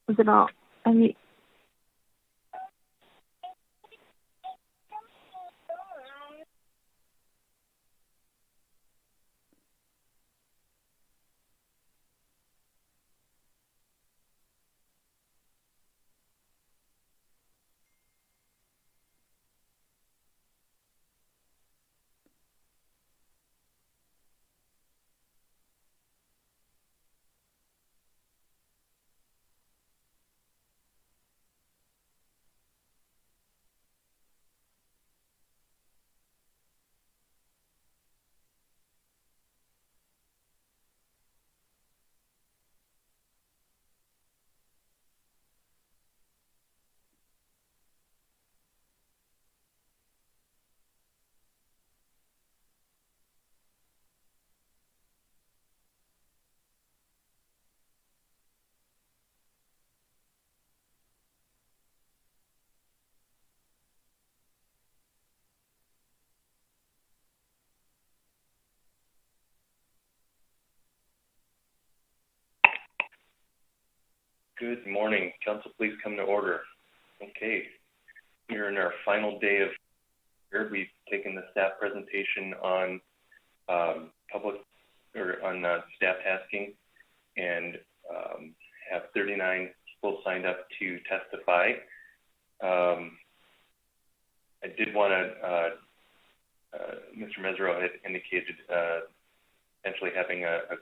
Was it all? I mean, Good morning. Council, please come to order. Okay, we're in our final day of here. We've taken the staff presentation on staff tasking and have 39 people signed up to testify. I did want to, Mr. Mesereau had indicated potentially having a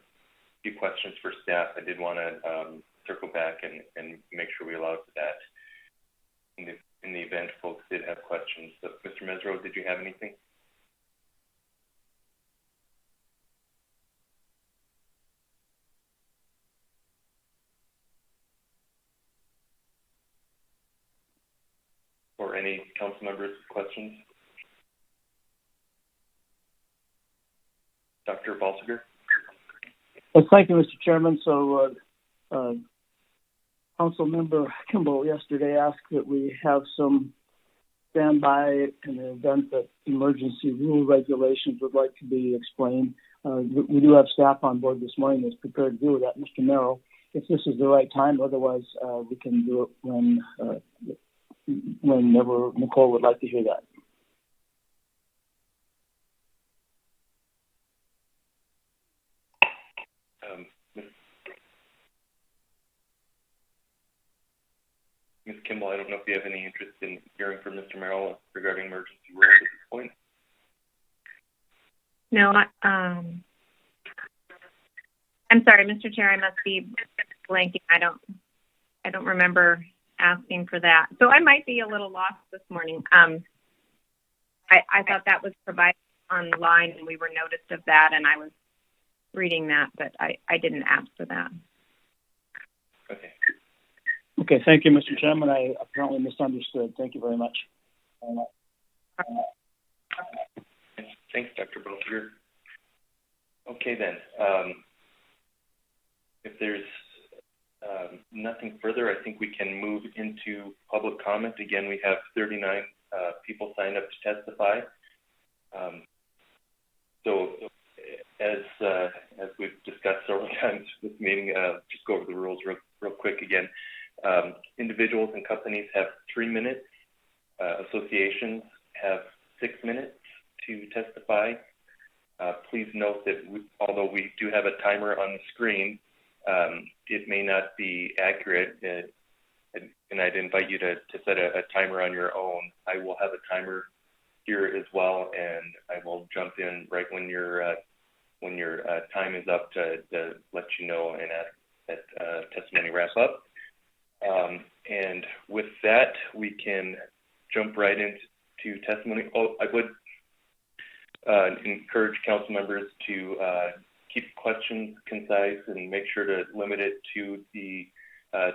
few questions for staff. I did want to circle back and make sure we allowed for that in the event folks did have questions. So, Mr. Mesereau, did you have anything? Or any council members' questions? Dr. Balsiger? Thank you, Mr. Chairman. So, Council Member Kimball yesterday asked that we have some standby in the event that emergency rule regulations would like to be explained. We do have staff on board this morning that's prepared to do that, Mr. Merrill. If this is the right time, otherwise we can do it whenever Nicole would like to hear that. Ms. Kimball, I don't know if you have any interest in hearing from Mr. Merrill regarding emergency rules at this point. No, I'm sorry, Mr. Chair, I must be blanking. I don't remember asking for that. So I might be a little lost this morning. I thought that was provided online and we were noticed of that and I was reading that, but I didn't ask for that. Okay. Okay, thank you, Mr. Chairman. I apparently misunderstood. Thank you very much. Thanks, Dr. Balsiger. Okay, then. If there's nothing further, I think we can move into public comment. Again, we have 39 people signed up to testify. So, as we've discussed several times this meeting, just go over the rules real quick again. Individuals and companies have 3 minutes. Associations have 6 minutes to testify. Please note that although we do have a timer on the screen, it may not be accurate, and I'd invite you to set a timer on your own. I will have a timer here as well, and I will jump in right when your time is up to let you know and ask that testimony wrap up. And with that, we can jump right into testimony. I would encourage council members to keep questions concise and make sure to limit it to the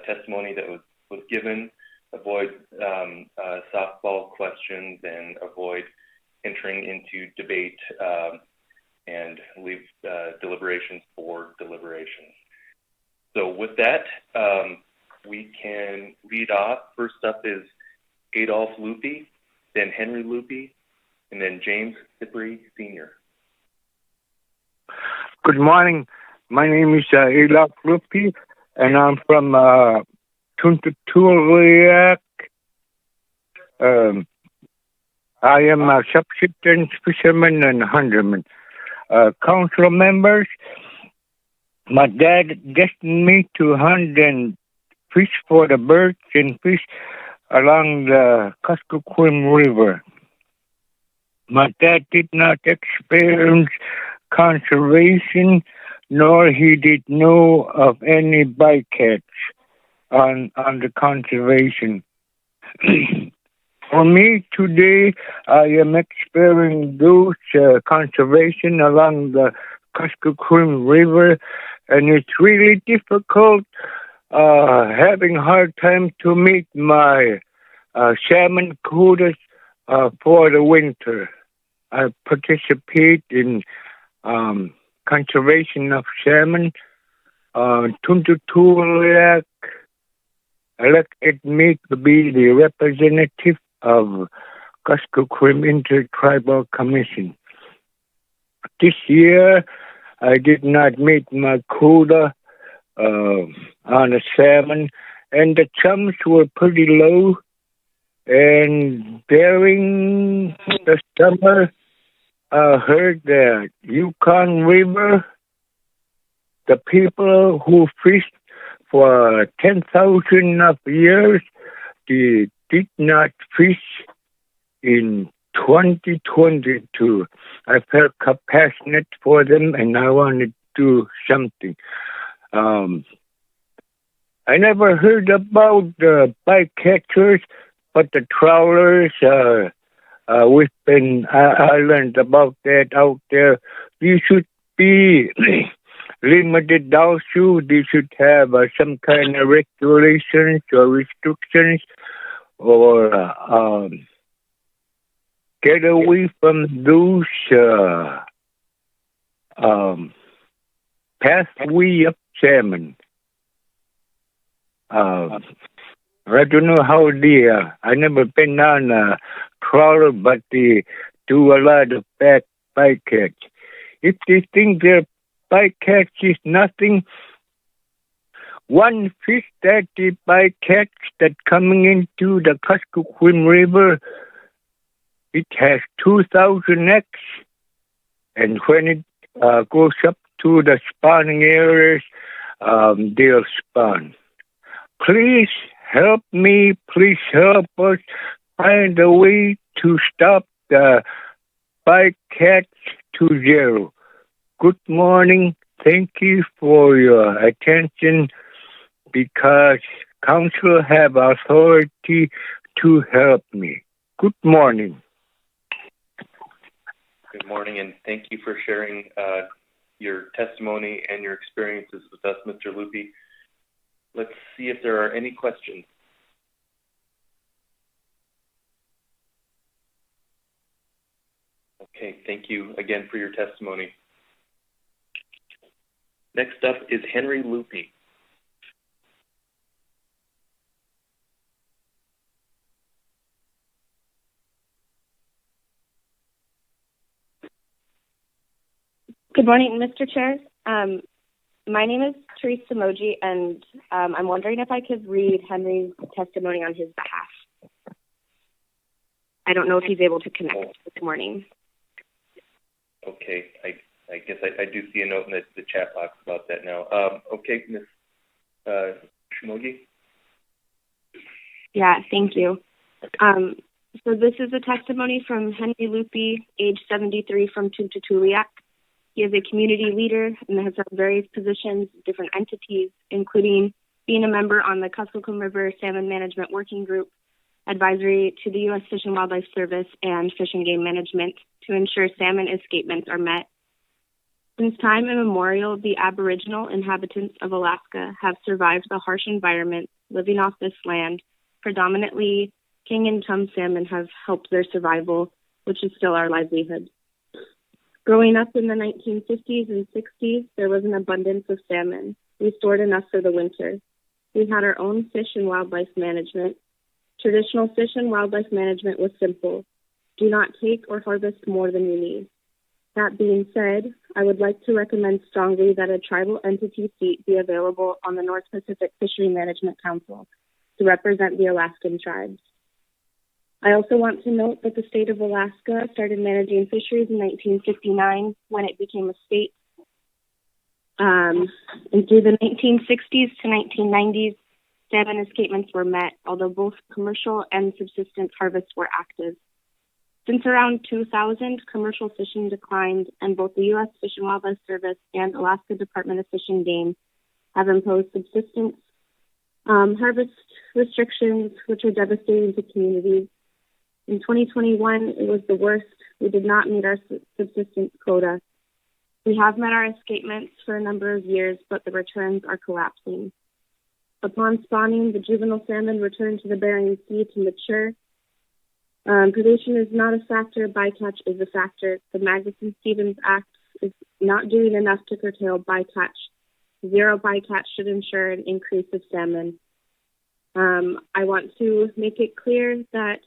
testimony that was given. Avoid softball questions and avoid entering into debate and leave deliberations for deliberations. So with that, we can lead off. First up is Adolf Lupy, then Henry Lupy, and then James Sippery Sr. Good morning. My name is Adolf Lupy, and I'm from Tuntatuliak. I am a subsistence fisherman and hunterman. Council members, my dad destined me to hunt and fish for the birds and fish along the Kuskokwim River. My dad did not experience conservation, nor he did know of any bycatch on the conservation. For me today, I am experiencing those conservation along the Kuskokwim River, and it's really difficult, having a hard time to meet my salmon quotas for the winter. I participate in conservation of salmon. Tuntatuliak elected me to be the representative of Kuskokwim Intertribal Commission. This year, I did not meet my quota on the salmon, and the chums were pretty low. And during the summer, I heard that Yukon River, the people who fished for 10,000 of years, they did not fish in 2022. I felt compassionate for them, and I wanted to do something. I never heard about the bycatchers, but the trawlers, I learned about that out there. You should be limited also. They should have some kind of regulations or restrictions, or get away from those pathway of salmon. I don't know how they I never been on a trawler, but they do a lot of bad bycatch. If they think their bycatch is nothing, one fish that they bycatch that coming into the Kuskokwim River, it has 2,000 eggs, and when it goes up to the spawning areas, they'll spawn. Please help me. Please help us find a way to stop the bycatch to zero. Good morning. Thank you for your attention, because council have authority to help me. Good morning. Good morning, and thank you for sharing your testimony and your experiences with us, Mr. Lupy. Let's see if there are any questions. Okay, thank you again for your testimony. Next up is Henry Lupy. Good morning, Mr. Chair. My name is Teresa, and I'm wondering if I could read Henry's testimony on his behalf. I don't know if he's able to connect this morning. Okay, I guess I do see a note in the chat box about that now. Okay, Ms. Shimogi? Yeah, thank you. So this is a testimony from Henry Lupy, age 73, from Tuntatuliak. He is a community leader and has held various positions, different entities, including being a member on the Kuskokwim River Salmon Management Working Group, advisory to the U.S. Fish and Wildlife Service, and Fish and Game Management to ensure salmon escapements are met. Since time immemorial, the Aboriginal inhabitants of Alaska have survived the harsh environment living off this land. Predominantly, king and chum salmon have helped their survival, which is still our livelihood. Growing up in the 1950s and 60s, there was an abundance of salmon. We stored enough for the winter. We had our own fish and wildlife management. Traditional fish and wildlife management was simple. Do not take or harvest more than you need. That being said, I would like to recommend strongly that a tribal entity seat be available on the North Pacific Fishery Management Council to represent the Alaskan tribes. I also want to note that the state of Alaska started managing fisheries in 1959 when it became a state. And through the 1960s to 1990s, salmon escapements were met, although both commercial and subsistence harvests were active. Since around 2000, commercial fishing declined, and both the U.S. Fish and Wildlife Service and Alaska Department of Fish and Game have imposed subsistence harvest restrictions, which are devastating to communities. In 2021, it was the worst. We did not meet our subsistence quota. We have met our escapements for a number of years, but the returns are collapsing. Upon spawning, the juvenile salmon return to the Bering Sea to mature. Predation is not a factor. Bycatch is a factor. The Magnuson-Stevens Act is not doing enough to curtail bycatch. Zero bycatch should ensure an increase of salmon. I want to make it clear that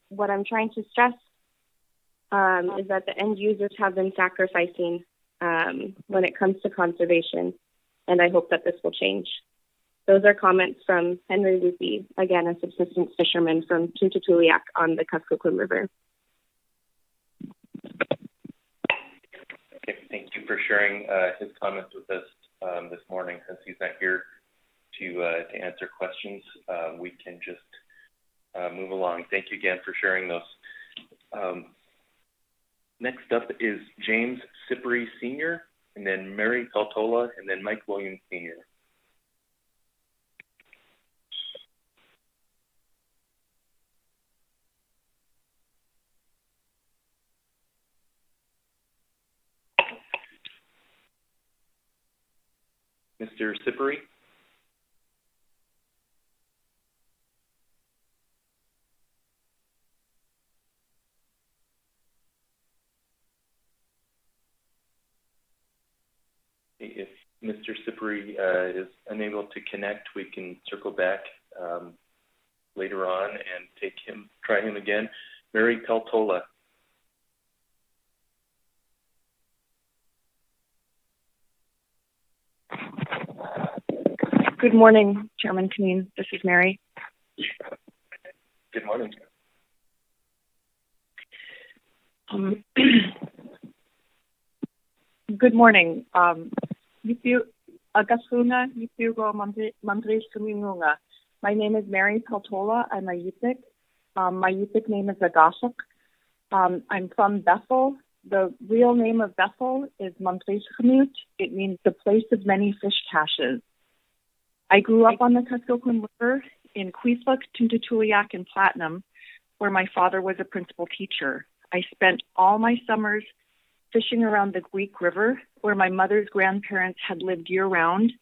what I'm trying to stress is that the end users have been sacrificing when it comes to conservation, and I hope that this will change. Those are comments from Henry Lupy, again, a subsistence fisherman from Tuntatuliak on the Kuskokwim River. Okay, thank you for sharing his comments with us this morning. Since he's not here to answer questions, we can just move along. Thank you again for sharing those. Next up is James Sippery Sr., and then Mary Peltola, and then Mike Williams Sr. Mr. Sippery? If Mr. Sippery is unable to connect, we can circle back later on and try him again. Mary Peltola. Good morning, Chairman Kneen. This is Mary. Good morning. Good morning. My name is Mary Peltola. I'm a Yupik. My Yupik name is Agashuk. I'm from Bethel. The real name of Bethel is Mantrishkamut. It means the place of many fish caches. I grew up on the Kuskokwim River in Queeslook, Tuntatuliak, and Platinum, where my father was a principal teacher. I spent all my summers fishing around the Greek River, where my mother's grandparents had lived year-round,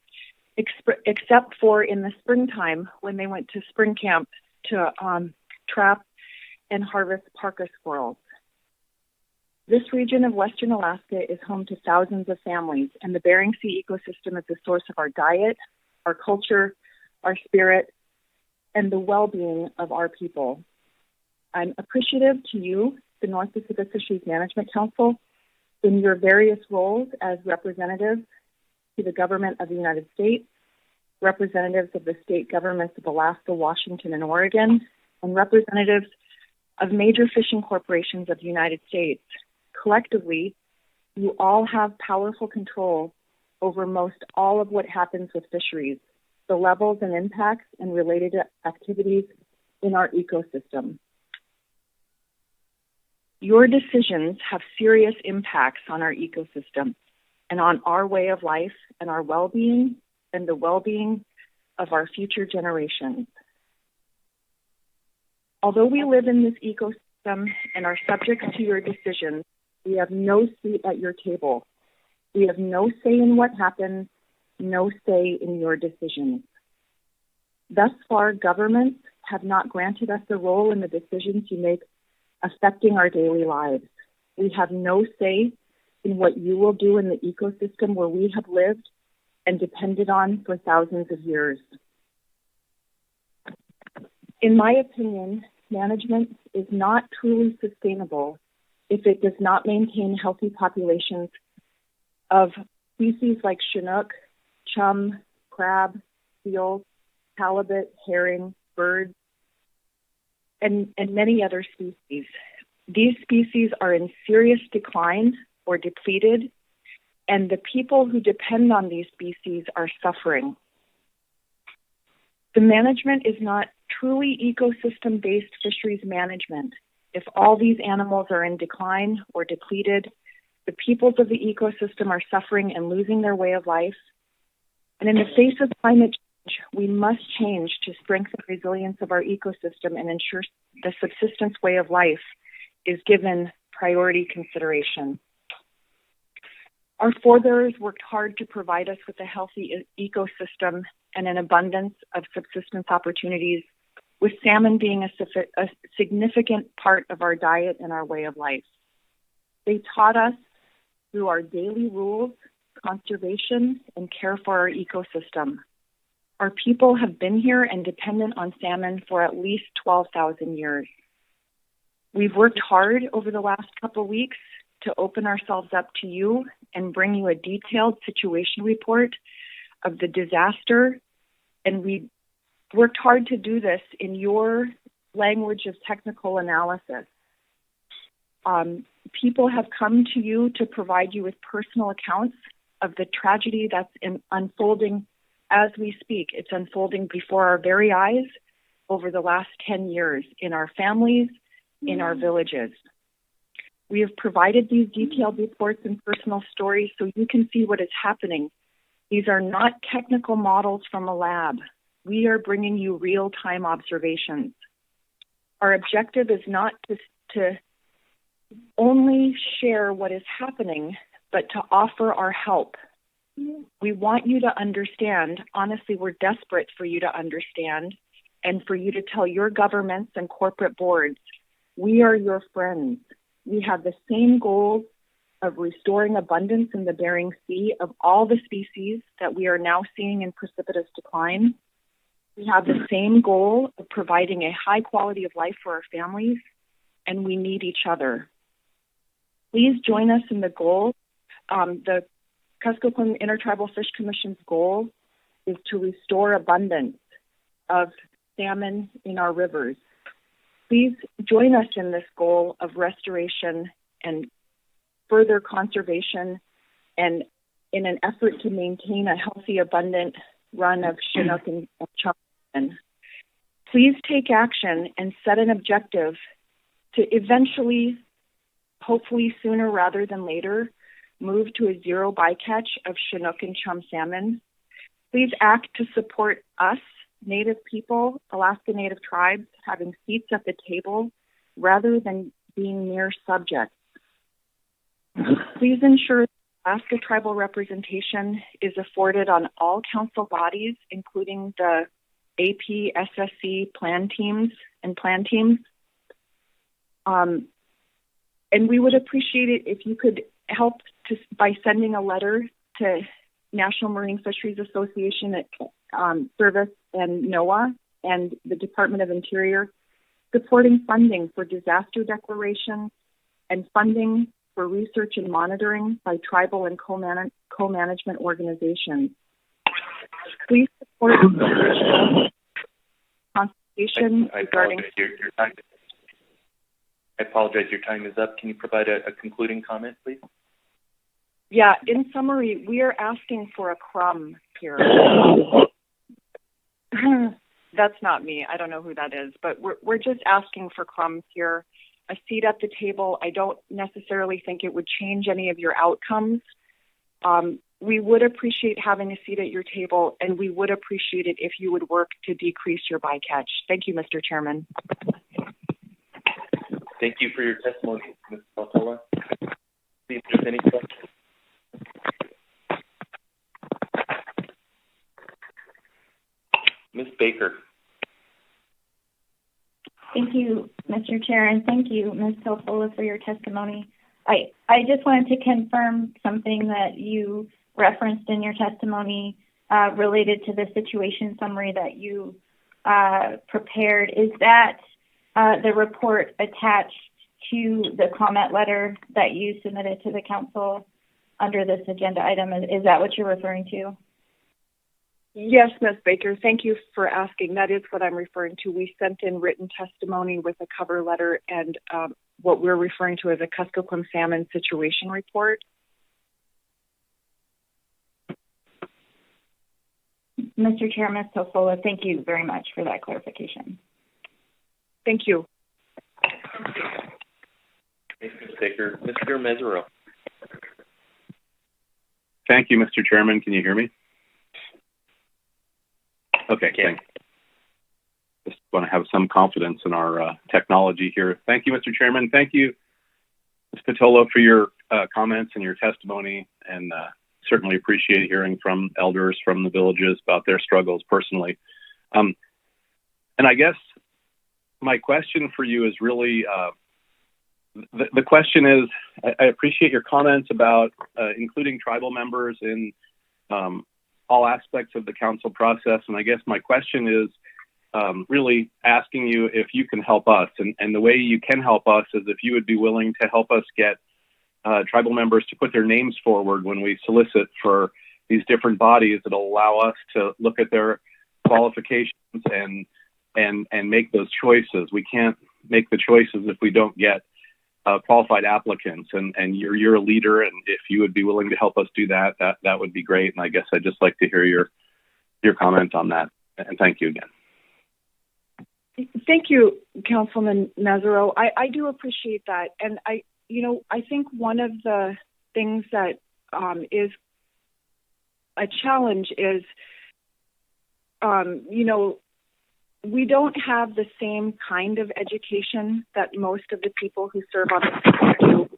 except for in the springtime when they went to spring camp to trap and harvest parka squirrels. This region of Western Alaska is home to thousands of families, and the Bering Sea ecosystem is the source of our diet, our culture, our spirit, and the well-being of our people. I'm appreciative to you, the North Pacific Fisheries Management Council, in your various roles as representatives to the government of the United States, representatives of the state governments of Alaska, Washington, and Oregon, and representatives of major fishing corporations of the United States. Collectively, you all have powerful control over most all of what happens with fisheries, the levels and impacts and related activities in our ecosystem. Your decisions have serious impacts on our ecosystem and on our way of life and our well-being and the well-being of our future generations. Although we live in this ecosystem and are subject to your decisions, we have no seat at your table. We have no say in what happens, no say in your decisions. Thus far, governments have not granted us a role in the decisions you make affecting our daily lives. We have no say in what you will do in the ecosystem where we have lived and depended on for thousands of years. In my opinion, management is not truly sustainable if it does not maintain healthy populations of species like Chinook, chum, crab, seal, halibut, herring, birds, and many other species. These species are in serious decline or depleted, and the people who depend on these species are suffering. The management is not truly ecosystem-based fisheries management. If all these animals are in decline or depleted, the peoples of the ecosystem are suffering and losing their way of life. And in the face of climate change, we must change to strengthen the resilience of our ecosystem and ensure the subsistence way of life is given priority consideration. Our forebears worked hard to provide us with a healthy ecosystem and an abundance of subsistence opportunities, with salmon being a significant part of our diet and our way of life. They taught us through our daily rules, conservation, and care for our ecosystem. Our people have been here and dependent on salmon for at least 12,000 years. We've worked hard over the last couple weeks to open ourselves up to you and bring you a detailed situation report of the disaster. And we worked hard to do this in your language of technical analysis. People have come to you to provide you with personal accounts of the tragedy that's unfolding as we speak. It's unfolding before our very eyes over the last 10 years in our families, in our villages. We have provided these detailed reports and personal stories so you can see what is happening. These are not technical models from a lab. We are bringing you real-time observations. Our objective is not to only share what is happening, but to offer our help. We want you to understand. Honestly, we're desperate for you to understand and for you to tell your governments and corporate boards, we are your friends. We have the same goals of restoring abundance in the Bering Sea of all the species that we are now seeing in precipitous decline. We have the same goal of providing a high quality of life for our families, and we need each other. Please join us in the goal. The Kuskokwim Intertribal Fish Commission's goal is to restore abundance of salmon in our rivers. Please join us in this goal of restoration and further conservation, and in an effort to maintain a healthy, abundant run of Chinook and chum salmon. Please take action and set an objective to eventually, hopefully sooner rather than later, move to a zero bycatch of Chinook and chum salmon. Please act to support us, Native people, Alaska Native tribes, having seats at the table rather than being mere subjects. Please ensure Alaska tribal representation is afforded on all council bodies, including the AP, SSC plan teams. And we would appreciate it if you could help by sending a letter to National Marine Fisheries Association Service and NOAA and the Department of Interior, supporting funding for disaster declaration and funding for research and monitoring by tribal and co-management organizations. Please support consultation regarding... I apologize, your time is up. Can you provide a concluding comment, please? Yeah, in summary, we are asking for a crumb here. That's not me. I don't know who that is, but we're just asking for crumbs here. A seat at the table. I don't necessarily think it would change any of your outcomes. We would appreciate having a seat at your table, and we would appreciate it if you would work to decrease your bycatch. Thank you, Mr. Chairman. Thank you for your testimony, Ms. Pelola. See if there's any questions. Ms. Baker. Thank you, Mr. Chair, and thank you, Ms. Pelola, for your testimony. I just wanted to confirm something that you referenced in your testimony related to the situation summary that you prepared. Is that the report attached to the comment letter that you submitted to the council under this agenda item? Is that what you're referring to? Yes, Ms. Baker, thank you for asking. That is what I'm referring to. We sent in written testimony with a cover letter and what we're referring to as a Kuskokwim salmon situation report. Mr. Chair, Ms. Tofola, thank you very much for that clarification. Thank you. Thanks, Ms. Baker. Mr. Mesereau. Thank you, Mr. Chairman. Can you hear me? Okay, thanks. Just want to have some confidence in our technology here. Thank you, Mr. Chairman. Thank you, Ms. Pelola, for your comments and your testimony, and certainly appreciate hearing from elders from the villages about their struggles personally. And I guess my question for you is really, the question is, I appreciate your comments about including tribal members in all aspects of the council process. And I guess my question is really asking you if you can help us. And the way you can help us is if you would be willing to help us get tribal members to put their names forward when we solicit for these different bodies that'll allow us to look at their qualifications and make those choices. We can't make the choices if we don't get qualified applicants, and you're a leader, and if you would be willing to help us do that, that would be great. And I guess I'd just like to hear your comment on that. And thank you again. Thank you, Councilman Mesereau. I do appreciate that, and I think one of the things that is a challenge is, we don't have the same kind of education that most of the people who serve on the do.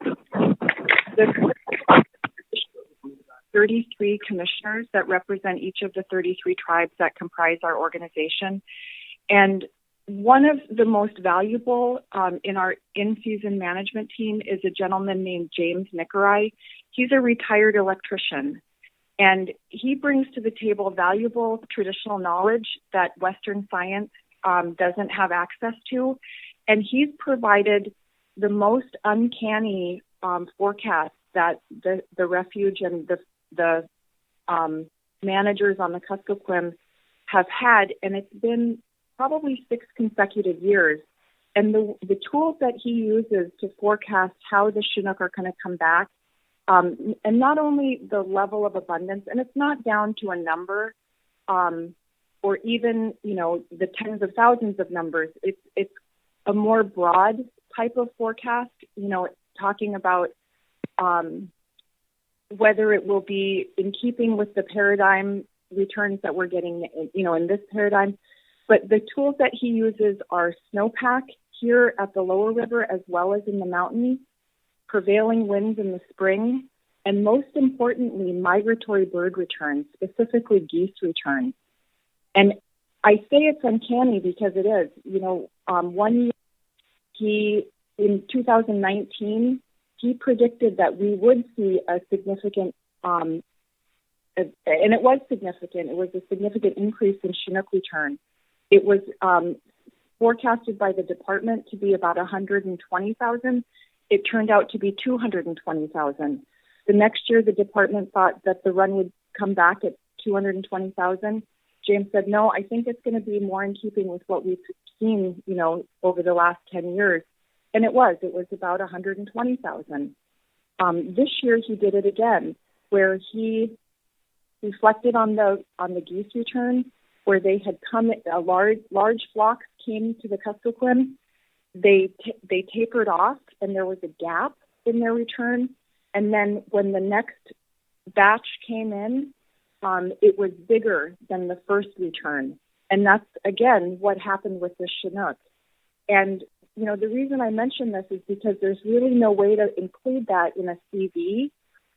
The 33 commissioners that represent each of the 33 tribes that comprise our organization. And one of the most valuable in our in-season management team is a gentleman named James Nikolai. He's a retired electrician. And he brings to the table valuable traditional knowledge that Western science doesn't have access to. And he's provided the most uncanny forecast that the refuge and the managers on the Kuskokwim have had. And it's been probably 6 consecutive years. And the tools that he uses to forecast how the Chinook are going to come back, and not only the level of abundance, and it's not down to a number, or even, the tens of thousands of numbers. It's a more broad type of forecast, talking about whether it will be in keeping with the paradigm returns that we're getting, in this paradigm. But the tools that he uses are snowpack here at the lower river as well as in the mountains, prevailing winds in the spring, and most importantly, migratory bird returns, specifically geese returns. And I say it's uncanny because it is. One year, in 2019, he predicted that we would see a significant, and it was significant. It was a significant increase in Chinook return. It was forecasted by the department to be about 120,000. It turned out to be 220,000. The next year, the department thought that the run would come back at 220,000. James said, no, I think it's going to be more in keeping with what we've seen, over the last 10 years. And it was about 120,000. This year, he did it again, where he reflected on the geese return, where they had come, a large flocks came to the Kuskokwim. They tapered off, and there was a gap in their return. And then when the next batch came in, it was bigger than the first return. And that's, again, what happened with the Chinook. And, the reason I mention this is because there's really no way to include that in a CV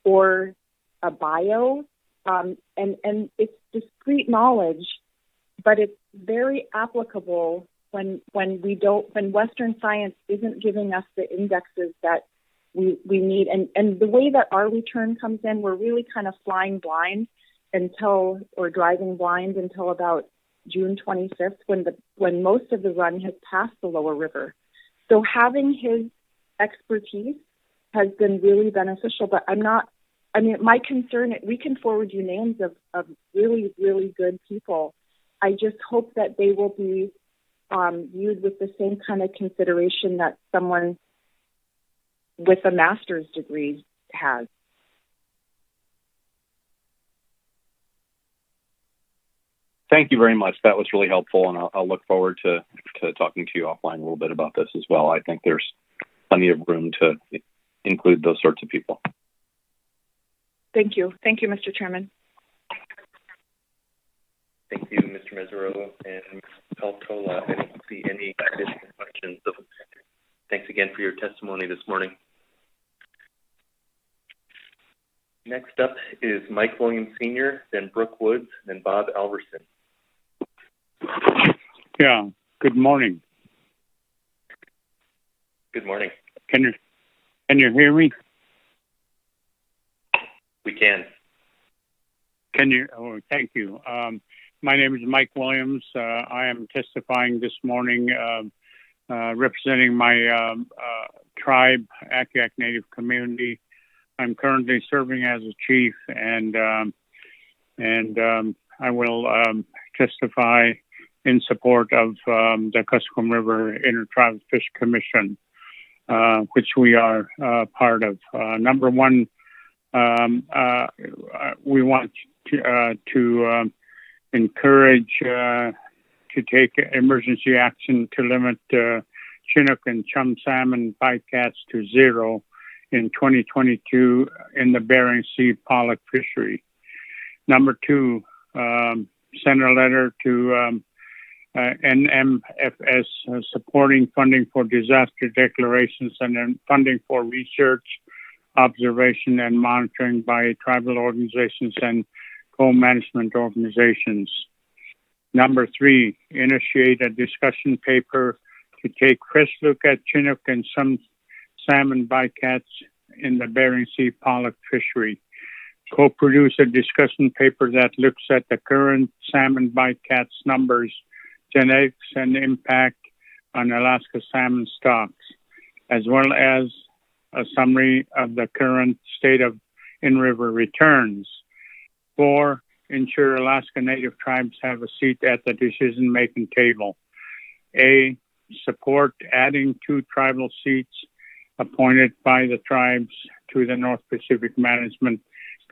or a bio. And it's discrete knowledge, but it's very applicable when Western science isn't giving us the indexes that we need. And the way that our return comes in, we're really kind of flying blind or driving blind until about June 25th, when most of the run has passed the lower river. So having his expertise has been really beneficial, but I'm not I mean, my concern, we can forward you names of really, really good people. I just hope that they will be viewed with the same kind of consideration that someone with a master's degree has. Thank you very much. That was really helpful, and I'll look forward to talking to you offline a little bit about this as well. I think there's plenty of room to include those sorts of people. Thank you. Thank you, Mr. Chairman. Thank you, Mr. Mezzarolo and Ms. Peltola. I don't see any additional questions. So thanks again for your testimony this morning. Next up is Mike Williams Sr., then Brook Woods, then Bob Alverson. Yeah, good morning. Good morning. Can you hear me? We can. Can you? Oh, thank you. My name is Mike Williams. I am testifying this morning representing my tribe, Akiak Native community. I'm currently serving as a chief, and I will testify in support of the Kuskokwim River Intertribal Fish Commission, which we are part of. Number one, we want to encourage to take emergency action to limit Chinook and chum salmon bycatch to 0 in 2022 in the Bering Sea pollock fishery. Number two, send a letter to NMFS supporting funding for disaster declarations and then funding for research, observation, and monitoring by tribal organizations and co-management organizations. Number three, initiate a discussion paper to take fresh look at Chinook and some salmon bycatch in the Bering Sea pollock fishery. Co-produce a discussion paper that looks at the current salmon bycatch numbers, genetics, and impact on Alaska salmon stocks, as well as a summary of the current state of in-river returns. 4, ensure Alaska Native tribes have a seat at the decision-making table. A, support adding 2 tribal seats appointed by the tribes to the North Pacific Management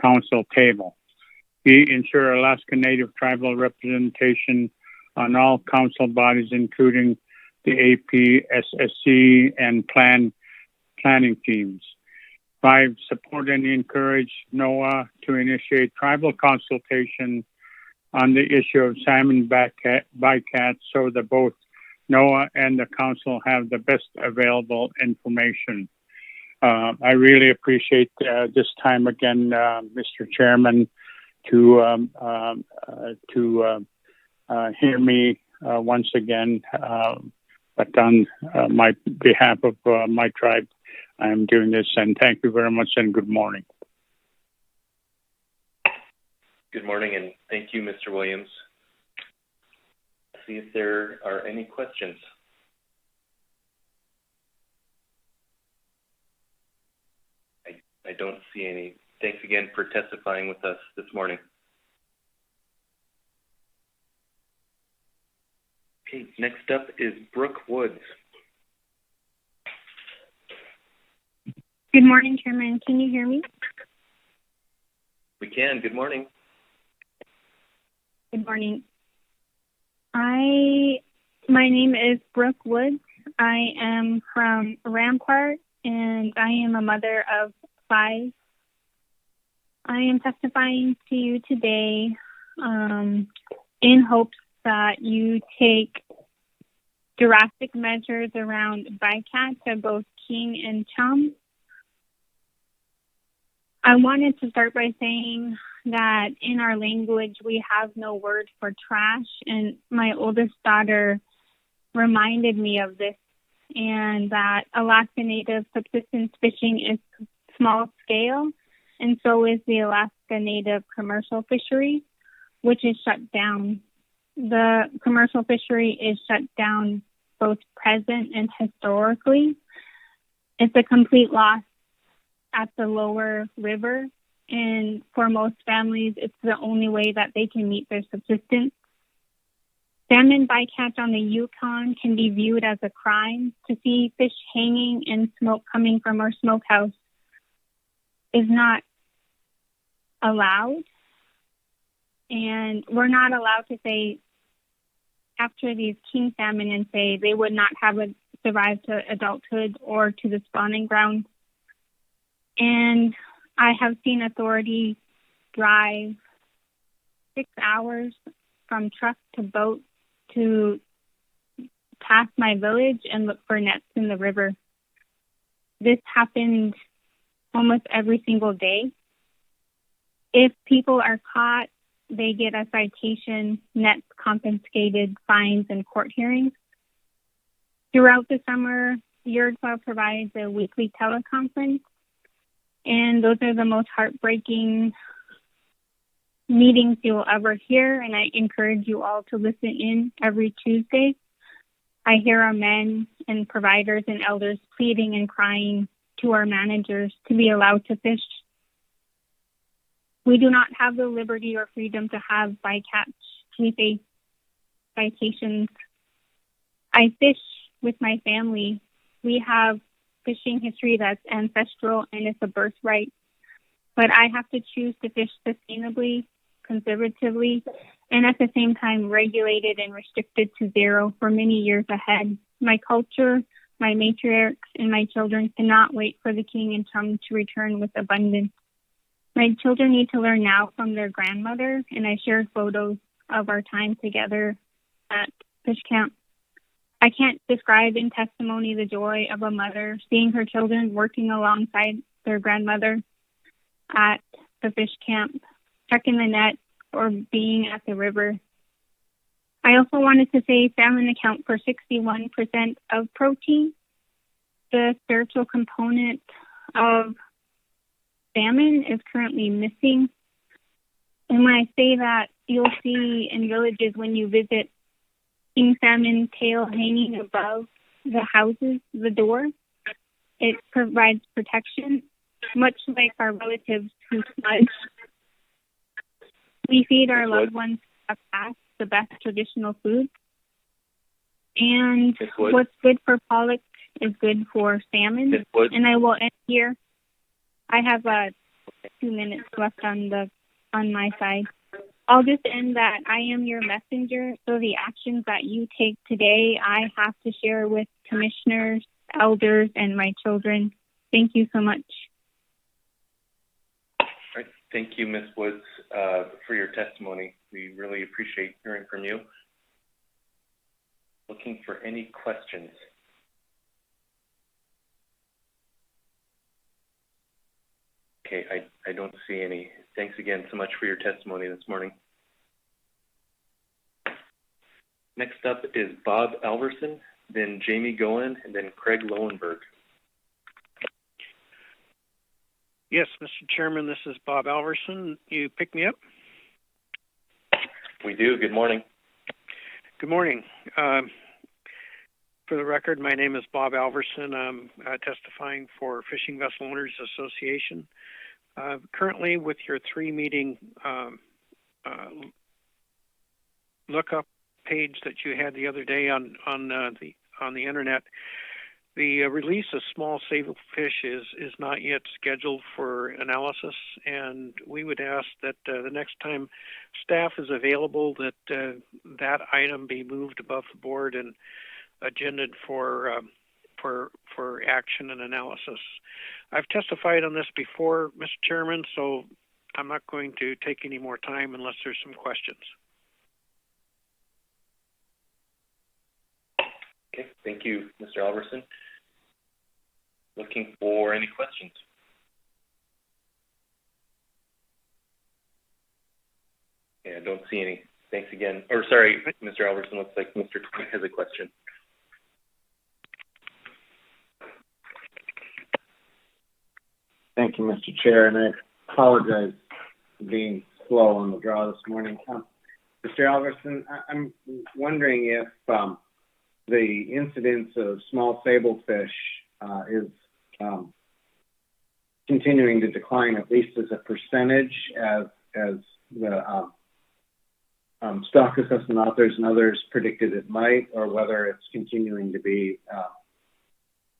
Council table. B, ensure Alaska Native tribal representation on all council bodies, including the APSSC and planning teams. 5, support and encourage NOAA to initiate tribal consultation on the issue of salmon bycatch so that both NOAA and the council have the best available information. I really appreciate this time again, Mr. Chairman, to hear me once again, but on my behalf of my tribe, I am doing this, and thank you very much, and good morning. Good morning, and thank you, Mr. Williams. Let's see if there are any questions. I don't see any. Thanks again for testifying with us this morning. Okay, next up is Brook Woods. Good morning, Chairman. Can you hear me? We can. Good morning. Good morning. My name is Brook Woods. I am from Rampart, and I am a mother of 5. I am testifying to you today in hopes that you take drastic measures around bycatch of both king and chum. I wanted to start by saying that in our language, we have no word for trash, and my oldest daughter reminded me of this, and that Alaska Native subsistence fishing is small scale, and so is the Alaska Native commercial fishery, which is shut down. The commercial fishery is shut down both present and historically. It's a complete loss at the lower river and for most families, it's the only way that they can meet their subsistence. Salmon bycatch on the Yukon can be viewed as a crime. To see fish hanging and smoke coming from our smokehouse is not allowed. And we're not allowed to say after these king salmon and say they would not have survived to adulthood or to the spawning ground. And I have seen authorities drive 6 hours from truck to boat to pass my village and look for nets in the river. This happens almost every single day. If people are caught, they get a citation, nets confiscated, fines, and court hearings. Throughout the summer, Gourd-Dwire provides a weekly teleconference, and those are the most heartbreaking meetings you'll ever hear, and I encourage you all to listen in every Tuesday. I hear our men and providers and elders pleading and crying to our managers to be allowed to fish. We do not have the liberty or freedom to have bycatch. We face citations. I fish with my family. We have fishing history that's ancestral and it's a birthright. But I have to choose to fish sustainably, conservatively, and at the same time regulated and restricted to zero for many years ahead. My culture, my matriarchs, and my children cannot wait for the king and chum to return with abundance. My children need to learn now from their grandmother, and I shared photos of our time together at fish camp. I can't describe in testimony the joy of a mother seeing her children working alongside their grandmother at the fish camp, checking the net, or being at the river. I also wanted to say salmon account for 61% of protein. The spiritual component of salmon is currently missing. And when I say that, you'll see in villages when you visit king salmon tail hanging above the houses, the door. It provides protection, much like our relatives who smudge. We feed our loved ones a past the best traditional food. And what's good for pollock is good for salmon. And I will end here. I have 2 minutes left on my side. I'll just end that I am your messenger, so the actions that you take today, I have to share with commissioners, elders, and my children. Thank you so much. All right. Thank you, Ms. Woods, for your testimony. We really appreciate hearing from you. Looking for any questions? Okay, I don't see any. Thanks again so much for your testimony this morning. Next up is Bob Alverson, then Jamie Goen, and then Craig Lowenberg. Yes, Mr. Chairman, this is Bob Alverson. You pick me up? We do. Good morning. Good morning. For the record, my name is Bob Alverson. I'm testifying for Fishing Vessel Owners Association. Currently, with your 3-meeting lookup page that you had the other day on the internet, the release of small sailfish is not yet scheduled for analysis, and we would ask that the next time staff is available that that item be moved above the board and agended for action and analysis. I've testified on this before, Mr. Chairman, so I'm not going to take any more time unless there's some questions. Okay, thank you, Mr. Alverson. Looking for any questions? Yeah, I don't see any. Thanks again. Or sorry, Mr. Alverson, looks like Mr. Twink has a question. Thank you, Mr. Chair, and I apologize for being slow on the draw this morning. Mr. Alverson, I'm wondering if the incidence of small sablefish is continuing to decline, at least as a percentage, as the stock assessment authors and others predicted it might, or whether it's continuing to be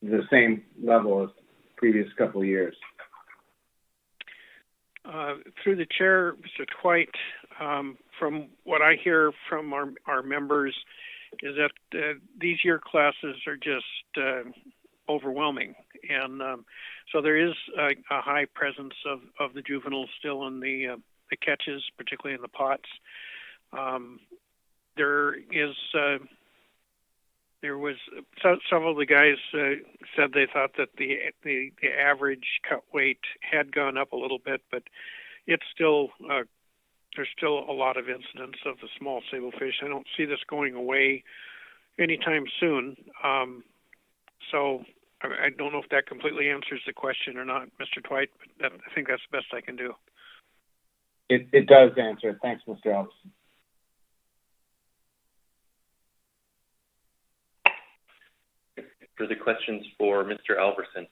the same level as the previous couple of years. Through the chair, Mr. Dwight, from what I hear from our members is that these year classes are just overwhelming. And so there is a high presence of the juveniles still in the catches, particularly in the pots. There was several of the guys said they thought that the average cut weight had gone up a little bit, but it's still there's still a lot of incidents of the small sablefish. I don't see this going away anytime soon. So I don't know if that completely answers the question or not, Mr. Dwight, but I think that's the best I can do. It does answer it. Thanks, Mr. Alverson. Further questions for Mr. Alverson?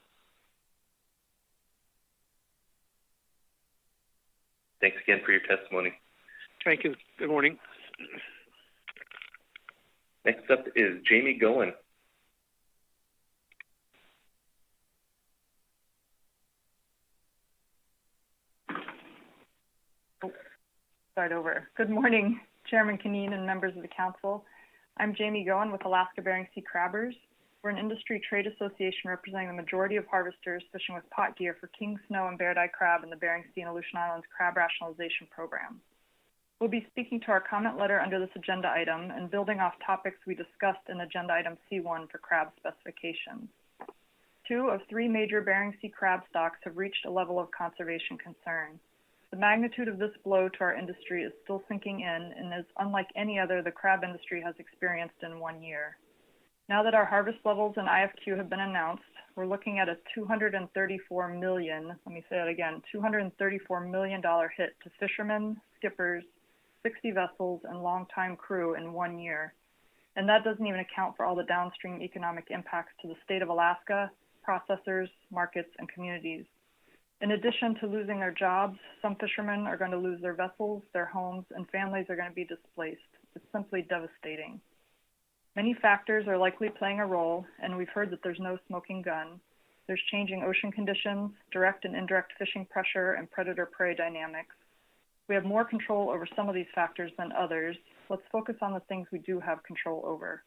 Thanks again for your testimony. Thank you. Good morning. Next up is Jamie Goen. Start over. Good morning, Chairman Kineen and members of the council. I'm Jamie Goen with Alaska Bering Sea Crabbers. We're an industry trade association representing the majority of harvesters fishing with pot gear for king snow and bear dye crab in the Bering Sea and Aleutian Islands Crab Rationalization Program. We'll be speaking to our comment letter under this agenda item and building off topics we discussed in agenda item C1 for crab specifications. 2 of 3 major Bering Sea crab stocks have reached a level of conservation concern. The magnitude of this blow to our industry is still sinking in and is unlike any other the crab industry has experienced in 1 year. Now that our harvest levels and IFQ have been announced, we're looking at a $234 million, let me say that again, $234 million hit to fishermen, skippers, 60 vessels, and longtime crew in 1 year. And that doesn't even account for all the downstream economic impacts to the state of Alaska, processors, markets, and communities. In addition to losing their jobs, some fishermen are going to lose their vessels, their homes, and families are going to be displaced. It's simply devastating. Many factors are likely playing a role, and we've heard that there's no smoking gun. There's changing ocean conditions, direct and indirect fishing pressure, and predator-prey dynamics. We have more control over some of these factors than others. Let's focus on the things we do have control over.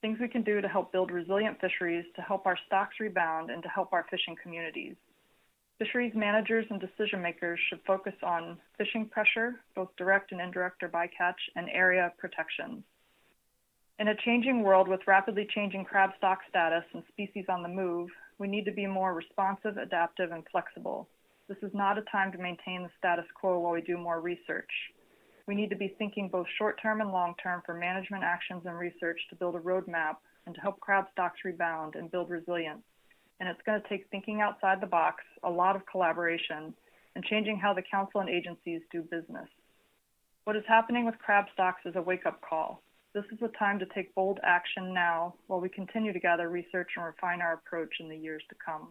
Things we can do to help build resilient fisheries, to help our stocks rebound, and to help our fishing communities. Fisheries managers and decision makers should focus on fishing pressure, both direct and indirect or bycatch, and area protections. In a changing world with rapidly changing crab stock status and species on the move, we need to be more responsive, adaptive, and flexible. This is not a time to maintain the status quo while we do more research. We need to be thinking both short-term and long-term for management actions and research to build a roadmap and to help crab stocks rebound and build resilience. And it's going to take thinking outside the box, a lot of collaboration, and changing how the council and agencies do business. What is happening with crab stocks is a wake-up call. This is the time to take bold action now while we continue to gather research and refine our approach in the years to come.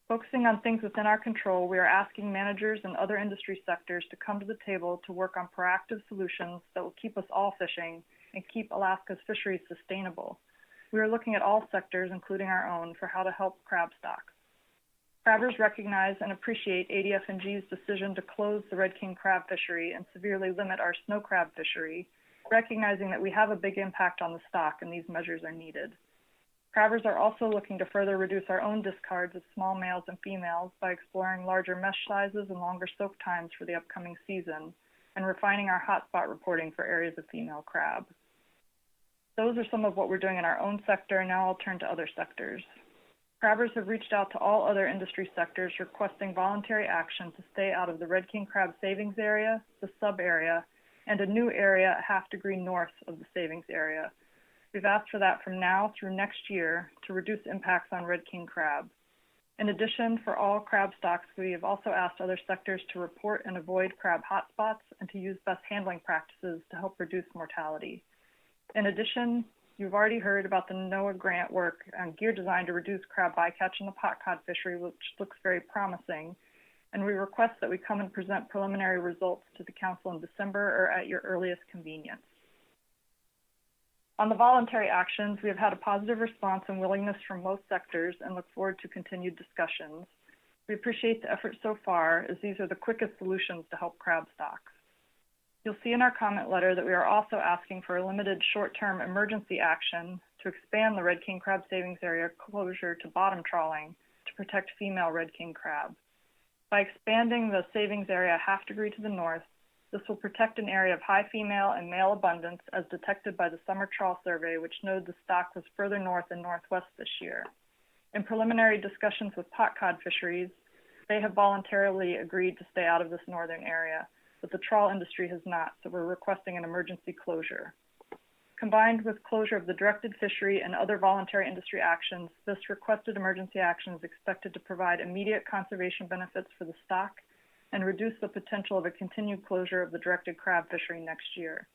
Focusing on things within our control, we are asking managers and other industry sectors to come to the table to work on proactive solutions that will keep us all fishing and keep Alaska's fisheries sustainable. We are looking at all sectors, including our own, for how to help crab stocks. Crabbers recognize and appreciate ADF&G's decision to close the Red King crab fishery and severely limit our snow crab fishery, recognizing that we have a big impact on the stock and these measures are needed. Crabbers are also looking to further reduce our own discards of small males and females by exploring larger mesh sizes and longer soak times for the upcoming season and refining our hotspot reporting for areas of female crab. Those are some of what we're doing in our own sector, and now I'll turn to other sectors. Crabbers have reached out to all other industry sectors requesting voluntary action to stay out of the Red King crab savings area, the sub-area, and a new area a half-degree north of the savings area. We've asked for that from now through next year to reduce impacts on Red King crab. In addition, for all crab stocks, we have also asked other sectors to report and avoid crab hotspots and to use best handling practices to help reduce mortality. In addition, You've already heard about the NOAA grant work on gear design to reduce crab bycatch in the pot cod fishery, which looks very promising. And we request that we come and present preliminary results to the Council in December or at your earliest convenience. On the voluntary actions, we have had a positive response and willingness from most sectors and look forward to continued discussions. We appreciate the effort so far, as these are the quickest solutions to help crab stocks. You'll see in our comment letter that we are also asking for a limited short-term emergency action to expand the red king crab savings area closure to bottom trawling to protect female red king crab. By expanding the savings area a half degree to the north, this will protect an area of high female and male abundance as detected by the summer trawl survey, which noted the stock was further north and northwest this year. In preliminary discussions with pot cod fisheries, they have voluntarily agreed to stay out of this northern area, but the trawl industry has not, so we're requesting an emergency closure. Combined with closure of the directed fishery and other voluntary industry actions, this requested emergency action is expected to provide immediate conservation benefits for the stock and reduce the potential of a continued closure of the directed crab fishery next year.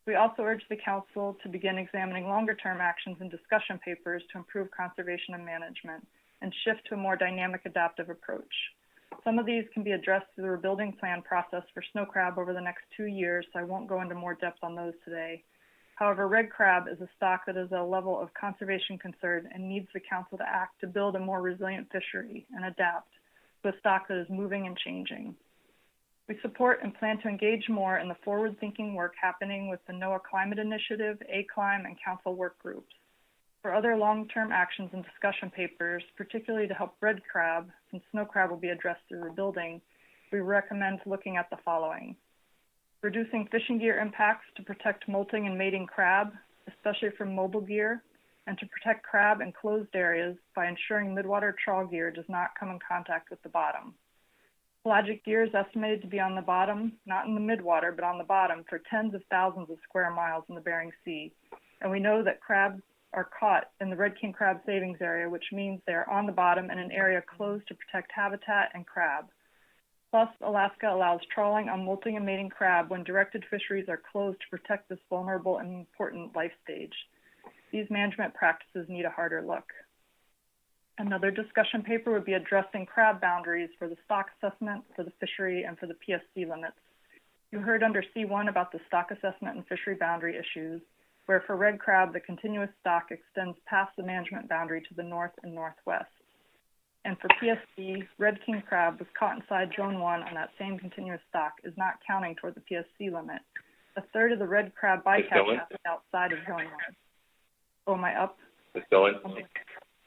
We also urge the Council to begin examining longer-term actions and discussion papers to improve conservation and management and shift to a more dynamic adaptive approach. Some of these can be addressed through the rebuilding plan process for snow crab over the next 2 years, so I won't go into more depth on those today. However, red crab is a stock that is a level of conservation concern and needs the Council to act to build a more resilient fishery and adapt to a stock that is moving and changing. We support and plan to engage more in the forward-thinking work happening with the NOAA Climate Initiative, ACLIME, and Council work groups. For other long-term actions and discussion papers, particularly to help red crab, since snow crab will be addressed through rebuilding, we recommend looking at the following. Reducing fishing gear impacts to protect molting and mating crab, especially from mobile gear, and to protect crab in closed areas by ensuring midwater trawl gear does not come in contact with the bottom. Pelagic gear is estimated to be on the bottom, not in the midwater, but on the bottom for tens of thousands of square miles in the Bering Sea. And we know that crabs are caught in the red king crab savings area, which means they are on the bottom in an area closed to protect habitat and crab. Plus, Alaska allows trawling on molting and mating crab when directed fisheries are closed to protect this vulnerable and important life stage. These management practices need a harder look. Another discussion paper would be addressing crab boundaries for the stock assessment, for the fishery, and for the PSC limits. You heard under C1 about the stock assessment and fishery boundary issues, where for red crab, the continuous stock extends past the management boundary to the north and northwest. And for PSC, red king crab was caught inside Zone 1 on that same continuous stock is not counting toward the PSC limit. A third of the red crab bycatch happens outside of Zone 1. Oh, am I up? It's going.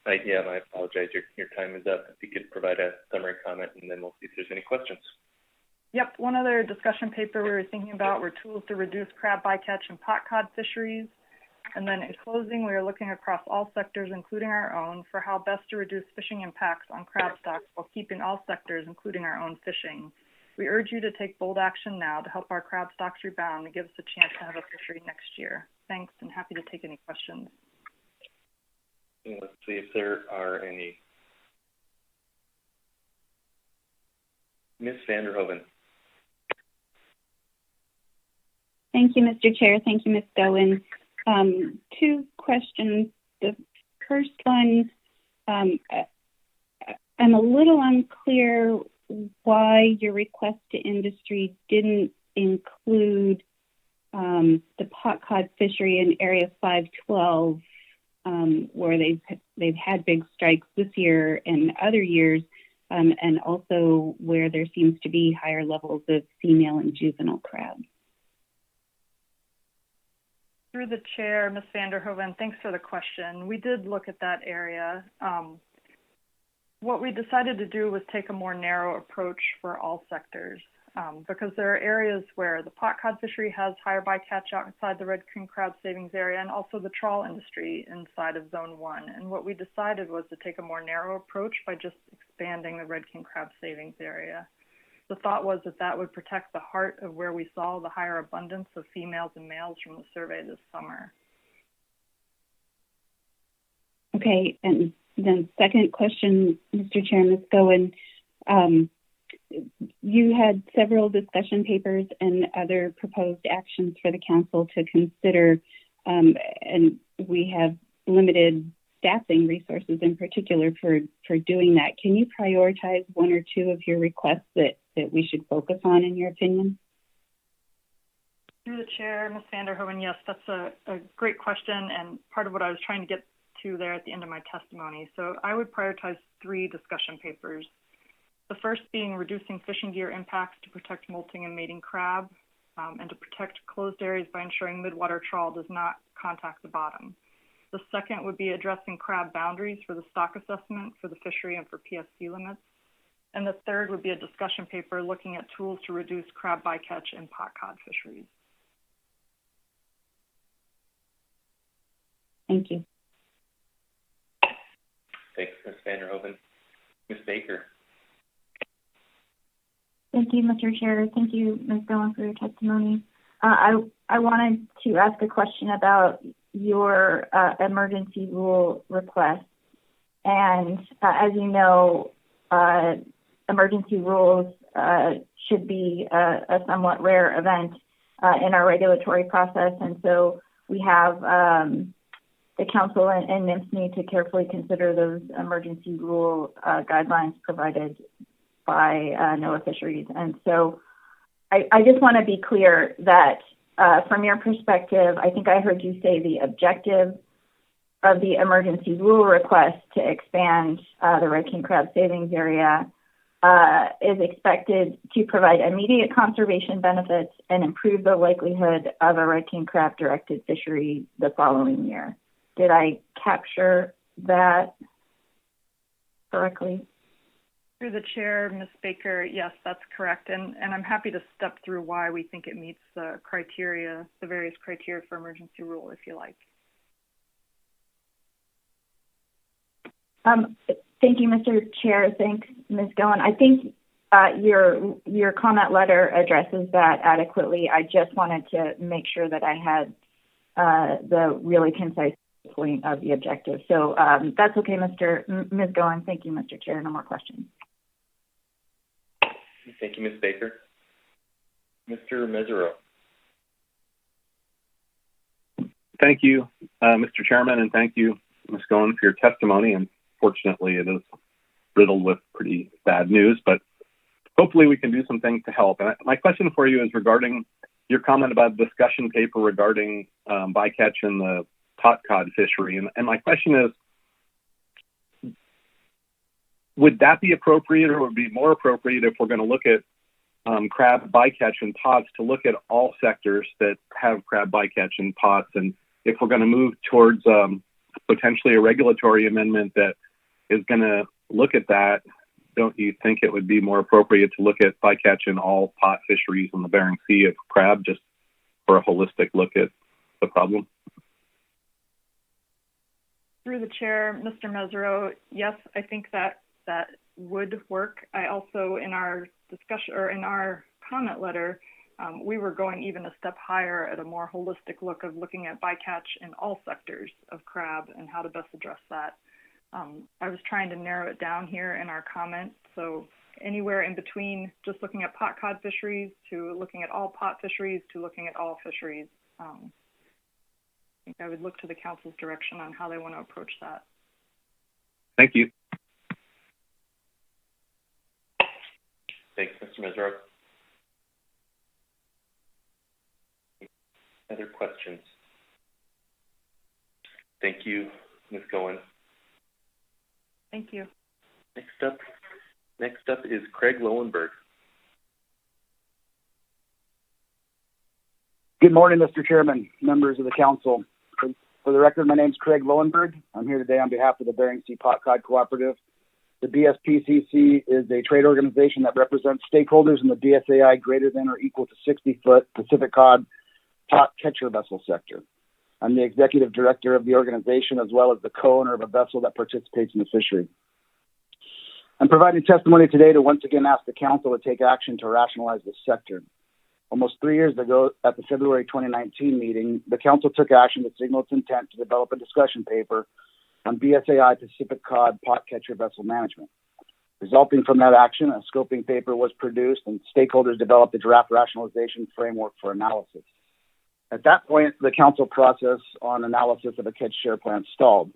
Yeah, I apologize. Your time is up. If you could provide a summary comment, and then we'll see if there's any questions. Yep. One other discussion paper we were thinking about were tools to reduce crab bycatch and pot cod fisheries. And then in closing, we are looking across all sectors, including our own, for how best to reduce fishing impacts on crab stocks while keeping all sectors, including our own, fishing. We urge you to take bold action now to help our crab stocks rebound and give us a chance to have a fishery next year. Thanks, and happy to take any questions. Let's see if there are any. Ms. Vanderhoven. Thank you, Mr. Chair. Thank you, Ms. Goen. 2 questions. The first one, I'm a little unclear why your request to industry didn't include the pot cod fishery in Area 512, where they've had big strikes this year and other years, and also where there seems to be higher levels of female and juvenile crab. Through the chair, Ms. Vanderhoven, thanks for the question. We did look at that area. What we decided to do was take a more narrow approach for all sectors, because there are areas where the pot cod fishery has higher bycatch outside the red king crab savings area, and also the trawl industry inside of Zone 1. And what we decided was to take a more narrow approach by just expanding the red king crab savings area. The thought was that that would protect the heart of where we saw the higher abundance of females and males from the survey this summer. Okay, and then second question, Mr. Chair, Ms. Goen. You had several discussion papers and other proposed actions for the council to consider and we have limited staffing resources in particular for doing that. Can you prioritize one or two of your requests that we should focus on, in your opinion? Through the chair, Ms. Vanderhoeven, yes, that's a great question, and part of what I was trying to get to there at the end of my testimony. So I would prioritize 3 discussion papers. The first being reducing fishing gear impacts to protect molting and mating crab, and to protect closed areas by ensuring midwater trawl does not contact the bottom. The second would be addressing crab boundaries for the stock assessment for the fishery and for PSC limits. And the third would be a discussion paper looking at tools to reduce crab bycatch in pot cod fisheries. Thank you. Thanks, Ms. Vanderhoeven. Ms. Baker. Thank you, Mr. Chair. Thank you, Ms. Goen, for your testimony. I wanted to ask a question about your emergency rule request. And as you know, emergency rules should be a somewhat rare event in our regulatory process. And so we have the council and NIMS need to carefully consider those emergency rule guidelines provided by NOAA Fisheries. And so I just want to be clear that from your perspective, I think I heard you say the objective of the emergency rule request to expand the red king crab savings area is expected to provide immediate conservation benefits and improve the likelihood of a red king crab directed fishery the following year. Did I capture that correctly? Through the chair, Ms. Baker, yes, that's correct. And I'm happy to step through why we think it meets the criteria, the various criteria for emergency rule, if you like. Thank you, Mr. Chair. Thanks, Ms. Goen. I think your comment letter addresses that adequately. I just wanted to make sure that I had the really concise point of the objective. So that's okay, Ms. Goen. Thank you, Mr. Chair. No more questions. Thank you, Ms. Baker. Mr. Mesereau. Thank you, Mr. Chairman, and thank you, Ms. Goen, for your testimony. And fortunately, it is riddled with pretty bad news, but hopefully we can do some things to help. And my question for you is regarding your comment about discussion paper regarding bycatch in the pot cod fishery. And my question is, would that be appropriate, or would it be more appropriate if we're going to look at crab bycatch in pots to look at all sectors that have crab bycatch in pots? And if we're going to move towards potentially a regulatory amendment that is going to look at that, don't you think it would be more appropriate to look at bycatch in all pot fisheries in the Bering Sea of crab, just for a holistic look at the problem? Through the chair, Mr. Mesereau, yes, I think that would work. I also, in our discussion or in our comment letter, we were going even a step higher at a more holistic look of looking at bycatch in all sectors of crab and how to best address that. I was trying to narrow it down here in our comment. So anywhere in between just looking at pot cod fisheries to looking at all pot fisheries to looking at all fisheries. I think I would look to the council's direction on how they want to approach that. Thank you. Thanks, Mr. Mesereau. Other questions? Thank you, Ms. Goen. Thank you. Next up is Craig Lowenberg. Good morning, Mr. Chairman, members of the council. For the record, my name is Craig Lowenberg. I'm here today on behalf of the Bering Sea Pot Cod Cooperative. The BSPCC is a trade organization that represents stakeholders in the BSAI greater than or equal to 60-foot Pacific cod pot catcher vessel sector. I'm the executive director of the organization as well as the co-owner of a vessel that participates in the fishery. I'm providing testimony today to once again ask the council to take action to rationalize this sector. Almost 3 years ago, at the February 2019 meeting, the council took action to signal its intent to develop a discussion paper on BSAI Pacific cod pot catcher vessel management. Resulting from that action, a scoping paper was produced and stakeholders developed a draft rationalization framework for analysis. At that point, the council process on analysis of a catch share plan stalled.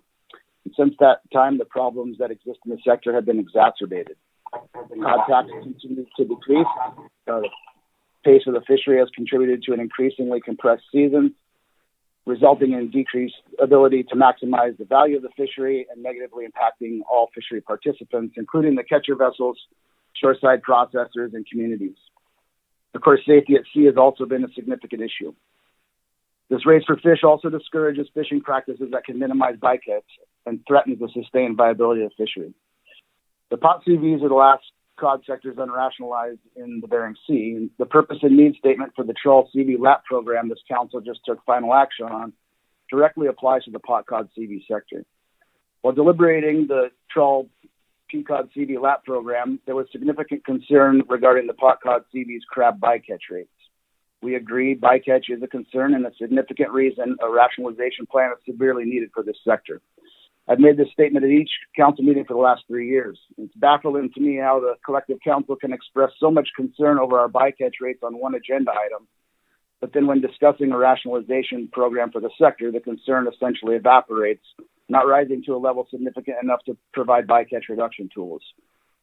And since that time, the problems that exist in the sector have been exacerbated. Contacts continue to decrease. The pace of the fishery has contributed to an increasingly compressed season, resulting in decreased ability to maximize the value of the fishery and negatively impacting all fishery participants, including the catcher vessels, shoreside processors, and communities. Of course, safety at sea has also been a significant issue. This race for fish also discourages fishing practices that can minimize bycatch and threatens the sustained viability of the fishery. The pot CVs are the last cod sectors unrationalized in the Bering Sea. The purpose and need statement for the trawl CV LAP program this council just took final action on directly applies to the pot cod CV sector. While deliberating the trawl Peacock CV LAP program, there was significant concern regarding the pot cod CV's crab bycatch rates. We agree bycatch is a concern and a significant reason a rationalization plan is severely needed for this sector. I've made this statement at each council meeting for the last 3 years. It's baffling to me how the collective council can express so much concern over our bycatch rates on one agenda item, but then when discussing a rationalization program for the sector, the concern essentially evaporates, not rising to a level significant enough to provide bycatch reduction tools.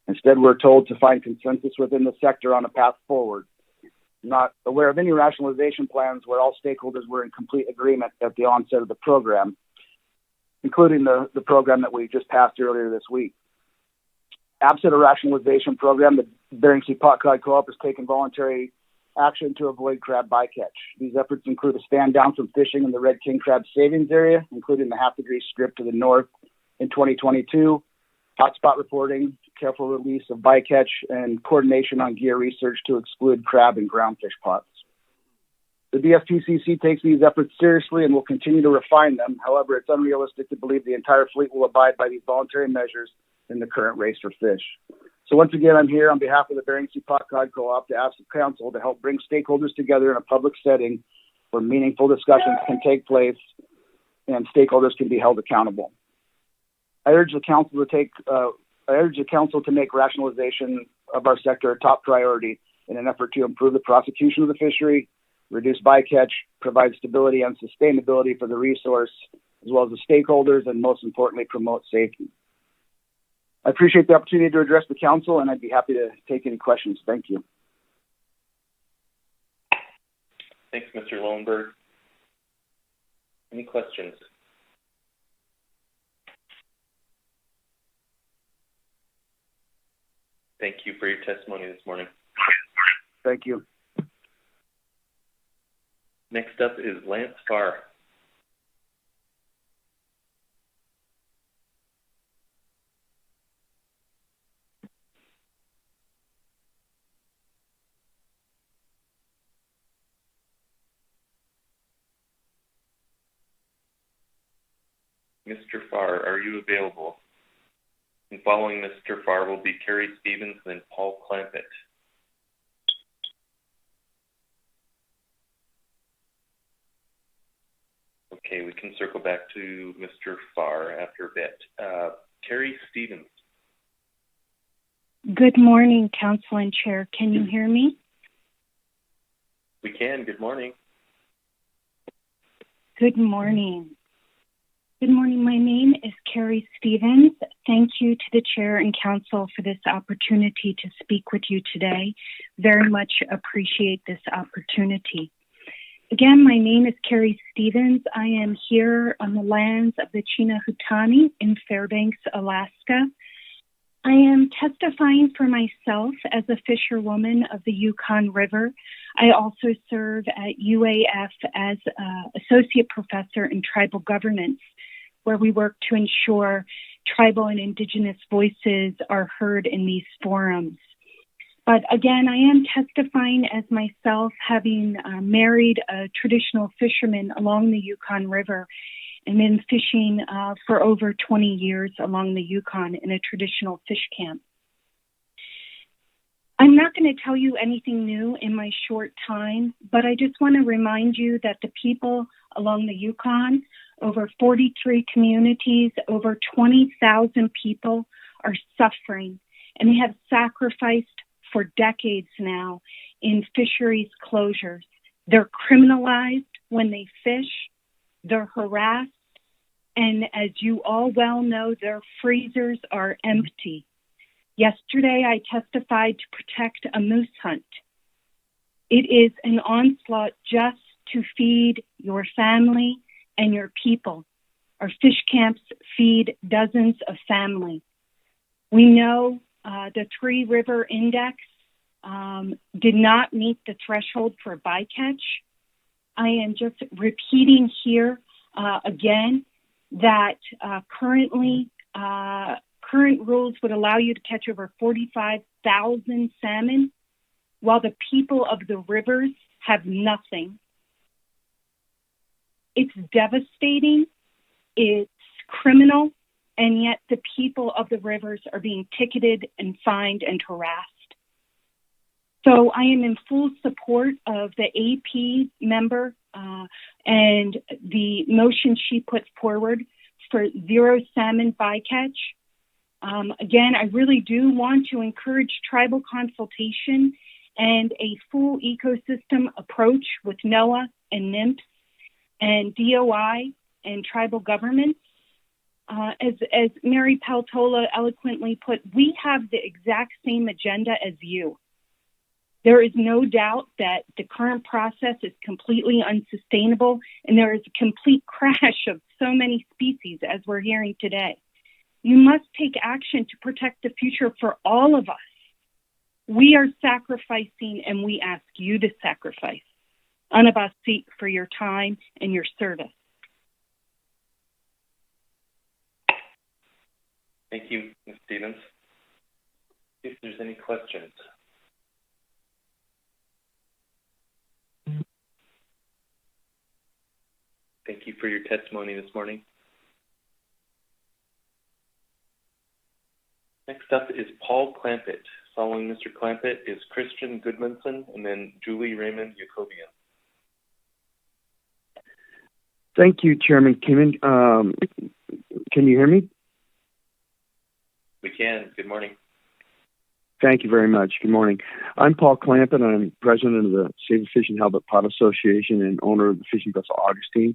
Instead, we're told to find consensus within the sector on a path forward. Not aware of any rationalization plans where all stakeholders were in complete agreement at the onset of the program, including the program that we just passed earlier this week. Absent a rationalization program, the Bering Sea Pot Cod Co-op has taken voluntary action to avoid crab bycatch. These efforts include a stand down from fishing in the red king crab savings area, including the half-degree strip to the north in 2022, hotspot reporting, careful release of bycatch, and coordination on gear research to exclude crab and groundfish pots. The BSPCC takes these efforts seriously and will continue to refine them. However, it's unrealistic to believe the entire fleet will abide by these voluntary measures in the current race for fish. So once again, I'm here on behalf of the Bering Sea Pot Cod Co-op to ask the council to help bring stakeholders together in a public setting where meaningful discussions can take place and stakeholders can be held accountable. I urge the council to make rationalization of our sector a top priority in an effort to improve the prosecution of the fishery, reduce bycatch, provide stability and sustainability for the resource, as well as the stakeholders, and most importantly, promote safety. I appreciate the opportunity to address the council, and I'd be happy to take any questions. Thank you. Thanks, Mr. Lemberg. Any questions? Thank you for your testimony this morning. Thank you. Next up is Lance Farr. Mr. Farr, are you available? And following Mr. Farr will be Carrie Stevens and Paul Clampet. Okay, we can circle back to Mr. Farr after a bit. Carrie Stevens. Good morning, Council and Chair. Can you hear me? We can. Good morning. Good morning. Good morning. My name is Carrie Stevens. Thank you to the Chair and Council for this opportunity to speak with you today. Very much appreciate this opportunity. Again, my name is Carrie Stevens. I am here on the lands of the Chinahutani in Fairbanks, Alaska. I am testifying for myself as a fisherwoman of the Yukon River. I also serve at UAF as Associate Professor in Tribal Governance, where we work to ensure tribal and Indigenous voices are heard in these forums. But again, I am testifying as myself, having married a traditional fisherman along the Yukon River and been fishing for over 20 years along the Yukon in a traditional fish camp. I'm not going to tell you anything new in my short time, but I just want to remind you that the people along the Yukon, over 43 communities, over 20,000 people are suffering, and they have sacrificed for decades now in fisheries closures. They're criminalized when they fish, they're harassed, and as you all well know, their freezers are empty. Yesterday, I testified to protect a moose hunt. It is an onslaught just to feed your family and your people. Our fish camps feed dozens of families. We know the Three River Index did not meet the threshold for bycatch. I am just repeating here again that current rules would allow you to catch over 45,000 salmon, while the people of the rivers have nothing. It's devastating, it's criminal, and yet the people of the rivers are being ticketed and fined and harassed. So I am in full support of the AP member and the motion she put forward for zero salmon bycatch. Again, I really do want to encourage tribal consultation and a full ecosystem approach with NOAA and NIMPS and DOI and tribal governments. As Mary Peltola eloquently put, we have the exact same agenda as you. There is no doubt that the current process is completely unsustainable, and there is a complete crash of so many species, as we're hearing today. You must take action to protect the future for all of us. We are sacrificing, and we ask you to sacrifice. Anabasi for your time and your service. Thank you, Ms. Stevens. If there's any questions. Thank you for your testimony this morning. Next up is Paul Clampet. Following Mr. Clampet is Christian Goodmanson and then Julie Raymond-Yakobian. Thank you, Chairman Kimmin. Can you hear me? We can. Good morning. Thank you very much. Good morning. I'm Paul Clampet. I'm president of the Save Fish and Halibut Pot Association and owner of the fishing vessel Augustine.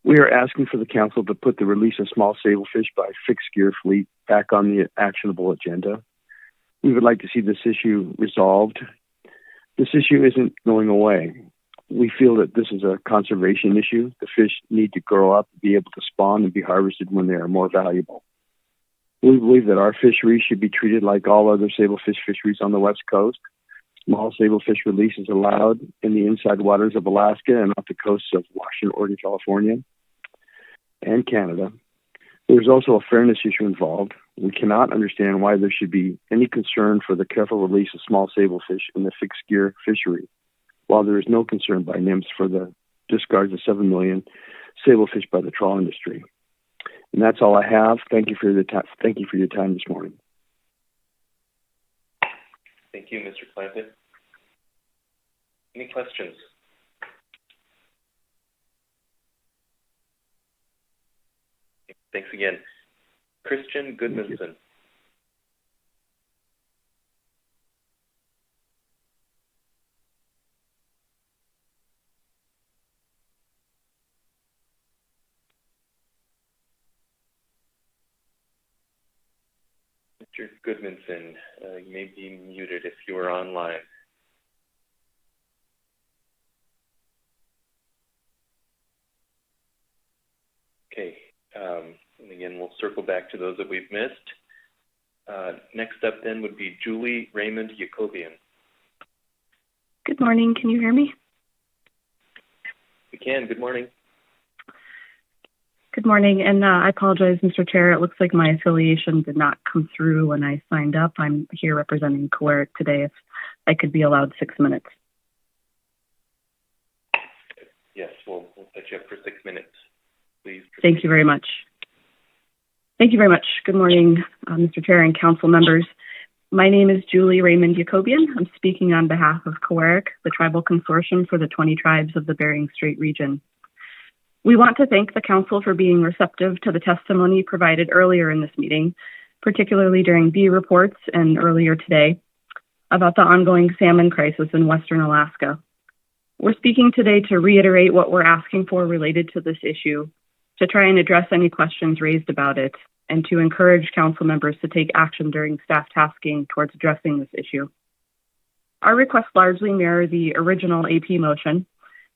We are asking for the council to put the release of small sablefish by fixed gear fleet back on the actionable agenda. We would like to see this issue resolved. This issue isn't going away. We feel that this is a conservation issue. The fish need to grow up, be able to spawn, and be harvested when they are more valuable. We believe that our fisheries should be treated like all other sablefish fisheries on the West Coast. Small sablefish release is allowed in the inside waters of Alaska and off the coasts of Washington, Oregon, California, and Canada. There's also a fairness issue involved. We cannot understand why there should be any concern for the careful release of small sablefish in the fixed gear fishery, while there is no concern by NIMS for the discards of 7 million sablefish by the trawl industry. And that's all I have. Thank you for your time this morning. Thank you, Mr. Clampet. Any questions? Thanks again. Christian Goodmanson. Mr. Goodmanson, you may be muted if you are online. Okay, and again, we'll circle back to those that we've missed. Next up then would be Julie Raymond-Yakobian. Good morning, can you hear me? We can, good morning. Good morning, and I apologize, Mr. Chair. It looks like my affiliation did not come through when I signed up. I'm here representing Cver today. If I could be allowed 6 minutes. Yes, we'll set you up for 6 minutes. Please proceed. Thank you very much. Thank you very much. Good morning, Mr. Chair and council members. My name is Julie Raymond-Yakobian. I'm speaking on behalf of Cver, the tribal consortium for the 20 tribes of the Bering Strait region. We want to thank the council for being receptive to the testimony provided earlier in this meeting, particularly during B reports and earlier today, about the ongoing salmon crisis in Western Alaska. We're speaking today to reiterate what we're asking for related to this issue, to try and address any questions raised about it, and to encourage council members to take action during staff tasking towards addressing this issue. Our requests largely mirror the original AP motion,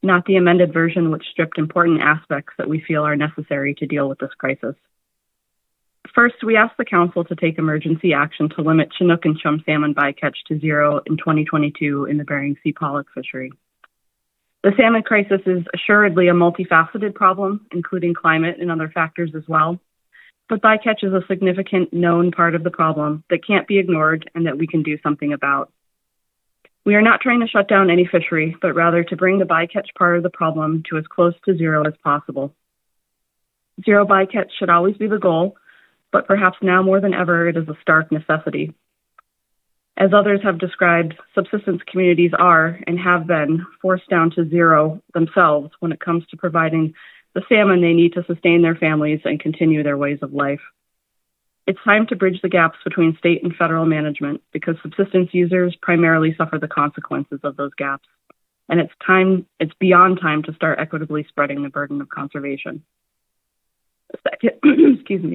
not the amended version which stripped important aspects that we feel are necessary to deal with this crisis. First, we ask the council to take emergency action to limit Chinook and chum salmon bycatch to 0 in 2022 in the Bering Sea pollock fishery. The salmon crisis is assuredly a multifaceted problem, including climate and other factors as well. But bycatch is a significant known part of the problem that can't be ignored and that we can do something about. We are not trying to shut down any fishery, but rather to bring the bycatch part of the problem to as close to 0 as possible. 0 bycatch should always be the goal, but perhaps now more than ever, it is a stark necessity. As others have described, subsistence communities are and have been forced down to 0 themselves when it comes to providing the salmon they need to sustain their families and continue their ways of life. It's time to bridge the gaps between state and federal management because subsistence users primarily suffer the consequences of those gaps. And it's beyond time to start equitably spreading the burden of conservation.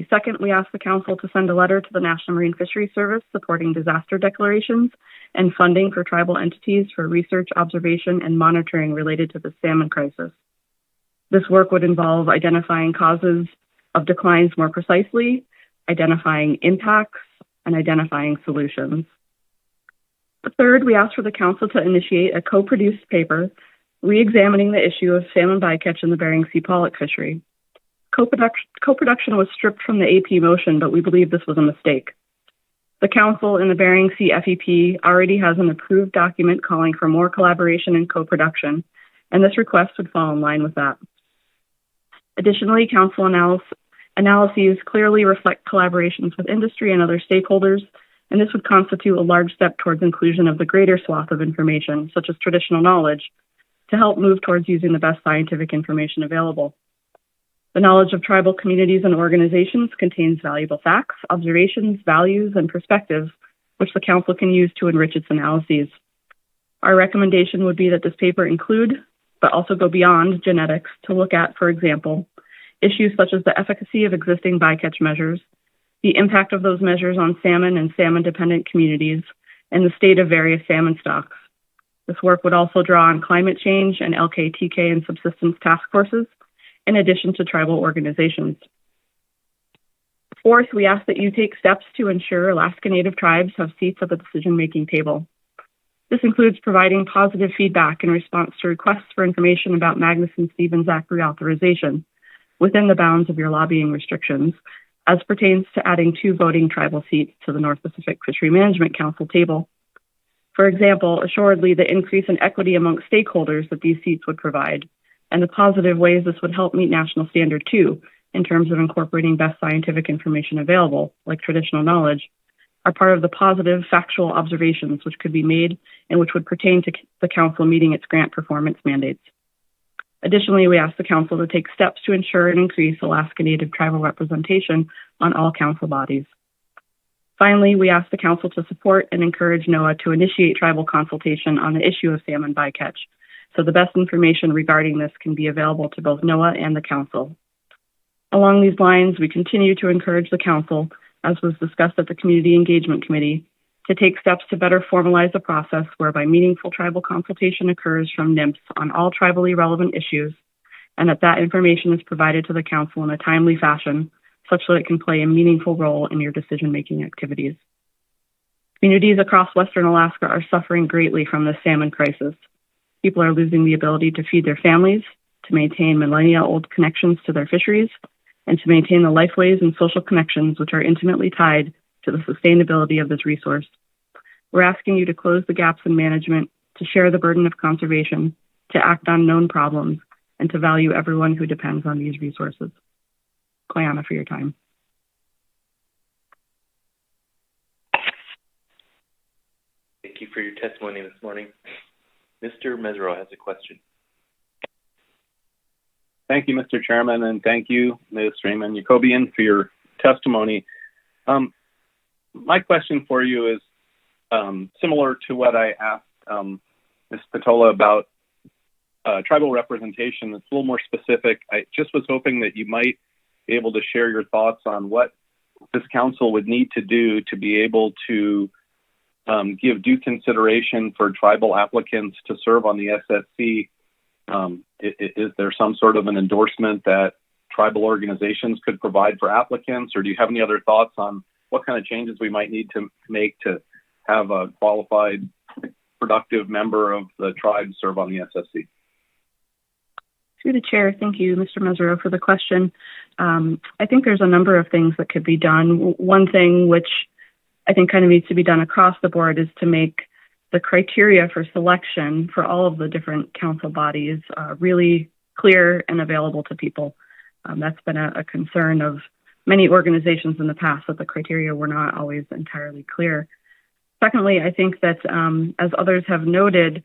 Second, we ask the council to send a letter to the National Marine Fisheries Service supporting disaster declarations and funding for tribal entities for research, observation, and monitoring related to the salmon crisis. This work would involve identifying causes of declines more precisely, identifying impacts, and identifying solutions. Third, we ask for the council to initiate a co-produced paper re-examining the issue of salmon bycatch in the Bering Sea pollock fishery. Co-production was stripped from the AP motion, but we believe this was a mistake. The Council in the Bering Sea FEP already has an approved document calling for more collaboration and co-production, and this request would fall in line with that. Additionally, Council analyses clearly reflect collaborations with industry and other stakeholders, and this would constitute a large step towards inclusion of the greater swath of information, such as traditional knowledge, to help move towards using the best scientific information available. The knowledge of tribal communities and organizations contains valuable facts, observations, values, and perspectives, which the Council can use to enrich its analyses. Our recommendation would be that this paper include, but also go beyond, genetics to look at, for example, issues such as the efficacy of existing bycatch measures, the impact of those measures on salmon and salmon-dependent communities, and the state of various salmon stocks. This work would also draw on climate change and LKTK and subsistence task forces, in addition to tribal organizations. Fourth, we ask that you take steps to ensure Alaska Native tribes have seats at the decision-making table. This includes providing positive feedback in response to requests for information about Magnuson-Stevens Act reauthorization within the bounds of your lobbying restrictions, as pertains to adding 2 voting tribal seats to the North Pacific Fishery Management Council table. For example, assuredly, the increase in equity amongst stakeholders that these seats would provide, and the positive ways this would help meet national standard too, in terms of incorporating best scientific information available, like traditional knowledge, are part of the positive factual observations which could be made and which would pertain to the Council meeting its grant performance mandates. Additionally, we ask the Council to take steps to ensure and increase Alaska Native tribal representation on all Council bodies. Finally, we ask the Council to support and encourage NOAA to initiate tribal consultation on the issue of salmon bycatch, so the best information regarding this can be available to both NOAA and the Council. Along these lines, we continue to encourage the Council, as was discussed at the Community Engagement Committee, to take steps to better formalize a process whereby meaningful tribal consultation occurs from NMFS on all tribally relevant issues, and that information is provided to the Council in a timely fashion, such that it can play a meaningful role in your decision-making activities. Communities across Western Alaska are suffering greatly from the salmon crisis. People are losing the ability to feed their families, to maintain millennia-old connections to their fisheries, and to maintain the lifeways and social connections which are intimately tied to the sustainability of this resource. We're asking you to close the gaps in management, to share the burden of conservation, to act on known problems, and to value everyone who depends on these resources. Koyana for your time. Thank you for your testimony this morning. Mr. Mesereau has a question. Thank you, Mr. Chairman, and thank you, Ms. Raymond-Yakobian, for your testimony. My question for you is similar to what I asked Ms. Pelola about tribal representation that's a little more specific. I just was hoping that you might be able to share your thoughts on what this council would need to do to be able to give due consideration for tribal applicants to serve on the SSC. Is there some sort of an endorsement that tribal organizations could provide for applicants, or do you have any other thoughts on what kind of changes we might need to make to have a qualified, productive member of the tribe serve on the SSC? Through the chair, thank you, Mr. Mesereau, for the question. I think there's a number of things that could be done. One thing which I think kind of needs to be done across the board is to make the criteria for selection for all of the different council bodies really clear and available to people. That's been a concern of many organizations in the past, that the criteria were not always entirely clear. Secondly, I think that as others have noted,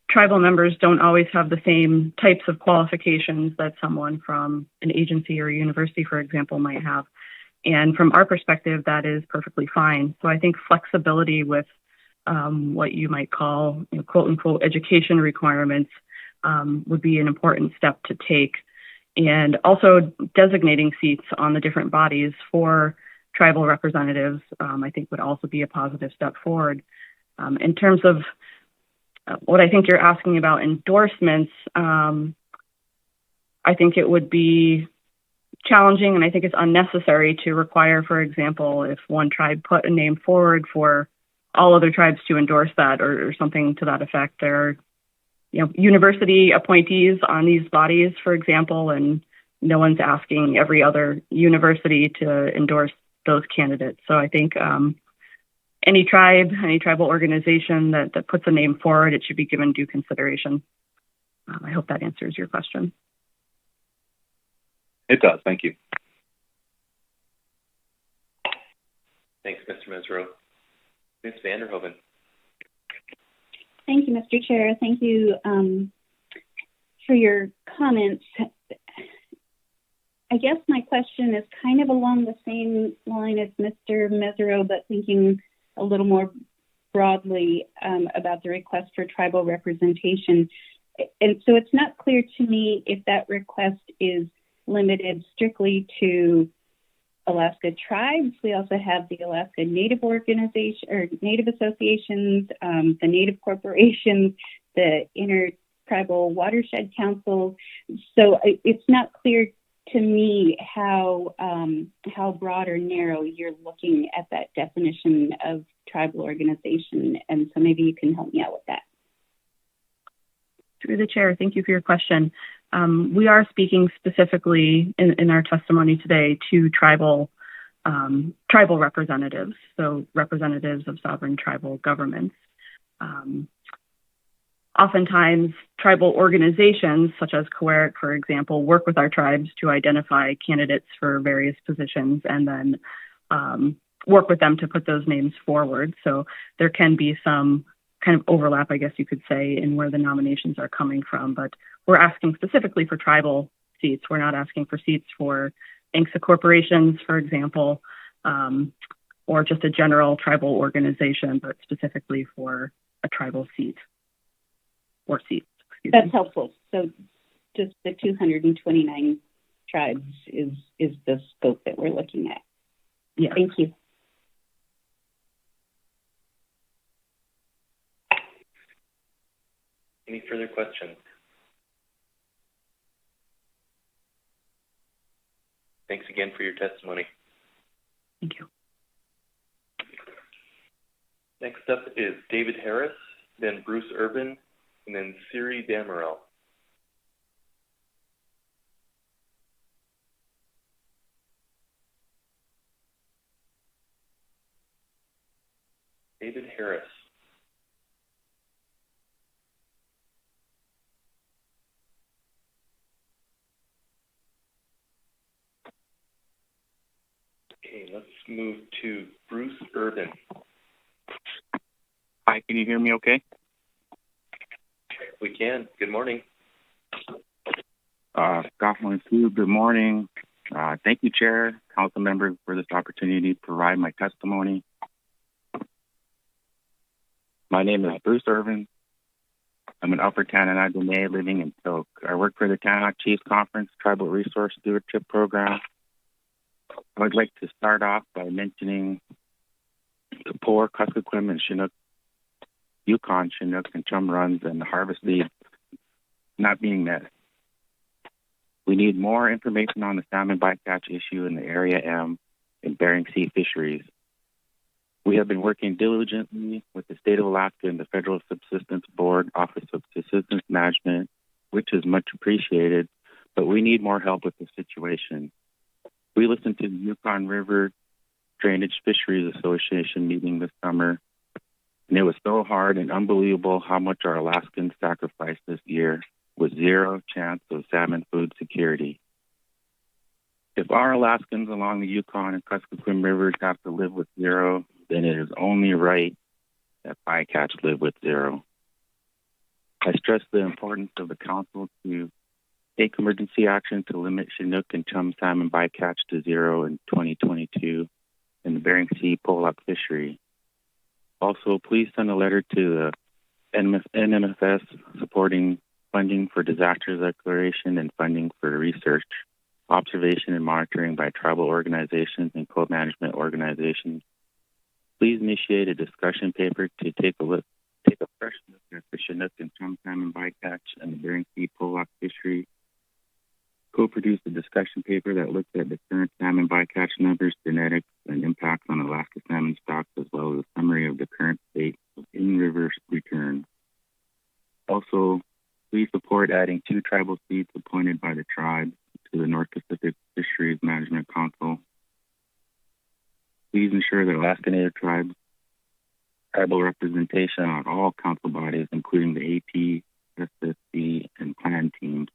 tribal members don't always have the same types of qualifications that someone from an agency or a university, for example, might have. And from our perspective, that is perfectly fine. So I think flexibility with what you might call, quote unquote, education requirements would be an important step to take. And also designating seats on the different bodies for tribal representatives, I think would also be a positive step forward. In terms of what I think you're asking about endorsements, I think it would be challenging, and I think it's unnecessary to require, for example, if one tribe put a name forward, for all other tribes to endorse that or something to that effect. There are, university appointees on these bodies, for example, and no one's asking every other university to endorse those candidates. So I think any tribe, any tribal organization that puts a name forward, it should be given due consideration. I hope that answers your question. It does. Thank you. Thanks, Mr. Mesereau. Ms. Vanderhoven. Thank you, Mr. Chair. Thank you for your comments. I guess my question is kind of along the same line as Mr. Mesereau, but thinking a little more broadly about the request for tribal representation. And so it's not clear to me if that request is limited strictly to Alaska tribes. We also have the Alaska Native Organization or Native Associations, the Native Corporations, the Intertribal Watershed Councils. So it's not clear to me how broad or narrow you're looking at that definition of tribal organization. And so maybe you can help me out with that. Through the chair, thank you for your question. We are speaking specifically in our testimony today to tribal representatives, so representatives of sovereign tribal governments. Oftentimes, tribal organizations, such as Cver, for example, work with our tribes to identify candidates for various positions and then work with them to put those names forward. So there can be some kind of overlap, I guess you could say, in where the nominations are coming from. But we're asking specifically for tribal seats. We're not asking for seats for INCSA corporations, for example, or just a general tribal organization, but specifically for a tribal seat or seats. That's helpful. So just the 229 tribes is the scope that we're looking at. Yeah. Thank you. Any further questions? Thanks again for your testimony. Thank you. Next up is David Harris, then Bruce Urban, and then Siri Damarell. David Harris. Okay, let's move to Bruce Urban. Hi, can you hear me okay? We can. Good morning. Good morning. Thank you, Chair, Council members, for this opportunity to provide my testimony. My name is Bruce Urban. I'm an Upper Tanana Dene living in Tok. I work for the Tanana Chiefs Conference Tribal Resource Stewardship Program. I would like to start off by mentioning the poor Kuskokwim and Chinook, Yukon Chinook and Chum runs and the harvest lead not being met. We need more information on the salmon bycatch issue in the Area M and Bering Sea fisheries. We have been working diligently with the State of Alaska and the Federal Subsistence Board Office of Subsistence Management, which is much appreciated, but we need more help with the situation. We listened to the Yukon River Drainage Fisheries Association meeting this summer, and it was so hard and unbelievable how much our Alaskans sacrificed this year with zero chance of salmon food security. If our Alaskans along the Yukon and Kuskokwim rivers have to live with zero, then it is only right that bycatch live with zero. I stress the importance of the Council to take emergency action to limit Chinook and Chum salmon bycatch to zero in 2022 in the Bering Sea pollock fishery. Also, please send a letter to the NMFS supporting funding for disaster declaration and funding for research, observation, and monitoring by tribal organizations and co-management organizations. Please initiate a discussion paper to take a fresh look at the Chinook and Chum salmon bycatch and the Bering Sea pollock fishery. Co-produce a discussion paper that looks at the current salmon bycatch numbers, genetics, and impacts on Alaska salmon stocks, as well as a summary of the current state of in-river return. Also, please support adding 2 tribal seats appointed by the tribe to the North Pacific Fisheries Management Council. Please ensure that Alaska Native tribes tribal representation on all council bodies, including the AP, SSC, and plan teams.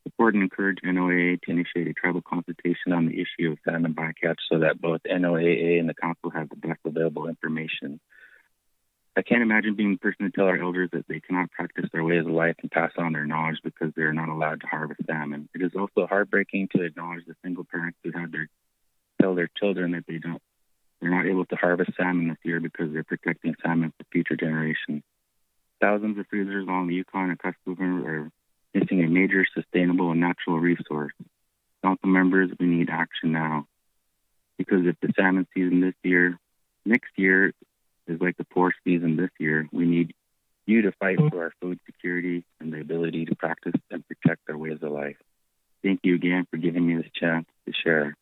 Support and encourage NOAA to initiate a tribal consultation on the issue of salmon bycatch so that both NOAA and the council have the best available information. I can't imagine being the person to tell our elders that they cannot practice their ways of life and pass on their knowledge because they're not allowed to harvest salmon. It is also heartbreaking to acknowledge the single parents who had tell their children that they're not able to harvest salmon this year because they're protecting salmon for future generations. Thousands of freezers along the Yukon and Kuskokwim are missing a major sustainable and natural resource. Council members, we need action now. Because if the salmon season next year is like the poor season this year, we need you to fight for our food security and the ability to practice and protect our ways of life. Thank you again for giving me this chance to share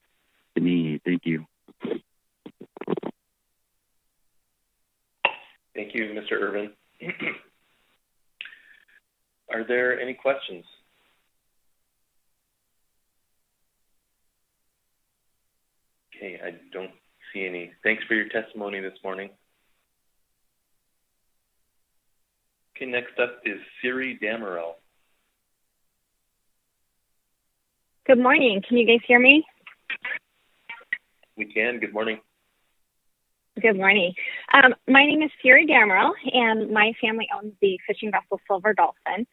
the need. Thank you. Thank you, Mr. Irvin. Are there any questions? Okay, I don't see any. Thanks for your testimony this morning. Okay, next up is Siri Damarell. Good morning. Can you guys hear me? We can. Good morning. Good morning. My name is Siri Damarell, and my family owns the fishing vessel Silver Dolphin.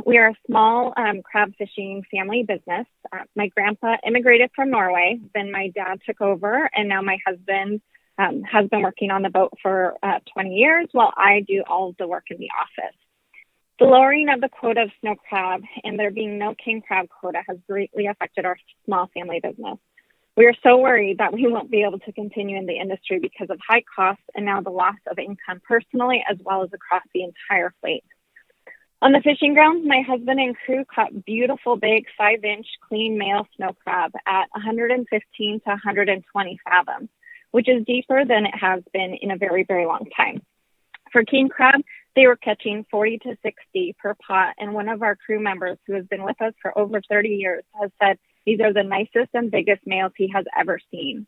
We are a small crab fishing family business. My grandpa immigrated from Norway, then my dad took over, and now my husband has been working on the boat for 20 years while I do all of the work in the office. The lowering of the quota of snow crab and there being no king crab quota has greatly affected our small family business. We are so worried that we won't be able to continue in the industry because of high costs and now the loss of income personally as well as across the entire fleet. On the fishing grounds, my husband and crew caught beautiful big 5-inch clean male snow crab at 115 to 120 fathoms, which is deeper than it has been in a very, very long time. For king crab, they were catching 40 to 60 per pot, and one of our crew members who has been with us for over 30 years has said these are the nicest and biggest males he has ever seen.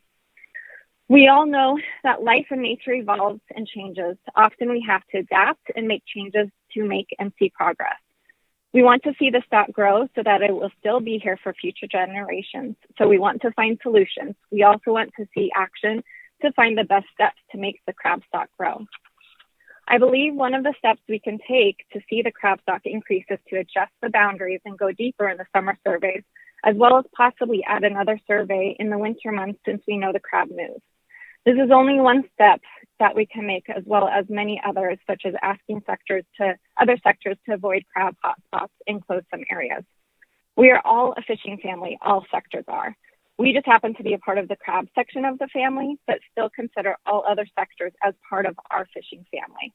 We all know that life and nature evolves and changes. Often we have to adapt and make changes to make and see progress. We want to see the stock grow so that it will still be here for future generations. So we want to find solutions. We also want to see action to find the best steps to make the crab stock grow. I believe one of the steps we can take to see the crab stock increase is to adjust the boundaries and go deeper in the summer surveys, as well as possibly add another survey in the winter months since we know the crab moves. This is only one step that we can make, as well as many others, such as asking other sectors to avoid crab hotspots and close some areas. We are all a fishing family, all sectors are. We just happen to be a part of the crab section of the family, but still consider all other sectors as part of our fishing family.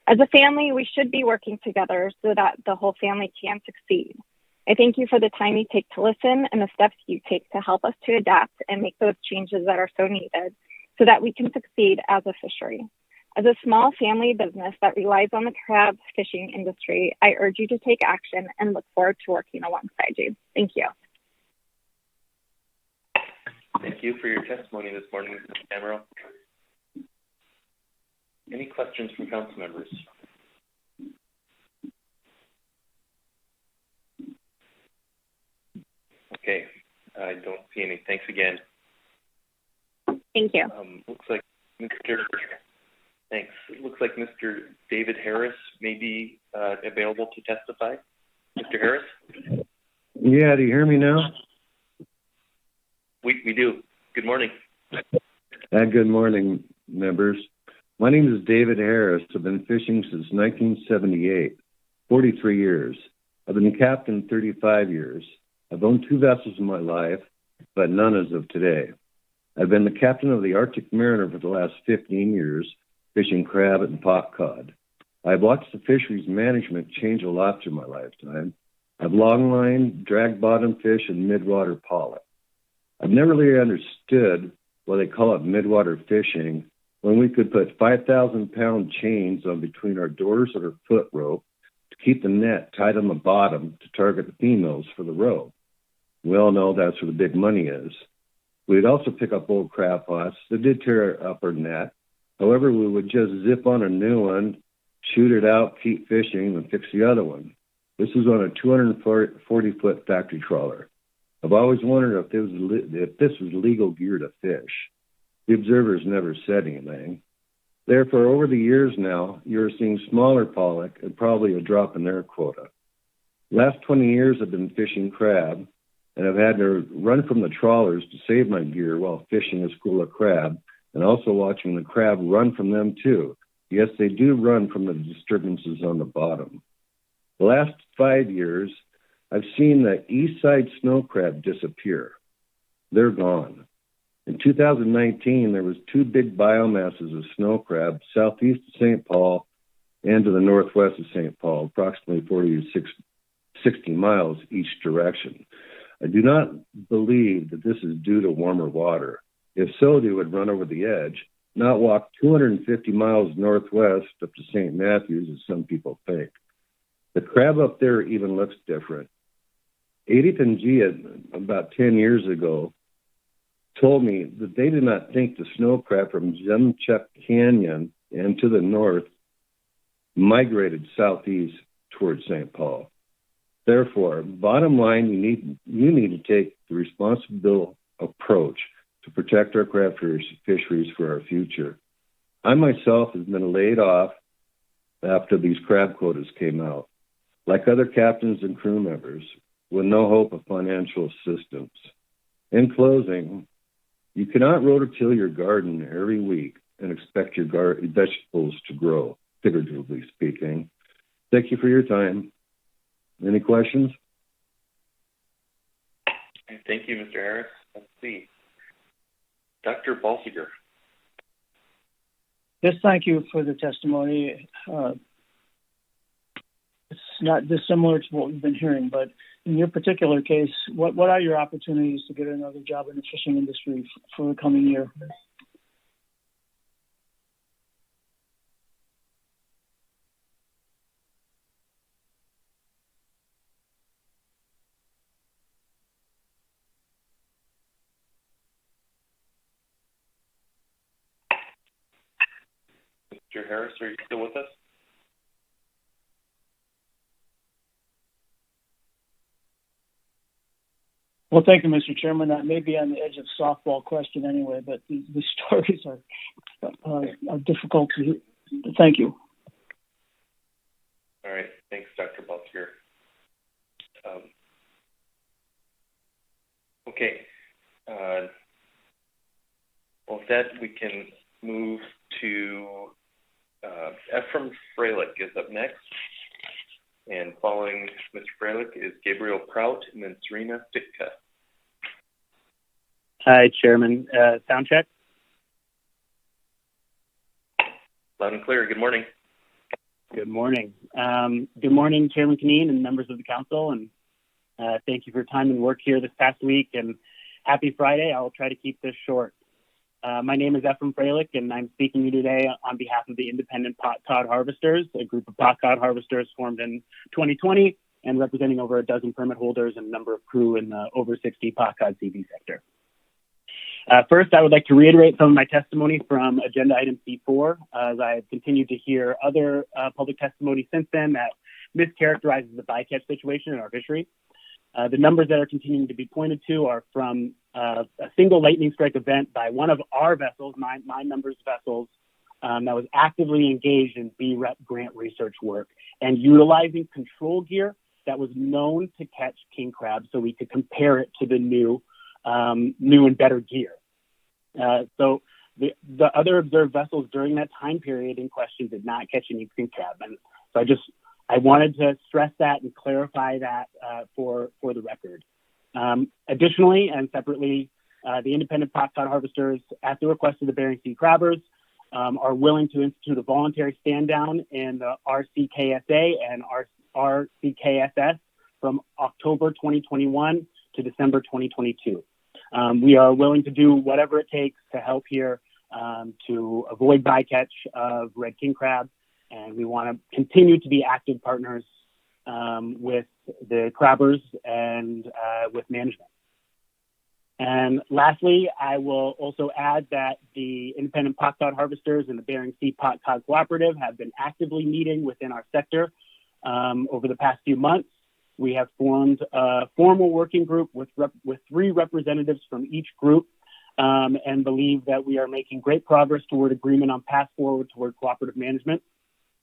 As a family, we should be working together so that the whole family can succeed. I thank you for the time you take to listen and the steps you take to help us to adapt and make those changes that are so needed so that we can succeed as a fishery. As a small family business that relies on the crab fishing industry, I urge you to take action and look forward to working alongside you. Thank you. Thank you for your testimony this morning, Ms. Damarell. Any questions from council members? Okay, I don't see any. Thanks again. Thank you. Looks like Mr. David Harris may be available to testify. Mr. Harris? Yeah, do you hear me now? We do. Good morning. Good morning, members. My name is David Harris. I've been fishing since 1978, 43 years. I've been captain 35 years. I've owned 2 vessels in my life, but none as of today. I've been the captain of the Arctic Mariner for the last 15 years, fishing crab and pot cod. I've watched the fisheries management change a lot through my lifetime. I've longline, drag bottom fish, and midwater pollock. I've never really understood why they call it midwater fishing when we could put 5,000-pound chains on between our doors or our foot rope to keep the net tight on the bottom to target the females for the roe. We all know that's where the big money is. We'd also pick up old crab pots that did tear up our net. However, we would just zip on a new one, shoot it out, keep fishing, and fix the other one. This was on a 240-foot factory trawler. I've always wondered if this was legal gear to fish. The observers never said anything. Therefore, over the years now, you're seeing smaller pollock and probably a drop in their quota. Last 20 years I've been fishing crab, and I've had to run from the trawlers to save my gear while fishing a school of crab, and also watching the crab run from them too. Yes, they do run from the disturbances on the bottom. The last 5 years, I've seen the east side snow crab disappear. They're gone. In 2019, there was 2 big biomasses of snow crab southeast of St. Paul and to the northwest of St. Paul, approximately 40 to 60 miles each direction. I do not believe that this is due to warmer water. If so, they would run over the edge, not walk 250 miles northwest up to St. Matthews, as some people think. The crab up there even looks different. Edith and Gia, about 10 years ago, told me that they did not think the snow crab from Jemchuk Canyon and to the north migrated southeast towards St. Paul. Therefore, bottom line, you need to take the responsible approach to protect our crab fisheries for our future. I myself have been laid off after these crab quotas came out, like other captains and crew members, with no hope of financial assistance. In closing, you cannot rototill your garden every week and expect your vegetables to grow, figuratively speaking. Thank you for your time. Any questions? Thank you, Mr. Harris. Let's see. Dr. Balsiger. Yes, thank you for the testimony. It's not dissimilar to what we've been hearing, but in your particular case, what are your opportunities to get another job in the fishing industry for the coming year? Mr. Harris, are you still with us? Well, thank you, Mr. Chairman. I may be on the edge of softball question anyway, but the stories are difficult to hear. Thank you. All right. Thanks, Dr. Balsiger. Okay. Well, with that, we can move to Efim Freck is up next. And following Mr. Freck is Gabriel Prout and then Serena Fit-Cut. Hi, Chairman. Sound check? Loud and clear. Good morning. Good morning. Good morning, Chairman Kineen and members of the council. And thank you for your time and work here this past week. And happy Friday. I'll try to keep this short. My name is Efim Freck, and I'm speaking to you today on behalf of the Independent Pot Cod Harvesters, a group of pot cod harvesters formed in 2020 and representing over a dozen permit holders and a number of crew in the over 60 pot cod CV sector. First, I would like to reiterate some of my testimony from agenda item C4, as I have continued to hear other public testimony since then that mischaracterizes the bycatch situation in our fishery. The numbers that are continuing to be pointed to are from a single lightning strike event by one of our vessels, my member's vessels, that was actively engaged in BREP grant research work and utilizing control gear that was known to catch king crab so we could compare it to the new and better gear. So the other observed vessels during that time period in question did not catch any king crab. And so I wanted to stress that and clarify that for the record. Additionally, and separately, the Independent Pot Cod Harvesters, at the request of the Bering Sea Crabbers, are willing to institute a voluntary stand down in the RCKSA and RCKSS from October 2021 to December 2022. We are willing to do whatever it takes to help here to avoid bycatch of red king crab, and we want to continue to be active partners with the crabbers and with management. And lastly, I will also add that the Independent Pot Cod Harvesters and the Bering Sea Pot Cod Cooperative have been actively meeting within our sector over the past few months. We have formed a formal working group with 3 representatives from each group and believe that we are making great progress toward agreement on path forward toward cooperative management.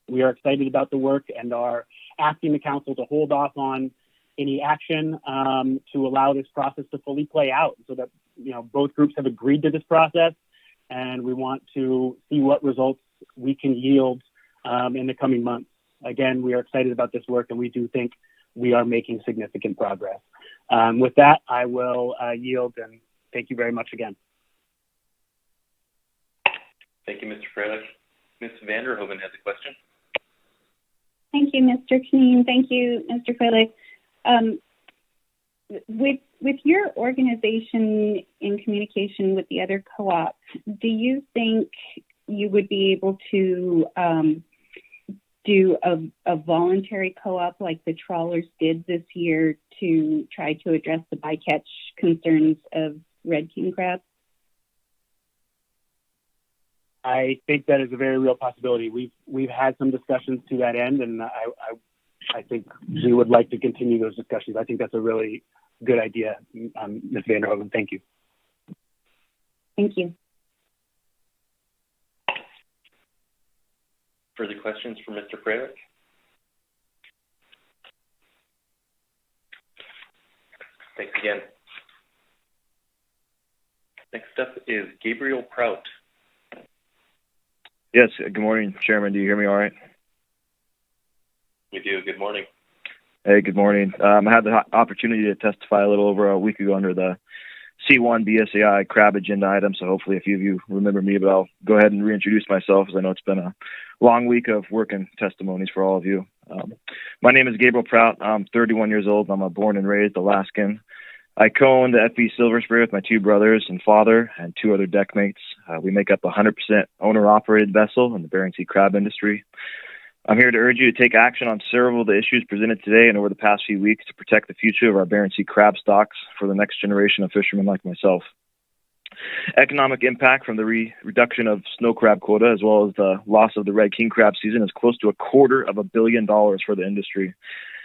We are excited about the work and are asking the council to hold off on any action to allow this process to fully play out so that, both groups have agreed to this process, and we want to see what results we can yield in the coming months. Again, we are excited about this work, and we do think we are making significant progress. With that, I will yield, and thank you very much again. Thank you, Mr. Freck. Ms. Vanderhoven has a question. Thank you, Mr. Kineen. Thank you, Mr. Freck. With your organization in communication with the other co-ops, do you think you would be able to do a voluntary co-op like the trawlers did this year to try to address the bycatch concerns of red king crab? I think that is a very real possibility. We've had some discussions to that end, and I think we would like to continue those discussions. I think that's a really good idea, Ms. Vanderhoven. Thank you. Thank you. Further questions for Mr. Freck? Thanks again. Next up is Gabriel Prout. Yes, good morning, Chairman. Do you hear me all right? We do. Good morning. Hey, good morning. I had the opportunity to testify a little over a week ago under the C1 BSAI crab agenda item, so hopefully a few of you remember me, but I'll go ahead and reintroduce myself, as I know it's been a long week of work and testimonies for all of you. My name is Gabriel Prout. I'm 31 years old. I'm a born and raised Alaskan. I co-own the FB Silver Spray with my 2 brothers and father and 2 other deckmates. We make up a 100% owner-operated vessel in the Bering Sea crab industry. I'm here to urge you to take action on several of the issues presented today and over the past few weeks to protect the future of our Bering Sea crab stocks for the next generation of fishermen like myself. Economic impact from the reduction of snow crab quota, as well as the loss of the red king crab season, is close to $250 million for the industry.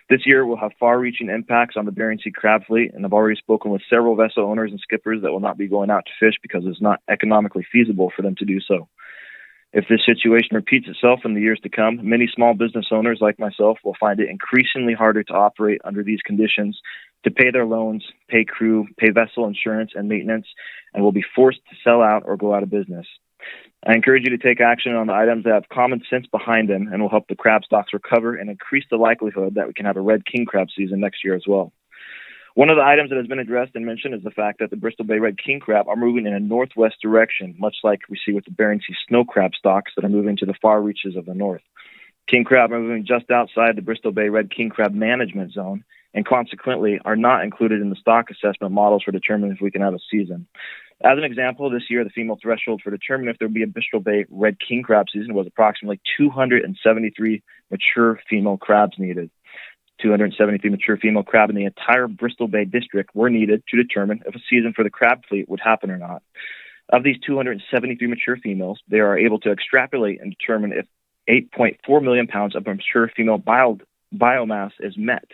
This year will have far-reaching impacts on the Bering Sea crab fleet, and I've already spoken with several vessel owners and skippers that will not be going out to fish because it's not economically feasible for them to do so. If this situation repeats itself in the years to come, many small business owners like myself will find it increasingly harder to operate under these conditions to pay their loans, pay crew, pay vessel insurance and maintenance, and will be forced to sell out or go out of business. I encourage you to take action on the items that have common sense behind them and will help the crab stocks recover and increase the likelihood that we can have a red king crab season next year as well. One of the items that has been addressed and mentioned is the fact that the Bristol Bay red king crab are moving in a northwest direction, much like we see with the Bering Sea snow crab stocks that are moving to the far reaches of the north. King crab are moving just outside the Bristol Bay red king crab management zone and consequently are not included in the stock assessment models for determining if we can have a season. As an example, this year the female threshold for determining if there would be a Bristol Bay red king crab season was approximately 273 mature female crabs needed. 273 mature female crab in the entire Bristol Bay district were needed to determine if a season for the crab fleet would happen or not. Of these 273 mature females, they are able to extrapolate and determine if 8.4 million pounds of mature female biomass is met.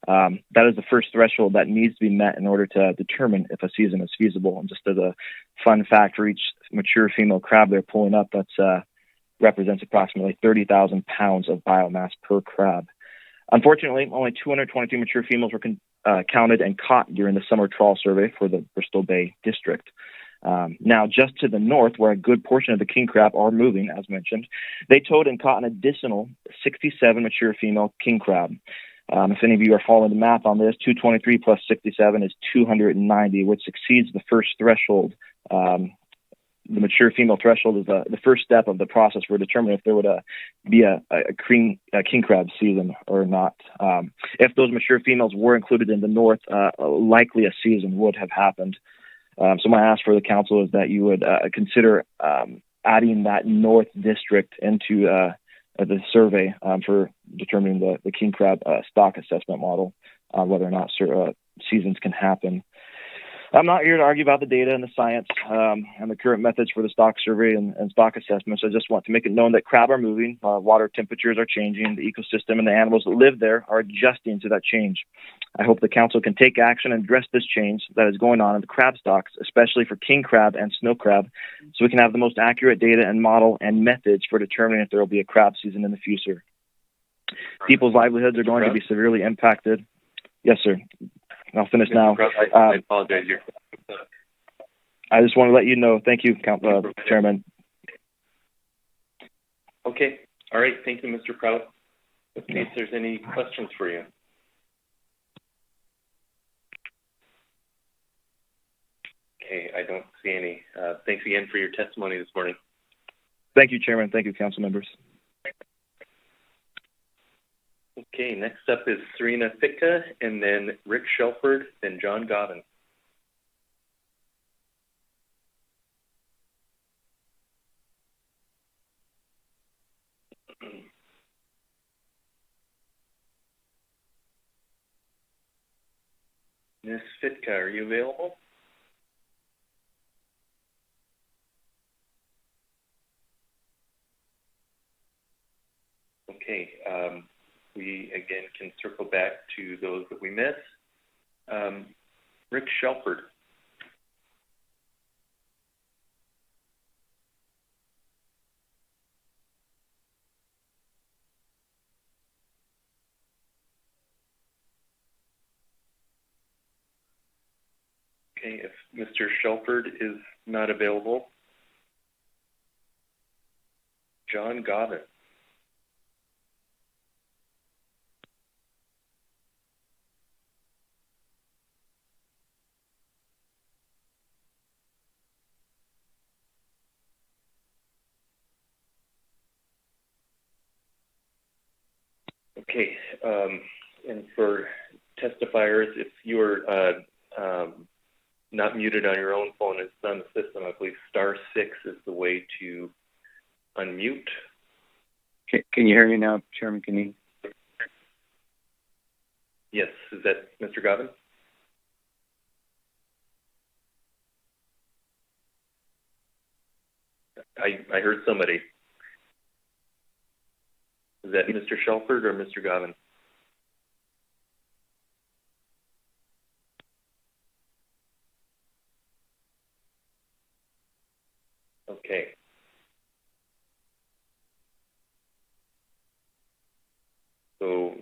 That is the first threshold that needs to be met in order to determine if a season is feasible. And just as a fun fact, for each mature female crab they're pulling up, that represents approximately 30,000 pounds of biomass per crab. Unfortunately, only 222 mature females were counted and caught during the summer trawl survey for the Bristol Bay district. Now, just to the north, where a good portion of the king crab are moving, as mentioned, they towed and caught an additional 67 mature female king crab. If any of you are following the math on this, 223 plus 67 is 290, which exceeds the first threshold. The mature female threshold is the first step of the process for determining if there would be a king crab season or not. If those mature females were included in the north, likely a season would have happened. So my ask for the council is that you would consider adding that north district into the survey for determining the king crab stock assessment model, whether or not seasons can happen. I'm not here to argue about the data and the science and the current methods for the stock survey and stock assessments. I just want to make it known that crab are moving, water temperatures are changing, the ecosystem and the animals that live there are adjusting to that change. I hope the council can take action and address this change that is going on in the crab stocks, especially for king crab and snow crab, so we can have the most accurate data and model and methods for determining if there will be a crab season in the future. People's livelihoods are going to be severely impacted. Yes, sir. I'll finish now. I apologize. I just want to let you know. Thank you, Chairman. Okay. All right. Thank you, Mr. Prout. Let's see if there's any questions for you. Okay. I don't see any. Thanks again for your testimony this morning. Thank you, Chairman. Thank you, council members. Okay, next up is Serena Fit-Cut, and then Rick Shelford, then John Goen. Ms. Fit-Cut, are you available? Okay. We, again, can circle back to those that we missed. Rick Shelford. Okay, if Mr. Shelford is not available, John Goen. Okay, and for testifiers, if you're not muted on your own phone, it's on the system. I believe *6 is the way to unmute. Can you hear me now, Chairman Kineen? Yes, is that Mr. Goen? I heard somebody. Is that Mr. Shelford or Mr. Goen? Okay. So,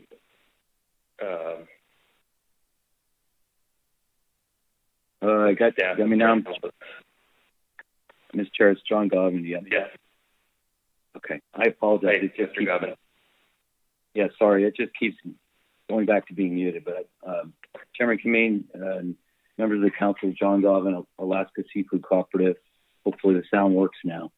I got that. I mean, now, Mr. Chair, it's John Goven. Yes. Okay. I apologize. Hey, Mr. Goven. Yeah, sorry. It just keeps going back to being muted. But Chairman Kameen, members of the council, John Goven, Alaska Seafood Cooperative. Hopefully the sound works now.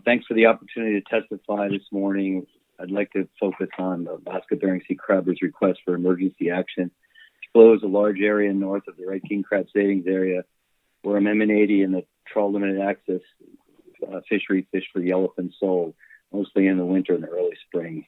Thanks for the opportunity to testify this morning. I'd like to focus on the Alaska Bering Sea Crabbers' request for emergency action to close a large area north of the Red King Crab Savings Area where Amendment 80 and the trawl limited access fishery fish for yellowfin sole, mostly in the winter and the early spring.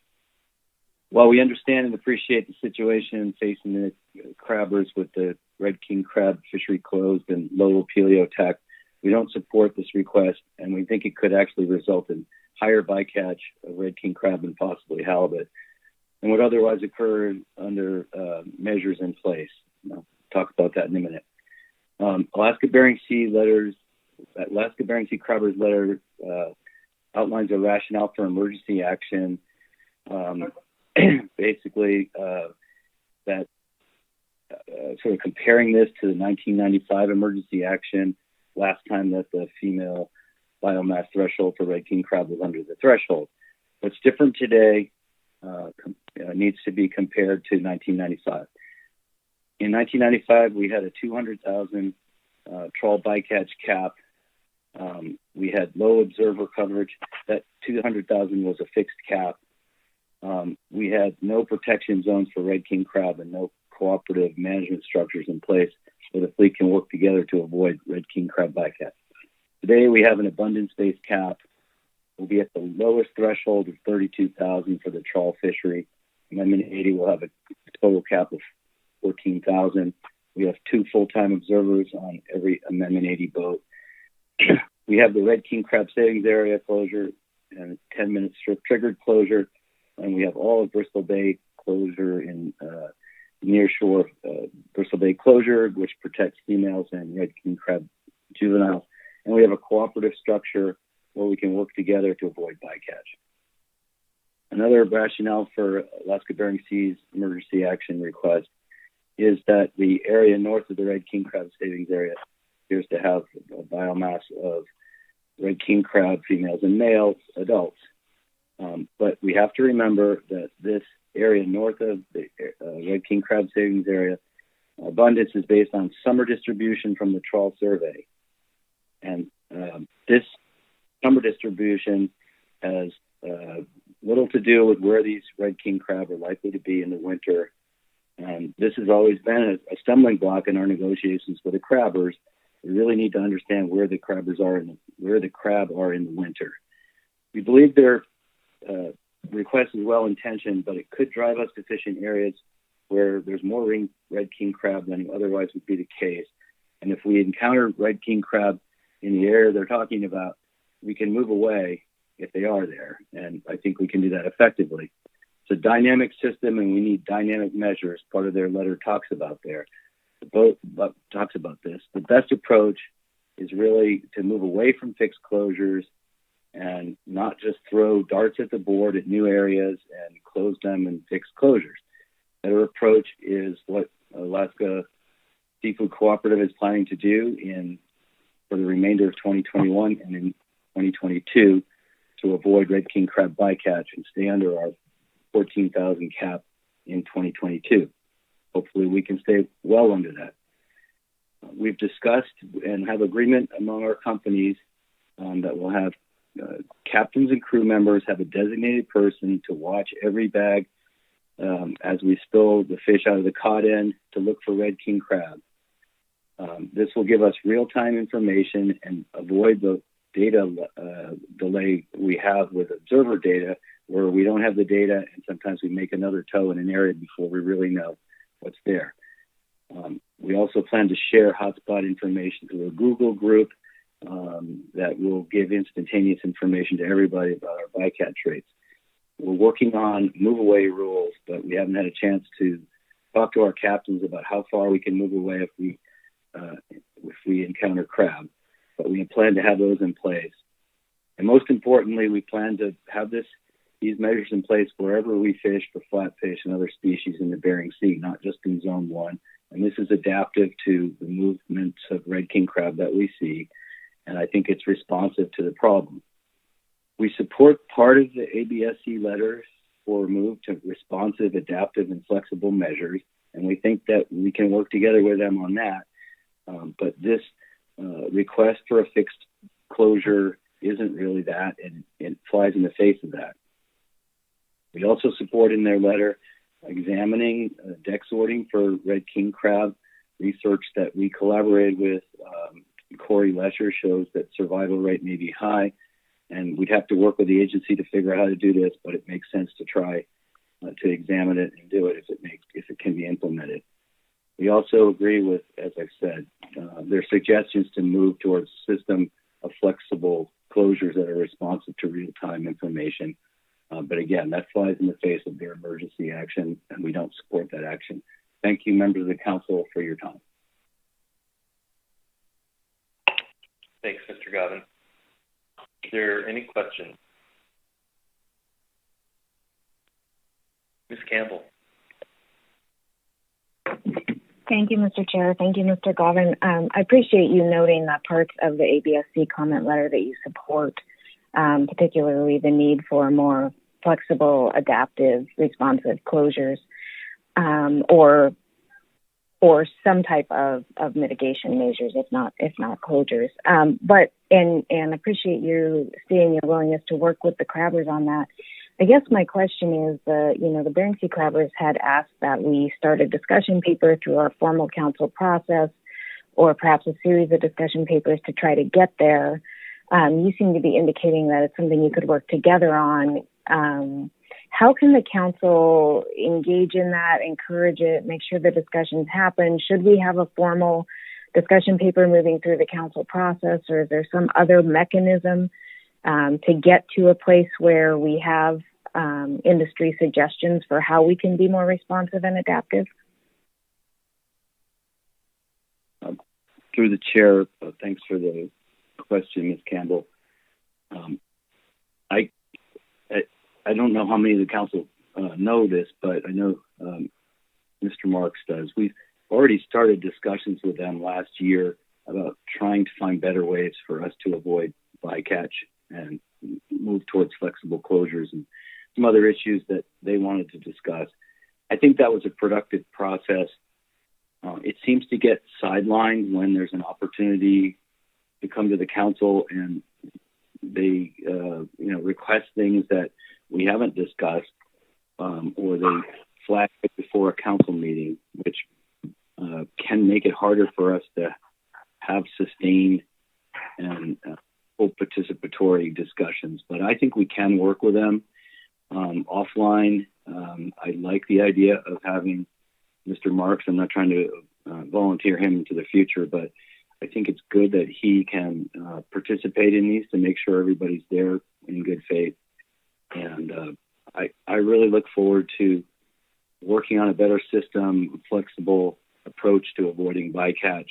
While we understand and appreciate the situation facing the crabbers with the Red King crab fishery closed and low paleo attack, we don't support this request, and we think it could actually result in higher bycatch of Red King crab and possibly halibut, and would otherwise occur under measures in place. I'll talk about that in a minute. Alaska Bering Sea Crabbers letter outlines a rationale for emergency action. Basically, that sort of comparing this to the 1995 emergency action, last time that the female biomass threshold for Red King crab was under the threshold. What's different today needs to be compared to 1995. In 1995, we had a 200,000 trawl bycatch cap. We had low observer coverage. That 200,000 was a fixed cap. We had no protection zones for Red King crab and no cooperative management structures in place where the fleet can work together to avoid Red King crab bycatch. Today, we have an abundance-based cap. We'll be at the lowest threshold of 32,000 for the trawl fishery. Amendment 80 will have a total cap of 14,000. We have 2 full-time observers on every Amendment 80 boat. We have the Red King crab savings area closure and 10-minute strip triggered closure, and we have all of Bristol Bay closure in near shore Bristol Bay closure, which protects females and Red King crab juveniles. And we have a cooperative structure where we can work together to avoid bycatch. Another rationale for Alaska Bering Sea's emergency action request is that the area north of the Red King crab savings area appears to have a biomass of Red King crab females and male adults. But we have to remember that this area north of the Red King crab savings area, abundance is based on summer distribution from the trawl survey. And this summer distribution has little to do with where these Red King crab are likely to be in the winter. And this has always been a stumbling block in our negotiations with the crabbers. We really need to understand where the crabbers are where the crab are in the winter. We believe their request is well intentioned, but it could drive us to fish in areas where there's more Red King crab than otherwise would be the case. And if we encounter Red King crab in the area they're talking about, we can move away if they are there. And I think we can do that effectively. It's a dynamic system and we need dynamic measures. Part of their letter talks about there. The boat talks about this. The best approach is really to move away from fixed closures and not just throw darts at the board at new areas and close them in fixed closures. Better approach is what Alaska Seafood Cooperative is planning to do for the remainder of 2021 and in 2022 to avoid Red King crab bycatch and stay under our 14,000 cap in 2022. Hopefully we can stay well under that. We've discussed and have agreement among our companies that we'll have captains and crew members have a designated person to watch every bag as we spill the fish out of the cod end to look for Red King crab. This will give us real-time information and avoid the data delay we have with observer data where we don't have the data and sometimes we make another tow in an area before we really know what's there. We also plan to share hotspot information through a Google group that will give instantaneous information to everybody about our bycatch rates. We're working on move-away rules, but we haven't had a chance to talk to our captains about how far we can move away if we encounter crab. But we plan to have those in place. And most importantly, we plan to have these measures in place wherever we fish for flatfish and other species in the Bering Sea, not just in Zone 1 and this is adaptive to the movements of red king crab that we see, and I think it's responsive to the problem. We support part of the ABSC letter for move to responsive, adaptive, and flexible measures, and we think that we can work together with them on that. But this request for a fixed closure isn't really that, and it flies in the face of that. We also support in their letter examining deck sorting for red king crab. Research that we collaborated with Corey Lesher shows that survival rate may be high, and we'd have to work with the agency to figure out how to do this, but it makes sense to try to examine it and do it if it can be implemented. We also agree with, as I've said, their suggestions to move towards a system of flexible closures that are responsive to real-time information. But again, that flies in the face of their emergency action, and we don't support that action. Thank you, members of the council, for your time. Thanks, Mr. Goven. Is there any questions? Ms. Campbell. Thank you, Mr. Chair. Thank you, Mr. Goven. I appreciate you noting that parts of the ABSC comment letter that you support, particularly the need for more flexible, adaptive, responsive closures, or some type of mitigation measures, if not closures. But appreciate you seeing your willingness to work with the crabbers on that. I guess my question is, the Bering Sea crabbers had asked that we start a discussion paper through our formal council process, or perhaps a series of discussion papers to try to get there. You seem to be indicating that it's something you could work together on. How can the council engage in that, encourage it, make sure the discussions happen? Should we have a formal discussion paper moving through the council process, or is there some other mechanism to get to a place where we have industry suggestions for how we can be more responsive and adaptive? Through the chair, thanks for the question, Ms. Campbell. I don't know how many of the council know this, but I know Mr. Marks does. We've already started discussions with them last year about trying to find better ways for us to avoid bycatch and move towards flexible closures and some other issues that they wanted to discuss. I think that was a productive process. It seems to get sidelined when there's an opportunity to come to the council and they request things that we haven't discussed, or they flag it before a council meeting, which can make it harder for us to have sustained and full participatory discussions. But I think we can work with them offline. I like the idea of having Mr. Marks. I'm not trying to volunteer him into the future, but I think it's good that he can participate in these to make sure everybody's there in good faith. And I really look forward to working on a better system, flexible approach to avoiding bycatch.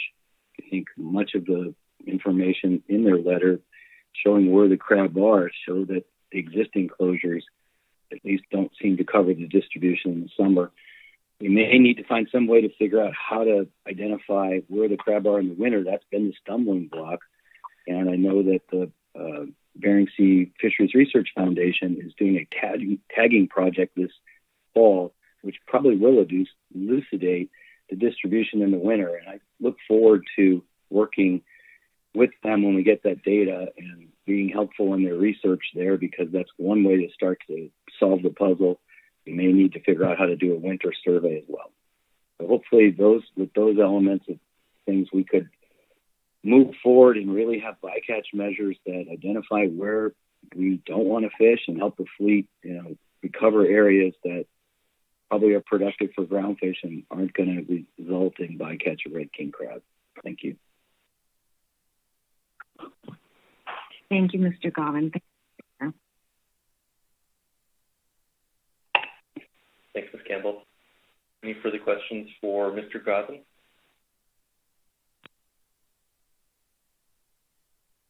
I think much of the information in their letter showing where the crab are show that the existing closures at least don't seem to cover the distribution in the summer. We may need to find some way to figure out how to identify where the crab are in the winter. That's been the stumbling block. And I know that the Bering Sea Fisheries Research Foundation is doing a tagging project this fall, which probably will elucidate the distribution in the winter. And I look forward to working with them when we get that data and being helpful in their research there, because that's one way to start to solve the puzzle. We may need to figure out how to do a winter survey as well. So hopefully with those elements of things, we could move forward and really have bycatch measures that identify where we don't want to fish and help the fleet, recover areas that probably are productive for groundfish and aren't going to result in bycatch of red king crab. Thank you. Thank you, Mr. Goven. Thanks, Ms. Campbell. Any further questions for Mr. Goven?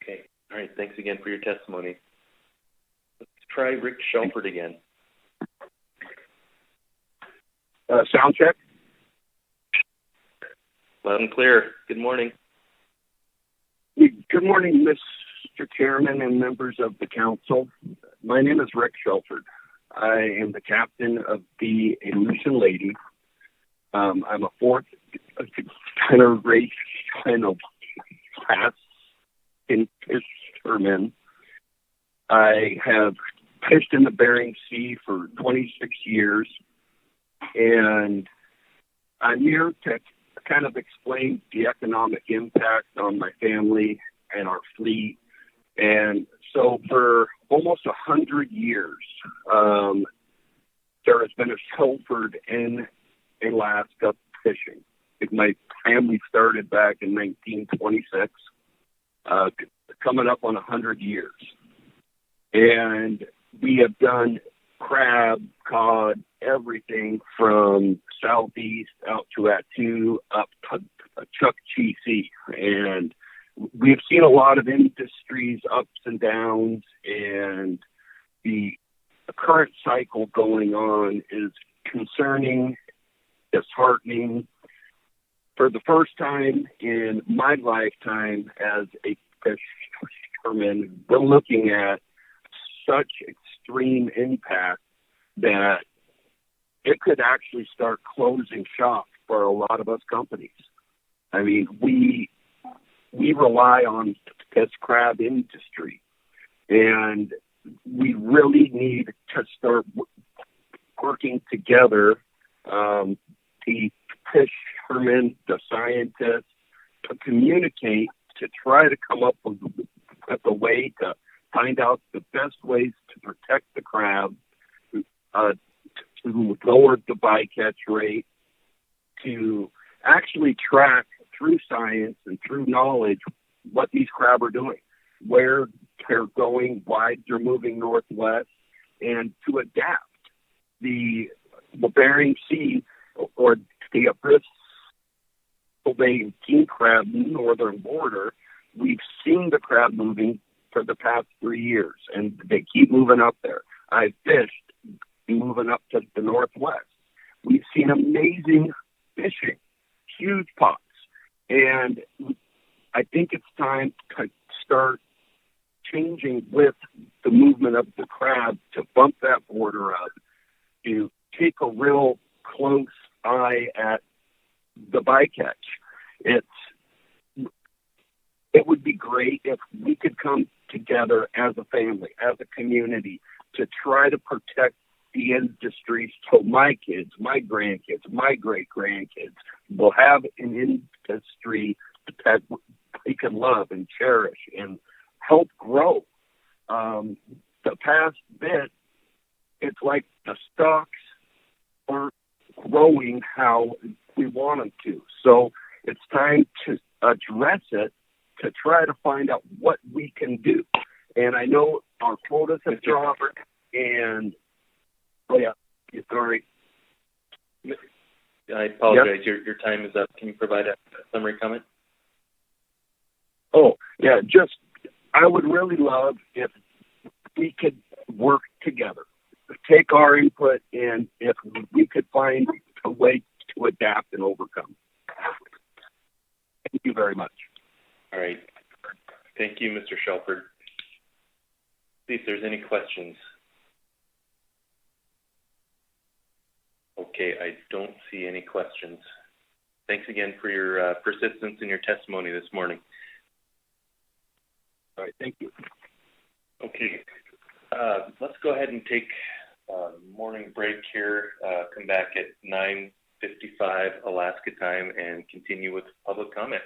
Okay. All right. Thanks again for your testimony. Let's try Rick Shelford again. Sound check. Loud and clear. Good morning. Good morning, Mr. Chairman and members of the council. My name is Rick Shelford. I am the captain of the Aleutian Lady. I'm a fourth generation class in fishermen. I have fished in the Bering Sea for 26 years, and I'm here to kind of explain the economic impact on my family and our fleet. And so for almost 100 years, there has been a Shelford in Alaska fishing. My family started back in 1926, coming up on 100 years. And we have done crab, cod, everything from southeast out to Attu, up to Chukchi. And we've seen a lot of industries, ups and downs, and the current cycle going on is concerning, disheartening. For the first time in my lifetime as a fisherman, we're looking at such extreme impact that it could actually start closing shop for a lot of us companies. I mean, we rely on this crab industry, and we really need to start working together, the fishermen, the scientists, to communicate, to try to come up with a way to find out the best ways to protect the crab, to lower the bycatch rate, to actually track through science and through knowledge what these crab are doing, where they're going, why they're moving northwest, and to adapt. The Bering Sea or the Bristol Bay king crab northern border, we've seen the crab moving for the past 3 years, and they keep moving up there. I've fished moving up to the northwest. We've seen amazing fishing, huge pots, and I think it's time to start changing with the movement of the crab to bump that border up, to take a real close eye at the bycatch. It would be great if we could come together as a family, as a community, to try to protect the industry so my kids, my grandkids, my great-grandkids will have an industry that we can love and cherish and help grow. The past bit, it's like the stocks aren't growing how we want them to. So it's time to address it, to try to find out what we can do. And I know our quotas have dropped, and sorry. I apologize. Yep. Your time is up. Can you provide a summary comment? Oh, yeah, I would really love if we could work together, take our input, and if we could find a way to adapt and overcome. Thank you very much. All right. Thank you, Mr. Shelford. See if there's any questions. Okay, I don't see any questions. Thanks again for your persistence in your testimony this morning. All right, thank you. Okay, let's go ahead and take a morning break here, come back at 9:55 Alaska time, and continue with public comment.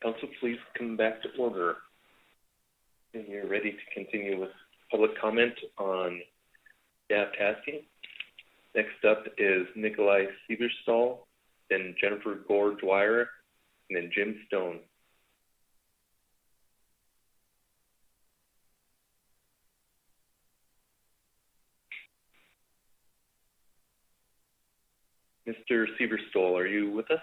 Council, please come back to order. And you're ready to continue with public comment on staff tasking. Next up is Nikolai Cver-Stall, then Jennifer Gourd-Dwire, and then Jim Stone. Mr. Cver-Stall, are you with us?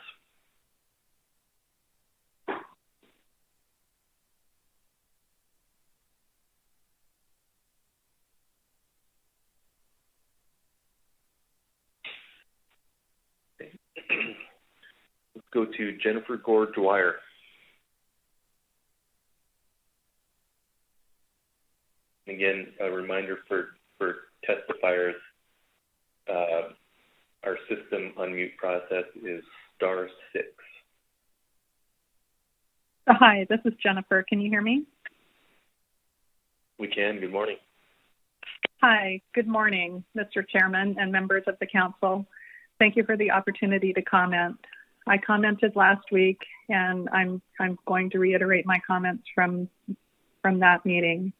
Let's go to Jennifer Gourd-Dwire. Again, a reminder for testifiers, our system unmute process is *6. Hi, this is Jennifer. Can you hear me? We can. Good morning. Hi, good morning, Mr. Chairman and members of the council. Thank you for the opportunity to comment. I commented last week, and I'm going to reiterate my comments from that meeting.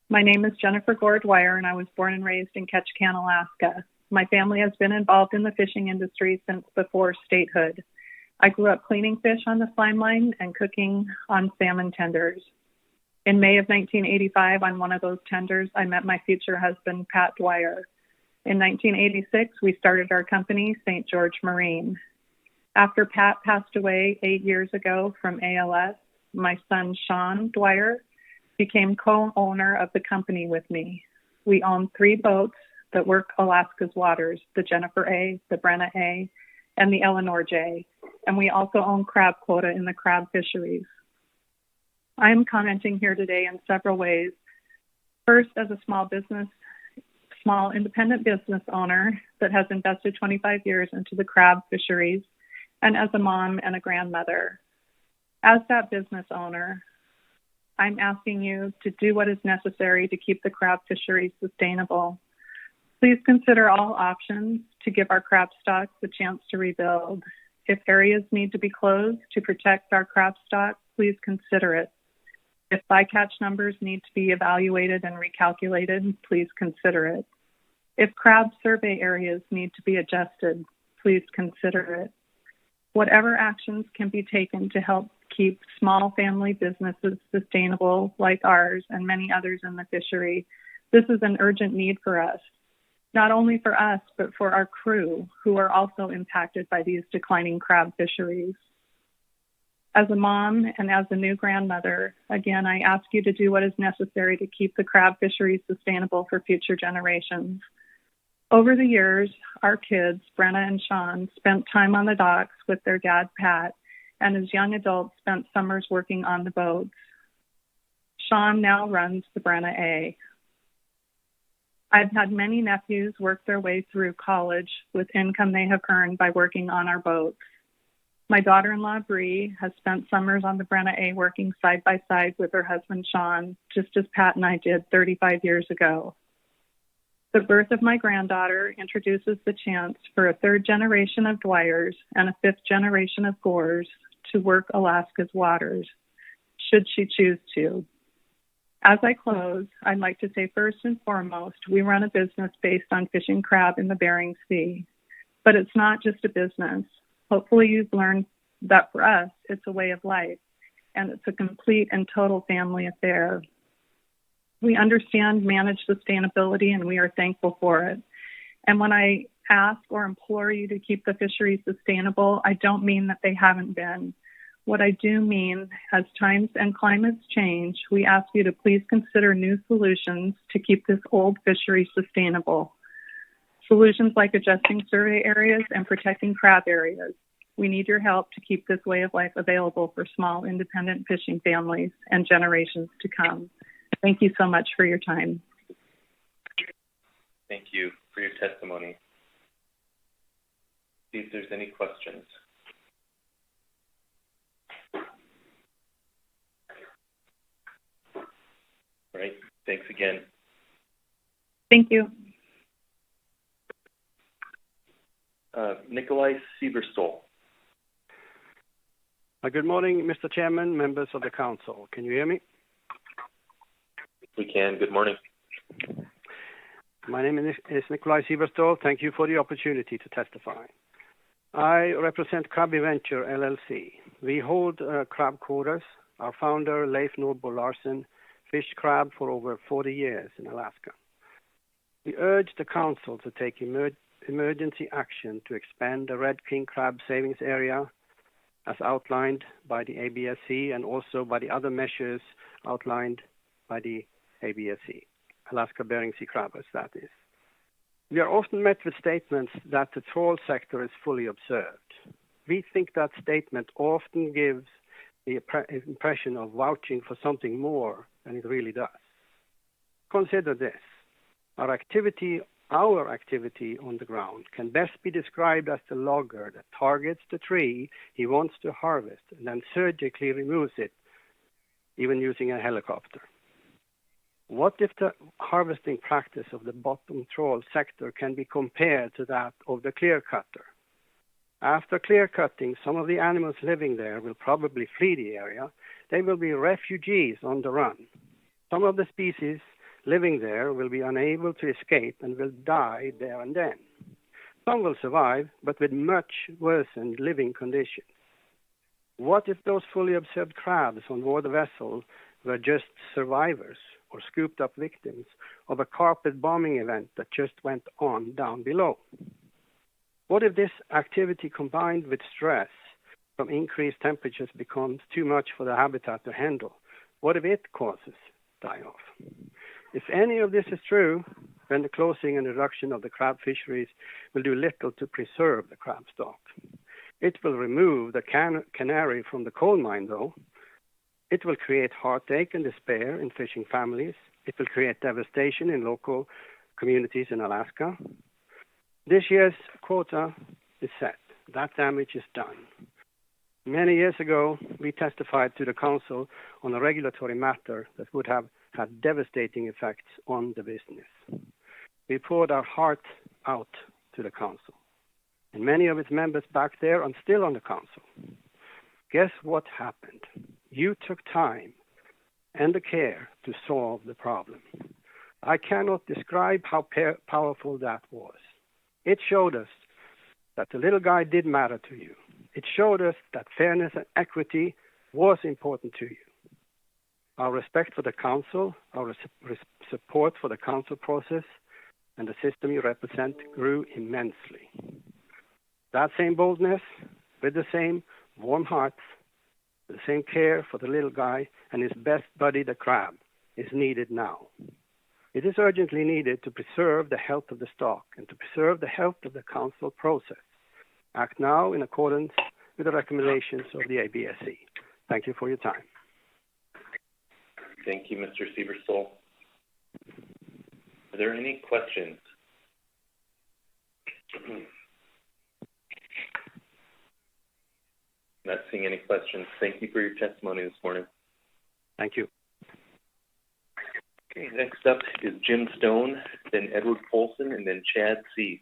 My name is Jennifer Gourd-Dwire, and I was born and raised in Ketchikan, Alaska. My family has been involved in the fishing industry since before statehood. I grew up cleaning fish on the slime line and cooking on salmon tenders. In May of 1985, on one of those tenders, I met my future husband, Pat Dwyer. In 1986, we started our company, St. George Marine. After Pat passed away 8 years ago from ALS, my son, Sean Dwyer, became co-owner of the company with me. We own 3 boats that work Alaska's waters, the Jennifer A, the Brenna A, and the Eleanor J, and we also own crab quota in the crab fisheries. I am commenting here today in several ways. First, as a small independent business owner that has invested 25 years into the crab fisheries, and as a mom and a grandmother. As that business owner, I'm asking you to do what is necessary to keep the crab fisheries sustainable. Please consider all options to give our crab stocks the chance to rebuild. If areas need to be closed to protect our crab stock, please consider it. If bycatch numbers need to be evaluated and recalculated, please consider it. If crab survey areas need to be adjusted, please consider it. Whatever actions can be taken to help keep small family businesses sustainable like ours and many others in the fishery, this is an urgent need for us. Not only for us, but for our crew, who are also impacted by these declining crab fisheries. As a mom and as a new grandmother, again, I ask you to do what is necessary to keep the crab fisheries sustainable for future generations. Over the years, our kids, Brenna and Sean, spent time on the docks with their dad, Pat, and as young adults spent summers working on the boats. Sean now runs the Brenna A. I've had many nephews work their way through college with income they have earned by working on our boats. My daughter-in-law, Bree, has spent summers on the Brenna A working side by side with her husband, Sean, just as Pat and I did 35 years ago. The birth of my granddaughter introduces the chance for a 3rd generation of Dwyers and a 5th generation of Gores to work Alaska's waters, should she choose to. As I close, I'd like to say first and foremost, we run a business based on fishing crab in the Bering Sea. But it's not just a business. Hopefully you've learned that for us, it's a way of life, and it's a complete and total family affair. We understand managed sustainability, and we are thankful for it. And when I ask or implore you to keep the fisheries sustainable, I don't mean that they haven't been. What I do mean, as times and climates change, we ask you to please consider new solutions to keep this old fishery sustainable. Solutions like adjusting survey areas and protecting crab areas. We need your help to keep this way of life available for small independent fishing families and generations to come. Thank you so much for your time. Thank you for your testimony. See if there's any questions. All right, thanks again. Thank you. Nikolai Cver-Stall. Good morning, Mr. Chairman, members of the council. Can you hear me? We can. Good morning. My name is Nikolai Cver-Stall. Thank you for the opportunity to testify. I represent Krabby Venture, LLC. We hold crab quarters. Our founder, Leif Nordbo Larsen, fished crab for over 40 years in Alaska. We urge the council to take emergency action to expand the red king crab savings area as outlined by the ABSC and also by the other measures outlined by the ABSC, Alaska Bering Sea Crabbers, that is. We are often met with statements that the trawl sector is fully observed. We think that statement often gives the impression of vouching for something more than it really does. Consider this. Our activity on the ground can best be described as the logger that targets the tree he wants to harvest and then surgically removes it, even using a helicopter. What if the harvesting practice of the bottom trawl sector can be compared to that of the clear cutter? After clear cutting, some of the animals living there will probably flee the area. They will be refugees on the run. Some of the species living there will be unable to escape and will die there and then. Some will survive, but with much worsened living conditions. What if those fully observed crabs on board the vessel were just survivors or scooped up victims of a carpet bombing event that just went on down below? What if this activity combined with stress from increased temperatures becomes too much for the habitat to handle? What if it causes die-off? If any of this is true, then the closing and reduction of the crab fisheries will do little to preserve the crab stock. It will remove the canary from the coal mine, though. It will create heartache and despair in fishing families. It will create devastation in local communities in Alaska. This year's quota is set. That damage is done. Many years ago, we testified to the council on a regulatory matter that would have had devastating effects on the business. We poured our heart out to the council, and many of its members back there are still on the council. Guess what happened? You took time and the care to solve the problem. I cannot describe how powerful that was. It showed us that the little guy did matter to you. It showed us that fairness and equity was important to you. Our respect for the council, our support for the council process, and the system you represent grew immensely. That same boldness, with the same warm hearts, the same care for the little guy and his best buddy, the crab, is needed now. It is urgently needed to preserve the health of the stock and to preserve the health of the council process. Act now in accordance with the recommendations of the ABSC. Thank you for your time. Thank you, Mr. Cver-Stall. Are there any questions? Not seeing any questions. Thank you for your testimony this morning. Thank you. Okay, next up is Jim Stone, then Edward Polson, and then Chad C.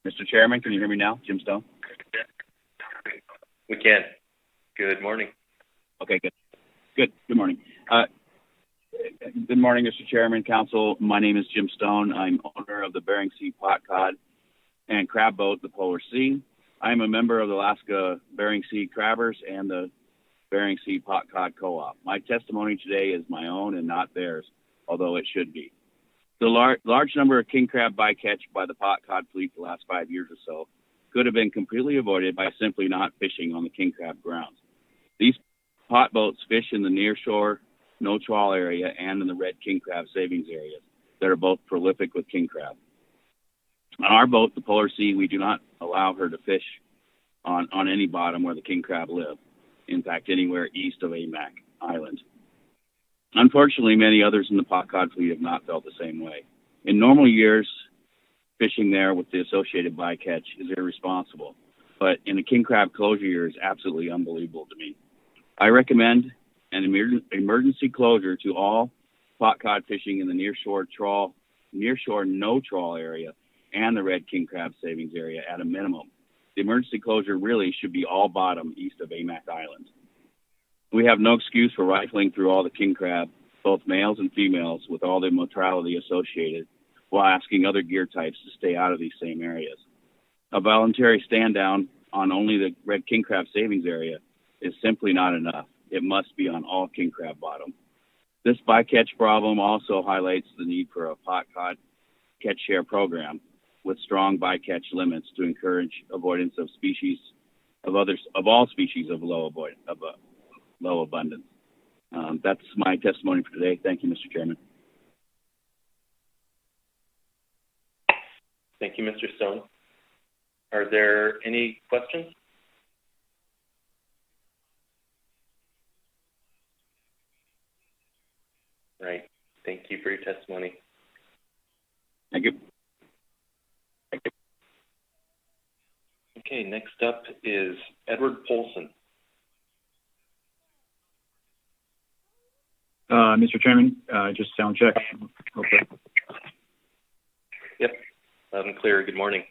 Mr. Chairman, can you hear me now? Jim Stone? We can. Good morning. Okay, good. Good morning. Good morning, Mr. Chairman, Council. My name is Jim Stone. I'm owner of the Bering Sea Pot Cod and Crab Boat, the Polar Sea. I'm a member of the Alaska Bering Sea Crabbers and the Bering Sea Pot Cod Co-op. My testimony today is my own and not theirs, although it should be. The large number of king crab bycatch by the pot cod fleet the last 5 years or so could have been completely avoided by simply not fishing on the king crab grounds. These pot boats fish in the near shore, no trawl area, and in the red king crab savings areas that are both prolific with king crab. On our boat, the Polar Sea, we do not allow her to fish on any bottom where the king crab live. In fact, anywhere east of Amac Island. Unfortunately, many others in the pot cod fleet have not felt the same way. In normal years, fishing there with the associated bycatch is irresponsible, but in a king crab closure year is absolutely unbelievable to me. I recommend and emergency closure to all pot cod fishing in the nearshore no trawl area and the red king crab savings area at a minimum. The emergency closure really should be all bottom east of Amac Island. We have no excuse for rifling through all the king crab, both males and females, with all the mortality associated, while asking other gear types to stay out of these same areas. A voluntary stand down on only the red king crab savings area is simply not enough. It must be on all king crab bottom. This bycatch problem also highlights the need for a pot cod catch share program with strong bycatch limits to encourage avoidance of all species of low abundance. That's my testimony for today. Thank you, Mr. Chairman. Thank you, Mr. Stone. Are there any questions? Right. Thank you for your testimony. Thank you. Okay, next up is Edward Polson. Mr. Chairman, just sound check. Okay. Yep, loud and clear. Good morning.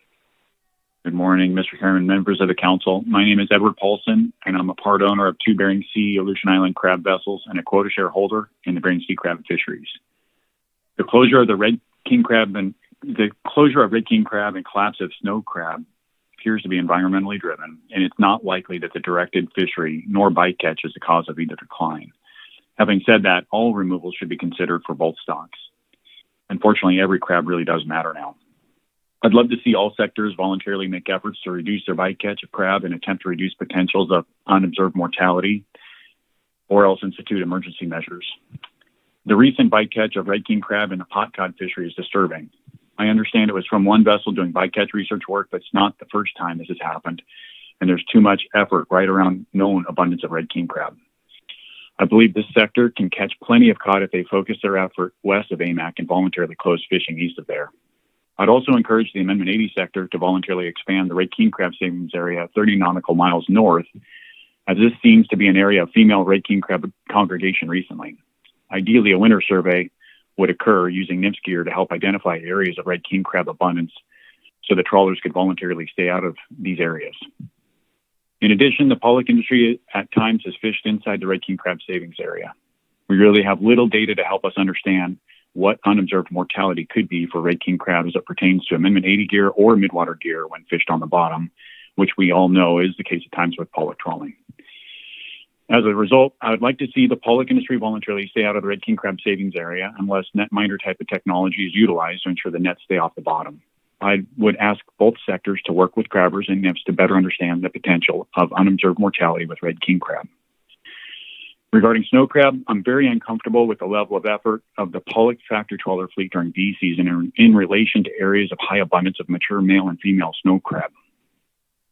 Good morning, Mr. Chairman, members of the council. My name is Edward Polson, and I'm a part owner of 2 Bering Sea Aleutian Island crab vessels and a quota shareholder in the Bering Sea crab fisheries. The closure of red king crab and collapse of snow crab appears to be environmentally driven, and it's not likely that the directed fishery nor bycatch is the cause of either decline. Having said that, all removals should be considered for both stocks. Unfortunately, every crab really does matter now. I'd love to see all sectors voluntarily make efforts to reduce their bycatch of crab and attempt to reduce potentials of unobserved mortality, or else institute emergency measures. The recent bycatch of red king crab in the pot cod fishery is disturbing. I understand it was from one vessel doing bycatch research work, but it's not the first time this has happened, and there's too much effort right around known abundance of red king crab. I believe this sector can catch plenty of cod if they focus their effort west of AMAC and voluntarily close fishing east of there. I'd also encourage the Amendment 80 sector to voluntarily expand the red king crab savings area 30 nautical miles north, as this seems to be an area of female red king crab congregation recently. Ideally, a winter survey would occur using NIMS gear to help identify areas of red king crab abundance so the trawlers could voluntarily stay out of these areas. In addition, the pollock industry at times has fished inside the red king crab savings area. We really have little data to help us understand what unobserved mortality could be for red king crab as it pertains to Amendment 80 gear or midwater gear when fished on the bottom, which we all know is the case at times with pollock trawling. As a result, I would like to see the pollock industry voluntarily stay out of the red king crab savings area unless net minder type of technology is utilized to ensure the nets stay off the bottom. I would ask both sectors to work with crabbers and NIMS to better understand the potential of unobserved mortality with red king crab. Regarding snow crab, I'm very uncomfortable with the level of effort of the pollock factory trawler fleet during bee season in relation to areas of high abundance of mature male and female snow crab.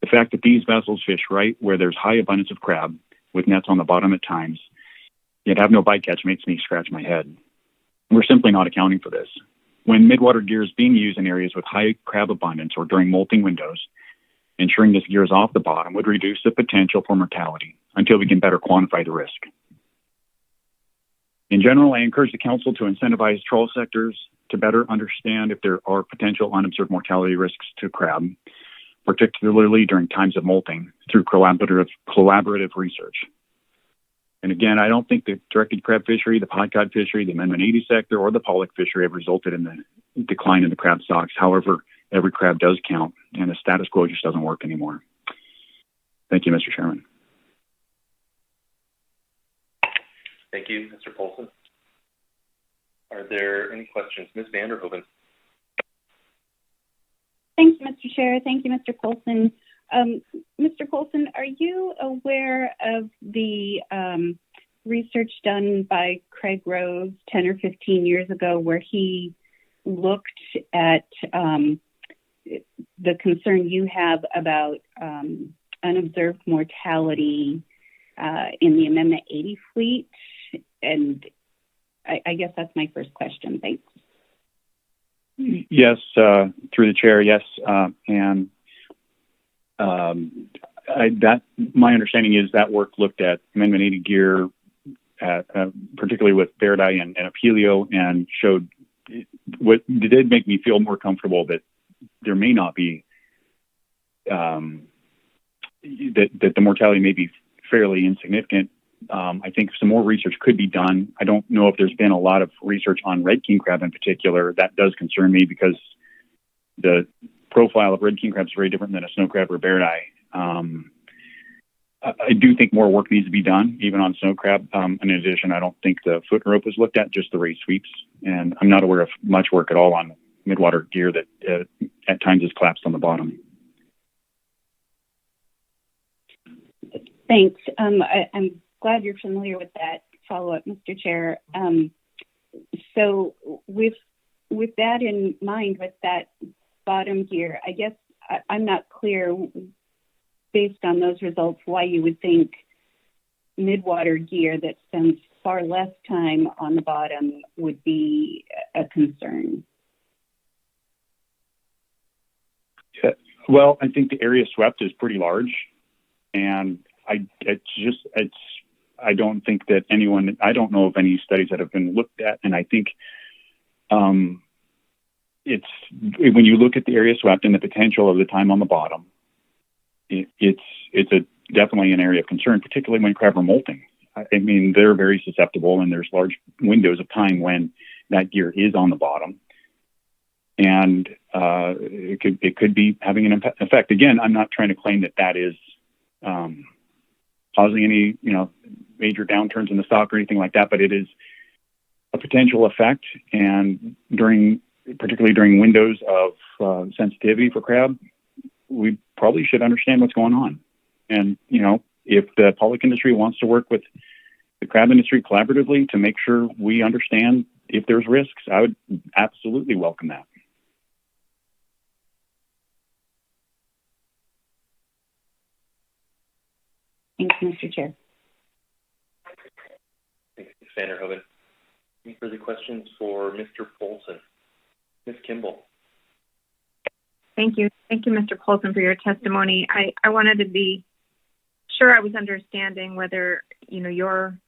The fact that these vessels fish right where there's high abundance of crab, with nets on the bottom at times, yet have no bycatch makes me scratch my head. We're simply not accounting for this. When midwater gear is being used in areas with high crab abundance or during molting windows, ensuring this gear is off the bottom would reduce the potential for mortality until we can better quantify the risk. In general, I encourage the council to incentivize trawl sectors to better understand if there are potential unobserved mortality risks to crab, particularly during times of molting, through collaborative research. And again, I don't think the directed crab fishery, the pot cod fishery, the Amendment 80 sector, or the pollock fishery have resulted in the decline in the crab stocks. However, every crab does count, and the status quo just doesn't work anymore. Thank you, Mr. Chairman. Thank you, Mr. Polson. Are there any questions? Ms. Vanderhoven. Thank you, Mr. Chair. Thank you, Mr. Polson. Mr. Polson, are you aware of the research done by Craig Rose 10 or 15 years ago where he looked at the concern you have about unobserved mortality in the Amendment 80 fleet? And I guess that's my first question. Thanks. Yes, through the chair, yes. My understanding is that work looked at Amendment 80 gear particularly with Verdi and Apelio, and showed what did make me feel more comfortable that there may not be that the mortality may be fairly insignificant. I think some more research could be done. I don't know if there's been a lot of research on red king crab in particular. That does concern me because the profile of red king crab is very different than a snow crab or Verdi. I do think more work needs to be done, even on snow crab. In addition, I don't think the foot rope was looked at, just the raised sweeps. And I'm not aware of much work at all on midwater gear that at times is collapsed on the bottom. Thanks. I'm glad you're familiar with that follow-up, Mr. Chair. So with that in mind, with that bottom gear, I guess I'm not clear, based on those results, why you would think midwater gear that spends far less time on the bottom would be a concern. Yeah. Well, I think the area swept is pretty large, and I don't think that I don't know of any studies that have been looked at, and I think it's when you look at the area swept and the potential of the time on the bottom, it's definitely an area of concern, particularly when crab are molting. I mean, they're very susceptible, and there's large windows of time when that gear is on the bottom, and it could be having an effect. Again, I'm not trying to claim that is causing any major downturns in the stock or anything like that, but it is a potential effect. And particularly during windows of sensitivity for crab, we probably should understand what's going on. And, if the pollock industry wants to work with the crab industry collaboratively to make sure we understand if there's risks, I would absolutely welcome that. Thanks, Mr. Chair. Thanks, Ms. Vanderhoven. Any further questions for Mr. Pson? Ms. Kimball. Thank you. Thank you, Mr. Pson, for your testimony. I wanted to be sure I was understanding whether, your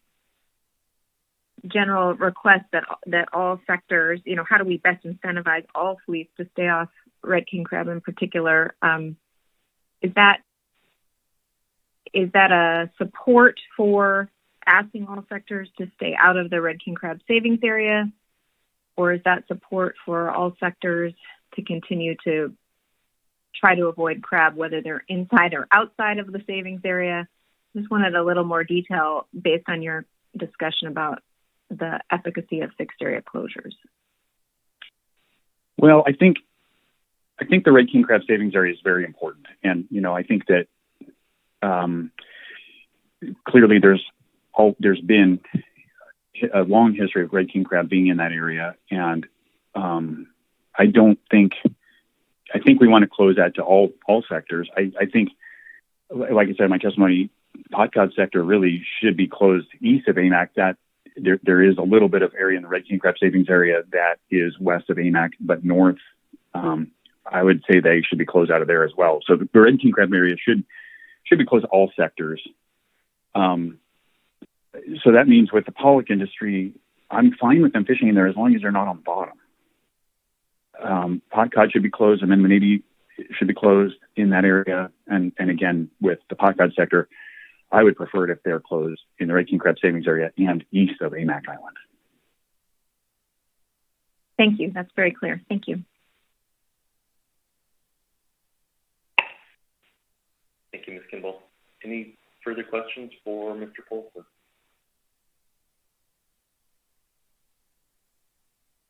general request that all sectors, how do we best incentivize all fleets to stay off red king crab in particular? Is that a support for asking all sectors to stay out of the red king crab savings area? Or is that support for all sectors to continue to try to avoid crab, whether they're inside or outside of the savings area? Just wanted a little more detail based on your discussion about the efficacy of fixed area closures. Well, I think the red king crab savings area is very important. And, I think that clearly there's been a long history of red king crab being in that area. And I think we want to close that to all sectors. I think, like I said in my testimony, pot cod sector really should be closed east of AMAC. That there is a little bit of area in the red king crab savings area that is west of AMAC, but north, I would say they should be closed out of there as well. So the red king crab area should be closed to all sectors. So that means with the pollock industry, I'm fine with them fishing in there as long as they're not on the bottom. Pot cod should be closed, and then Manatee should be closed in that area. And again, with the pot cod sector, I would prefer it if they're closed in the red king crab savings area and east of AMAC Island. Thank you. That's very clear. Thank you. Thank you, Ms. Kimball. Any further questions for Mr. Pson?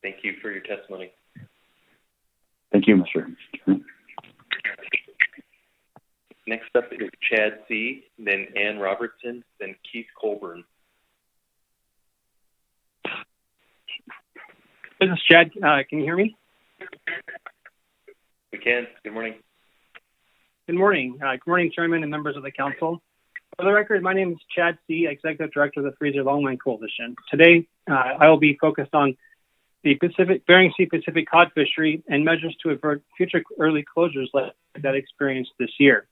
Thank you for your testimony. Thank you, Mr. Chairman. Next up is Chad C., then Ann Robertson, then Keith Colburn. This is Chad. Can you hear me? We can. Good morning. Good morning. Good morning, Chairman and members of the Council. For the record, my name is Chad C., Executive Director of the Freezer Longline Coalition. Today, I will be focused on the Bering Sea Pacific cod fishery and measures to avert future early closures like that experienced this year.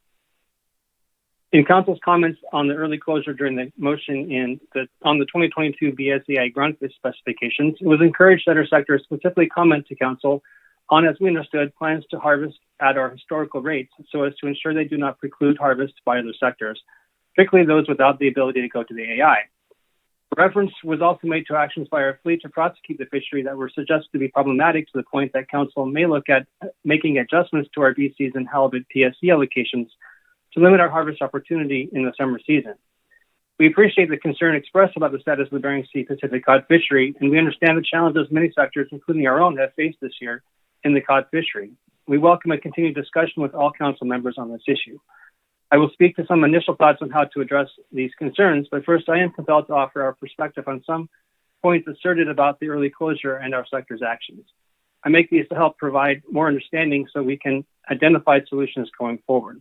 In Council's comments on the early closure during the motion on the 2022 BSAI groundfish specifications, it was encouraged that our sector specifically comment to Council on, as we understood, plans to harvest at our historical rates so as to ensure they do not preclude harvest by other sectors, particularly those without the ability to go to the AI. Reference was also made to actions by our fleet to prosecute the fishery that were suggested to be problematic to the point that Council may look at making adjustments to our B season halibut PSC allocations to limit our harvest opportunity in the summer season. We appreciate the concern expressed about the status of the Bering Sea Pacific cod fishery, and we understand the challenges many sectors, including our own, have faced this year in the cod fishery. We welcome a continued discussion with all Council members on this issue. I will speak to some initial thoughts on how to address these concerns, but first I am compelled to offer our perspective on some points asserted about the early closure and our sector's actions. I make these to help provide more understanding so we can identify solutions going forward.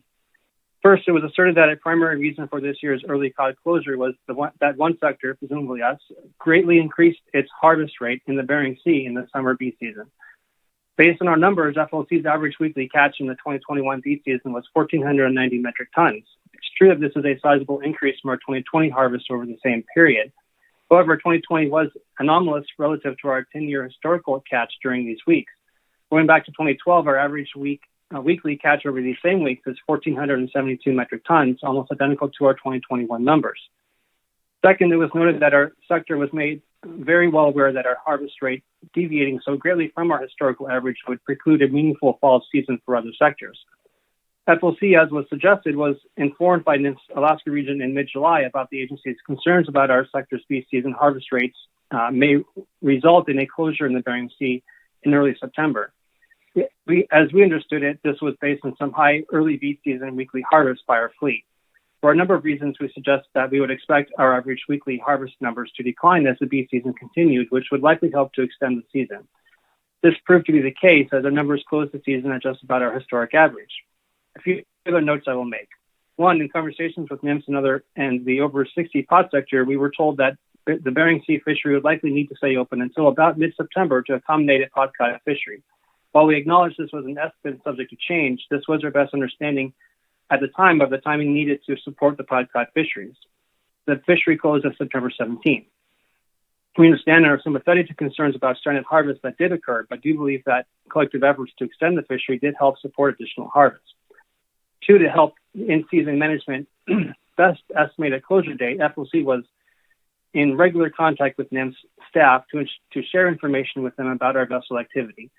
First, it was asserted that a primary reason for this year's early cod closure was that one sector, presumably us, greatly increased its harvest rate in the Bering Sea in the summer bee season. Based on our numbers, FLC's average weekly catch in the 2021 bee season was 1,490 metric tons. It's true that this is a sizable increase from our 2020 harvest over the same period. However, 2020 was anomalous relative to our 10-year historical catch during these weeks. Going back to 2012, our average weekly catch over these same weeks is 1,472 metric tons, almost identical to our 2021 numbers. Second, it was noted that our sector was made very well aware that our harvest rate deviating so greatly from our historical average would preclude a meaningful fall season for other sectors. FLC, as was suggested, was informed by NIMS Alaska region in mid-July about the agency's concerns about our sector's bee season harvest rates may result in a closure in the Bering Sea in early September. As we understood it, this was based on some high early bee season weekly harvest by our fleet. For a number of reasons, we suggest that we would expect our average weekly harvest numbers to decline as the bee season continued, which would likely help to extend the season. This proved to be the case as our numbers closed the season at just about our historic average. A few other notes I will make. One, in conversations with NIMS and the over 60 pod sector, we were told that the Bering Sea fishery would likely need to stay open until about mid-September to accommodate a pod cod fishery. While we acknowledge this was an estimate subject to change, this was our best understanding at the time of the timing needed to support the pod cod fisheries. The fishery closed on September 17th. We understand and are sympathetic to concerns about stranded harvest that did occur, but do believe that collective efforts to extend the fishery did help support additional harvest. Two, to help in-season management best estimate a closure date, FLC was in regular contact with NIMS staff to share information with them about our vessel activity.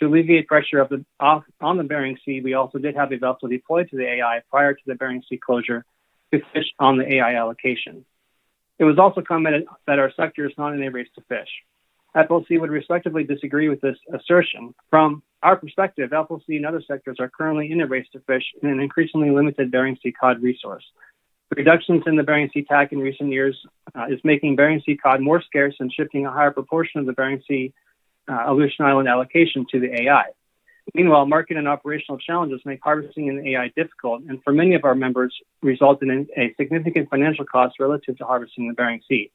To alleviate pressure on the Bering Sea, we also did have a vessel deployed to the AI prior to the Bering Sea closure to fish on the AI allocation. It was also commented that our sector is not in a race to fish. FLC would respectively disagree with this assertion. From our perspective, FLC and other sectors are currently in a race to fish in an increasingly limited Bering Sea cod resource. The reductions in the Bering Sea TAC in recent years is making Bering Sea cod more scarce and shifting a higher proportion of the Bering Sea Aleutian Island allocation to the AI. Meanwhile, market and operational challenges make harvesting in the AI difficult, and for many of our members, result in a significant financial cost relative to harvesting the Bering Sea.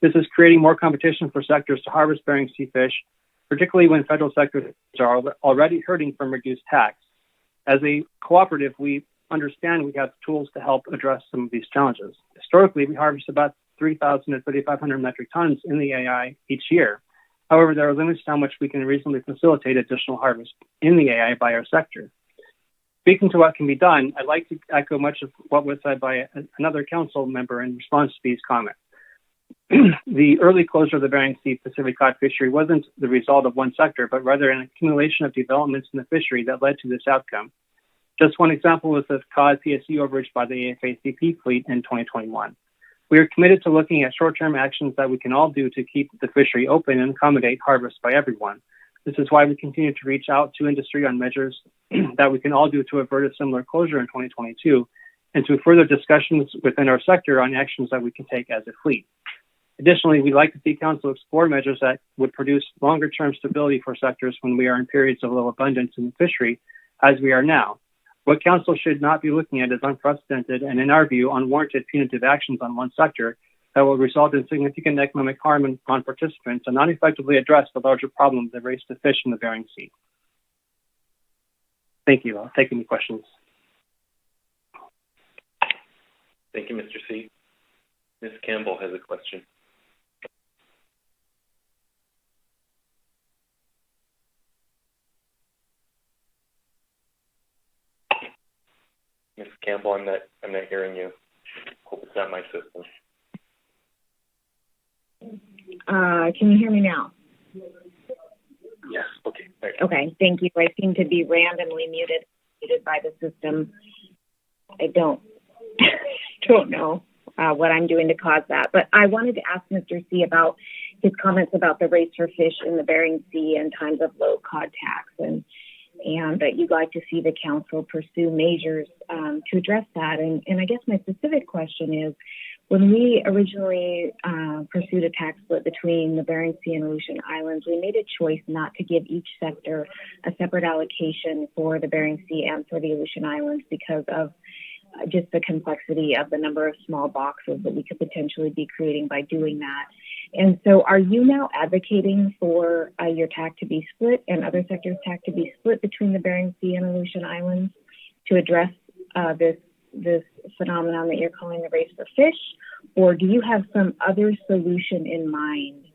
This is creating more competition for sectors to harvest Bering Sea fish, particularly when federal sectors are already hurting from reduced tax. As a cooperative, we understand we have tools to help address some of these challenges. Historically, we harvest about 3,000 to 3,500 metric tons in the AI each year. However, there are limits to how much we can reasonably facilitate additional harvest in the AI by our sector. Speaking to what can be done, I'd like to echo much of what was said by another council member in response to these comments. The early closure of the Bering Sea Pacific cod fishery wasn't the result of one sector, but rather an accumulation of developments in the fishery that led to this outcome. Just one example was the cod PSC overage by the AFACP fleet in 2021. We are committed to looking at short-term actions that we can all do to keep the fishery open and accommodate harvest by everyone. This is why we continue to reach out to industry on measures that we can all do to avert a similar closure in 2022 and to further discussions within our sector on actions that we can take as a fleet. Additionally, we'd like to see Council explore measures that would produce longer-term stability for sectors when we are in periods of low abundance in the fishery, as we are now. What Council should not be looking at is unprecedented and, in our view, unwarranted punitive actions on one sector that will result in significant economic harm on participants and not effectively address the larger problem of the race to fish in the Bering Sea. Thank you. I'll take any questions. Thank you, Mr. C. Ms. Campbell has a question. Ms. Campbell, I'm not hearing you. Hope it's not my system. Can you hear me now? Yes. Okay. Right. Okay. Thank you. I seem to be randomly muted by the system. I don't know what I'm doing to cause that. But I wanted to ask Mr. C about his comments about the race for fish in the Bering Sea and times of low cod tax, and that you'd like to see the council pursue measures to address that. And I guess my specific question is, when we originally pursued a tax split between the Bering Sea and Aleutian Islands, we made a choice not to give each sector a separate allocation for the Bering Sea and for the Aleutian Islands because of just the complexity of the number of small boxes that we could potentially be creating by doing that. And so are you now advocating for your TAC to be split and other sectors' TAC to be split between the Bering Sea and Aleutian Islands to address this phenomenon that you're calling the race for fish? Or do you have some other solution in mind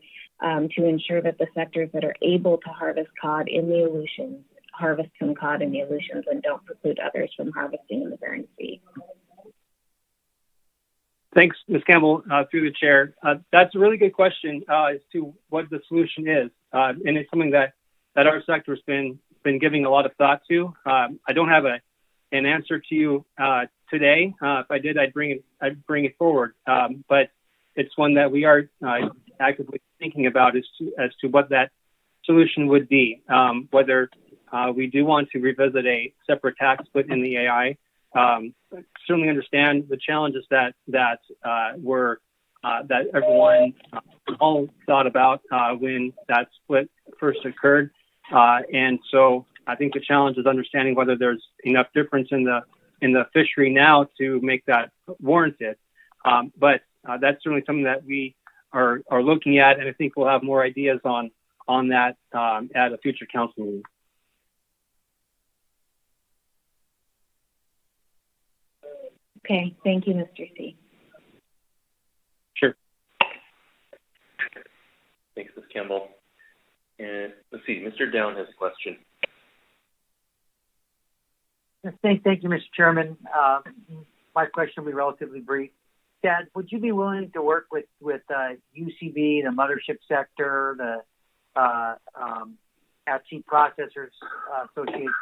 to ensure that the sectors that are able to harvest cod in the Aleutians harvest some cod in the Aleutians and don't preclude others from harvesting in the Bering Sea? Thanks, Ms. Campbell, through the chair. That's a really good question as to what the solution is. And it's something that our sector has been giving a lot of thought to. I don't have an answer to you today. If I did, I'd bring it forward. But it's one that we are actively thinking about as to what that solution would be. Whether we do want to revisit a separate tax split in the AI. Certainly understand the challenges that everyone all thought about when that split first occurred. And so I think the challenge is understanding whether there's enough difference in the fishery now to make that warranted. But that's certainly something that we are looking at, and I think we'll have more ideas on that at a future council meeting. Okay, thank you, Mr. C. Sure. Thanks, Ms. Campbell. And let's see, Mr. Down has a question. Thank you, Mr. Chairman. My question will be relatively brief. Chad, would you be willing to work with UCB, the mothership sector, the at-sea processors association,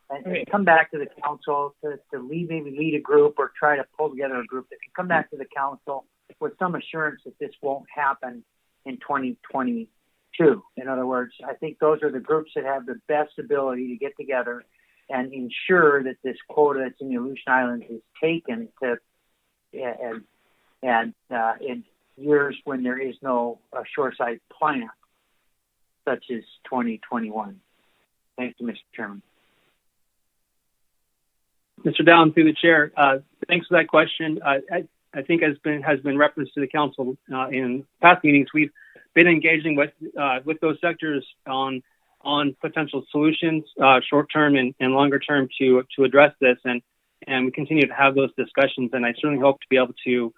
and come back to the council to maybe lead a group or try to pull together a group that can come back to the council with some assurance that this won't happen in 2022. In other words, I think those are the groups that have the best ability to get together and ensure that this quota that's in the Aleutian Islands is taken to and in years when there is no shoreside plan, such as 2021. Thank you, Mr. Chairman. Mr. Down, through the chair, thanks for that question. I think has been referenced to the council in past meetings. We've been engaging with those sectors on potential solutions, short term and longer term, to address this, and we continue to have those discussions. And I certainly hope to be able to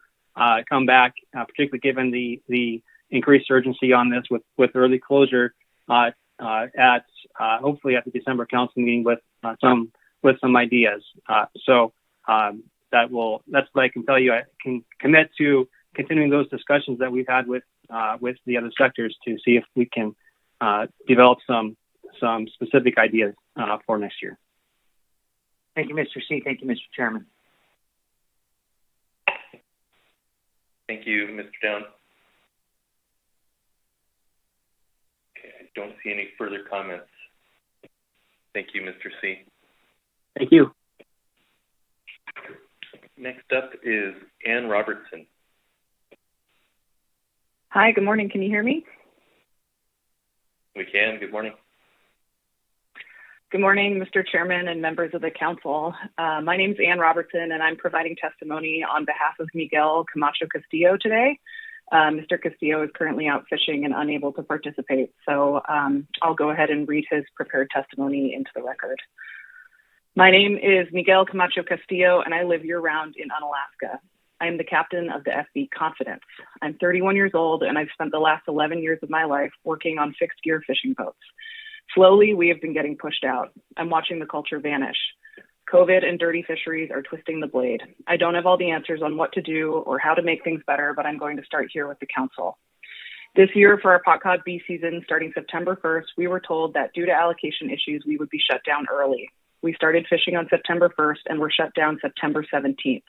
come back, particularly given the increased urgency on this with early closure hopefully at the December council meeting with some ideas. So that's what I can tell you. I can commit to continuing those discussions that we've had with the other sectors to see if we can develop some specific ideas for next year. Thank you, Mr. C. Thank you, Mr. Chairman. Thank you, Mr. Down. Okay, I don't see any further comments. Thank you, Mr. C. Thank you. Next up is Ann Robertson. Hi, good morning. Can you hear me? We can. Good morning. Good morning, Mr. Chairman and members of the council. My name is Ann Robertson, and I'm providing testimony on behalf of Miguel Camacho Castillo today. Mr. Castillo is currently out fishing and unable to participate, so I'll go ahead and read his prepared testimony into the record. My name is Miguel Camacho Castillo, and I live year-round in Unalaska. I am the captain of the FB Confidence. I'm 31 years old, and I've spent the last 11 years of my life working on fixed gear fishing boats. Slowly, we have been getting pushed out. I'm watching the culture vanish. COVID and dirty fisheries are twisting the blade. I don't have all the answers on what to do or how to make things better, but I'm going to start here with the council. This year, for our pot cod B season, starting September 1st, we were told that due to allocation issues, we would be shut down early. We started fishing on September 1st and were shut down September 17th.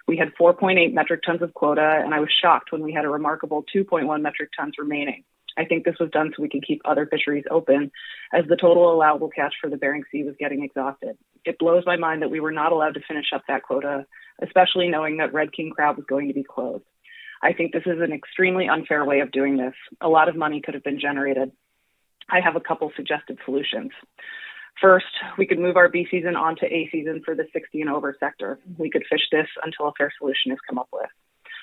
We had 4.8 metric tons of quota, and I was shocked when we had a remarkable 2.1 metric tons remaining. I think this was done so we could keep other fisheries open, as the total allowable catch for the Bering Sea was getting exhausted. It blows my mind that we were not allowed to finish up that quota, especially knowing that red king crab was going to be closed. I think this is an extremely unfair way of doing this. A lot of money could have been generated. I have a couple suggested solutions. First, we could move our B season onto A season for the 60 and over sector. We could fish this until a fair solution is come up with.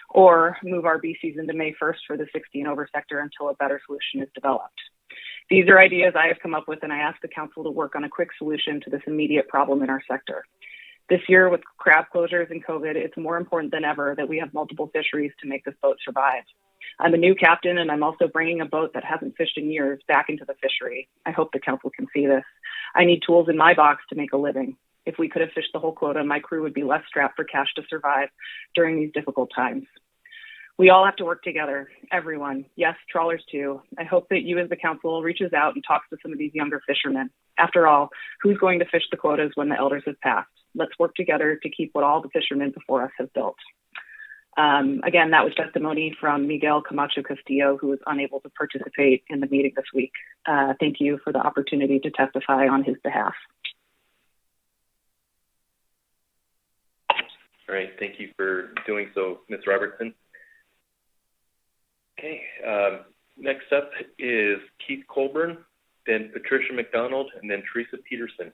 Or move our B season to May 1st for the 60 and over sector until a better solution is developed. These are ideas I have come up with, and I ask the council to work on a quick solution to this immediate problem in our sector. This year, with crab closures and COVID, it's more important than ever that we have multiple fisheries to make this boat survive. I'm a new captain, and I'm also bringing a boat that hasn't fished in years back into the fishery. I hope the council can see this. I need tools in my box to make a living. If we could have fished the whole quota, my crew would be less strapped for cash to survive during these difficult times. We all have to work together, everyone. Yes, trawlers too. I hope that you as the council reaches out and talks to some of these younger fishermen. After all, who's going to fish the quotas when the elders have passed? Let's work together to keep what all the fishermen before us have built. Again, that was testimony from Miguel Camacho Castillo, who was unable to participate in the meeting this week. Thank you for the opportunity to testify on his behalf. All right, thank you for doing so, Ms. Robertson. Okay, next up is Keith Colburn, then Patricia McDonald, and then Teresa Peterson.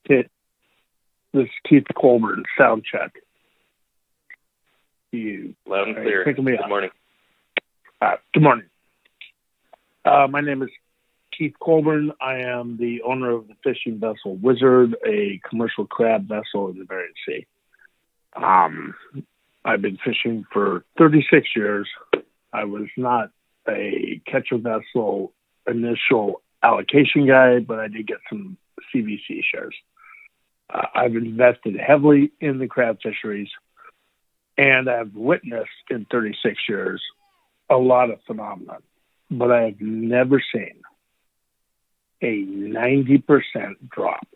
Okay, this is Keith Colburn, sound check. You loud and clear. Good morning. Good morning. My name is Keith Colburn. I am the owner of the fishing vessel Wizard, a commercial crab vessel in the Bering Sea. I've been fishing for 36 years. I was not a catcher vessel initial allocation guy, but I did get some CVC shares. I've invested heavily in the crab fisheries, and I've witnessed in 36 years a lot of phenomena, but I have never seen a 90% drop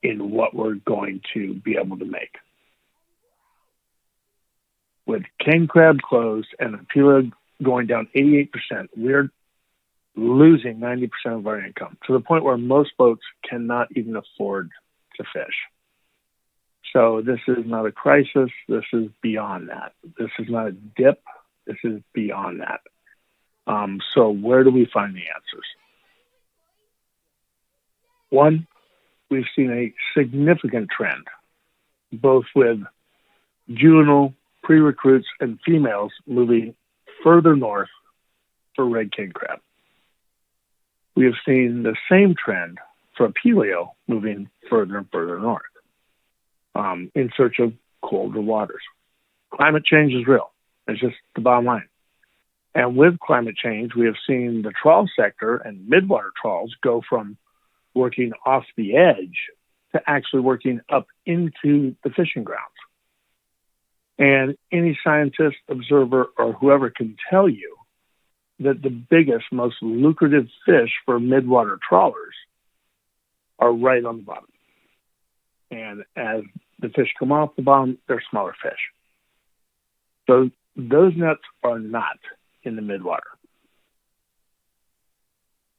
in what we're going to be able to make. With king crab closed and the Pelola going down 88%, we're losing 90% of our income to the point where most boats cannot even afford to fish. So this is not a crisis. This is beyond that. This is not a dip. This is beyond that. So where do we find the answers? One, we've seen a significant trend, both with juvenile pre-recruits and females moving further north for red king crab. We have seen the same trend for paleo moving further and further north in search of colder waters. Climate change is real. It's just the bottom line. And with climate change, we have seen the trawl sector and midwater trawls go from working off the edge to actually working up into the fishing grounds. And any scientist, observer, or whoever can tell you that the biggest, most lucrative fish for midwater trawlers are right on the bottom. And as the fish come off the bottom, they're smaller fish. So those nets are not in the midwater.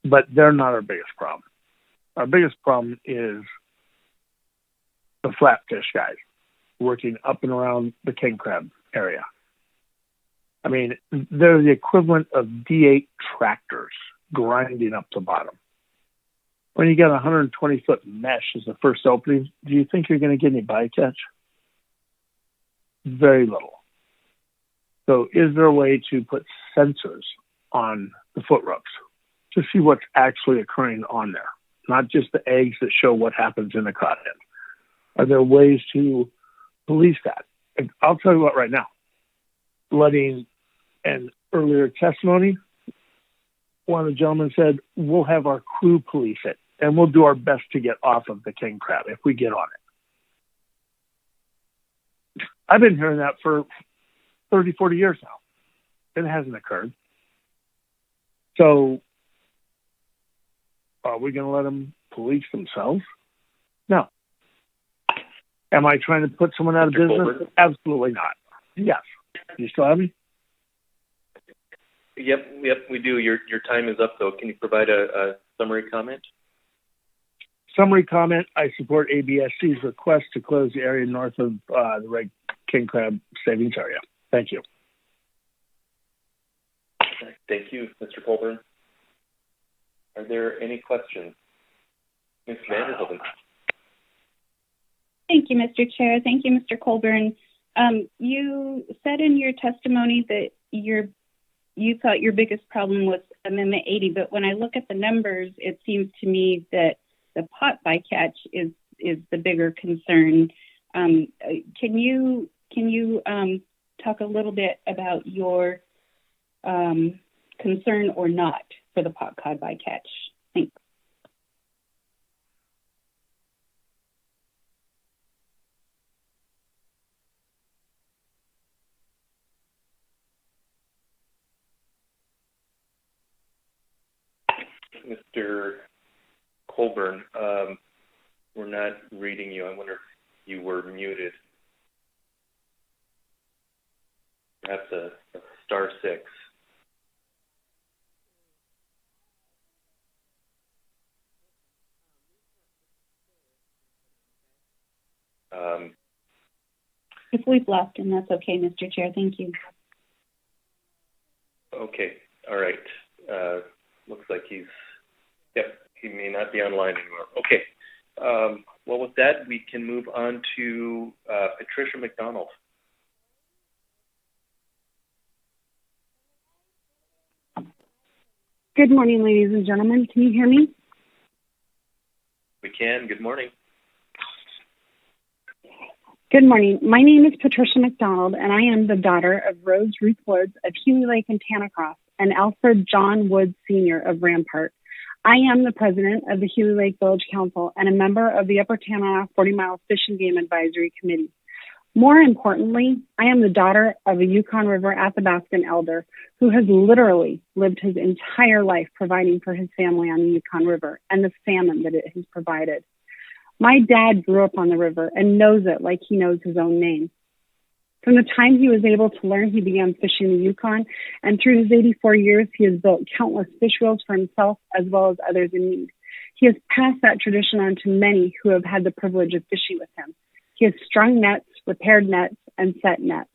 But they're not our biggest problem. Our biggest problem is the flatfish guys working up and around the king crab area. I mean, they're the equivalent of D8 tractors grinding up the bottom. When you get a 120-foot mesh as the first opening, do you think you're going to get any bycatch? Very little. So is there a way to put sensors on the foot ropes to see what's actually occurring on there? not just the eggs that show what happens in the crawdad? Are there ways to police that? And I'll tell you what right now. Letting an earlier testimony, one of the gentlemen said, we'll have our crew police it, and we'll do our best to get off of the king crab if we get on it. I've been hearing that for 30, 40 years now. It hasn't occurred. So are we going to let them police themselves? No. Am I trying to put someone out of business? Absolutely not. Yes. You still have me? Yep, we do. Your time is up, though. Can you provide a summary comment? Summary comment, I support ABSC's request to close the area north of the red king crab savings area. Thank you. Thank you, Mr. Colburn. Are there any questions? Ms. Vanderhoven. Thank you, Mr. Chair. Thank you, Mr. Colburn. You said in your testimony that you thought your biggest problem was Amendment 80, but when I look at the numbers, it seems to me that the pot bycatch is the bigger concern. Can you talk a little bit about your concern or not for the pot cod bycatch? Thanks. Mr. Colburn, we're not reading you. I wonder if you were muted. Perhaps a *6. If we've lost him, that's okay, Mr. Chair. Thank you. Okay. All right. Looks like he may not be online anymore. Okay. Well, with that, we can move on to Patricia McDonald. Good morning, ladies and gentlemen. Can you hear me? We can. Good morning. Good morning. My name is Patricia McDonald, and I am the daughter of Rose Ruth Woods of Huey Lake and Tanacross and Alfred John Woods Sr. of Rampart. I am the president of the Huey Lake Village Council and a member of the Upper Tanana 40 Mile Fish and Game Advisory Committee. More importantly, I am the daughter of a Yukon River Athabascan elder who has literally lived his entire life providing for his family on the Yukon River and the salmon that it has provided. My dad grew up on the river and knows it like he knows his own name. From the time he was able to learn, he began fishing the Yukon, and through his 84 years, he has built countless fish reels for himself as well as others in need. He has passed that tradition on to many who have had the privilege of fishing with him. He has strung nets, repaired nets, and set nets.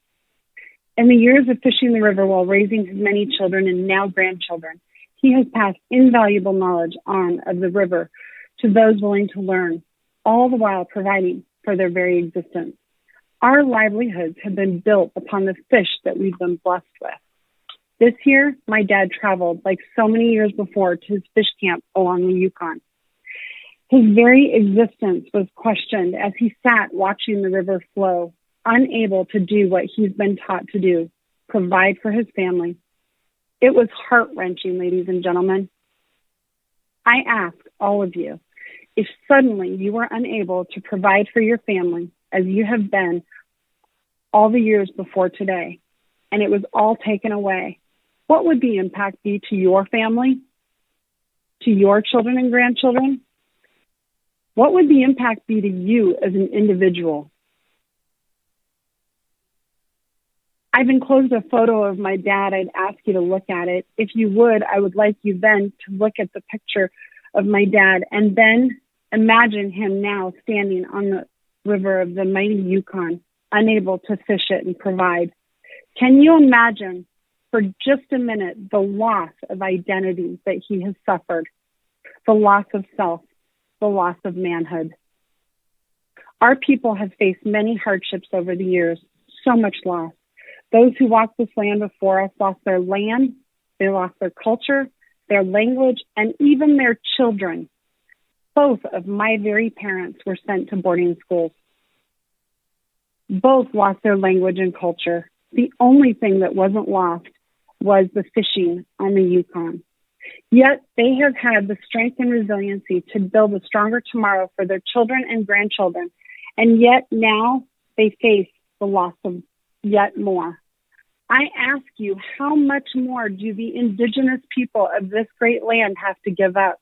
In the years of fishing the river while raising his many children and now grandchildren, he has passed invaluable knowledge on of the river to those willing to learn, all the while providing for their very existence. Our livelihoods have been built upon the fish that we've been blessed with. This year, my dad traveled, like so many years before, to his fish camp along the Yukon. His very existence was questioned as he sat watching the river flow, unable to do what he's been taught to do, provide for his family. It was heart-wrenching, ladies and gentlemen. I ask all of you, if suddenly you were unable to provide for your family as you have been all the years before today, and it was all taken away, what would the impact be to your family, to your children and grandchildren? What would the impact be to you as an individual? I've enclosed a photo of my dad. I'd ask you to look at it. If you would, I would like you then to look at the picture of my dad and then imagine him now standing on the river of the mighty Yukon, unable to fish it and provide. Can you imagine for just a minute the loss of identity that he has suffered, the loss of self, the loss of manhood? Our people have faced many hardships over the years, so much loss. Those who walked this land before us lost their land, they lost their culture, their language, and even their children. Both of my very parents were sent to boarding schools. Both lost their language and culture. The only thing that wasn't lost was the fishing on the Yukon. Yet they have had the strength and resiliency to build a stronger tomorrow for their children and grandchildren. And yet now they face the loss of yet more. I ask you, how much more do the indigenous people of this great land have to give up?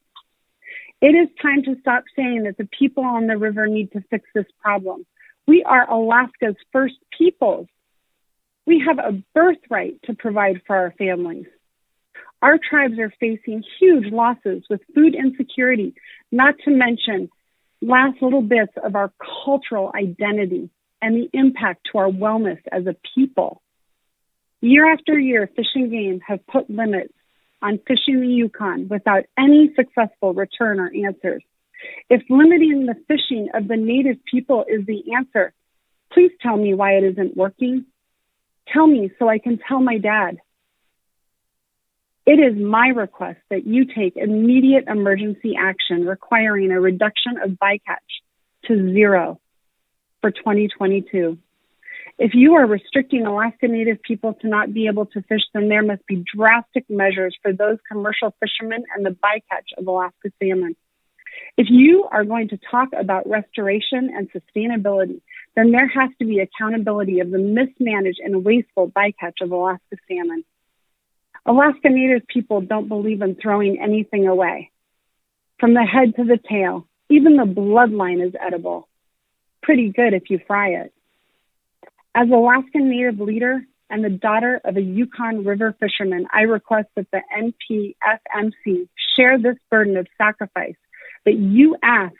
It is time to stop saying that the people on the river need to fix this problem. We are Alaska's first peoples. We have a birthright to provide for our families. Our tribes are facing huge losses with food insecurity, not to mention last little bits of our cultural identity and the impact to our wellness as a people. Year after year, Fish and Game have put limits on fishing the Yukon without any successful return or answers. If limiting the fishing of the native people is the answer, please tell me why it isn't working. Tell me so I can tell my dad. It is my request that you take immediate emergency action requiring a reduction of bycatch to 0 for 2022. If you are restricting Alaska Native people to not be able to fish, then there must be drastic measures for those commercial fishermen and the bycatch of Alaska salmon. If you are going to talk about restoration and sustainability, then there has to be accountability of the mismanaged and wasteful bycatch of Alaska salmon. Alaska Native people don't believe in throwing anything away. From the head to the tail, even the bloodline is edible. Pretty good if you fry it. As Alaskan Native leader and the daughter of a Yukon River fisherman, I request that the NPFMC share this burden of sacrifice that you ask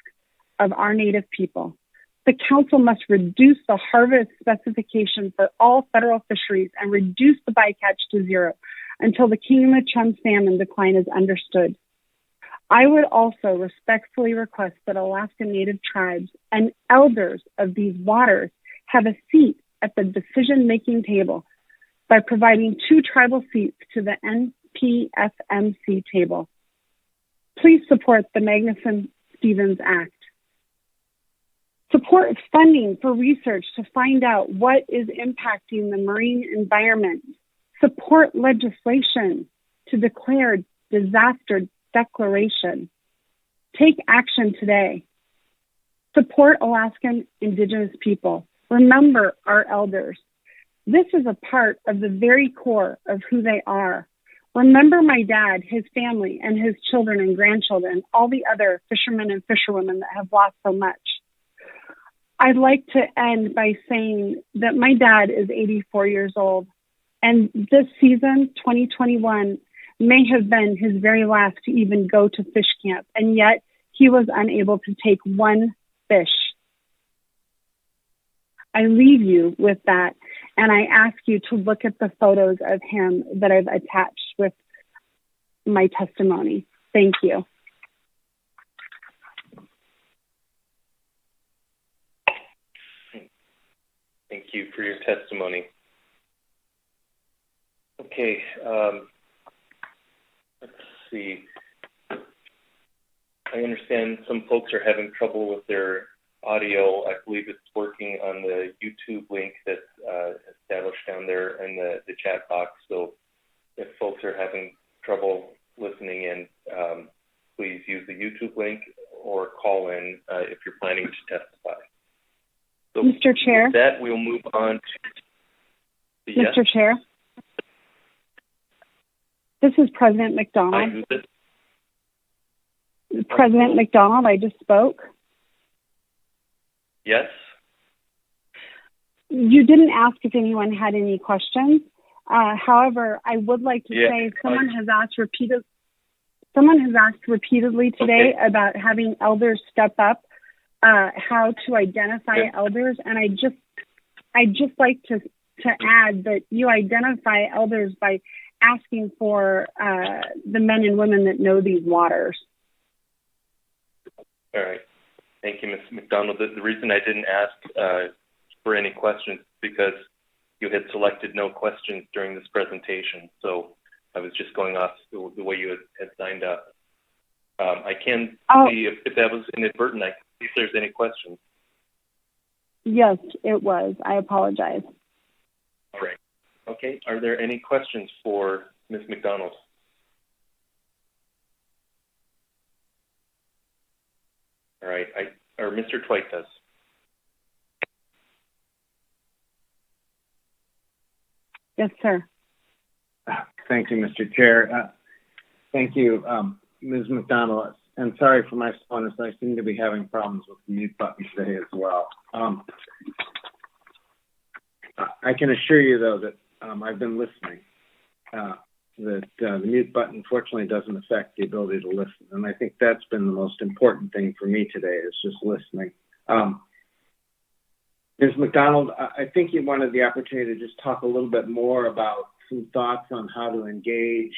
of our Native people. The Council must reduce the harvest specification for all federal fisheries and reduce the bycatch to 0 until the King of the Chum salmon decline is understood. I would also respectfully request that Alaska Native tribes and elders of these waters have a seat at the decision-making table by providing 2 tribal seats to the NPFMC table. Please support the Magnuson-Stevens Act. Support funding for research to find out what is impacting the marine environment. Support legislation to declare disaster declaration. Take action today. Support Alaskan Indigenous people. Remember our elders. This is a part of the very core of who they are. Remember my dad, his family, and his children and grandchildren, all the other fishermen and fisherwomen that have lost so much. I'd like to end by saying that my dad is 84 years old, and this season, 2021, may have been his very last to even go to fish camp, and yet he was unable to take one fish. I leave you with that, and I ask you to look at the photos of him that I've attached with my testimony. Thank you. Thank you for your testimony. Okay, let's see. I understand some folks are having trouble with their audio. I believe it's working on the YouTube link that's established down there in the chat box. So if folks are having trouble listening in, please use the YouTube link or call in if you're planning to testify. So Mr. Chair. With that, we'll move on to Mr. Chair. This is President McDonald. President McDonald, I just spoke. Yes. You didn't ask if anyone had any questions. However, I would like to say someone has asked repeatedly today about having elders step up, how to identify elders, and I just like to add that you identify elders by asking for the men and women that know these waters. All right. Thank you, Ms. McDonald. The reason I didn't ask for any questions is because you had selected no questions during this presentation. So I was just going off the way you had signed up. I can see if that was inadvertent. I can see if there's any questions. Yes, it was. I apologize. All right. Okay. Are there any questions for Ms. McDonald? All right. Or Mr. Twite does. Yes, sir. Thank you, Mr. Chair. Thank you, Ms. McDonald. And sorry for my slowness. I seem to be having problems with the mute button today as well. I can assure you, though, that I've been listening. That the mute button, fortunately, doesn't affect the ability to listen. And I think that's been the most important thing for me today, is just listening. Ms. McDonald, I think you wanted the opportunity to just talk a little bit more about some thoughts on how to engage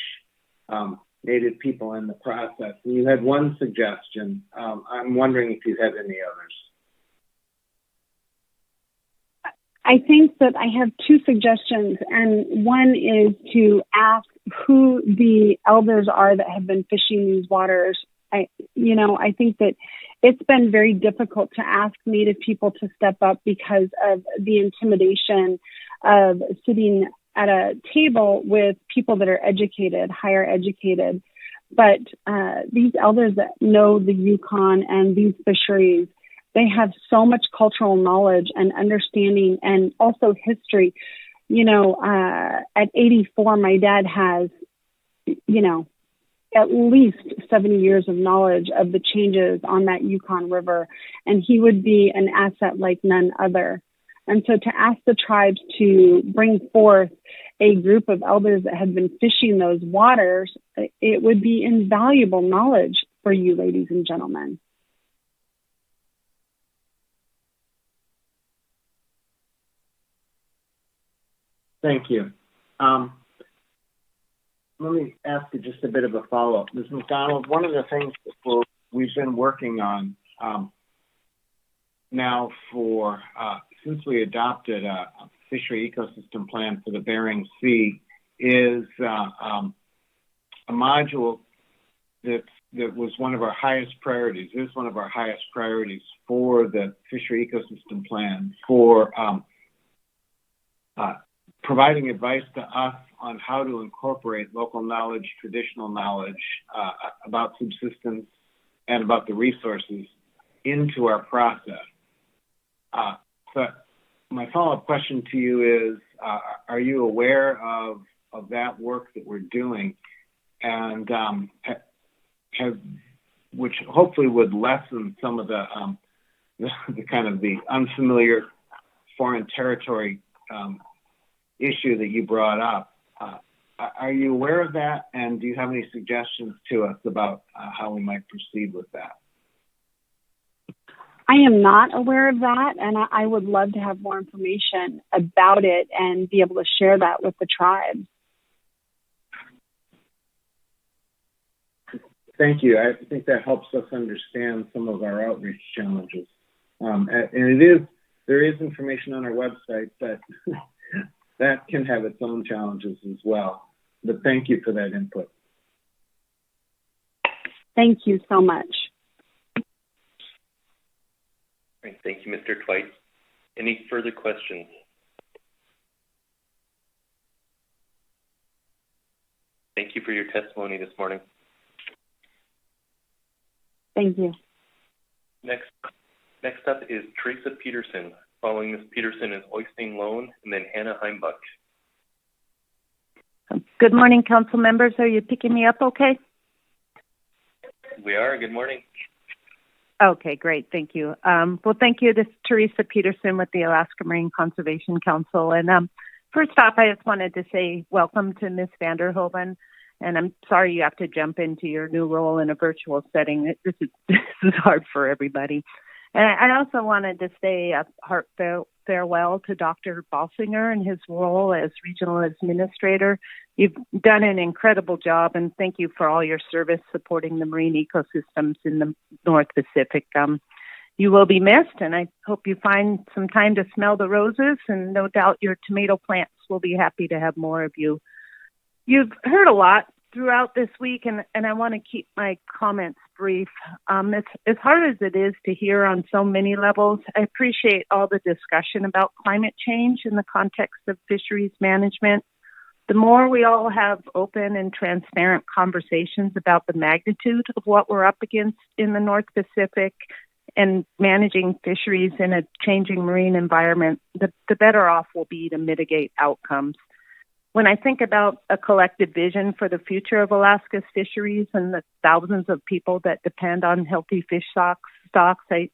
Native people in the process. And you had one suggestion. I'm wondering if you had any others. I think that I have two suggestions, and one is to ask who the elders are that have been fishing these waters. I think that it's been very difficult to ask Native people to step up because of the intimidation of sitting at a table with people that are educated, higher educated. But these elders that know the Yukon and these fisheries, they have so much cultural knowledge and understanding and also history. At 84, my dad has, at least 70 years of knowledge of the changes on that Yukon River, and he would be an asset like none other. And so to ask the tribes to bring forth a group of elders that have been fishing those waters, it would be invaluable knowledge for you, ladies and gentlemen. Thank you. Let me ask you just a bit of a follow-up. Ms. McDonald, one of the things that we've been working on now since we adopted a fishery ecosystem plan for the Bering Sea is a module that was one of our highest priorities, is one of our highest priorities for the fishery ecosystem plan for providing advice to us on how to incorporate local knowledge, traditional knowledge about subsistence and about the resources into our process. But my follow-up question to you is, are you aware of that work that we're doing, and which hopefully would lessen some of the kind of the unfamiliar foreign territory issue that you brought up? Are you aware of that, and do you have any suggestions to us about how we might proceed with that? I am not aware of that, and I would love to have more information about it and be able to share that with the tribe. Thank you. I think that helps us understand some of our outreach challenges. And there is information on our website, but that can have its own challenges as well. But thank you for that input. Thank you so much. Right, thank you, Mr. Twite. Any further questions? Thank you for your testimony this morning. Thank you. Next up is Teresa Peterson. Following Ms. Peterson is Oystein Lone, and then Hannah Heimbuck. Good morning, council members. Are you picking me up okay? We are. Good morning. Okay, great. Thank you. Well, thank you. This is Teresa Peterson with the Alaska Marine Conservation Council. And first off, I just wanted to say welcome to Ms. Vanderhoven. And I'm sorry you have to jump into your new role in a virtual setting. This is hard for everybody. And I also wanted to say a heartfelt farewell to Dr. Balsinger and his role as regional administrator. You've done an incredible job, and thank you for all your service supporting the marine ecosystems in the North Pacific. You will be missed, and I hope you find some time to smell the roses, and no doubt your tomato plants will be happy to have more of you. You've heard a lot throughout this week, and I want to keep my comments brief. It's as hard as it is to hear on so many levels. I appreciate all the discussion about climate change in the context of fisheries management. The more we all have open and transparent conversations about the magnitude of what we're up against in the North Pacific and managing fisheries in a changing marine environment, the better off we'll be to mitigate outcomes. When I think about a collective vision for the future of Alaska's fisheries and the thousands of people that depend on healthy fish stocks, I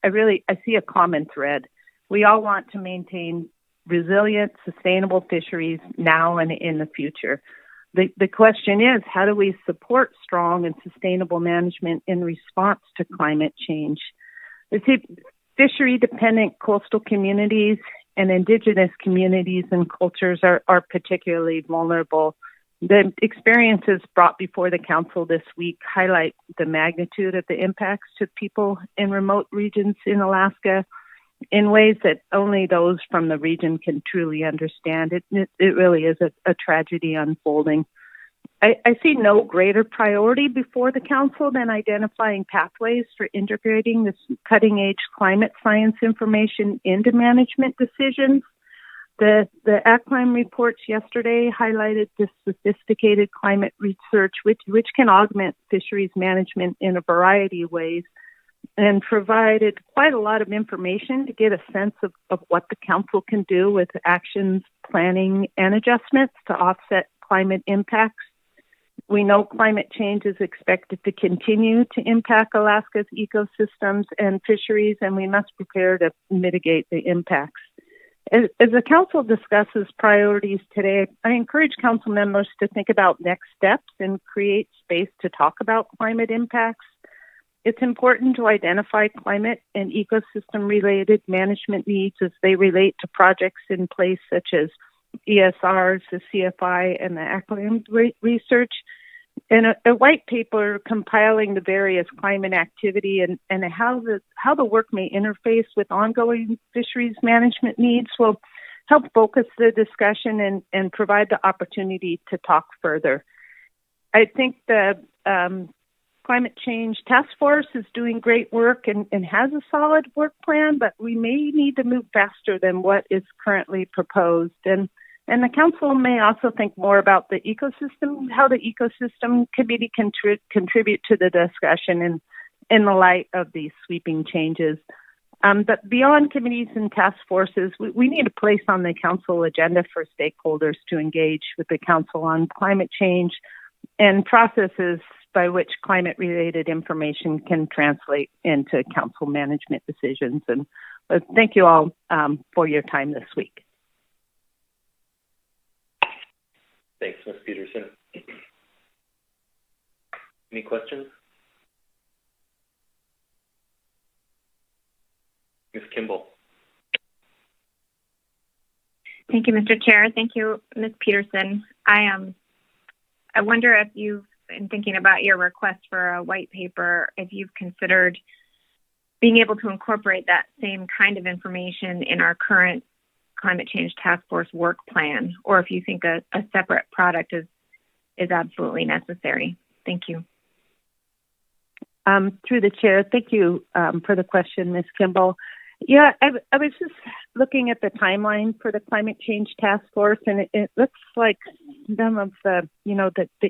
see a common thread. We all want to maintain resilient, sustainable fisheries now and in the future. The question is, how do we support strong and sustainable management in response to climate change? Fishery-dependent coastal communities and indigenous communities and cultures are particularly vulnerable. The experiences brought before the council this week highlight the magnitude of the impacts to people in remote regions in Alaska in ways that only those from the region can truly understand. It really is a tragedy unfolding. I see no greater priority before the council than identifying pathways for integrating this cutting-edge climate science information into management decisions. The ACCLIME reports yesterday highlighted this sophisticated climate research, which can augment fisheries management in a variety of ways, and provided quite a lot of information to get a sense of what the council can do with actions, planning, and adjustments to offset climate impacts. We know climate change is expected to continue to impact Alaska's ecosystems and fisheries, and we must prepare to mitigate the impacts. As the council discusses priorities today, I encourage council members to think about next steps and create space to talk about climate impacts. It's important to identify climate and ecosystem-related management needs as they relate to projects in place such as ESRs, the CFI, and the ACCLIME research, and a white paper compiling the various climate activity and how the work may interface with ongoing fisheries management needs will help focus the discussion and provide the opportunity to talk further. I think the Climate Change Task Force is doing great work and has a solid work plan, but we may need to move faster than what is currently proposed. And the council may also think more about the ecosystem, how the ecosystem committee can contribute to the discussion in the light of these sweeping changes. But beyond committees and task forces, we need a place on the council agenda for stakeholders to engage with the council on climate change and processes by which climate-related information can translate into council management decisions. And thank you all for your time this week. Thanks, Ms. Peterson. Any questions? Ms. Kimball. Thank you, Mr. Chair. Thank you, Ms. Peterson. I wonder if you've, in thinking about your request for a white paper, if you've considered being able to incorporate that same kind of information in our current Climate Change Task Force work plan, or if you think a separate product is absolutely necessary. Thank you. Through the chair, thank you for the question, Ms. Kimball. Yeah, I was just looking at the timeline for the Climate Change Task Force, and it looks like some of the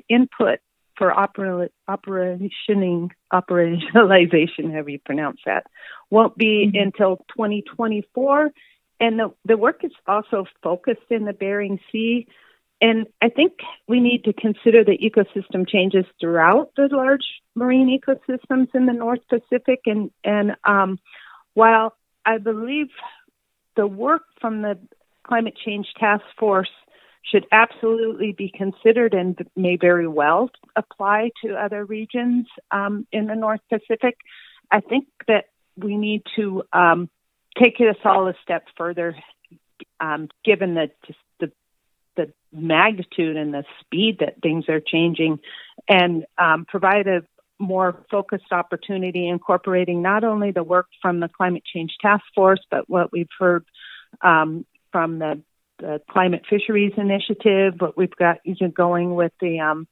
input for operationalization, however you pronounce that, won't be until 2024. And the work is also focused in the Bering Sea. And I think we need to consider the ecosystem changes throughout the large marine ecosystems in the North Pacific. And while I believe the work from the Climate Change Task Force should absolutely be considered and may very well apply to other regions in the North Pacific, I think that we need to take us all a step further, given the magnitude and the speed that things are changing, and provide a more focused opportunity incorporating not only the work from the Climate Change Task Force, but what we've heard from the Climate Fisheries Initiative, what we've got going with the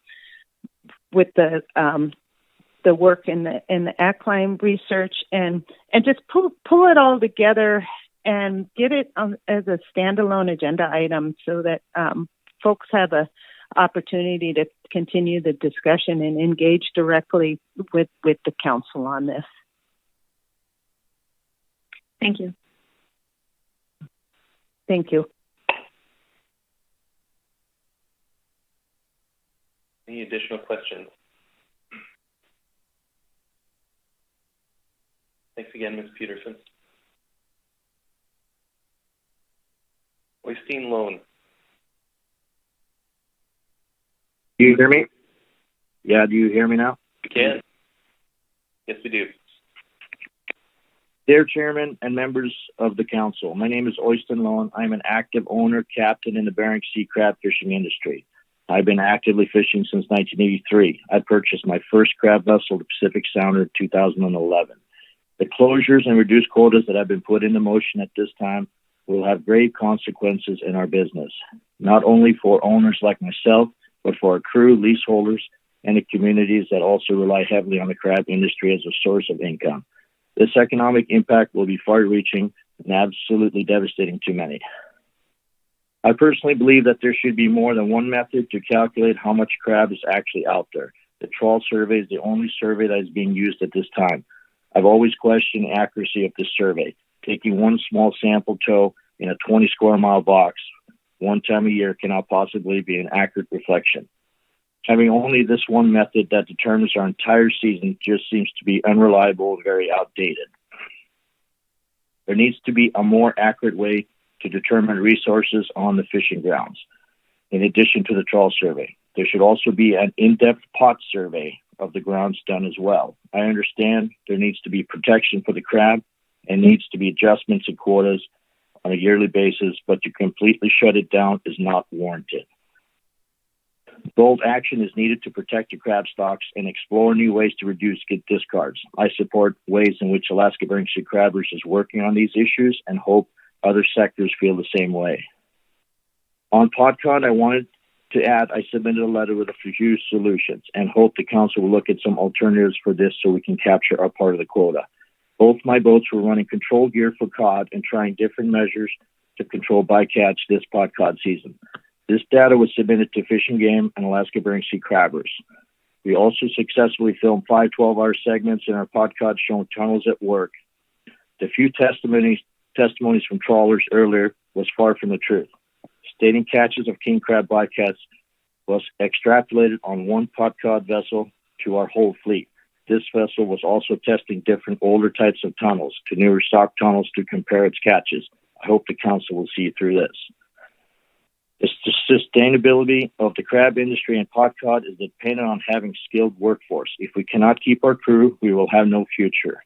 the work in the equine research and just pull it all together and get it as a standalone agenda item so that folks have a opportunity to continue the discussion and engage directly with the council on this. Thank you. Thank you. Any additional questions? Thanks again, Ms. Peterson. Oystein Loan. Do you hear me? Yeah, do you hear me now? We can. Yes, we do. Dear Chairman and members of the Council, my name is Oystein Loan. I'm an active owner, captain in the Bering Sea crab fishing industry. I've been actively fishing since 1983. I purchased my first crab vessel, the Pacific Sounder, in 2011. The closures and reduced quotas that have been put into motion at this time will have grave consequences in our business, not only for owners like myself, but for our crew, leaseholders, and the communities that also rely heavily on the crab industry as a source of income. This economic impact will be far-reaching and absolutely devastating to many. I personally believe that there should be more than one method to calculate how much crab is actually out there. The trawl survey is the only survey that is being used at this time. I've always questioned the accuracy of this survey. Taking one small sample tow in a 20 square mile box one time a year cannot possibly be an accurate reflection. Having only this one method that determines our entire season just seems to be unreliable and very outdated. There needs to be a more accurate way to determine resources on the fishing grounds. In addition to the trawl survey, there should also be an in-depth pot survey of the grounds done as well. I understand there needs to be protection for the crab and needs to be adjustments in quotas on a yearly basis, but to completely shut it down is not warranted. Bold action is needed to protect the crab stocks and explore new ways to reduce discards. I support ways in which Alaska Bering Sea Crabbers is working on these issues and hope other sectors feel the same way. On PodCon, I wanted to add, I submitted a letter with a few solutions and hope the council will look at some alternatives for this so we can capture our part of the quota. Both my boats were running control gear for cod and trying different measures to control bycatch this cod season. This data was submitted to Fish and Game and Alaska Bering Sea Crabbers. We also successfully filmed 5 12-hour segments in our cod showing tunnels at work. The few testimonies from trawlers earlier was far from the truth. Stating catches of king crab bycatch was extrapolated on one cod vessel to our whole fleet. This vessel was also testing different older types of tunnels to newer stock tunnels to compare its catches. I hope the council will see through this. The sustainability of the crab industry and cod is dependent on having skilled workforce. If we cannot keep our crew, we will have no future.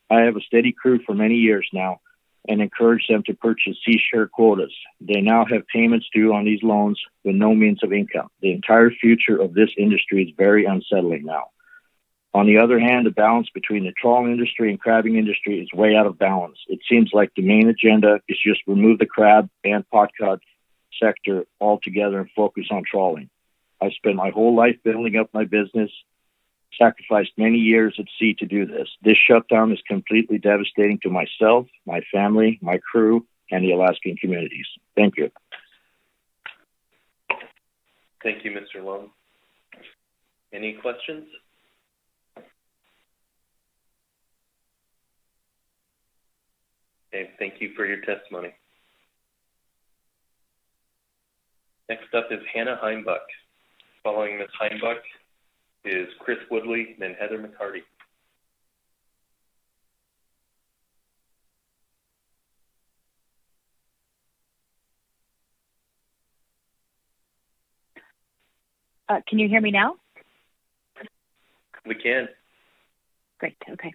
I have a steady crew for many years now and encourage them to purchase seashore quotas. They now have payments due on these loans with no means of income. The entire future of this industry is very unsettling now. On the other hand, the balance between the trawling industry and crabbing industry is way out of balance. It seems like the main agenda is just remove the crab and cod sector altogether and focus on trawling. I spent my whole life building up my business, sacrificed many years at sea to do this. This shutdown is completely devastating to myself, my family, my crew, and the Alaskan communities. Thank you. Thank you, Mr. Lum. Any questions? Okay, thank you for your testimony. Next up is Hannah Heimbuck. Following Ms. Heimbuck is Chris Woodley, then Heather McCarty. Can you hear me now? We can. Great, okay.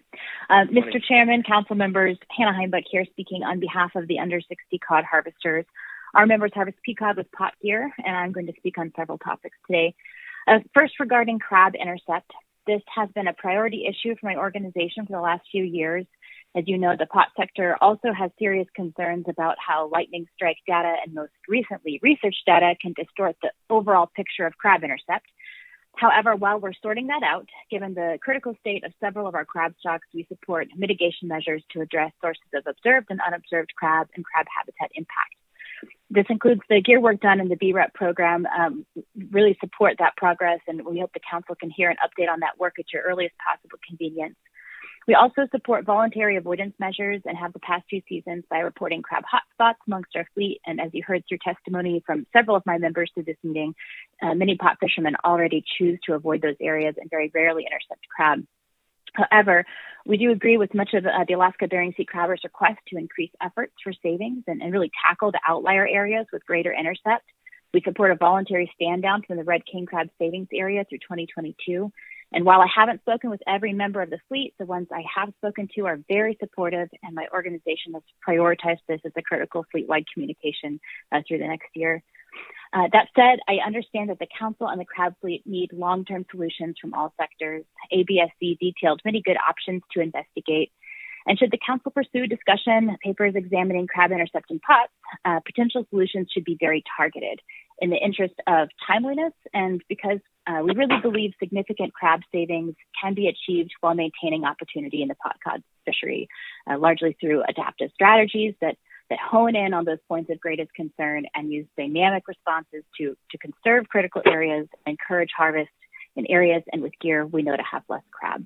Mr. Chairman, council members, Hannah Heimbuck here speaking on behalf of the under 60 cod harvesters. Our members harvest pea cod with pot gear, and I'm going to speak on several topics today. First, regarding crab intercept, this has been a priority issue for my organization for the last few years. As you know, the pot sector also has serious concerns about how lightning strike data and most recently research data can distort the overall picture of crab intercept. However, while we're sorting that out, given the critical state of several of our crab stocks, we support mitigation measures to address sources of observed and unobserved crab and crab habitat impact. This includes the gear work done in the BREP program, really support that progress, and we hope the Council can hear an update on that work at your earliest possible convenience. We also support voluntary avoidance measures and have the past few seasons by reporting crab hotspots amongst our fleet. And as you heard through testimony from several of my members to this meeting, many pot fishermen already choose to avoid those areas and very rarely intercept crab. However, we do agree with much of the Alaska Bering Sea crabbers' request to increase efforts for savings and really tackle the outlier areas with greater intercept. We support a voluntary stand down from the red king crab savings area through 2022. And while I haven't spoken with every member of the fleet, the ones I have spoken to are very supportive, and my organization has prioritized this as a critical fleet-wide communication through the next year. That said, I understand that the Council and the crab fleet need long-term solutions from all sectors. ABSC detailed many good options to investigate. And should the Council pursue discussion papers examining crab intercept in pots, potential solutions should be very targeted in the interest of timeliness and because we really believe significant crab savings can be achieved while maintaining opportunity in the pot cod fishery, largely through adaptive strategies that hone in on those points of greatest concern and use dynamic responses to conserve critical areas and encourage harvest in areas and with gear we know to have less crab.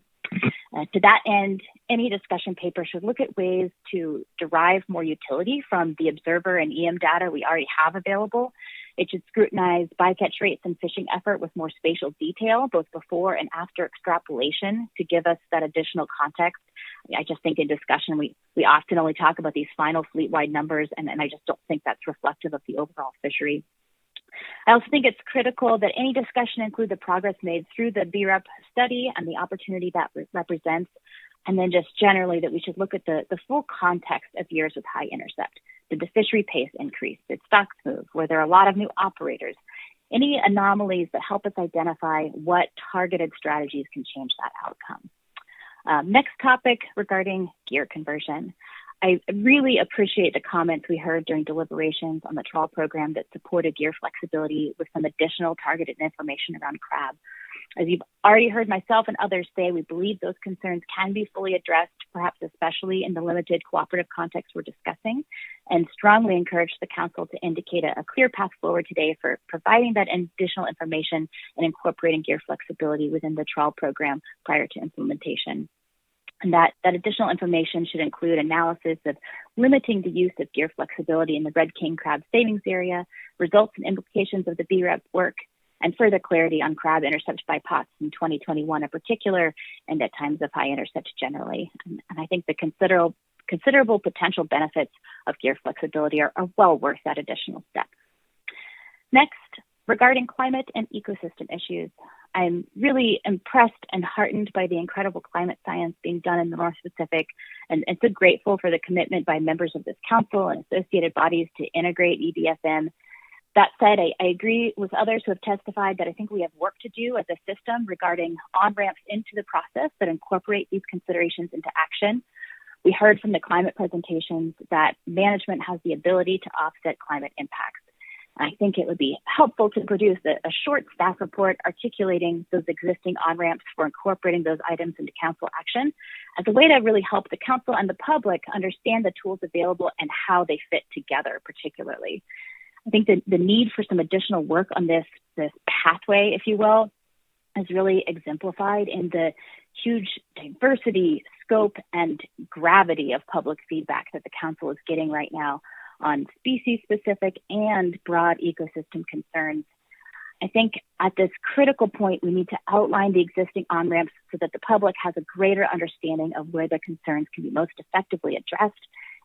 To that end, any discussion paper should look at ways to derive more utility from the observer and EM data we already have available. It should scrutinize bycatch rates and fishing effort with more spatial detail, both before and after extrapolation, to give us that additional context. I just think in discussion, we often only talk about these final fleet-wide numbers, and I just don't think that's reflective of the overall fishery. I also think it's critical that any discussion include the progress made through the BREP study and the opportunity that represents, and then just generally that we should look at the full context of years with high intercept. Did the fishery pace increase? Did stocks move? Were there a lot of new operators? Any anomalies that help us identify what targeted strategies can change that outcome. Next topic regarding gear conversion. I really appreciate the comments we heard during deliberations on the trawl program that supported gear flexibility with some additional targeted information around crab. As you've already heard myself and others say, we believe those concerns can be fully addressed, perhaps especially in the limited cooperative context we're discussing, and strongly encourage the Council to indicate a clear path forward today for providing that additional information and incorporating gear flexibility within the trawl program prior to implementation. And that additional information should include analysis of limiting the use of gear flexibility in the red king crab savings area, results and implications of the BREP work, and further clarity on crab intercept by pots in 2021 in particular, and at times of high intercept generally. And I think the considerable potential benefits of gear flexibility are well worth that additional step. Next, regarding climate and ecosystem issues, I'm really impressed and heartened by the incredible climate science being done in the North Pacific, and so grateful for the commitment by members of this Council and associated bodies to integrate EBFM. That said, I agree with others who have testified that I think we have work to do as a system regarding on-ramps into the process that incorporate these considerations into action. We heard from the climate presentations that management has the ability to offset climate impacts. I think it would be helpful to produce a short staff report articulating those existing on-ramps for incorporating those items into Council action as a way to really help the Council and the public understand the tools available and how they fit together particularly. I think the need for some additional work on this pathway, if you will, is really exemplified in the huge diversity, scope, and gravity of public feedback that the Council is getting right now on species-specific and broad ecosystem concerns. I think at this critical point, we need to outline the existing on-ramps so that the public has a greater understanding of where the concerns can be most effectively addressed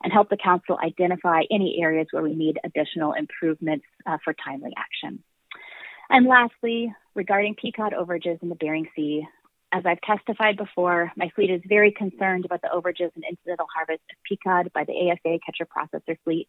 and help the Council identify any areas where we need additional improvements for timely action. And lastly, regarding peacock overages in the Bering Sea, as I've testified before, my fleet is very concerned about the overages and incidental harvest of peacock by the ASA catcher-processor fleet.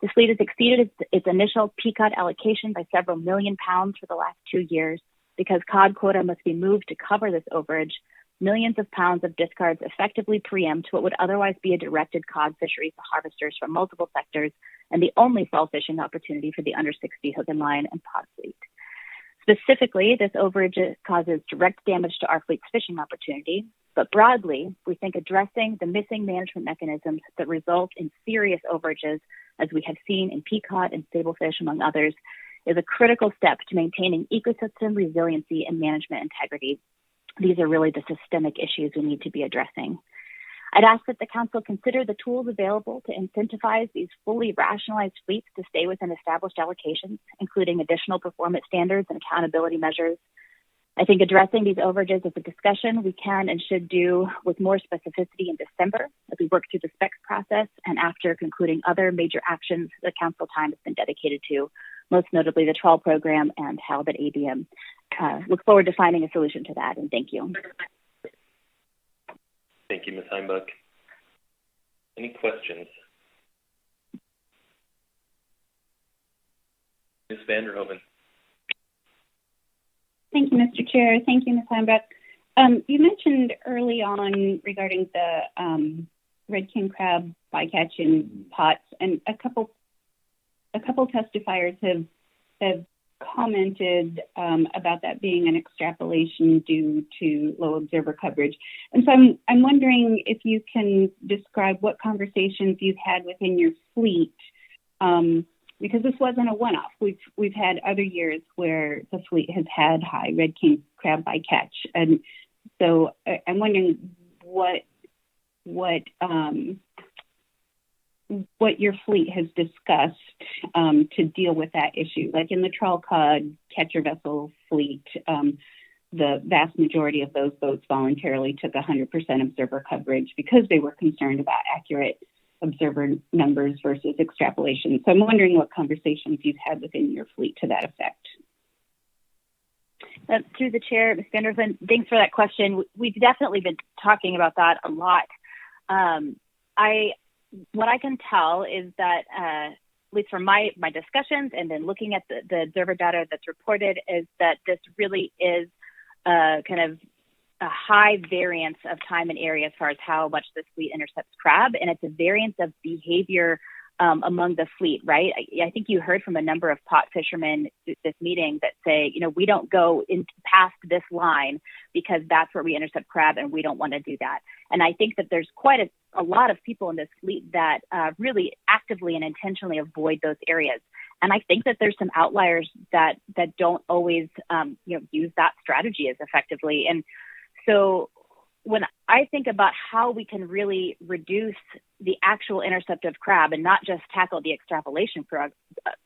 The fleet has exceeded its initial peacock allocation by several million pounds for the last 2 years. Because cod quota must be moved to cover this overage, millions of pounds of discards effectively preempt what would otherwise be a directed cod fishery to harvesters from multiple sectors and the only fall fishing opportunity for the under 60 hook and line and pod fleet. Specifically, this overage causes direct damage to our fleet's fishing opportunity, but broadly, we think addressing the missing management mechanisms that result in serious overages, as we have seen in peacock and stablefish, among others, is a critical step to maintaining ecosystem resiliency and management integrity. These are really the systemic issues we need to be addressing. I'd ask that the Council consider the tools available to incentivize these fully rationalized fleets to stay within established allocations, including additional performance standards and accountability measures. I think addressing these overages is a discussion we can and should do with more specificity in December as we work through the specs process and after concluding other major actions the Council time has been dedicated to, most notably the trawl program and halibut ABM. Look forward to finding a solution to that, and thank you. Thank you, Ms. Heimbach. Any questions? Ms. Vanderhoven. Thank you, Mr. Chair. Thank you, Ms. Heimbach. You mentioned early on regarding the red king crab bycatch in pots, and a couple testifiers have commented about that being an extrapolation due to low observer coverage. And so I'm wondering if you can describe what conversations you've had within your fleet, because this wasn't a one-off. We've had other years where the fleet has had high red king crab bycatch. And so I'm wondering what your fleet has discussed to deal with that issue. Like in the trawl cod catcher vessel fleet, the vast majority of those boats voluntarily took 100% observer coverage because they were concerned about accurate observer numbers versus extrapolation. So I'm wondering what conversations you've had within your fleet to that effect. Through the chair, Ms. Vanderhoven, thanks for that question. We've definitely been talking about that a lot. What I can tell is that, at least from my discussions and then looking at the observer data that's reported, is that this really is kind of a high variance of time and area as far as how much this fleet intercepts crab, and it's a variance of behavior among the fleet, right? I think you heard from a number of pot fishermen this meeting that say, we don't go past this line because that's where we intercept crab and we don't want to do that. And I think that there's quite a lot of people in this fleet that really actively and intentionally avoid those areas. And I think that there's some outliers that don't always, use that strategy as effectively. And so when I think about how we can really reduce the actual intercept of crab and not just tackle the extrapolation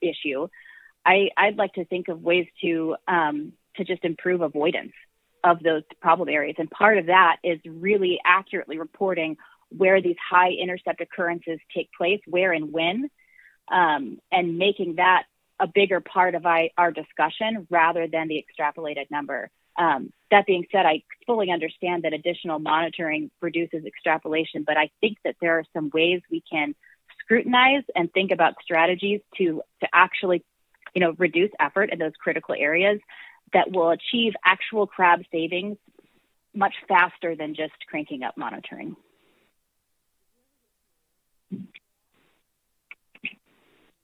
issue, I'd like to think of ways to just improve avoidance of those problem areas. And part of that is really accurately reporting where these high intercept occurrences take place, where and when, and making that a bigger part of our discussion rather than the extrapolated number. That being said, I fully understand that additional monitoring reduces extrapolation, but I think that there are some ways we can scrutinize and think about strategies to actually, reduce effort in those critical areas that will achieve actual crab savings much faster than just cranking up monitoring.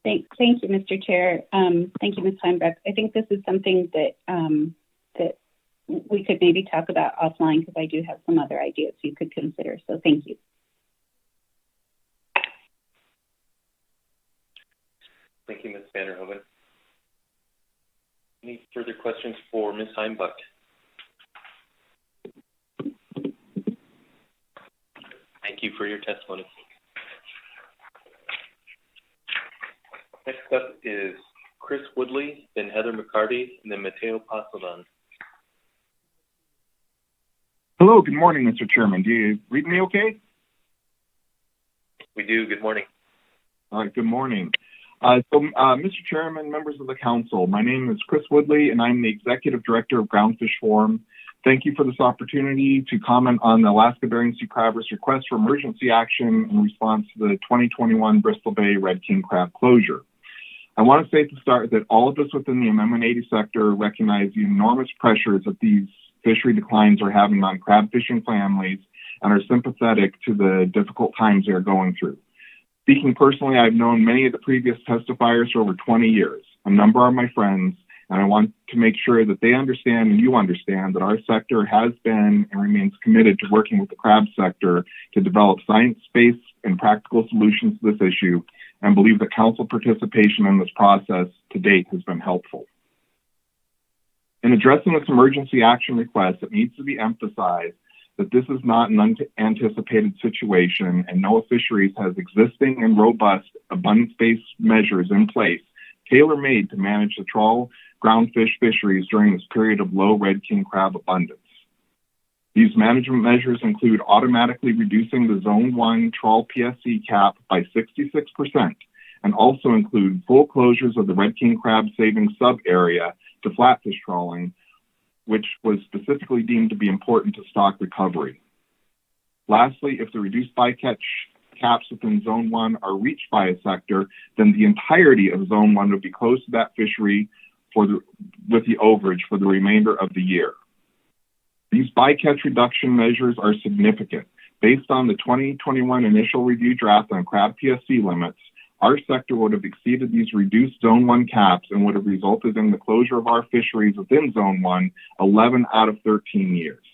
Thank you, Mr. Chair. Thank you, Ms. Heimbach. I think this is something that we could maybe talk about offline, because I do have some other ideas you could consider. So thank you. Thank you, Ms. Vanderhoven. Any further questions for Ms. Heimbach? Thank you for your testimony. Next up is Chris Woodley, then Heather McCarty, and then Mateo Pasadon. Hello, good morning, Mr. Chairman. Do you read me okay? We do. Good morning. All right, good morning. Mr. Chairman, members of the council, my name is Chris Woodley, and I'm the Executive Director of Groundfish Forum. Thank you for this opportunity to comment on the Alaska Bering Sea Crabbers' request for emergency action in response to the 2021 Bristol Bay Red King Crab closure. I want to say at the start that all of us within the Amendment 80 sector recognize the enormous pressures that these fishery declines are having on crab fishing families and are sympathetic to the difficult times they are going through. Speaking personally, I've known many of the previous testifiers for over 20 years. A number are my friends, And I want to make sure that they understand and you understand that our sector has been and remains committed to working with the crab sector to develop science-based and practical solutions to this issue, and believe that council participation in this process to date has been helpful. In addressing this emergency action request, it needs to be emphasized that this is not an unanticipated situation, and NOAA Fisheries has existing and robust abundance-based measures in place, tailor-made to manage the trawl groundfish fisheries during this period of low red king crab abundance. These management measures include automatically reducing the Zone 1 trawl PSC cap by 66%, and also include full closures of the red king crab saving sub-area to flatfish trawling, which was specifically deemed to be important to stock recovery. Lastly, if the reduced bycatch caps within Zone 1 are reached by a sector, then the entirety of Zone 1 would be closed to that fishery with the overage for the remainder of the year. These bycatch reduction measures are significant. Based on the 2021 initial review draft on crab PSC limits, our sector would have exceeded these reduced Zone 1 caps and would have resulted in the closure of our fisheries within Zone 1 11 out of 13 years.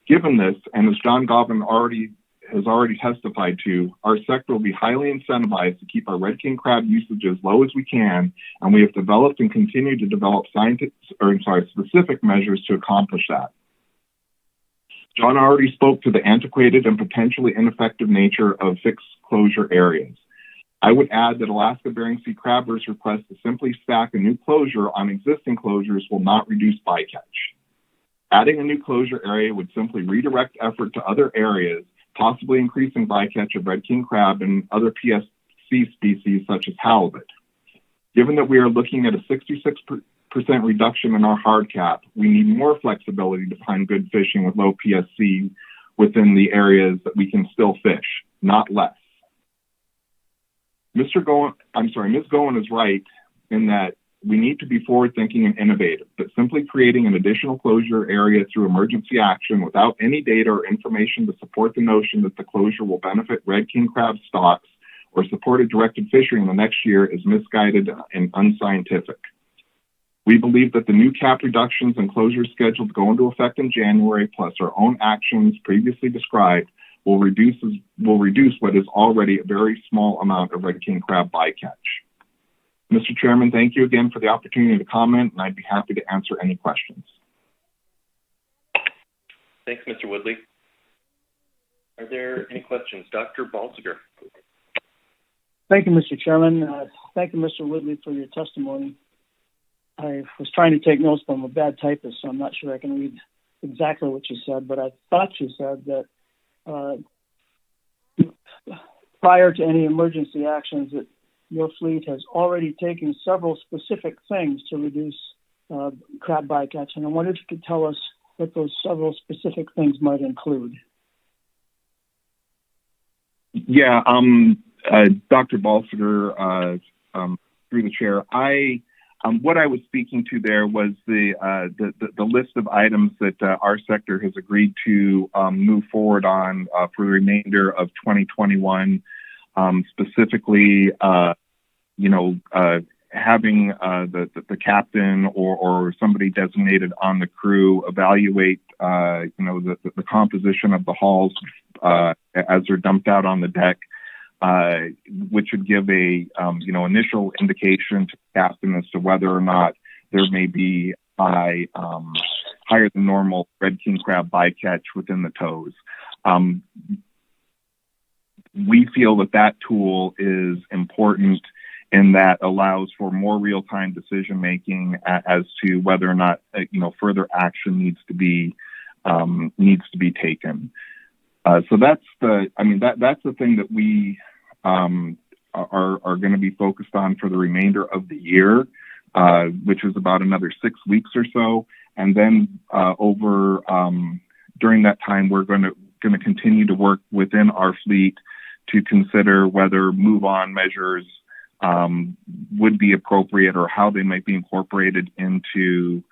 Given this, and as John Goven has already testified to, our sector will be highly incentivized to keep our red king crab usage as low as we can, and we have developed and continue to develop specific measures to accomplish that. John already spoke to the antiquated and potentially ineffective nature of fixed closure areas. I would add that Alaska Bering Sea crabbers' request to simply stack a new closure on existing closures will not reduce bycatch. Adding a new closure area would simply redirect effort to other areas, possibly increasing bycatch of red king crab and other PSC species such as halibut. Given that we are looking at a 66% reduction in our hard cap, we need more flexibility to find good fishing with low PSC within the areas that we can still fish, not less. Ms. Goen is right in that we need to be forward-thinking and innovative, but simply creating an additional closure area through emergency action without any data or information to support the notion that the closure will benefit red king crab stocks or support a directed fishery in the next year is misguided and unscientific. We believe that the new cap reductions and closures scheduled to go into effect in January, plus our own actions previously described, will reduce what is already a very small amount of red king crab bycatch. Mr. Chairman, thank you again for the opportunity to comment, and I'd be happy to answer any questions. Thanks, Mr. Woodley. Are there any questions? Dr. Balsiger. Thank you, Mr. Chairman. Thank you, Mr. Woodley, for your testimony. I was trying to take notes, but I'm a bad typist, so I'm not sure I can read exactly what you said, but I thought you said that prior to any emergency actions that your fleet has already taken several specific things to reduce crab bycatch, and I wondered if you could tell us what those several specific things might include. Yeah, Dr. Balsiger, through the chair, what I was speaking to there was the list of items that our sector has agreed to move forward on for the remainder of 2021, specifically, having the captain or somebody designated on the crew evaluate, the composition of the hulls as they're dumped out on the deck, which would give a initial indication to the captain as to whether or not there may be higher than normal red king crab bycatch within the tows. We feel that tool is important in that allows for more real-time decision making as to whether or not further action needs to be taken. So that's the thing that we are going to be focused on for the remainder of the year, which is about another 6 weeks or so. And then during that time, we're going to continue to work within our fleet to consider whether move-on measures would be appropriate or how they might be incorporated into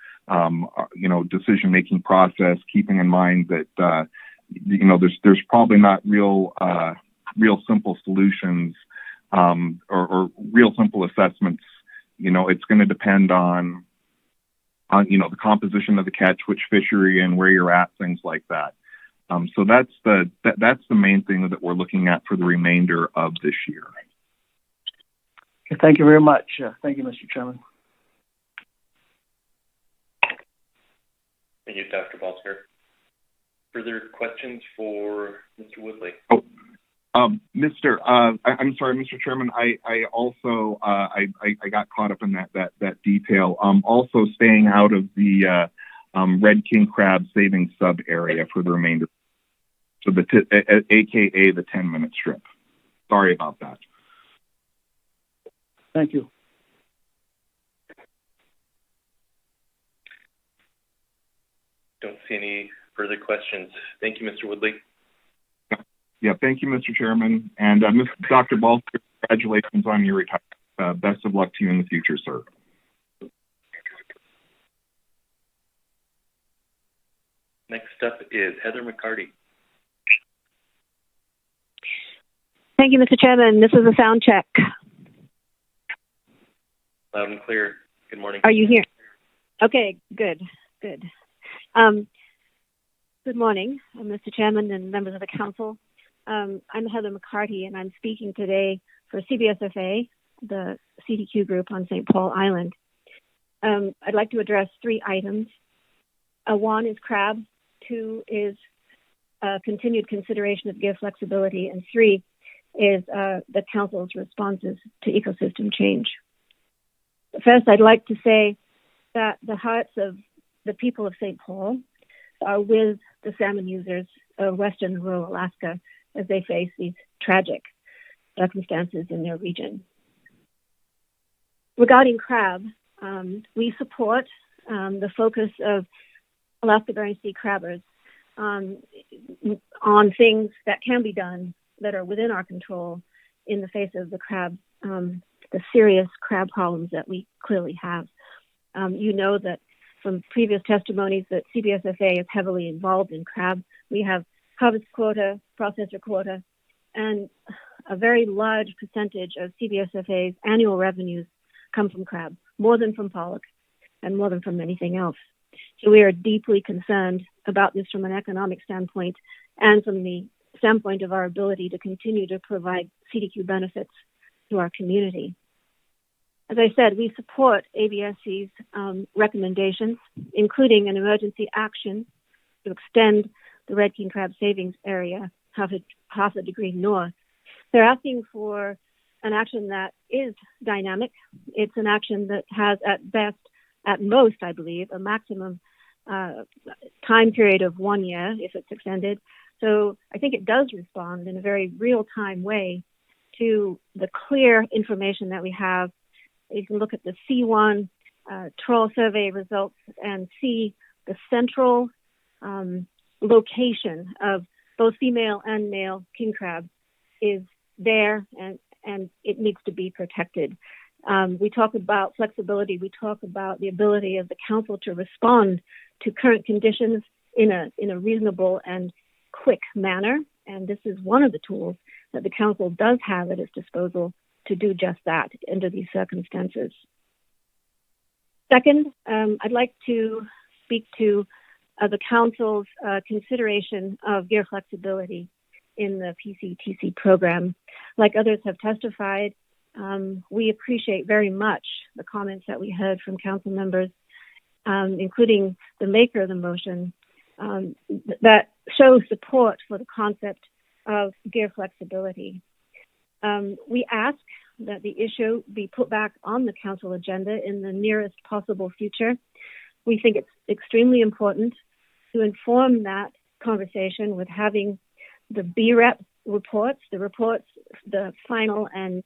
decision-making process, keeping in mind that there's probably not real simple solutions or real simple assessments. It's going to depend on the composition of the catch, which fishery and where you're at, things like that. So that's the main thing that we're looking at for the remainder of this year. Thank you very much. Thank you, Mr. Chairman. Thank you, Dr. Balsker. Further questions for Mr. Woodley? I'm sorry, Mr. Chairman. I also got caught up in that detail. Also staying out of the red king crab saving sub area for the remainder. So AKA the 10-minute strip. Sorry about that. Thank you. Don't see any further questions. Thank you, Mr. Woodley. Yeah, thank you, Mr. Chairman. And Dr. Balsker, congratulations on your retirement. Best of luck to you in the future, sir. Next up is Heather McCarty. Thank you, Mr. Chairman. This is a sound check. Loud and clear. Good morning. Are you here? Okay, good. Good morning, Mr. Chairman and members of the council. I'm Heather McCarty, and I'm speaking today for CBSFA, the CDQ group on St. Paul Island. I'd like to address 3 items. 1 is crab, 2 is continued consideration of gear flexibility, and 3 is the council's responses to ecosystem change. First, I'd like to say that the hearts of the people of St. Paul are with the salmon users of western and rural Alaska as they face these tragic circumstances in their region. Regarding crab, we support the focus of Alaska Bering Sea crabbers on things that can be done that are within our control in the face of the serious crab problems that we clearly have. You know that from previous testimonies that CBSFA is heavily involved in crab. We have harvest quota, processor quota, and a very large percentage of CBSFA's annual revenues come from crab, more than from pollock and more than from anything else. So we are deeply concerned about this from an economic standpoint and from the standpoint of our ability to continue to provide CDQ benefits to our community. As I said, we support ABSC's recommendations, including an emergency action to extend the red king crab savings area half a degree north. They're asking for an action that is dynamic. It's an action that has at most, I believe, a maximum time period of 1 year if it's extended. So I think it does respond in a very real-time way to the clear information that we have. You can look at the C1 trawl survey results and see the central location of both female and male king crab is there, and it needs to be protected. We talk about flexibility. We talk about the ability of the council to respond to current conditions in a reasonable and quick manner, and this is one of the tools that the council does have at its disposal to do just that under these circumstances. Second, I'd like to speak to the council's consideration of gear flexibility in the PCTC program. Like others have testified, we appreciate very much the comments that we heard from council members, including the maker of the motion, that shows support for the concept of gear flexibility. We ask that the issue be put back on the council agenda in the nearest possible future. We think it's extremely important to inform that conversation with having the BREP reports, the final and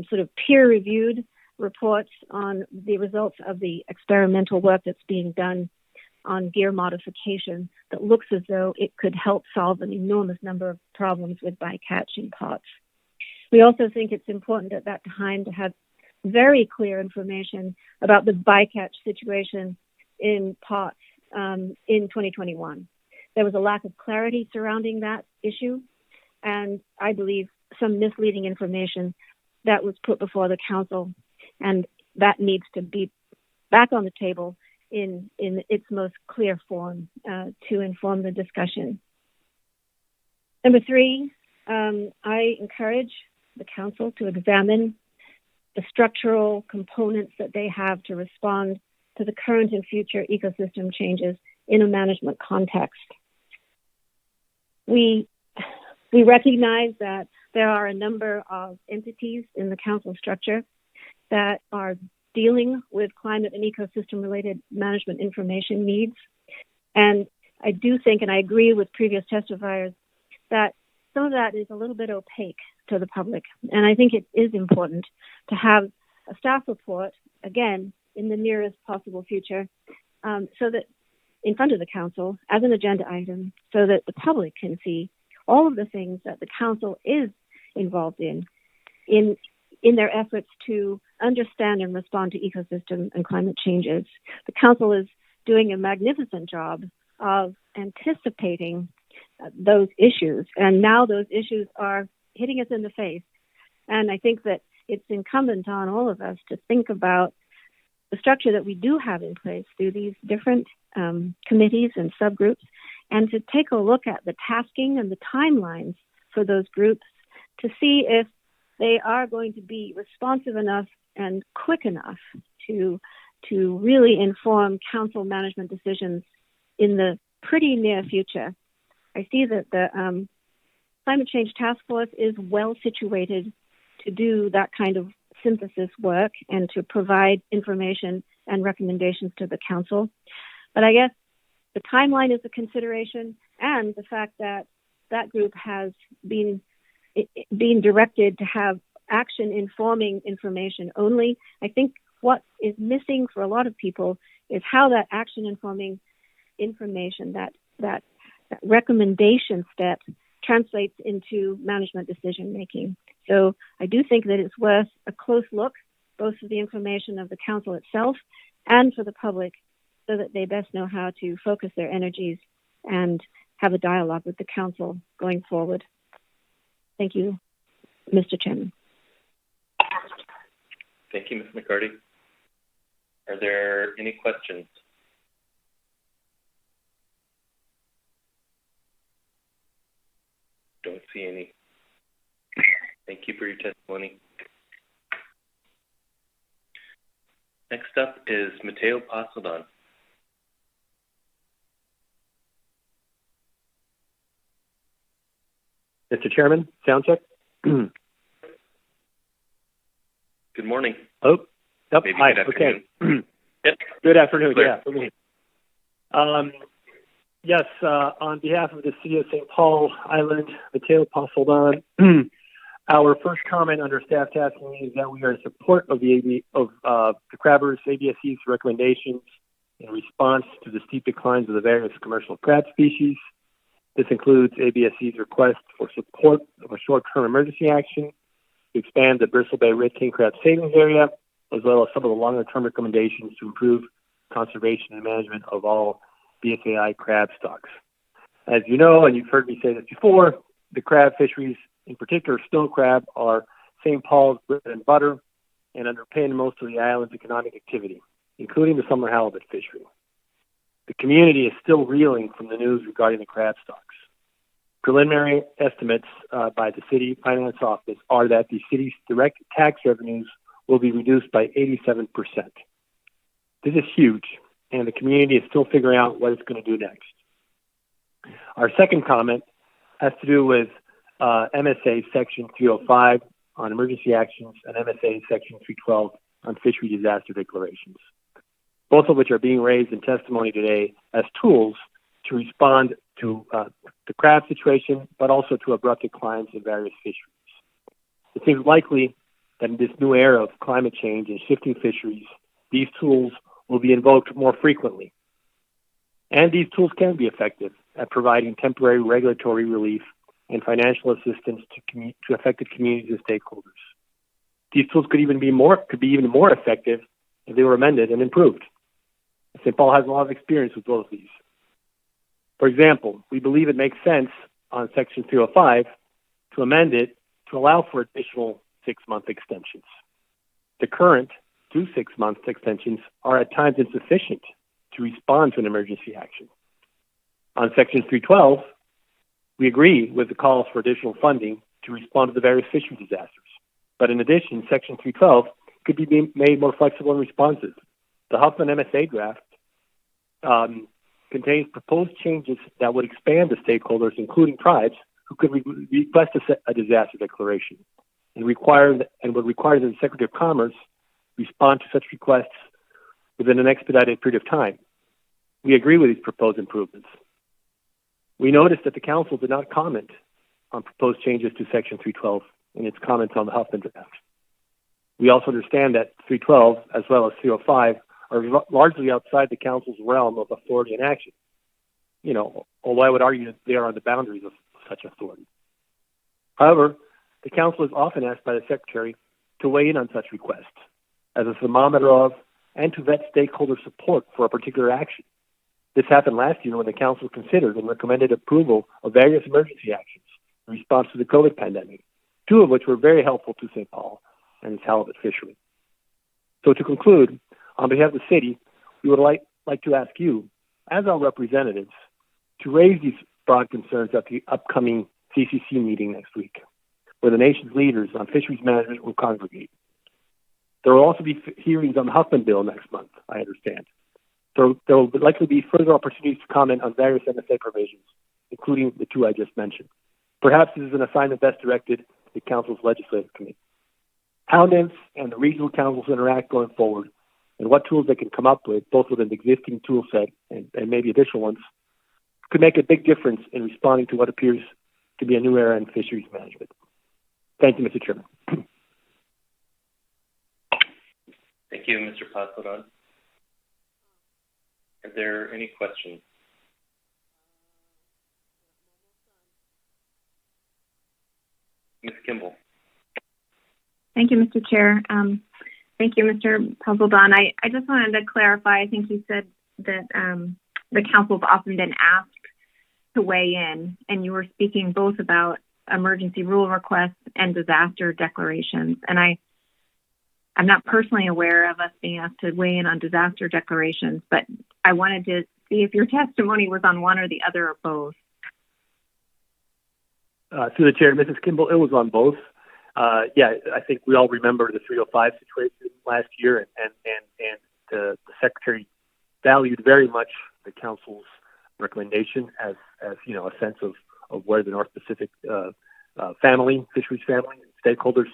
sort of peer-reviewed reports on the results of the experimental work that's being done on gear modification that looks as though it could help solve an enormous number of problems with bycatch in pots. We also think it's important at that time to have very clear information about the bycatch situation in pots in 2021. There was a lack of clarity surrounding that issue, and I believe some misleading information that was put before the council, and that needs to be back on the table in its most clear form to inform the discussion. Number 3, I encourage the Council to examine the structural components that they have to respond to the current and future ecosystem changes in a management context. We recognize that there are a number of entities in the Council structure that are dealing with climate and ecosystem-related management information needs. And I do think, and I agree with previous testifiers, that some of that is a little bit opaque to the public. And I think it is important to have a staff report, again, in the nearest possible future, so that in front of the Council as an agenda item, so that the public can see all of the things that the Council is involved in their efforts to understand and respond to ecosystem and climate changes. The Council is doing a magnificent job of anticipating those issues, and now those issues are hitting us in the face. And I think that it's incumbent on all of us to think about the structure that we do have in place through these different committees and subgroups, and to take a look at the tasking and the timelines for those groups to see if they are going to be responsive enough and quick enough to really inform Council management decisions in the pretty near future. I see that the Climate Change Task Force is well situated to do that kind of synthesis work and to provide information and recommendations to the Council. But I guess the timeline is a consideration, and the fact that that group has been directed to have action informing information only. I think what is missing for a lot of people is how that action informing information, that recommendation step, translates into management decision making. So I do think that it's worth a close look, both for the information of the Council itself and for the public, so that they best know how to focus their energies and have a dialogue with the Council going forward. Thank you, Mr. Chairman. Thank you, Ms. McCarty. Are there any questions? Don't see any. Thank you for your testimony. Next up is Mateo Pasadon. Mr. Chairman, sound check. Good morning. Oh, yep. Maybe Hi. good afternoon. Okay. Yep. Good afternoon. Clear. Yeah, for me. Yes, on behalf of the City of St. Paul Island, Mateo Pasadon, our first comment under staff tasking is that we are in support of the crabbers ABSC's recommendations in response to the steep declines of the various commercial crab species. This includes ABSC's request for support of a short-term emergency action to expand the Bristol Bay Red King crab savings area, as well as some of the longer-term recommendations to improve conservation and management of all BSAI crab stocks. As you know, and you've heard me say this before, the crab fisheries, in particular snow crab, are St. Paul's bread and butter and underpin most of the island's economic activity, including the summer halibut fishery. The community is still reeling from the news regarding the crab stocks. Preliminary estimates by the City Finance Office are that the city's direct tax revenues will be reduced by 87%. This is huge, and the community is still figuring out what it's going to do next. Our second comment has to do with MSA Section 305 on emergency actions and MSA Section 312 on fishery disaster declarations, both of which are being raised in testimony today as tools to respond to the crab situation, but also to abrupt declines in various fisheries. It seems likely that in this new era of climate change and shifting fisheries, these tools will be invoked more frequently. And these tools can be effective at providing temporary regulatory relief and financial assistance to affected communities and stakeholders. These tools could be even more effective if they were amended and improved. St. Paul has a lot of experience with both of these. For example, we believe it makes sense on Section 305 to amend it to allow for additional 6-month extensions. The current 2 6-month extensions are at times insufficient to respond to an emergency action. On Section 312, we agree with the calls for additional funding to respond to the various fishery disasters. But in addition, Section 312 could be made more flexible and responsive. The Huffman MSA draft contains proposed changes that would expand the stakeholders, including tribes, who could request a disaster declaration and would require that the Secretary of Commerce respond to such requests within an expedited period of time. We agree with these proposed improvements. We noticed that the Council did not comment on proposed changes to Section 312 in its comments on the Huffman draft. We also understand that 312, as well as 305, are largely outside the Council's realm of authority and action. Although I would argue that they are on the boundaries of such authority. However, the Council is often asked by the Secretary to weigh in on such requests as a thermometer of and to vet stakeholder support for a particular action. This happened last year when the Council considered and recommended approval of various emergency actions in response to the COVID pandemic, two of which were very helpful to St. Paul and its halibut fishery. So to conclude, on behalf of the city, we would like to ask you, as our representatives, to raise these broad concerns at the upcoming CCC meeting next week, where the nation's leaders on fisheries management will congregate. There will also be hearings on the Huffman bill next month, I understand. So there will likely be further opportunities to comment on various MSA provisions, including the two I just mentioned. Perhaps this is an assignment best directed to the Council's Legislative Committee. How NIMS and the regional councils interact going forward, and what tools they can come up with, both within the existing tool set and maybe additional ones, could make a big difference in responding to what appears to be a new era in fisheries management. Thank you, Mr. Chairman. Thank you, Mr. Pasaran. Are there any questions? Ms. Kimball. Thank you, Mr. Chair. Thank you, Mr. Puzzledon. I just wanted to clarify. I think you said that the council has often been asked to weigh in, and you were speaking both about emergency rule requests and disaster declarations. And I'm not personally aware of us being asked to weigh in on disaster declarations, but I wanted to see if your testimony was on one or the other or both. Through the chair, Mrs. Kimball, it was on both. I think we all remember the 305 situation last year, and the Secretary valued very much the Council's recommendation as a sense of where the North Pacific fisheries family, stakeholders,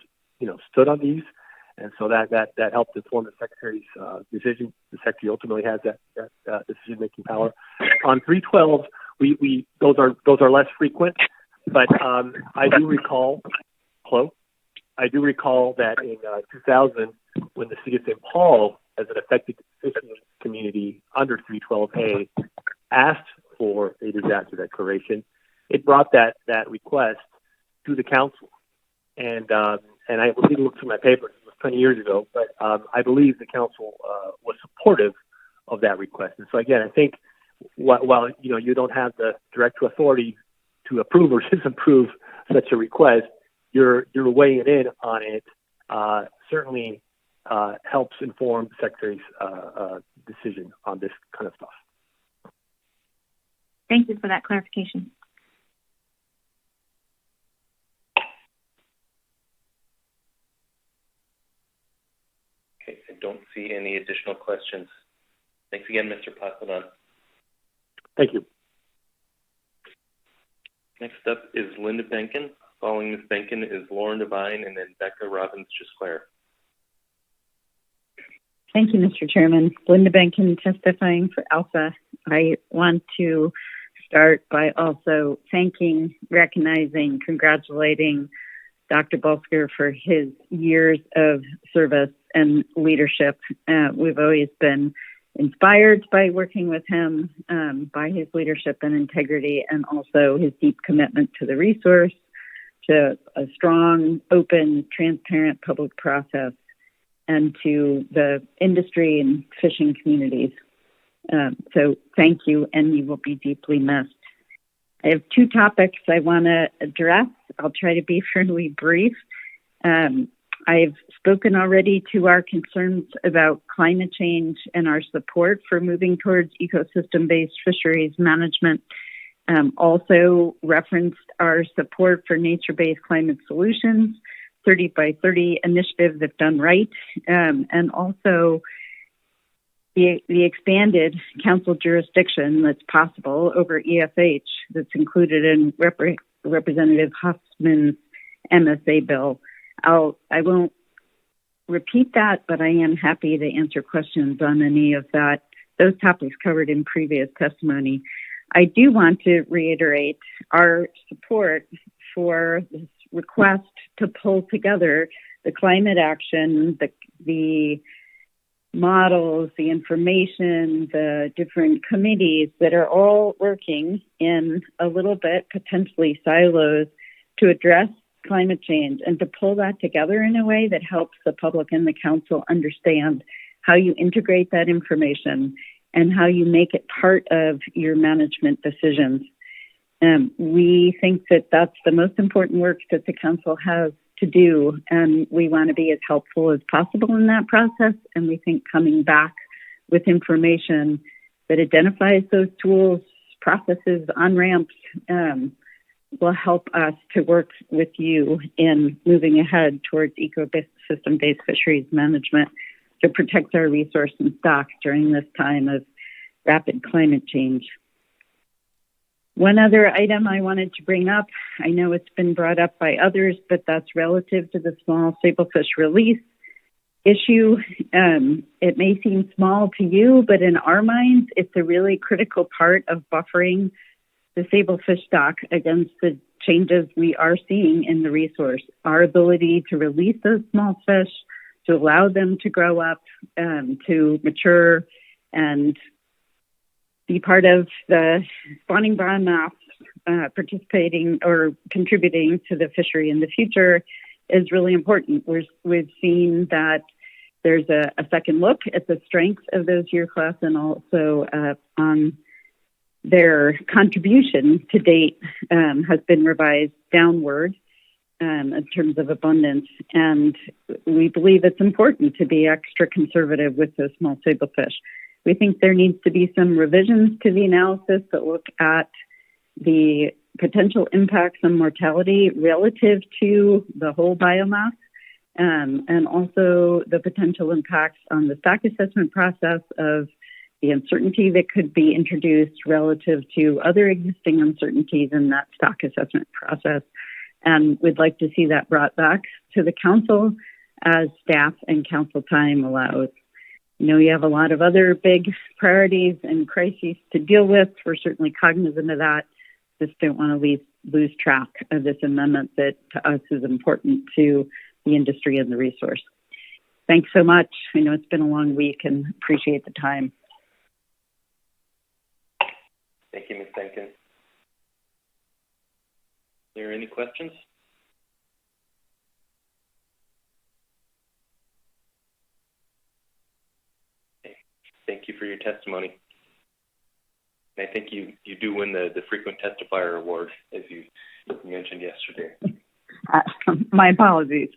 stood on these. And so that helped inform the Secretary's decision. The Secretary ultimately has that decision-making power. On 312, those are less frequent, but I do recall that in 2000, when the city of St. Paul, as an affected fishing community under 312A, asked for a disaster declaration, it brought that request to the council. And I need to look through my papers. It was 20 years ago, but I believe the council was supportive of that request. And so again, I think while you don't have the direct authority to approve or disapprove such a request, you're weighing in on it. Certainly helps inform the Secretary's decision on this kind of stuff. Thank you for that clarification. Okay, I don't see any additional questions. Thanks again, Mr. Pasaran. Thank you. Next up is Linda Benkin. Following Ms. Benkin is Lauren Devine, and then Becca Robbins-J-Clare. Thank you, Mr. Chairman. Linda Benkin testifying for Alpha. I want to start by also thanking, recognizing, congratulating Dr. Bolsker for his years of service and leadership. We've always been inspired by working with him, by his leadership and integrity, and also his deep commitment to the resource, to a strong, open, transparent public process, and to the industry and fishing communities. So thank you, and you will be deeply missed. I have two topics I want to address. I'll try to be fairly brief. I've spoken already to our concerns about climate change and our support for moving towards ecosystem-based fisheries management. Also referenced our support for nature-based climate solutions, 30 by 30 initiative if done right, and also the expanded council jurisdiction that's possible over EFH that's included in Representative Huffman's MSA bill. I won't repeat that, but I am happy to answer questions on any of those topics covered in previous testimony. I do want to reiterate our support for this request to pull together the climate action, the models, the information, the different committees that are all working in a little bit potentially silos to address climate change, and to pull that together in a way that helps the public and the council understand how you integrate that information and how you make it part of your management decisions. We think that that's the most important work that the council has to do, and we want to be as helpful as possible in that process. And we think coming back with information that identifies those tools, processes, on-ramps, will help us to work with you in moving ahead towards ecosystem-based fisheries management to protect our resource and stocks during this time of rapid climate change. One other item I wanted to bring up, I know it's been brought up by others, but that's relative to the small sablefish release issue. It may seem small to you, but in our minds, it's a really critical part of buffering the sablefish stock against the changes we are seeing in the resource. Our ability to release those small fish, to allow them to grow up, to mature, and be part of the spawning biomass participating or contributing to the fishery in the future is really important. We've seen that there's a second look at the strengths of those year class and also on their contribution to date has been revised downward in terms of abundance. And we believe it's important to be extra conservative with those small sablefish. We think there needs to be some revisions to the analysis that look at the potential impacts on mortality relative to the whole biomass, and also the potential impacts on the stock assessment process of the uncertainty that could be introduced relative to other existing uncertainties in that stock assessment process. And we'd like to see that brought back to the council as staff and council time allows. You know, you have a lot of other big priorities and crises to deal with. We're certainly cognizant of that. Just don't want to lose track of this amendment that to us is important to the industry and the resource. Thanks so much. I know it's been a long week and appreciate the time. Thank you, Ms. Denkin. Are there any questions? Okay. Thank you for your testimony. And I think you do win the Frequent Testifier Award, as you mentioned yesterday. My apologies.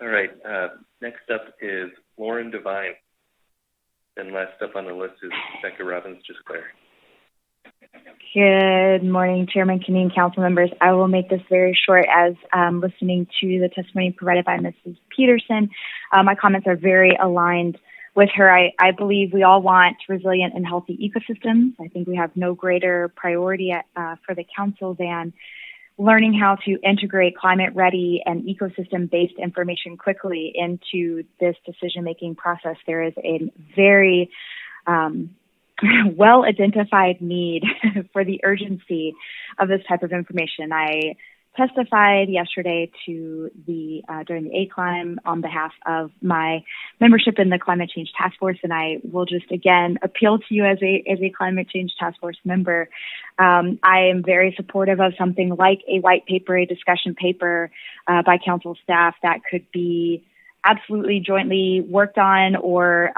All right. Next up is Lauren Devine. And last up on the list is Becca Robbins-J-Clare. Good morning, Chairman, Committee, Council members. I will make this very short as listening to the testimony provided by Mrs. Peterson. My comments are very aligned with her. I believe we all want resilient and healthy ecosystems. I think we have no greater priority for the council than learning how to integrate climate-ready and ecosystem-based information quickly into this decision-making process. There is a very well-identified need for the urgency of this type of information. I testified yesterday to during the ACLIME on behalf of my membership in the Climate Change Task Force, and I will just again appeal to you as a Climate Change Task Force member. I am very supportive of something like a white paper, a discussion paper by council staff that could be absolutely jointly worked on, or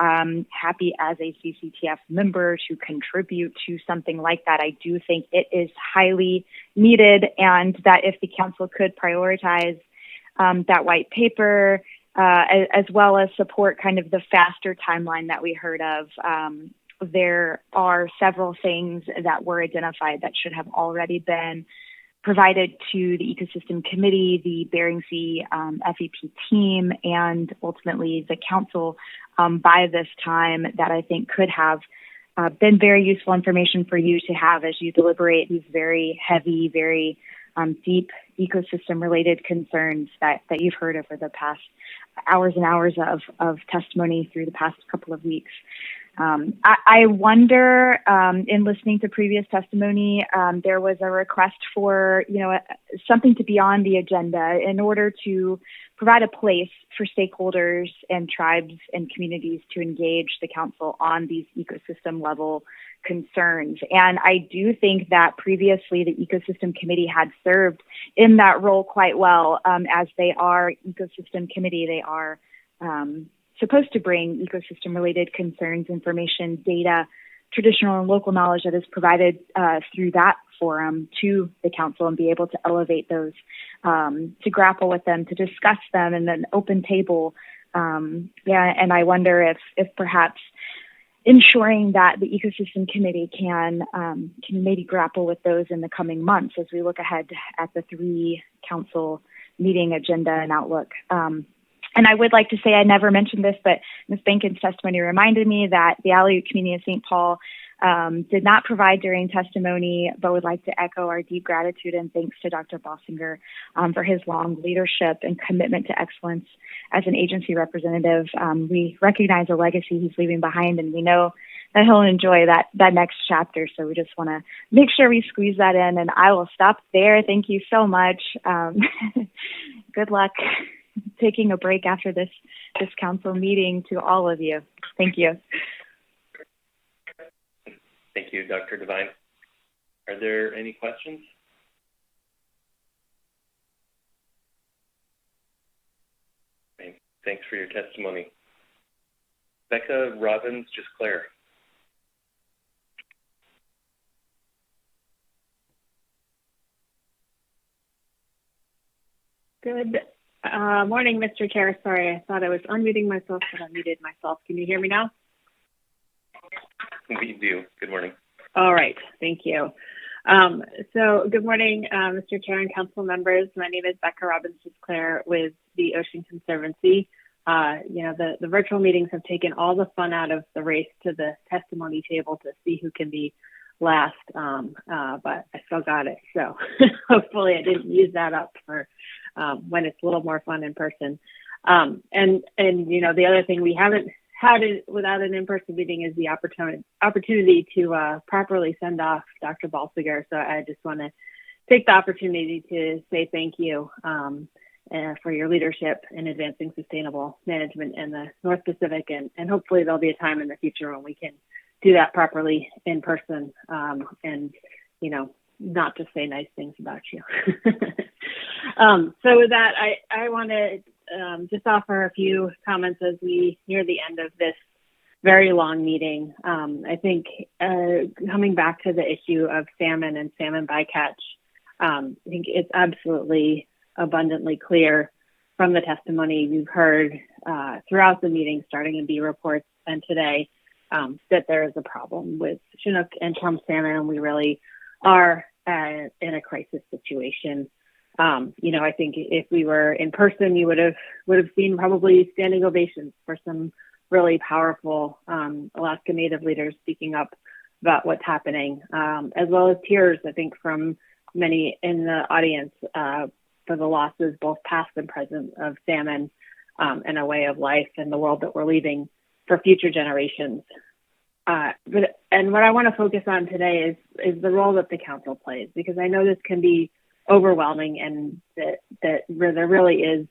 happy as a CCTF member to contribute to something like that. I do think it is highly needed, and that if the council could prioritize that white paper, as well as support kind of the faster timeline that we heard of. There are several things that were identified that should have already been provided to the Ecosystem Committee, the Bering Sea FEP team, and ultimately the council by this time that I think could have been very useful information for you to have as you deliberate these very heavy, very deep ecosystem-related concerns that you've heard over the past hours and hours of testimony through the past couple of weeks. I wonder, in listening to previous testimony, there was a request for, something to be on the agenda in order to provide a place for stakeholders and tribes and communities to engage the council on these ecosystem level concerns. And I do think that previously the Ecosystem Committee had served in that role quite well. As they are Ecosystem Committee, they are supposed to bring ecosystem-related concerns, information, data, traditional and local knowledge that is provided through that forum to the council and be able to elevate those, to grapple with them, to discuss them in an open table. And I wonder if perhaps ensuring that the Ecosystem Committee can maybe grapple with those in the coming months as we look ahead at the 3 council meeting agenda and outlook. And I would like to say, I never mentioned this, but Ms. Bankin's testimony reminded me that the Aleut Community of St. Paul did not provide during testimony, but would like to echo our deep gratitude and thanks to Dr. Bossinger for his long leadership and commitment to excellence as an agency representative. We recognize the legacy he's leaving behind, and we know that he'll enjoy that next chapter. So we just want to make sure we squeeze that in, and I will stop there. Thank you so much. Good luck taking a break after this council meeting to all of you. Thank you. Thank you, Dr. Devine. Are there any questions? Thanks for your testimony. Becca Robbins-J-Clare. Good morning, Mr. Chair. Sorry, I thought I was unmuting myself, but I muted myself. Can you hear me now? We do. Good morning. All right. Thank you. So good morning, Mr. Chair and council members. My name is Becca Robbins-J-Clare with the Ocean Conservancy. The virtual meetings have taken all the fun out of the race to the testimony table to see who can be last, but I still got it. So hopefully I didn't use that up for when it's a little more fun in person. And the other thing we haven't had it without an in-person meeting is the opportunity to properly send off Dr. Bossinger. So I just want to take the opportunity to say thank you for your leadership in advancing sustainable management in the North Pacific, and hopefully there'll be a time in the future when we can do that properly in person, and not just say nice things about you. So with that, I want to just offer a few comments as we near the end of this very long meeting. I think coming back to the issue of salmon and salmon bycatch, I think it's absolutely abundantly clear from the testimony we've heard throughout the meeting, starting in B reports and today, that there is a problem with Chinook and Trump salmon, and we really are in a crisis situation. I think if we were in person, you would have seen probably standing ovations for some really powerful Alaska Native leaders speaking up about what's happening, as well as tears, I think, from many in the audience for the losses, both past and present, of salmon and a way of life and the world that we're leaving for future generations. And what I want to focus on today is the role that the council plays, because I know this can be overwhelming, and that there really is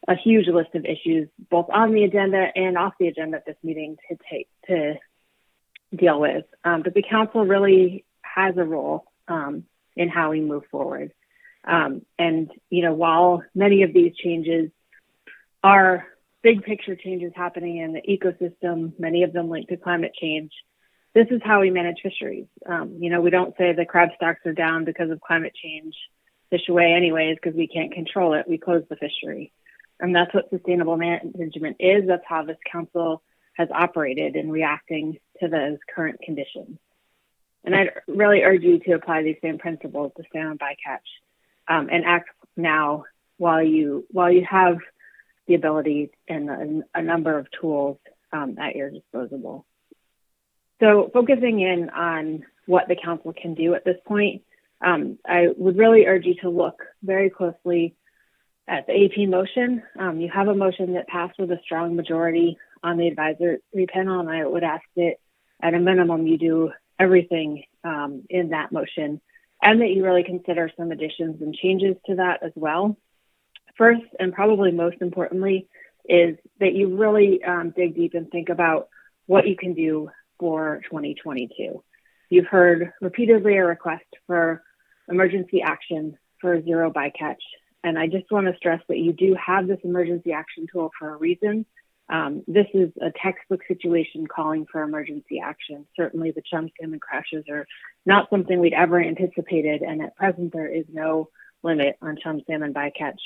a huge list of issues both on the agenda and off the agenda at this meeting to deal with. But the council really has a role in how we move forward. And while many of these changes are big picture changes happening in the ecosystem, many of them linked to climate change. This is how we manage fisheries. We don't say the crab stocks are down because of climate change. Fish away anyways because we can't control it. We close the fishery. And that's what sustainable management is. That's how this council has operated in reacting to those current conditions. And I'd really urge you to apply these same principles to salmon bycatch and act now while you have the ability and a number of tools at your disposal. So focusing in on what the council can do at this point, I would really urge you to look very closely at the AP motion. You have a motion that passed with a strong majority on the advisory panel, and I would ask that at a minimum you do everything in that motion, and that you really consider some additions and changes to that as well. First, and probably most importantly, is that you really dig deep and think about what you can do for 2022. You've heard repeatedly a request for emergency action for zero bycatch. And I just want to stress that you do have this emergency action tool for a reason. This is a textbook situation calling for emergency action. Certainly the chum salmon crashes are not something we'd ever anticipated. And at present, there is no limit on chum salmon bycatch.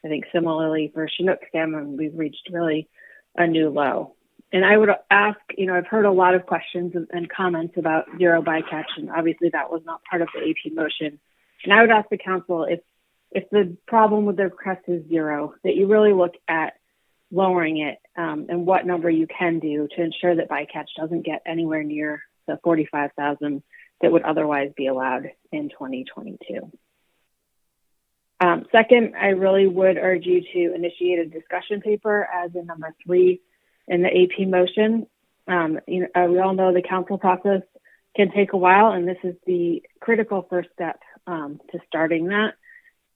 I think similarly for Chinook salmon, we've reached really a new low. And I would ask, I've heard a lot of questions and comments about zero bycatch, and obviously that was not part of the AP motion. And I would ask the council if the problem with the request is zero, that you really look at lowering it and what number you can do to ensure that bycatch doesn't get anywhere near the 45,000 that would otherwise be allowed in 2022. Second, I really would urge you to initiate a discussion paper as in number 3 in the AP motion. We all know the council process can take a while, and this is the critical first step to starting that.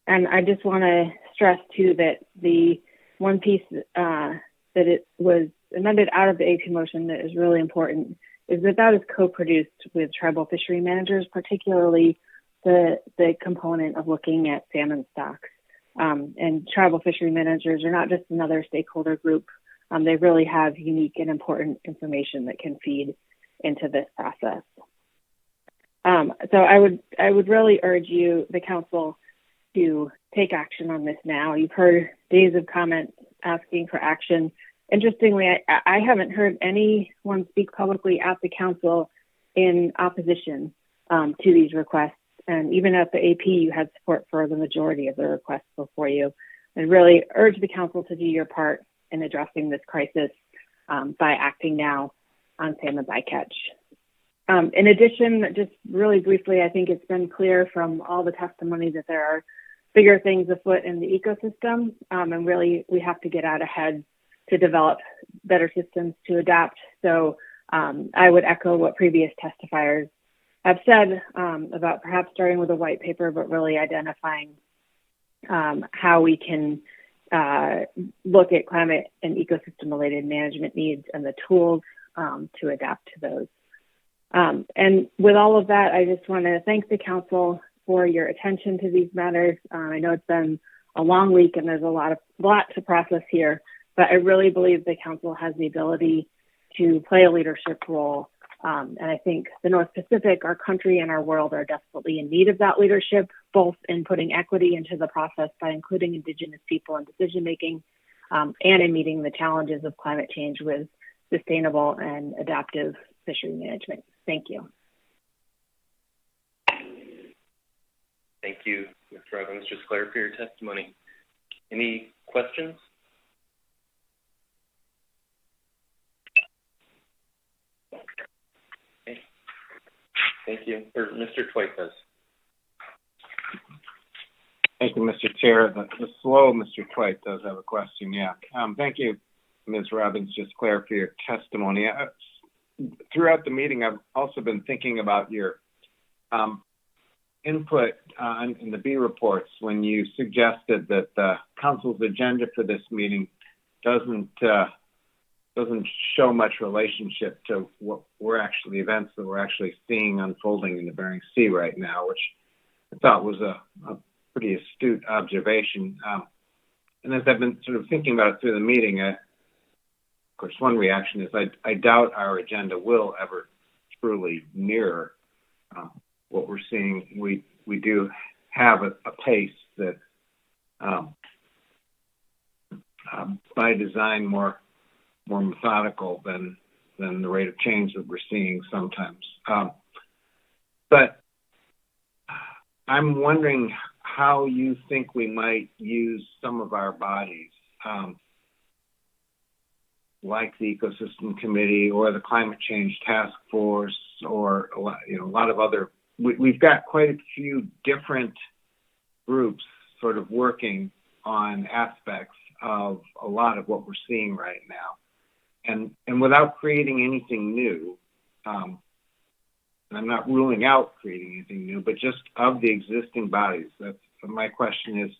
And I just want to stress too that the one piece that it was amended out of the AP motion that is really important is that is co-produced with tribal fishery managers, particularly the component of looking at salmon stocks. And tribal fishery managers are not just another stakeholder group. They really have unique and important information that can feed into this process. So I would really urge you, the council, to take action on this now. You've heard days of comments asking for action. Interestingly, I haven't heard anyone speak publicly at the council in opposition to these requests. And even at the AP, you had support for the majority of the requests before you. And really urge the council to do your part in addressing this crisis by acting now on salmon bycatch. In addition, just really briefly, I think it's been clear from all the testimony that there are bigger things afoot in the ecosystem, and really we have to get out ahead to develop better systems to adapt. So I would echo what previous testifiers have said about perhaps starting with a white paper, but really identifying how we can look at climate and ecosystem-related management needs and the tools to adapt to those. And with all of that, I just want to thank the council for your attention to these matters. I know it's been a long week and there's a lot to process here, but I really believe the council has the ability to play a leadership role. And I think the North Pacific, our country and our world are desperately in need of that leadership, both in putting equity into the process by including Indigenous people in decision-making and in meeting the challenges of climate change with sustainable and adaptive fishery management. Thank you. Thank you, Ms. Robbins-J-Clare, for your testimony. Any questions? Okay. Thank you. Or Mr. Twite does. Thank you, Mr. Chair. The slow Mr. Twite does have a question, yeah. Thank you, Ms. Robbins-J-Clare, for your testimony. Throughout the meeting, I've also been thinking about your input in the B reports when you suggested that the council's agenda for this meeting doesn't show much relationship to what events that we're actually seeing unfolding in the Bering Sea right now, which I thought was a pretty astute observation. And as I've been sort of thinking about it through the meeting, course, one reaction is I doubt our agenda will ever truly mirror what we're seeing. We do have a pace that, by design, more methodical than the rate of change that we're seeing sometimes. But I'm wondering how you think we might use some of our bodies, like the Ecosystem Committee or the Climate Change Task Force, or a lot of other. We've got quite a few different groups sort of working on aspects of a lot of what we're seeing right now, and without creating anything new. And I'm not ruling out creating anything new, but just of the existing bodies. That's my question is,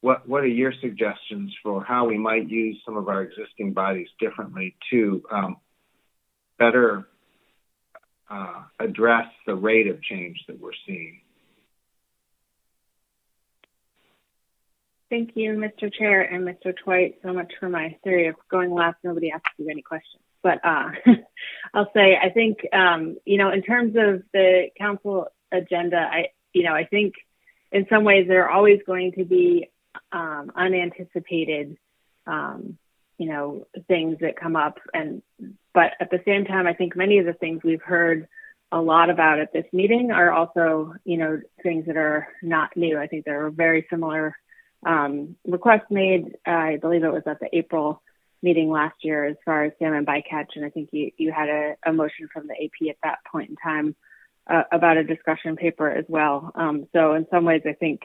what are your suggestions for how we might use some of our existing bodies differently to better address the rate of change that we're seeing? Thank you, Mr. Chair and Mr. Twite, so much for my theory of going last. Nobody asks you any questions. But I'll say, I think, in terms of the council agenda, I think in some ways there are always going to be unanticipated, things that come up. But at the same time, I think many of the things we've heard a lot about at this meeting are also, things that are not new. I think there are very similar requests made. I believe it was at the April meeting last year as far as salmon bycatch, and I think you had a motion from the AP at that point in time about a discussion paper as well. So in some ways, I think,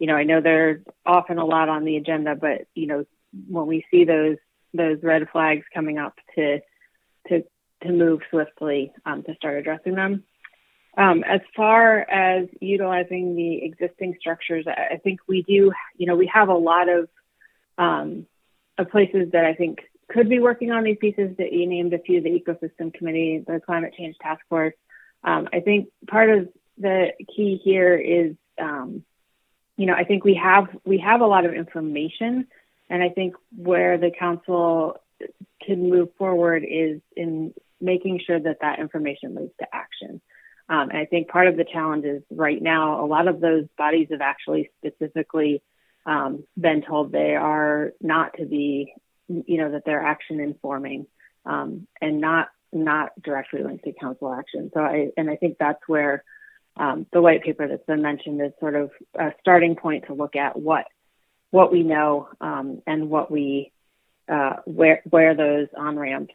I know there's often a lot on the agenda, but when we see those red flags coming up to move swiftly to start addressing them. As far as utilizing the existing structures, I think we do, we have a lot of places that I think could be working on these pieces that you named a few, the Ecosystem Committee, the Climate Change Task Force. I think part of the key here is, I think we have a lot of information, and I think where the council can move forward is in making sure that information leads to action. And I think part of the challenge is right now, a lot of those bodies have actually specifically been told they are not to be, that they're action informing and not directly linked to council action. So I think that's where the white paper that's been mentioned is sort of a starting point to look at what we know and what we where those on-ramps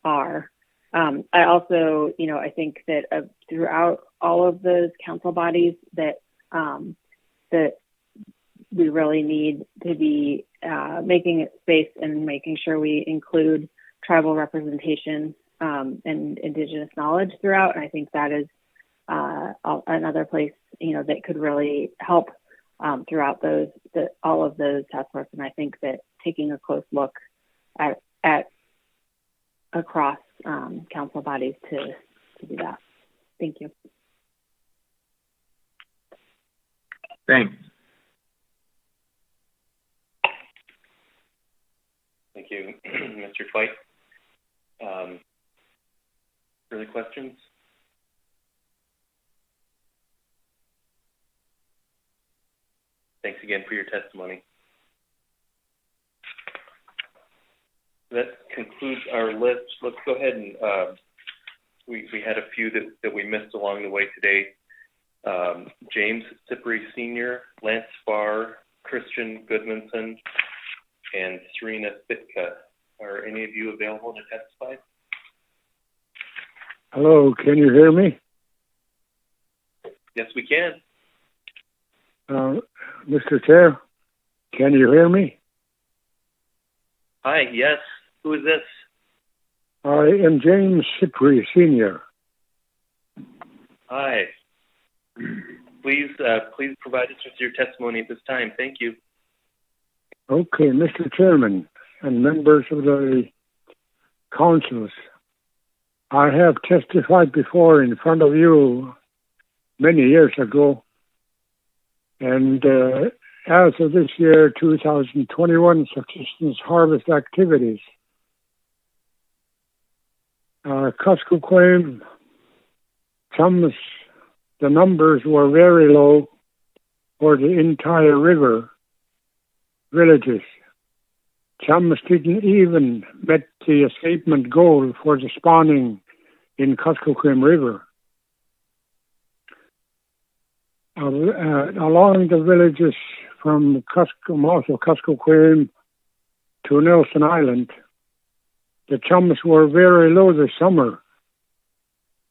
are. I also, I think that throughout all of those council bodies that we really need to be making it space and making sure we include tribal representation and Indigenous knowledge throughout. And I think that is another place, that could really help throughout all of those task forces. And I think that taking a close look at across council bodies to do that. Thank you. Thanks. Thank you, Mr. Twite. Further questions? Thanks again for your testimony. That concludes our list. Let's go ahead and we had a few that we missed along the way today. James Sippery Sr., Lance Farr, Christian Goodmanson, and Serena Fit-Cut. Are any of you available to testify? Hello, can you hear me? Yes, we can. Mr. Chair, can you hear me? Hi, yes. Who is this? I am James Sippery Sr. Hi. Please provide us with your testimony at this time. Thank you. Okay, Mr. Chairman and members of the councils, I have testified before in front of you many years ago, and as of this year, 2021 subsistence harvest activities, Kuskokwim, Chums, the numbers were very low for the entire river villages. Chums didn't even met the escapement goal for the spawning in Kuskokwim River. Along the villages from Kuskokwim to Nelson Island, the chums were very low this summer,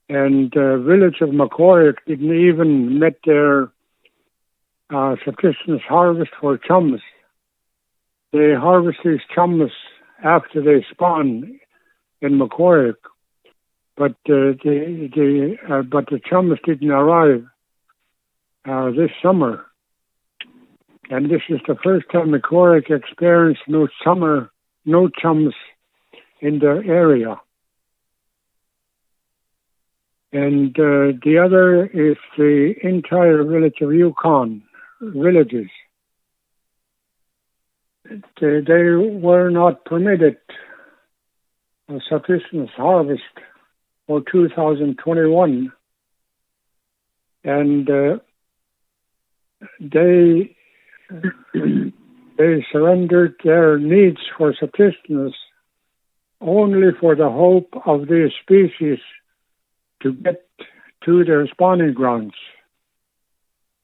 and the village of McCoy didn't even met their subsistence harvest for chums. They harvest these chums after they spawn in McCoy, but the chums didn't arrive this summer, and this is the first time McCoy experienced no chums in the area. And the other is the entire village of Yukon villages. They were not permitted a sufficient harvest for 2021, and they surrendered their needs for subsistence only for the hope of these species to get to their spawning grounds.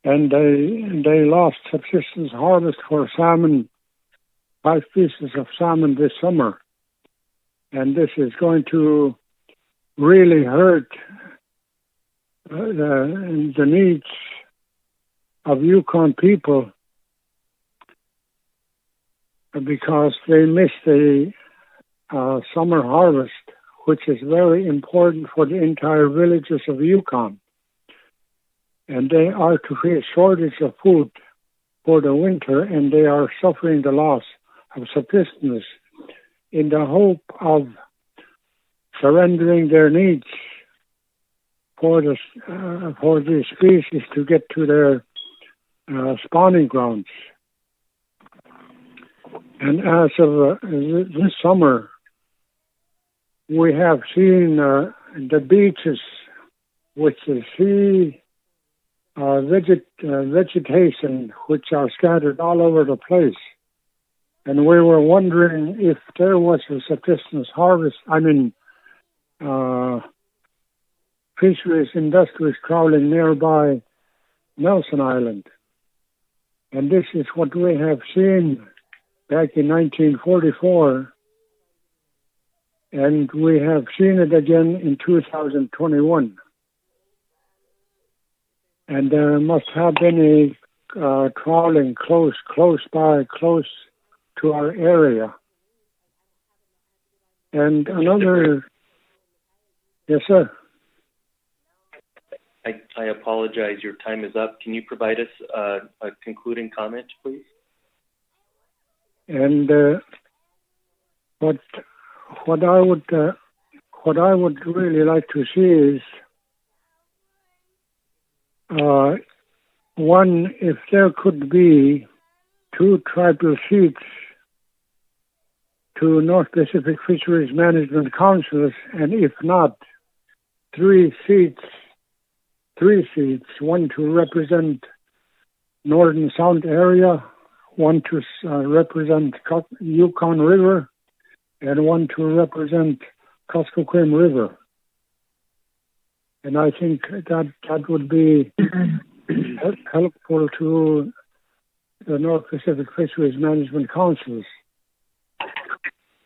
And they lost subsistence harvest for salmon, 5 pieces of salmon this summer. And this is going to really hurt the needs of Yukon people, because they miss the summer harvest, which is very important for the entire villages of Yukon. And they are to face shortage of food for the winter, and they are suffering the loss of subsistence in the hope of surrendering their needs for the species to get to their spawning grounds. And as of this summer, we have seen the beaches with the sea vegetation, which are scattered all over the place. And we were wondering if there was a subsistence harvest, fisheries industries crawling nearby Nelson Island. And this is what we have seen back in 1944. And we have seen it again in 2021. And there must have been a trawling close to our area. And another... Yes, sir. I apologize. Your time is up. Can you provide us a concluding comment, please? And what I would really like to see is one, if there could be 2 tribal seats to North Pacific Fisheries Management Councils, and if not, 3 seats, one to represent Northern Sound area, one to represent Yukon River, and one to represent Kuskokwim River. And I think that would be helpful to the North Pacific Fisheries Management Councils.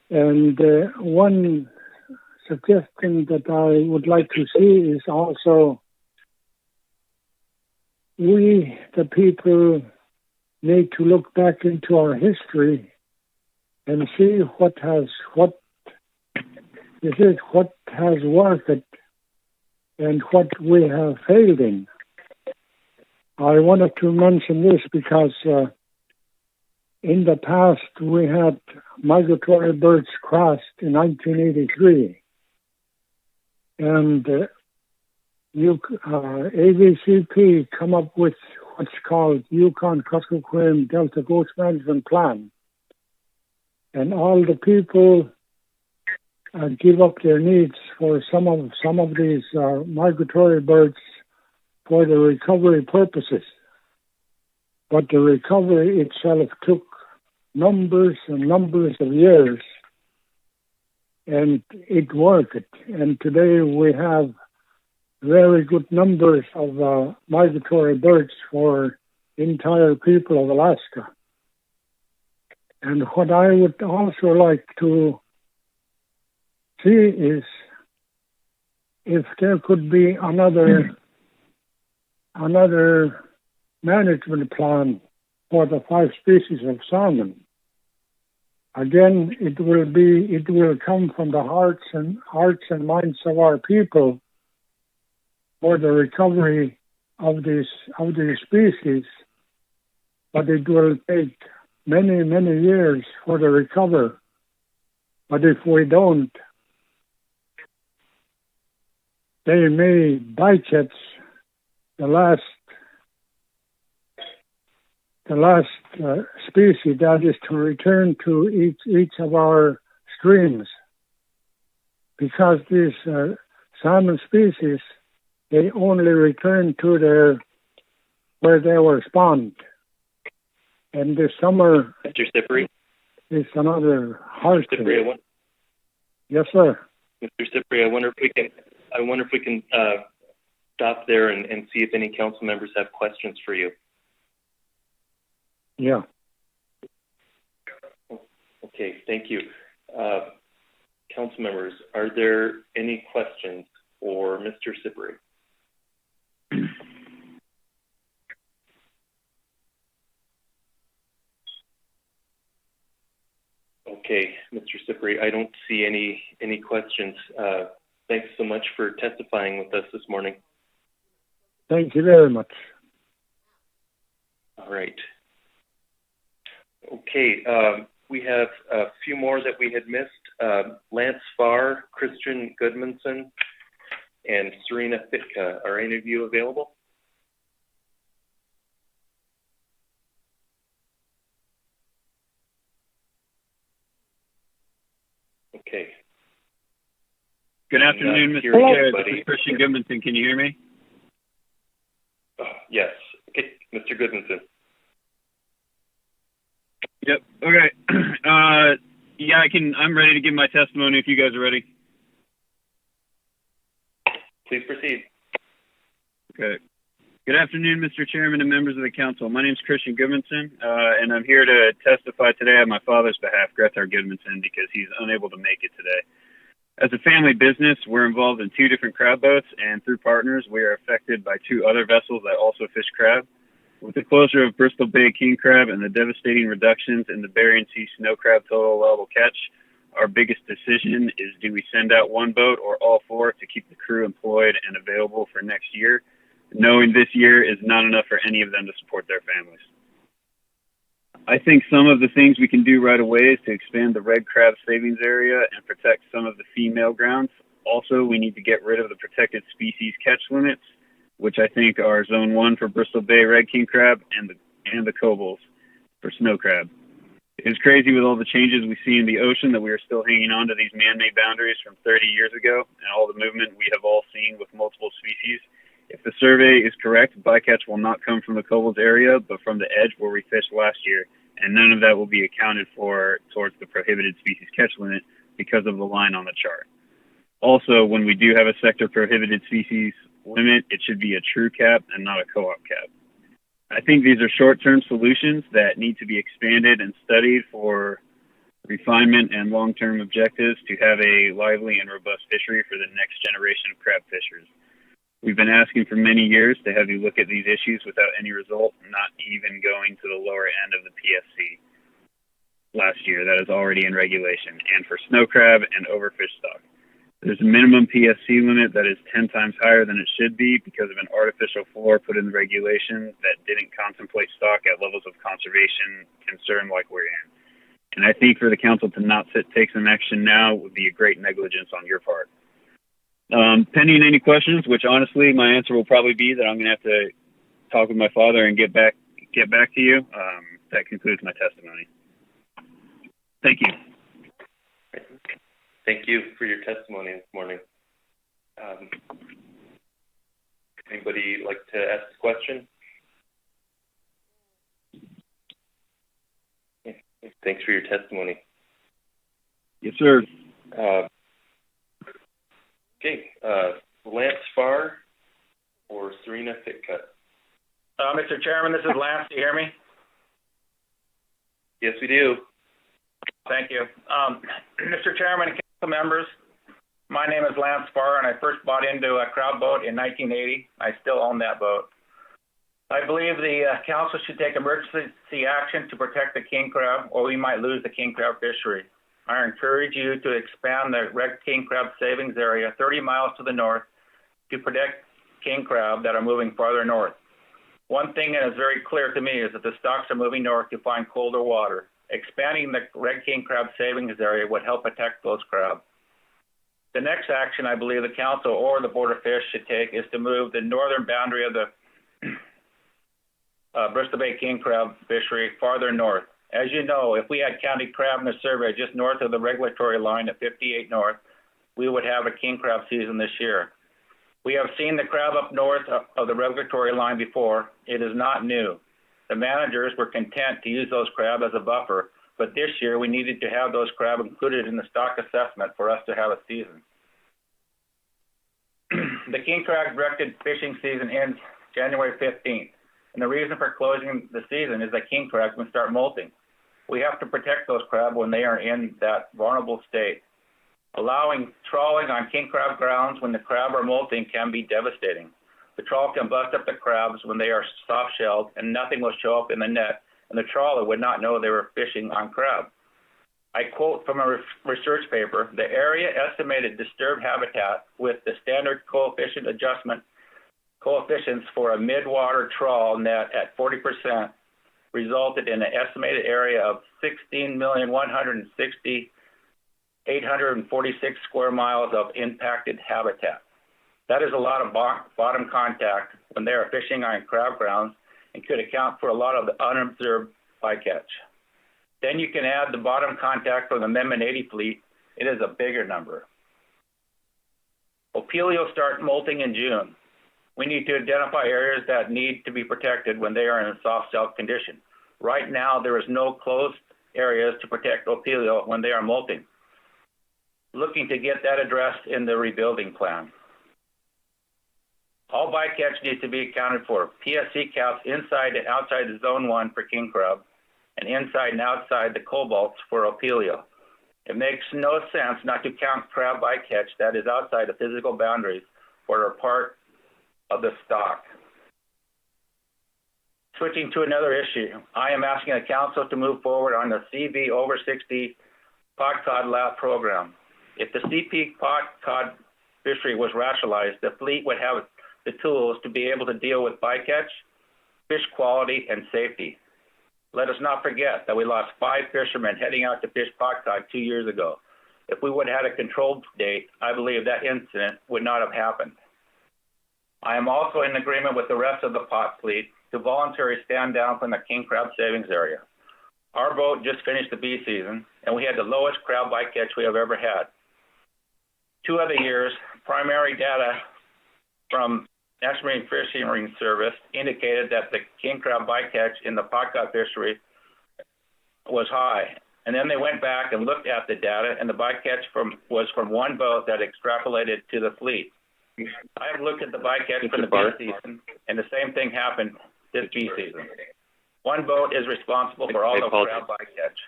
And one suggestion that I would like to see is also we, the people, need to look back into our history and see what has worked and what we have failed in. I wanted to mention this because in the past we had migratory birds crossed in 1983, and AVCP come up with what's called Yukon Kuskokwim Delta Goats Management Plan. And all the people give up their needs for some of these migratory birds for the recovery purposes. But the recovery itself took numbers and numbers of years, and it worked. And today we have very good numbers of migratory birds for entire people of Alaska. And what I would also like to see is if there could be another management plan for the 5 species of salmon. Again, it will come from the hearts and minds of our people for the recovery of these species, but it will take many, many years for the recovery. But if we don't, they may bycatch the last species that is to return to each of our streams, because these salmon species, they only return to where they were spawned. And this summer, Mr. Sippery, is another hard thing. Sippery, Yes, sir. Mr. Sippery, I wonder if we can stop there and see if any council members have questions for you. Yeah. Okay, thank you. Council members, are there any questions for Mr. Sippery? Okay, Mr. Sippery, I don't see any questions. Thanks so much for testifying with us this morning. Thank you very much. All right. Okay, we have a few more that we had missed. Lance Farr, Christian Goodmanson, and Serena Fit-Cut. Are any of you available? Okay. Good afternoon, Mr. Chair. This is Christian Goodmanson. Can you hear me? Yes. Okay, Mr. Goodmanson. Yep. Okay. Yeah, I'm ready to give my testimony if you guys are ready. Please proceed. Okay. Good afternoon, Mr. Chairman and members of the council. My name is Christian Goodmanson, and I'm here to testify today on my father's behalf, Grethar Goodmanson, because he's unable to make it today. As a family business, we're involved in 2 different crab boats, and through partners, we are affected by 2 other vessels that also fish crab. With the closure of Bristol Bay king crab and the devastating reductions in the Bering Sea snow crab total allowable catch, our biggest decision is, do we send out 1 boat or all 4 to keep the crew employed and available for next year, knowing this year is not enough for any of them to support their families. I think some of the things we can do right away is to expand the red crab savings area and protect some of the female grounds. Also, we need to get rid of the protected species catch limits, which I think are Zone 1 for Bristol Bay red king crab and the cobles for snow crab. It's crazy with all the changes we see in the ocean that we are still hanging on to these man-made boundaries from 30 years ago and all the movement we have all seen with multiple species. If the survey is correct, bycatch will not come from the cobles area, but from the edge where we fished last year, and none of that will be accounted for towards the prohibited species catch limit because of the line on the chart. Also, when we do have a sector prohibited species limit, it should be a true cap and not a co-op cap. I think these are short-term solutions that need to be expanded and studied for refinement and long-term objectives to have a lively and robust fishery for the next generation of crab fishers. We've been asking for many years to have you look at these issues without any result, not even going to the lower end of the PFC last year that is already in regulation, and for snow crab and overfish stock. There's a minimum PFC limit that is 10 times higher than it should be because of an artificial floor put in the regulation that didn't contemplate stock at levels of conservation concern like we're in. And I think for the council to not take some action now would be a great negligence on your part. Pending any questions, which honestly my answer will probably be that I'm going to have to talk with my father and get back to you. That concludes my testimony. Thank you. Thank you for your testimony this morning. Anybody like to ask a question? Thanks for your testimony. Yes, sir. Okay, Lance Farr or Serena Fit-Cut? Mr. Chairman, this is Lance. Do you hear me? Yes, we do. Thank you. Mr. Chairman and council members, my name is Lance Farr, and I first bought into a crab boat in 1980. I still own that boat. I believe the council should take emergency action to protect the king crab, or we might lose the king crab fishery. I encourage you to expand the red king crab savings area 30 miles to the north to protect king crab that are moving farther north. One thing that is very clear to me is that the stocks are moving north to find colder water. Expanding the red king crab savings area would help protect those crab. The next action I believe the council or the Board of Fish should take is to move the northern boundary of the Bristol Bay king crab fishery farther north. As you know, if we had counted crab in the survey just north of the regulatory line at 58 north, we would have a king crab season this year. We have seen the crab up north of the regulatory line before. It is not new. The managers were content to use those crab as a buffer, but this year we needed to have those crab included in the stock assessment for us to have a season. The king crab directed fishing season ends January 15th, and the reason for closing the season is that king crabs can start molting. We have to protect those crab when they are in that vulnerable state. Allowing trawling on king crab grounds when the crab are molting can be devastating. The trawl can bust up the crabs when they are soft-shelled, and nothing will show up in the net, and the trawler would not know they were fishing on crab. I quote from a research paper, the area estimated disturbed habitat with the standard coefficient adjustment coefficients for a mid-water trawl net at 40% resulted in an estimated area of 16,160,846 square miles of impacted habitat. That is a lot of bottom contact when they are fishing on crab grounds and could account for a lot of the unobserved bycatch. Then you can add the bottom contact from the Amendment 80 fleet. It is a bigger number. Opelio start molting in June. We need to identify areas that need to be protected when they are in a soft shell condition. Right now, there is no closed areas to protect Opelio when they are molting. Looking to get that addressed in the rebuilding plan. All bycatch needs to be accounted for. PSC counts inside and outside the zone 1 for king crab, and inside and outside the cobalts for Opelio. It makes no sense not to count crab bycatch that is outside the physical boundaries or are part of the stock. Switching to another issue, I am asking the council to move forward on the CV over 60 pod cod lab program. If the CP pod cod fishery was rationalized, the fleet would have the tools to be able to deal with bycatch, fish quality, and safety. Let us not forget that we lost 5 fishermen heading out to fish pod cod 2 years ago. If we would have had a controlled date, I believe that incident would not have happened. I am also in agreement with the rest of the pot fleet to voluntarily stand down from the king crab savings area. Our boat just finished the bee season, and we had the lowest crab bycatch we have ever had. 2 other years, primary data from National Marine Fisheries Service indicated that the king crab bycatch in the pot cod fishery was high. And then they went back and looked at the data, and the bycatch was from one boat that extrapolated to the fleet. I have looked at the bycatch from the bee season, and the same thing happened this bee season. One boat is responsible for all the crab bycatch,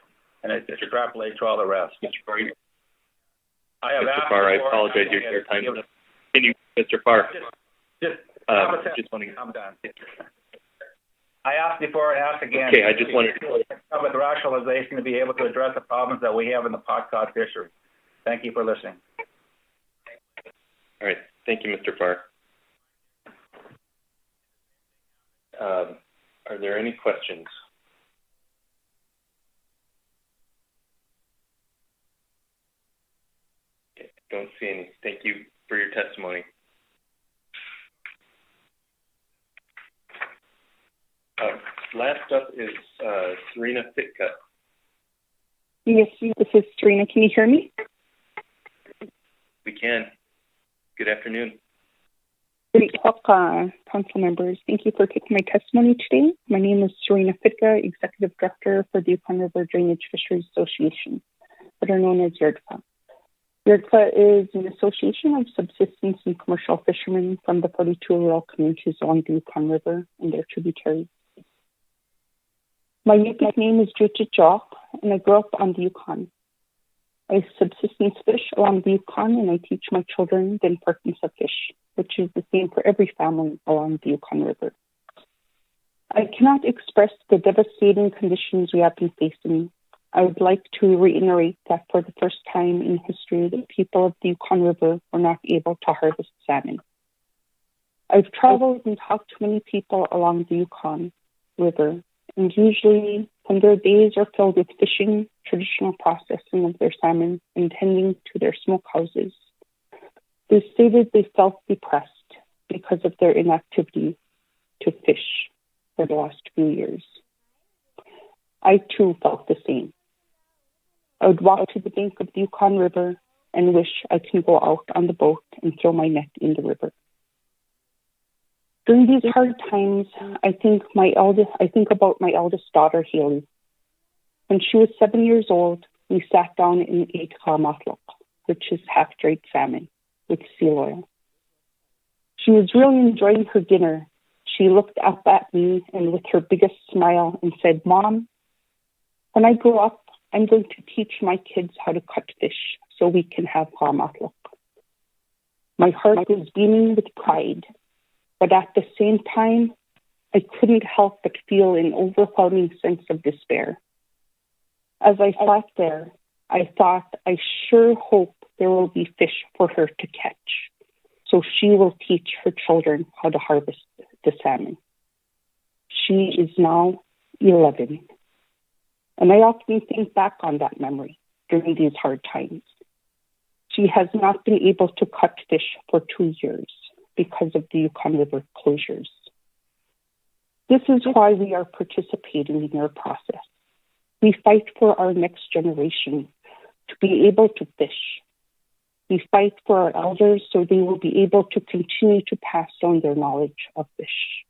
and it extrapolates to all the rest. I have asked Mr. Farr, I apologize. Your time is up. Mr. Farr. I'm done. I asked before and asked again. Okay, I just wanted to come with rationalization to be able to address the problems that we have in the pot cod fishery. Thank you for listening. All right. Thank you, Mr. Farr. Are there any questions? Okay, don't see any. Thank you for your testimony. Last up is Serena Fit-Cut. Yes, this is Serena. Can you hear me? We can. Good afternoon. Great talk, council members. Thank you for taking my testimony today. My name is Serena Fit-Cut, Executive Director for the Yukon River Drainage Fisheries Association, better known as YRDFA. YRDFA is an association of subsistence and commercial fishermen from the 42 rural communities along the Yukon River and their tributaries. My nickname is Jutta Jock, and I grew up on the Yukon. I subsistence fish along the Yukon, and I teach my children the importance of fish, which is the same for every family along the Yukon River. I cannot express the devastating conditions we have been facing. I would like to reiterate that for the first time in history, the people of the Yukon River were not able to harvest salmon. I've traveled and talked to many people along the Yukon River, and usually when their days are filled with fishing, traditional processing of their salmon, and tending to their smokehouses, they stated they felt depressed because of their inactivity to fish for the last few years. I too felt the same. I would walk to the bank of the Yukon River and wish I could go out on the boat and throw my net in the river. During these hard times, I think about my eldest daughter, Haley. When she was 7 years old, we sat down and ate kamatluk, which is half-dried salmon, with seal oil. She was really enjoying her dinner. She looked up at me and with her biggest smile and said, "Mom, when I grow up, I'm going to teach my kids how to cut fish so we can have kamatluk." My heart was beaming with pride, but at the same time, I couldn't help but feel an overwhelming sense of despair. As I sat there, I thought, I sure hope there will be fish for her to catch, so she will teach her children how to harvest the salmon. She is now 11, and I often think back on that memory during these hard times. She has not been able to cut fish for 2 years because of the Yukon River closures. This is why we are participating in your process. We fight for our next generation to be able to fish. We fight for our elders so they will be able to continue to pass on their knowledge of fish.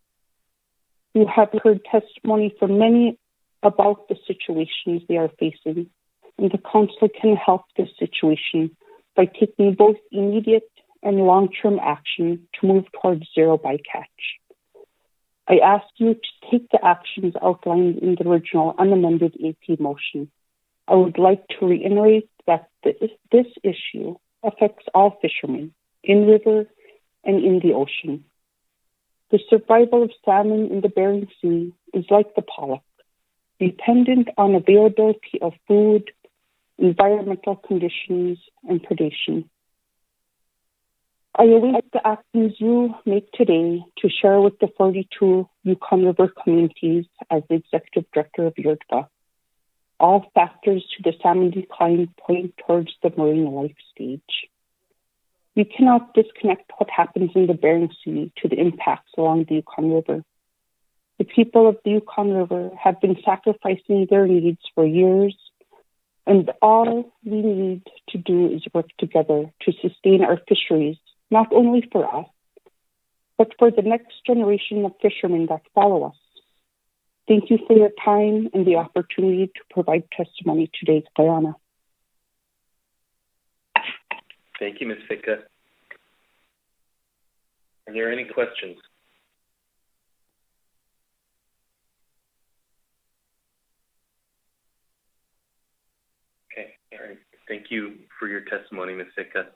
You have heard testimony from many about the situations they are facing, and the council can help this situation by taking both immediate and long-term action to move towards zero bycatch. I ask you to take the actions outlined in the original unamended AP motion. I would like to reiterate that this issue affects all fishermen in river and in the ocean. The survival of salmon in the Bering Sea is like the pollock, dependent on availability of food, environmental conditions, and predation. I await the actions you make today to share with the 42 Yukon River communities as the Executive Director of YRDFA. All factors to the salmon decline point towards the marine life stage. We cannot disconnect what happens in the Bering Sea to the impacts along the Yukon River. The people of the Yukon River have been sacrificing their needs for years, and all we need to do is work together to sustain our fisheries, not only for us, but for the next generation of fishermen that follow us. Thank you for your time and the opportunity to provide testimony today, Guyana. Thank you, Ms. Fit-Cut. Are there any questions? Okay, all right. Thank you for your testimony, Ms. Fit-Cut.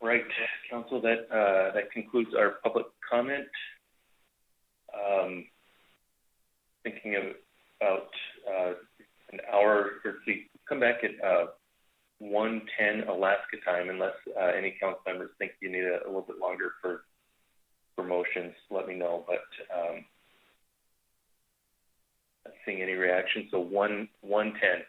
Right, Council, that concludes our public comment. Thinking about an hour, or come back at 1:10 Alaska time, unless any council members think you need a little bit longer for motions, let me know. But not seeing any reaction, so 1:10.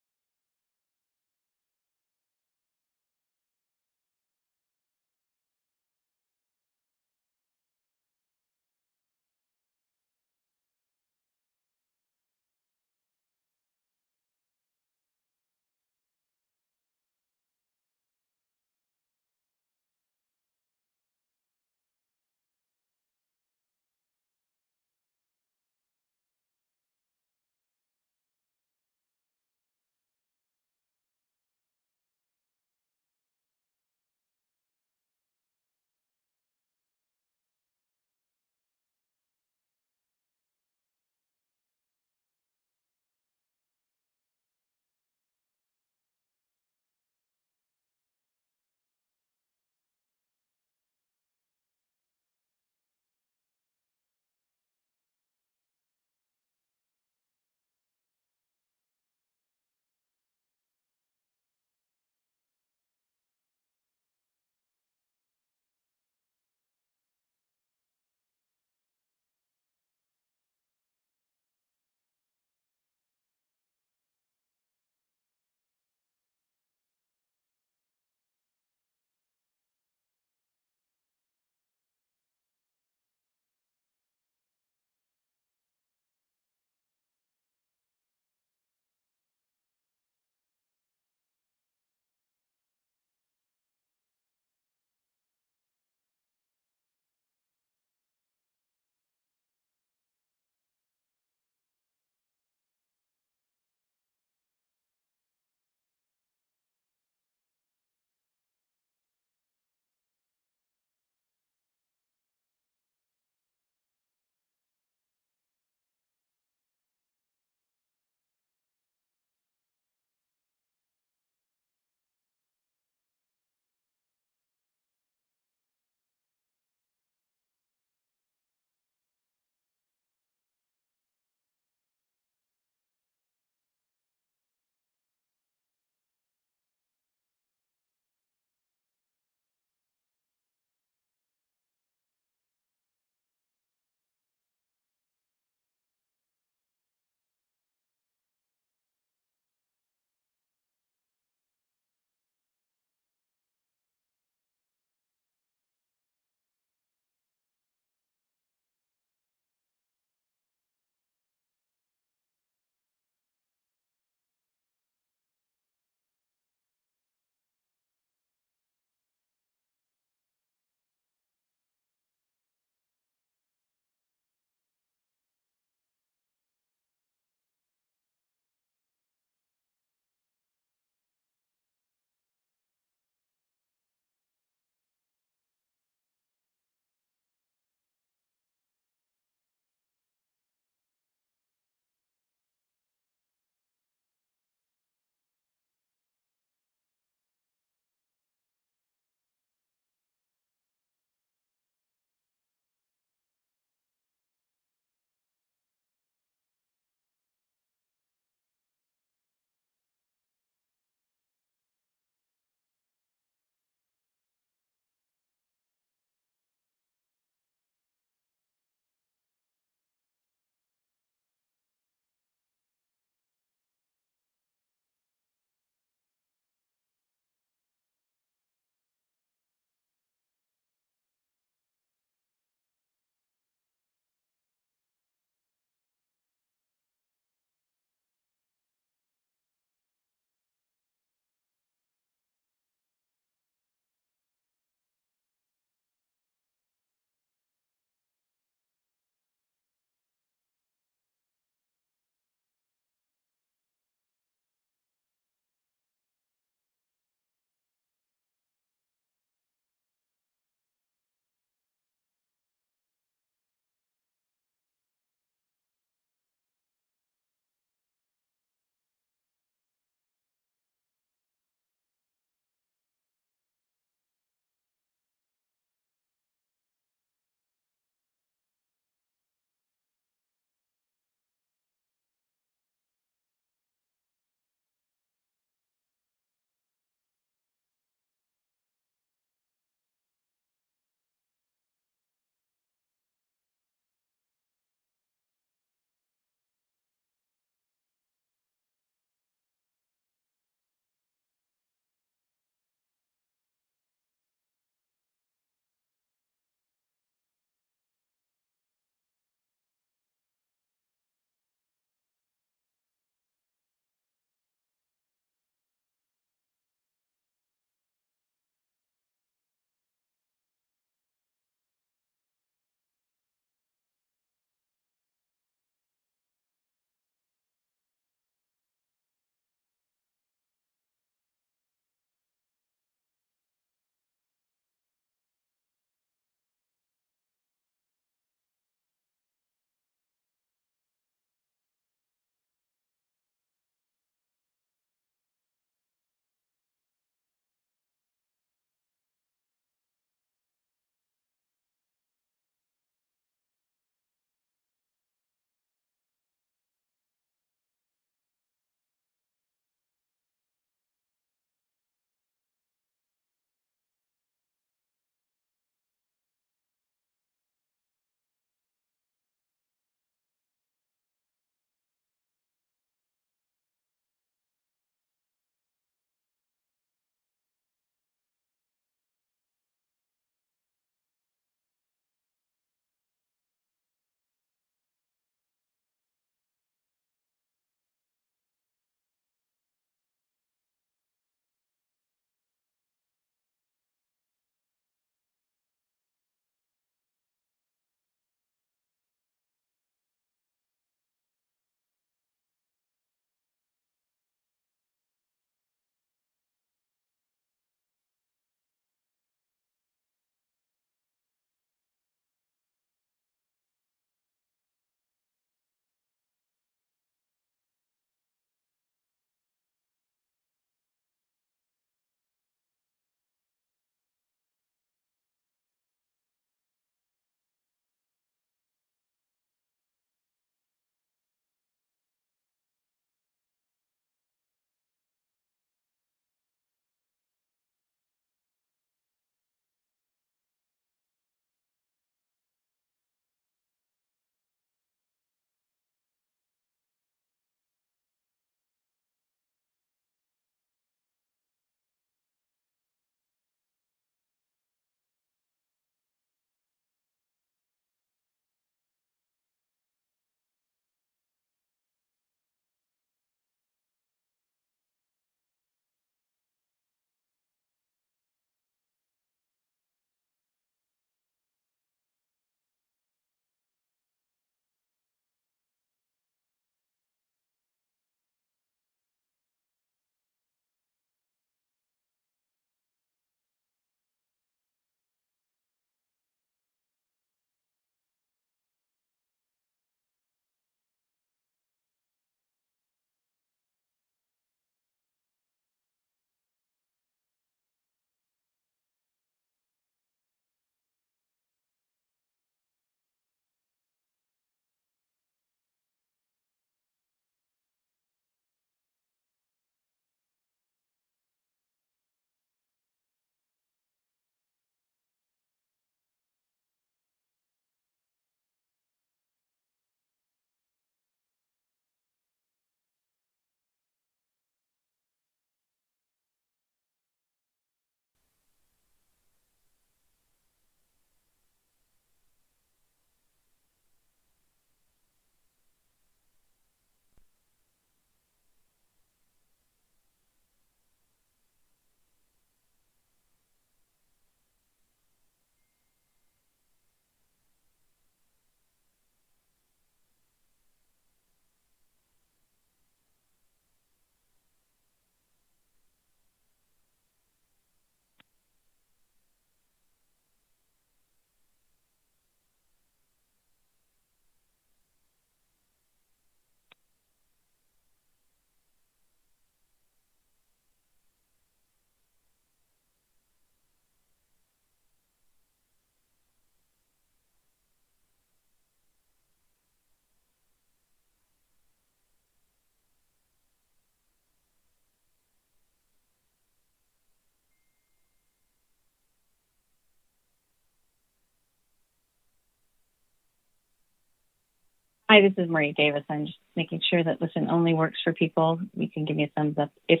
Hi, this is Marie Davis. I'm just making sure that listen only works for people. You can give me a thumbs up if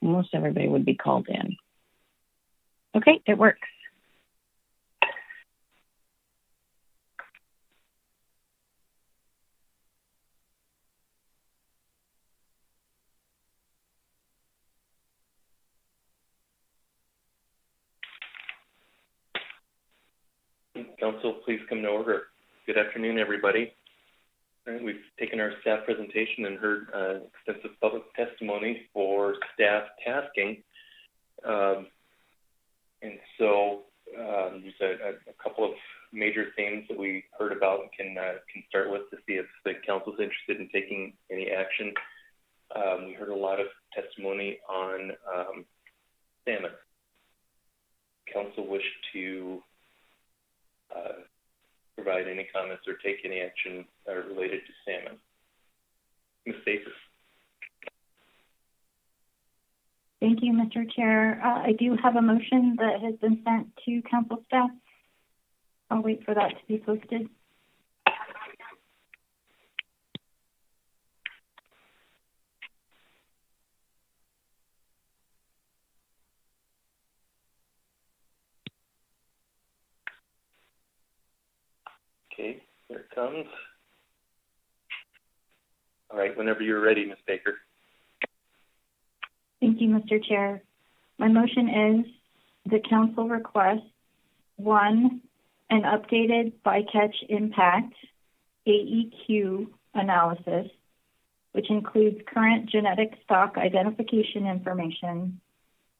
most everybody would be called in. Okay, it works. Council, please come to order. Good afternoon, everybody. We've taken our staff presentation and heard extensive public testimony for staff tasking. And so there's a couple of major themes that we heard about and can start with to see if the council's interested in taking any action. We heard a lot of testimony on salmon. Council wish to provide any comments or take any action related to salmon. Ms. Davis. Thank you, Mr. Chair. I do have a motion that has been sent to council staff. I'll wait for that to be posted. Okay, here it comes. All right, whenever you're ready, Ms. Baker. Thank you, Mr. Chair. My motion is the council requests 1, an updated bycatch impact AEQ analysis, which includes current genetic stock identification information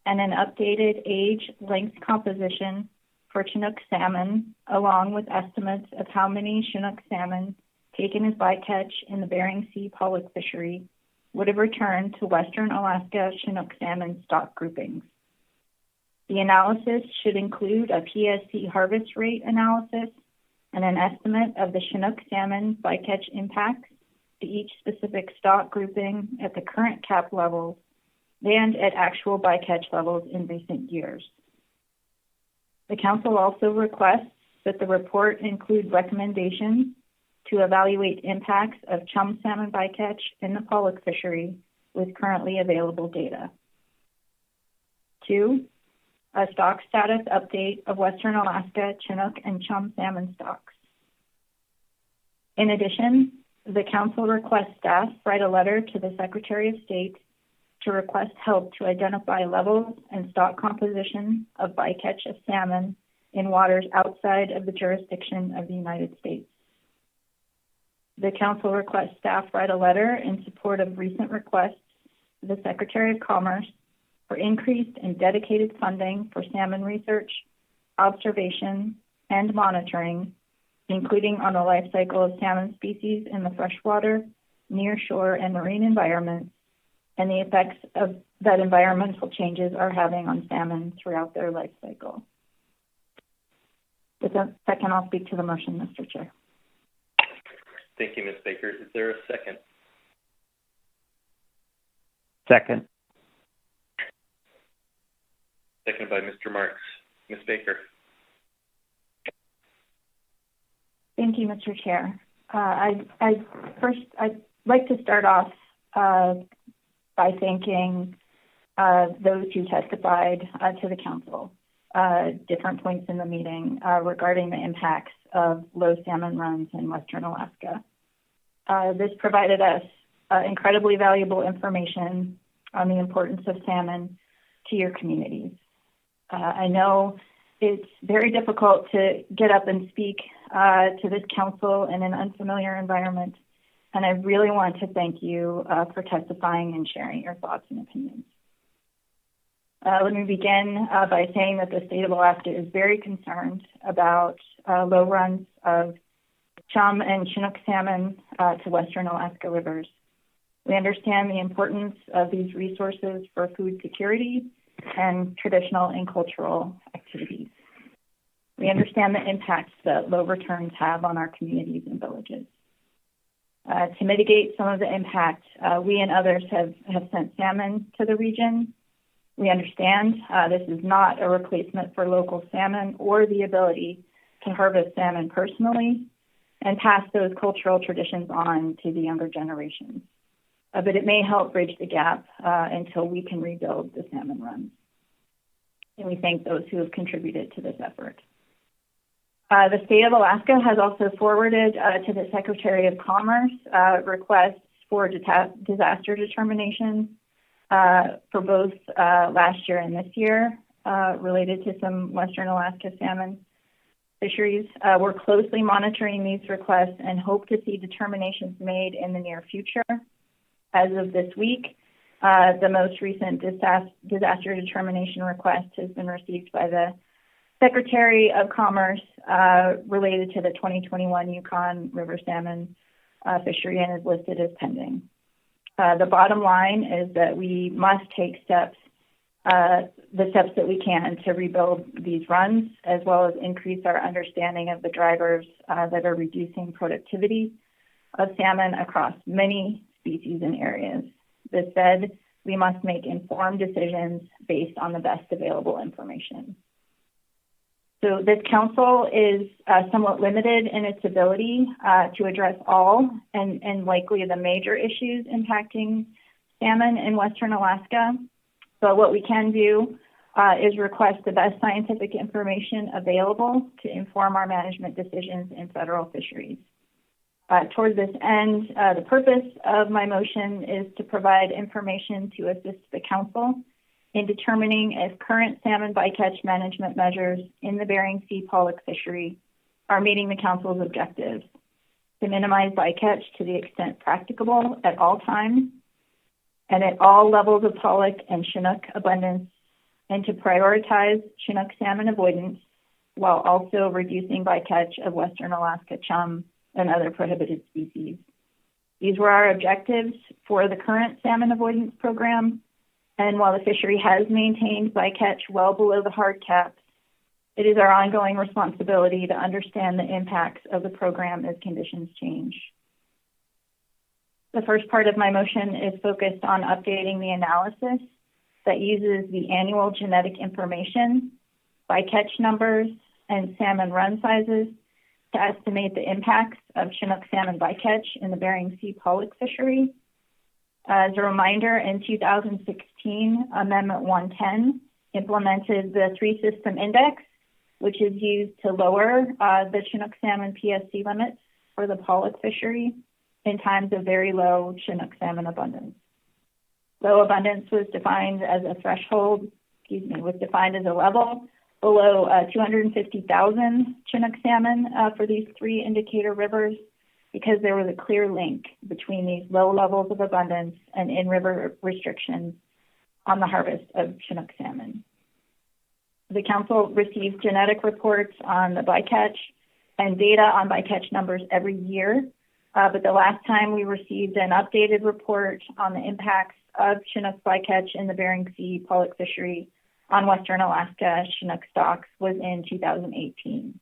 and an updated age length composition for Chinook salmon, along with estimates of how many Chinook salmon taken as bycatch in the Bering Sea pollock fishery would have returned to Western Alaska Chinook salmon stock groupings. The analysis should include a PSC harvest rate analysis and an estimate of the Chinook salmon bycatch impacts to each specific stock grouping at the current cap levels and at actual bycatch levels in recent years. The council also requests that the report include recommendations to evaluate impacts of chum salmon bycatch in the pollock fishery with currently available data. 2, a stock status update of Western Alaska Chinook and chum salmon stocks. In addition, the council requests staff write a letter to the Secretary of State to request help to identify levels and stock composition of bycatch of salmon in waters outside of the jurisdiction of the United States. The council requests staff write a letter in support of recent requests to the Secretary of Commerce for increased and dedicated funding for salmon research, observation, and monitoring, including on the life cycle of salmon species in the freshwater, nearshore, and marine environments, and the effects of that environmental changes are having on salmon throughout their life cycle. With a second, I'll speak to the motion, Mr. Chair. Thank you, Ms. Baker. Is there a second? Second. Seconded by Mr. Marks. Ms. Baker. Thank you, Mr. Chair. I'd like to start off by thanking those who testified to the council different points in the meeting regarding the impacts of low salmon runs in Western Alaska. This provided us incredibly valuable information on the importance of salmon to your communities. I know it's very difficult to get up and speak to this council in an unfamiliar environment, and I really want to thank you for testifying and sharing your thoughts and opinions. Let me begin by saying that the state of Alaska is very concerned about low runs of chum and Chinook salmon to Western Alaska rivers. We understand the importance of these resources for food security and traditional and cultural activities. We understand the impacts that low returns have on our communities and villages. To mitigate some of the impact, we and others have sent salmon to the region. We understand this is not a replacement for local salmon or the ability to harvest salmon personally, and pass those cultural traditions on to the younger generations. But it may help bridge the gap until we can rebuild the salmon runs. And we thank those who have contributed to this effort. The state of Alaska has also forwarded to the Secretary of Commerce requests for disaster determinations for both last year and this year related to some Western Alaska salmon fisheries. We're closely monitoring these requests and hope to see determinations made in the near future. As of this week, the most recent disaster determination request has been received by the Secretary of Commerce related to the 2021 Yukon River salmon fishery and is listed as pending. The bottom line is that we must take steps, the steps that we can to rebuild these runs, as well as increase our understanding of the drivers that are reducing productivity of salmon across many species and areas. This said, we must make informed decisions based on the best available information. So this council is somewhat limited in its ability to address all and likely the major issues impacting salmon in Western Alaska. But what we can do is request the best scientific information available to inform our management decisions in federal fisheries. Toward this end, the purpose of my motion is to provide information to assist the council in determining if current salmon bycatch management measures in the Bering Sea pollock fishery are meeting the council's objectives to minimize bycatch to the extent practicable at all times and at all levels of pollock and Chinook abundance, and to prioritize Chinook salmon avoidance while also reducing bycatch of Western Alaska chum and other prohibited species. These were our objectives for the current salmon avoidance program. And while the fishery has maintained bycatch well below the hard caps, it is our ongoing responsibility to understand the impacts of the program as conditions change. The first part of my motion is focused on updating the analysis that uses the annual genetic information, bycatch numbers, and salmon run sizes to estimate the impacts of Chinook salmon bycatch in the Bering Sea pollock fishery. As a reminder, in 2016, Amendment 110 implemented the three-system index, which is used to lower the Chinook salmon PSC limits for the pollock fishery in times of very low Chinook salmon abundance. Low abundance was defined as a threshold, was defined as a level below 250,000 Chinook salmon for these three indicator rivers, because there was a clear link between these low levels of abundance and in-river restrictions on the harvest of Chinook salmon. The council receives genetic reports on the bycatch and data on bycatch numbers every year, but the last time we received an updated report on the impacts of Chinook bycatch in the Bering Sea pollock fishery on Western Alaska Chinook stocks was in 2018.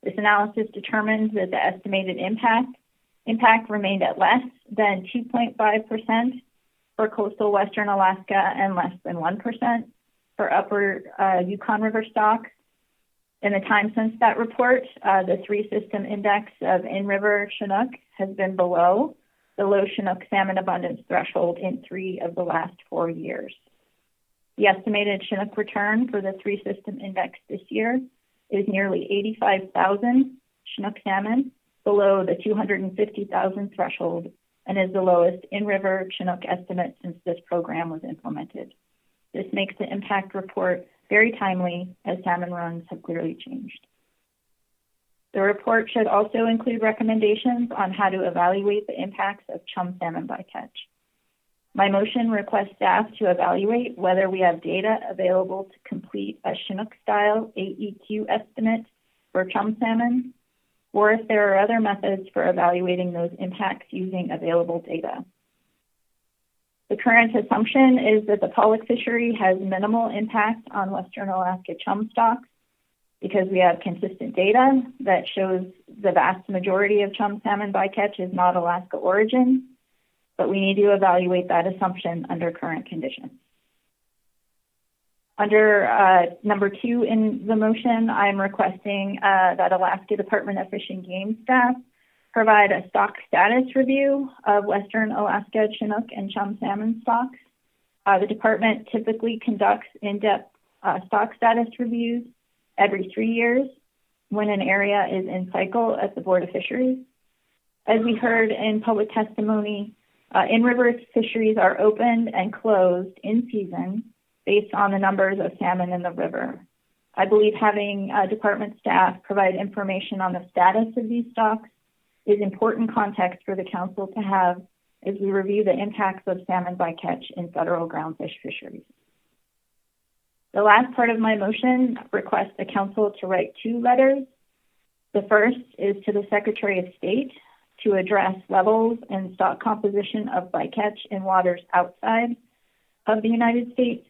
This analysis determined that the estimated impact remained at less than 2.5% for coastal Western Alaska and less than 1% for upper Yukon River stocks. In the time since that report, the three-system index of in-river Chinook has been below the low Chinook salmon abundance threshold in 3 of the last 4 years. The estimated Chinook return for the three-system index this year is nearly 85,000 Chinook salmon, below the 250,000 threshold, and is the lowest in-river Chinook estimate since this program was implemented. This makes the impact report very timely, as salmon runs have clearly changed. The report should also include recommendations on how to evaluate the impacts of chum salmon bycatch. My motion requests staff to evaluate whether we have data available to complete a Chinook-style AEQ estimate for chum salmon, or if there are other methods for evaluating those impacts using available data. The current assumption is that the pollock fishery has minimal impact on Western Alaska chum stocks because we have consistent data that shows the vast majority of chum salmon bycatch is not Alaska origin, but we need to evaluate that assumption under current conditions. Under number 2 in the motion, I'm requesting that Alaska Department of Fish and Game staff provide a stock status review of Western Alaska Chinook and chum salmon stocks. The department typically conducts in-depth stock status reviews every 3 years when an area is in cycle at the Board of Fisheries. As we heard in public testimony, in-river fisheries are opened and closed in season based on the numbers of salmon in the river. I believe having department staff provide information on the status of these stocks is important context for the council to have as we review the impacts of salmon bycatch in federal groundfish fisheries. The last part of my motion requests the council to write 2 letters. The first is to the Secretary of State to address levels and stock composition of bycatch in waters outside of the United States.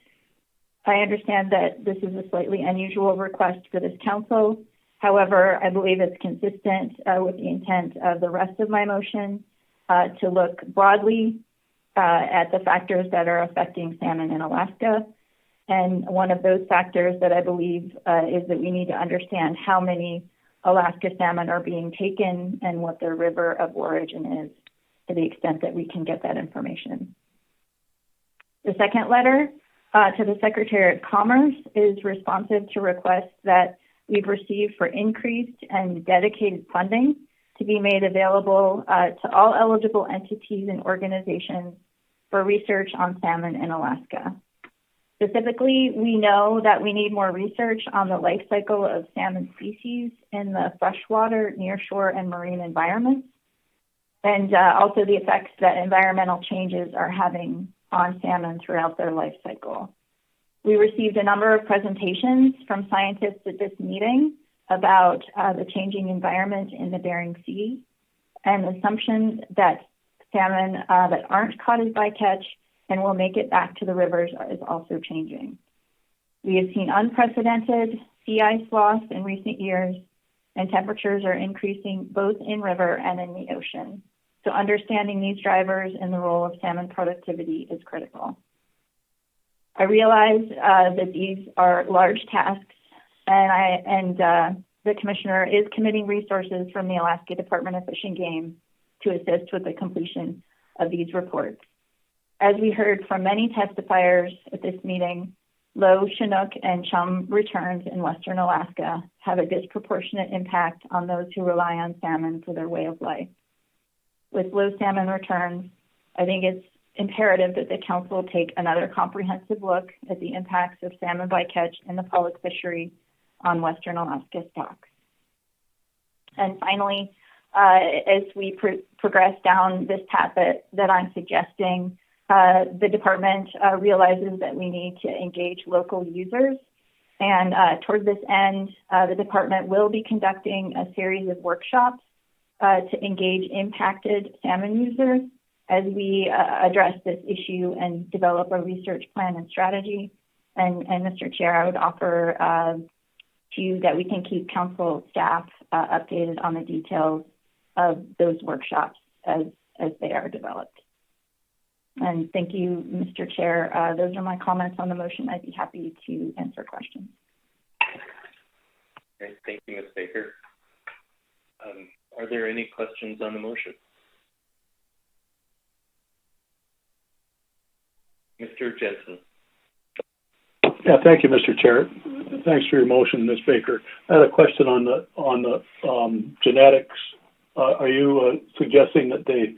I understand that this is a slightly unusual request for this council. However, I believe it's consistent with the intent of the rest of my motion to look broadly at the factors that are affecting salmon in Alaska. And one of those factors that I believe is that we need to understand how many Alaska salmon are being taken and what their river of origin is, to the extent that we can get that information. The second letter to the Secretary of Commerce is responsive to requests that we've received for increased and dedicated funding to be made available to all eligible entities and organizations for research on salmon in Alaska. Specifically, we know that we need more research on the life cycle of salmon species in the freshwater, nearshore, and marine environments, and also the effects that environmental changes are having on salmon throughout their life cycle. We received a number of presentations from scientists at this meeting about the changing environment in the Bering Sea and assumptions that salmon that aren't caught as bycatch and will make it back to the rivers is also changing. We have seen unprecedented sea ice loss in recent years, and temperatures are increasing both in river and in the ocean. So understanding these drivers and the role of salmon productivity is critical. I realize that these are large tasks, and the Commissioner is committing resources from the Alaska Department of Fish and Game to assist with the completion of these reports. As we heard from many testifiers at this meeting, low Chinook and chum returns in Western Alaska have a disproportionate impact on those who rely on salmon for their way of life. With low salmon returns, I think it's imperative that the Council take another comprehensive look at the impacts of salmon bycatch in the pollock fishery on Western Alaska stocks. And finally, as we progress down this path that I'm suggesting, the department realizes that we need to engage local users. And toward this end, the department will be conducting a series of workshops to engage impacted salmon users as we address this issue and develop a research plan and strategy. And Mr. Chair, I would offer to you that we can keep council staff updated on the details of those workshops as they are developed. And thank you, Mr. Chair. Those are my comments on the motion. I'd be happy to answer questions. Great. Thank you, Ms. Baker. Are there any questions on the motion? Mr. Jensen. Yeah, thank you, Mr. Chair. Thanks for your motion, Ms. Baker. I had a question on the genetics. Are you suggesting that they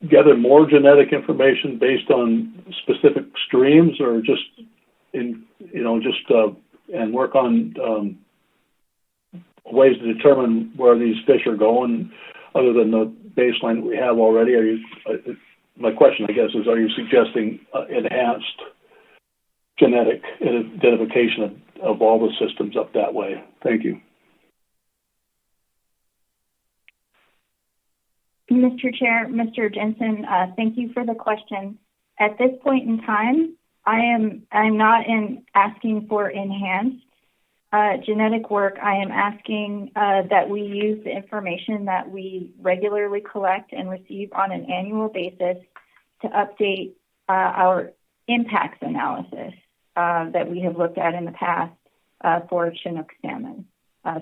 gather more genetic information based on specific streams, or just and work on ways to determine where these fish are going, other than the baseline that we have already? My question, I guess, is: are you suggesting enhanced genetic identification of all the systems up that way? Thank you. Mr. Chair, Mr. Jensen, thank you for the question. At this point in time, I'm not asking for enhanced genetic work. I am asking that we use the information that we regularly collect and receive on an annual basis to update our impacts analysis that we have looked at in the past for Chinook salmon,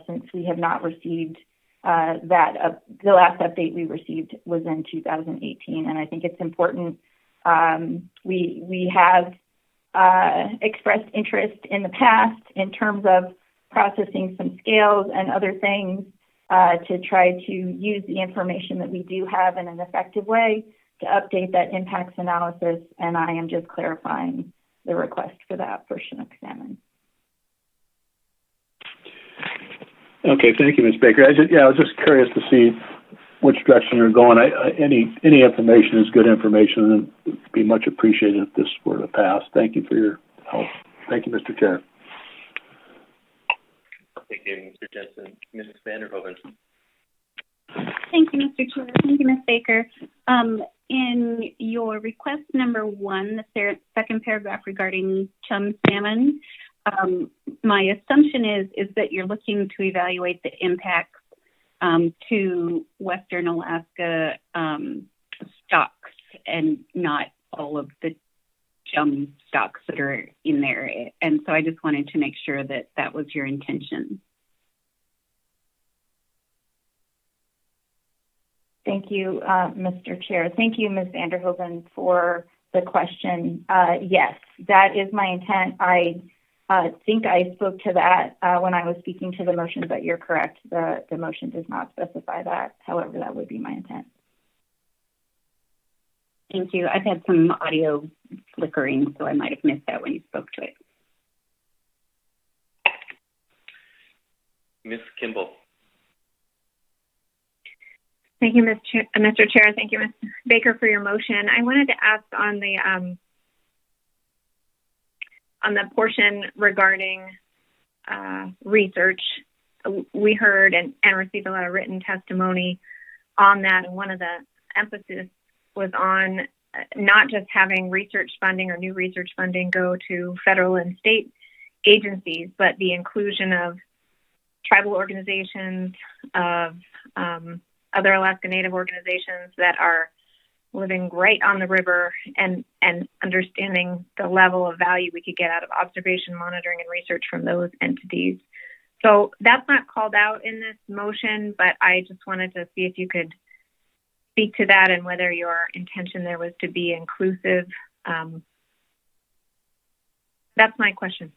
since we have not received that. The last update we received was in 2018, and I think it's important. We have expressed interest in the past in terms of processing some scales and other things to try to use the information that we do have in an effective way to update that impacts analysis, and I am just clarifying the request for that for Chinook salmon. Okay, thank you, Ms. Baker. I was just curious to see which direction you're going. Any information is good information, and it'd be much appreciated if this were to pass. Thank you for your help. Thank you, Mr. Chair. Thank you, Mr. Jensen. Ms. Vanderhoven. Thank you, Mr. Chair. Thank you, Ms. Baker. In your request number 1, the second paragraph regarding chum salmon, my assumption is that you're looking to evaluate the impacts to Western Alaska stocks and not all of the chum stocks that are in there. And so I just wanted to make sure that that was your intention. Thank you, Mr. Chair. Thank you, Ms. Vanderhoven, for the question. Yes, that is my intent. I think I spoke to that when I was speaking to the motion, but you're correct. The motion does not specify that. However, that would be my intent. Thank you. I've had some audio flickering, so I might have missed that when you spoke to it. Ms. Kimball. Thank you, Mr. Chair. Thank you, Ms. Baker, for your motion. I wanted to ask on the portion regarding research. We heard and received a lot of written testimony on that, and one of the emphasis was on not just having research funding or new research funding go to federal and state agencies, but the inclusion of tribal organizations, of other Alaska Native organizations that are living right on the river, and understanding the level of value we could get out of observation, monitoring, and research from those entities. So that's not called out in this motion, but I just wanted to see if you could speak to that and whether your intention there was to be inclusive. That's my question.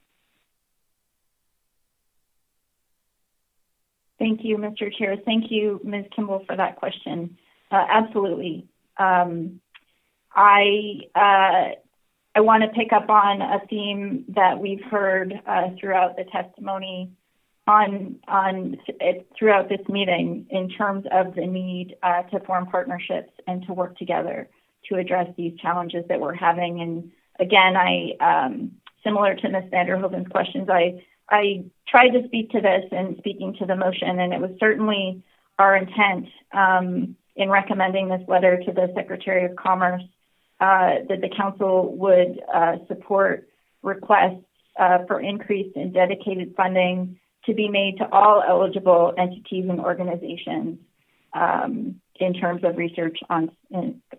Thank you, Mr. Chair. Thank you, Ms. Kimball, for that question. Absolutely. I want to pick up on a theme that we've heard throughout the testimony throughout this meeting in terms of the need to form partnerships and to work together to address these challenges that we're having. And again, similar to Ms. Vanderhoven's questions, I tried to speak to this in speaking to the motion, and it was certainly our intent in recommending this letter to the Secretary of Commerce that the Council would support requests for increased and dedicated funding to be made to all eligible entities and organizations in terms of research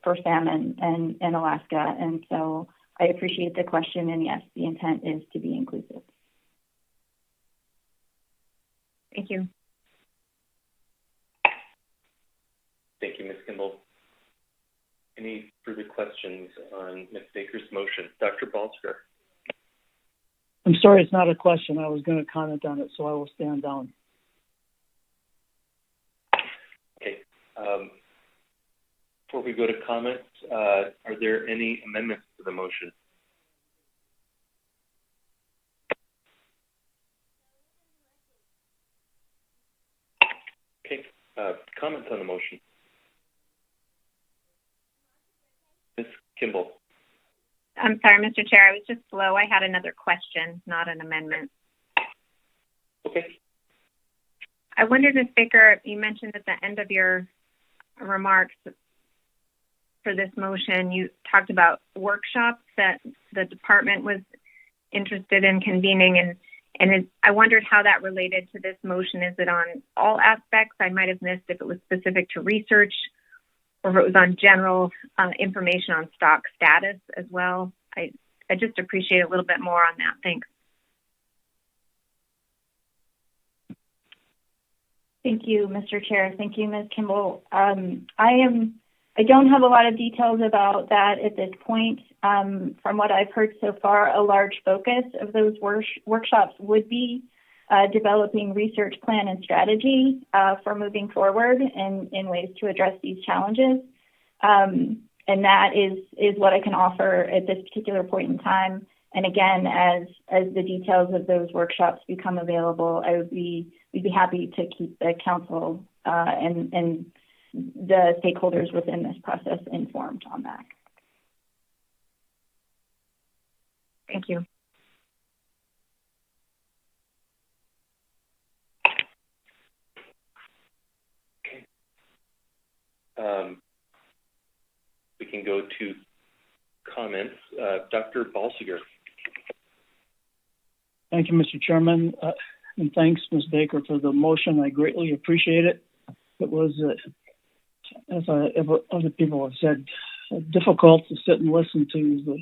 for salmon in Alaska. And so I appreciate the question, and yes, the intent is to be inclusive. Thank you. Thank you, Ms. Kimball. Any further questions on Ms. Baker's motion? Dr. Balsker. I'm sorry, it's not a question. I was going to comment on it, so I will stand down. Okay. Before we go to comments, are there any amendments to the motion? Okay. Comments on the motion. Ms. Kimball. I'm sorry, Mr. Chair. I was just slow. I had another question, not an amendment. Okay. I wondered, Ms. Baker, you mentioned at the end of your remarks for this motion, you talked about workshops that the department was interested in convening, and I wondered how that related to this motion. Is it on all aspects? I might have missed if it was specific to research or if it was on general information on stock status as well. I just appreciate a little bit more on that. Thanks. Thank you, Mr. Chair. Thank you, Ms. Kimball. I don't have a lot of details about that at this point. From what I've heard so far, a large focus of those workshops would be developing research plan and strategy for moving forward in ways to address these challenges. And that is what I can offer at this particular point in time. And again, as the details of those workshops become available, we'd be happy to keep the council and the stakeholders within this process informed on that. Thank you. We can go to comments. Dr. Balsiger. Thank you, Mr. Chairman, and thanks, Ms. Baker, for the motion. I greatly appreciate it. It was, as other people have said, difficult to sit and listen to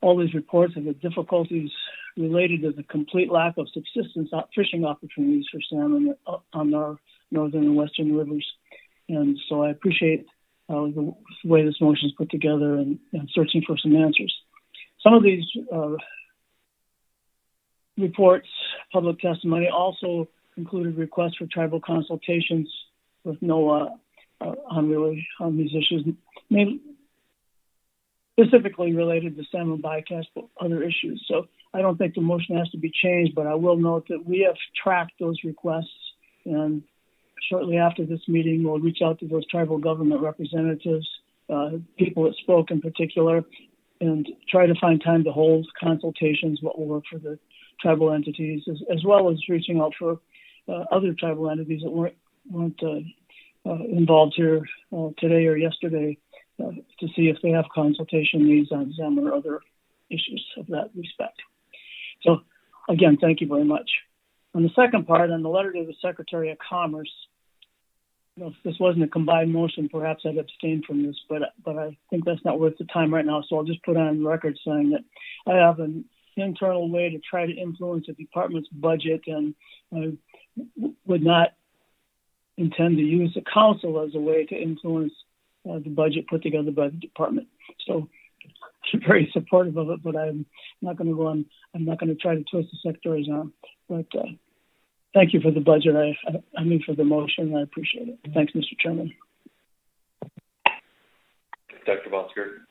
all these reports of the difficulties related to the complete lack of subsistence fishing opportunities for salmon on our northern and western rivers. And so I appreciate the way this motion is put together and searching for some answers. Some of these reports, public testimony, also included requests for tribal consultations with no on these issues, maybe specifically related to salmon bycatch, but other issues. So I don't think the motion has to be changed, but I will note that we have tracked those requests, and shortly after this meeting, we'll reach out to those tribal government representatives, people that spoke in particular, and try to find time to hold consultations, what will work for the tribal entities, as well as reaching out for other tribal entities that weren't involved here today or yesterday to see if they have consultation needs on salmon or other issues of that respect. So, again, thank you very much. On the second part, on the letter to the Secretary of Commerce, if this wasn't a combined motion, perhaps I'd abstain from this, but I think that's not worth the time right now, so I'll just put on record saying that I have an internal way to try to influence the department's budget, and I would not intend to use the council as a way to influence the budget put together by the department. So I'm very supportive of it, but I'm not going to try to twist the Secretary's arm. But thank you for the budget. I mean for the motion. I appreciate it. Thanks, Mr. Chairman. Dr. Balsiger.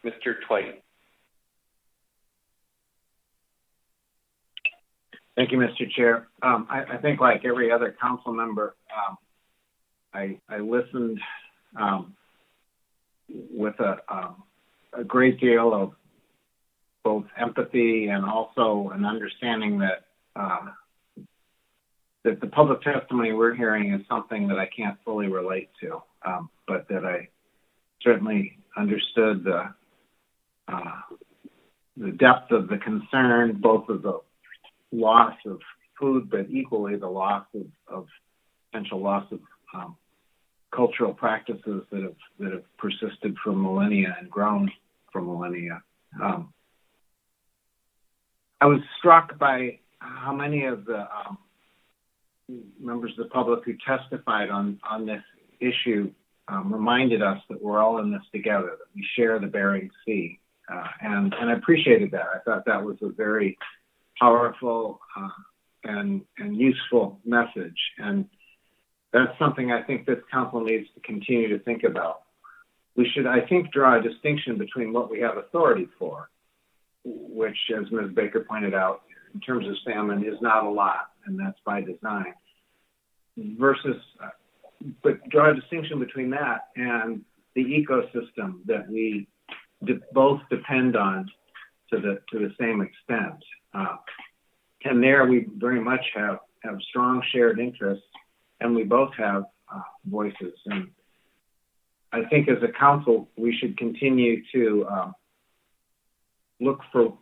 Mr. Twite. Thank you, Mr. Chair. I think, like every other council member, I listened with a great deal of both empathy and also an understanding that the public testimony we're hearing is something that I can't fully relate to, but that I certainly understood the depth of the concern, both of the loss of food, but equally the loss of potential loss of cultural practices that have persisted for millennia and grown for millennia. I was struck by how many of the members of the public who testified on this issue reminded us that we're all in this together, that we share the Bering Sea. And I appreciated that. I thought that was a very powerful and useful message. And that's something I think this council needs to continue to think about. We should, I think, draw a distinction between what we have authority for, which, as Ms. Baker pointed out, in terms of salmon, is not a lot, and that's by design, versus, but draw a distinction between that and the ecosystem that we both depend on to the same extent. And there we very much have strong shared interests, and we both have voices. And I think as a council, we should continue to look for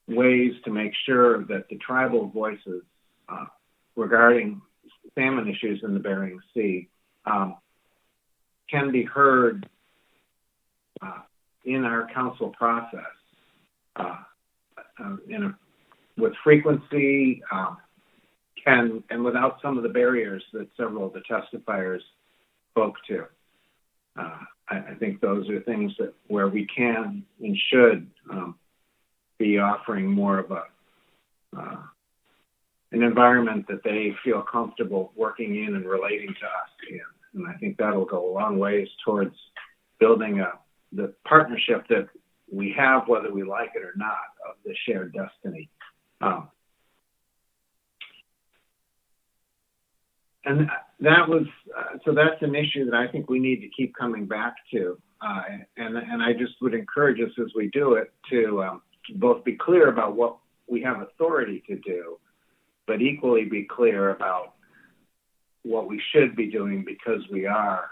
ways to make sure that the tribal voices regarding salmon issues in the Bering Sea can be heard in our council process. with frequency, and without some of the barriers that several of the testifiers spoke to. I think those are things that where we can and should be offering more of an environment that they feel comfortable working in and relating to us in. And I think that'll go a long ways towards building the partnership that we have, whether we like it or not, of the shared destiny. And that was, so that's an issue that I think we need to keep coming back to. And I just would encourage us as we do it to both be clear about what we have authority to do, but equally be clear about what we should be doing, because we are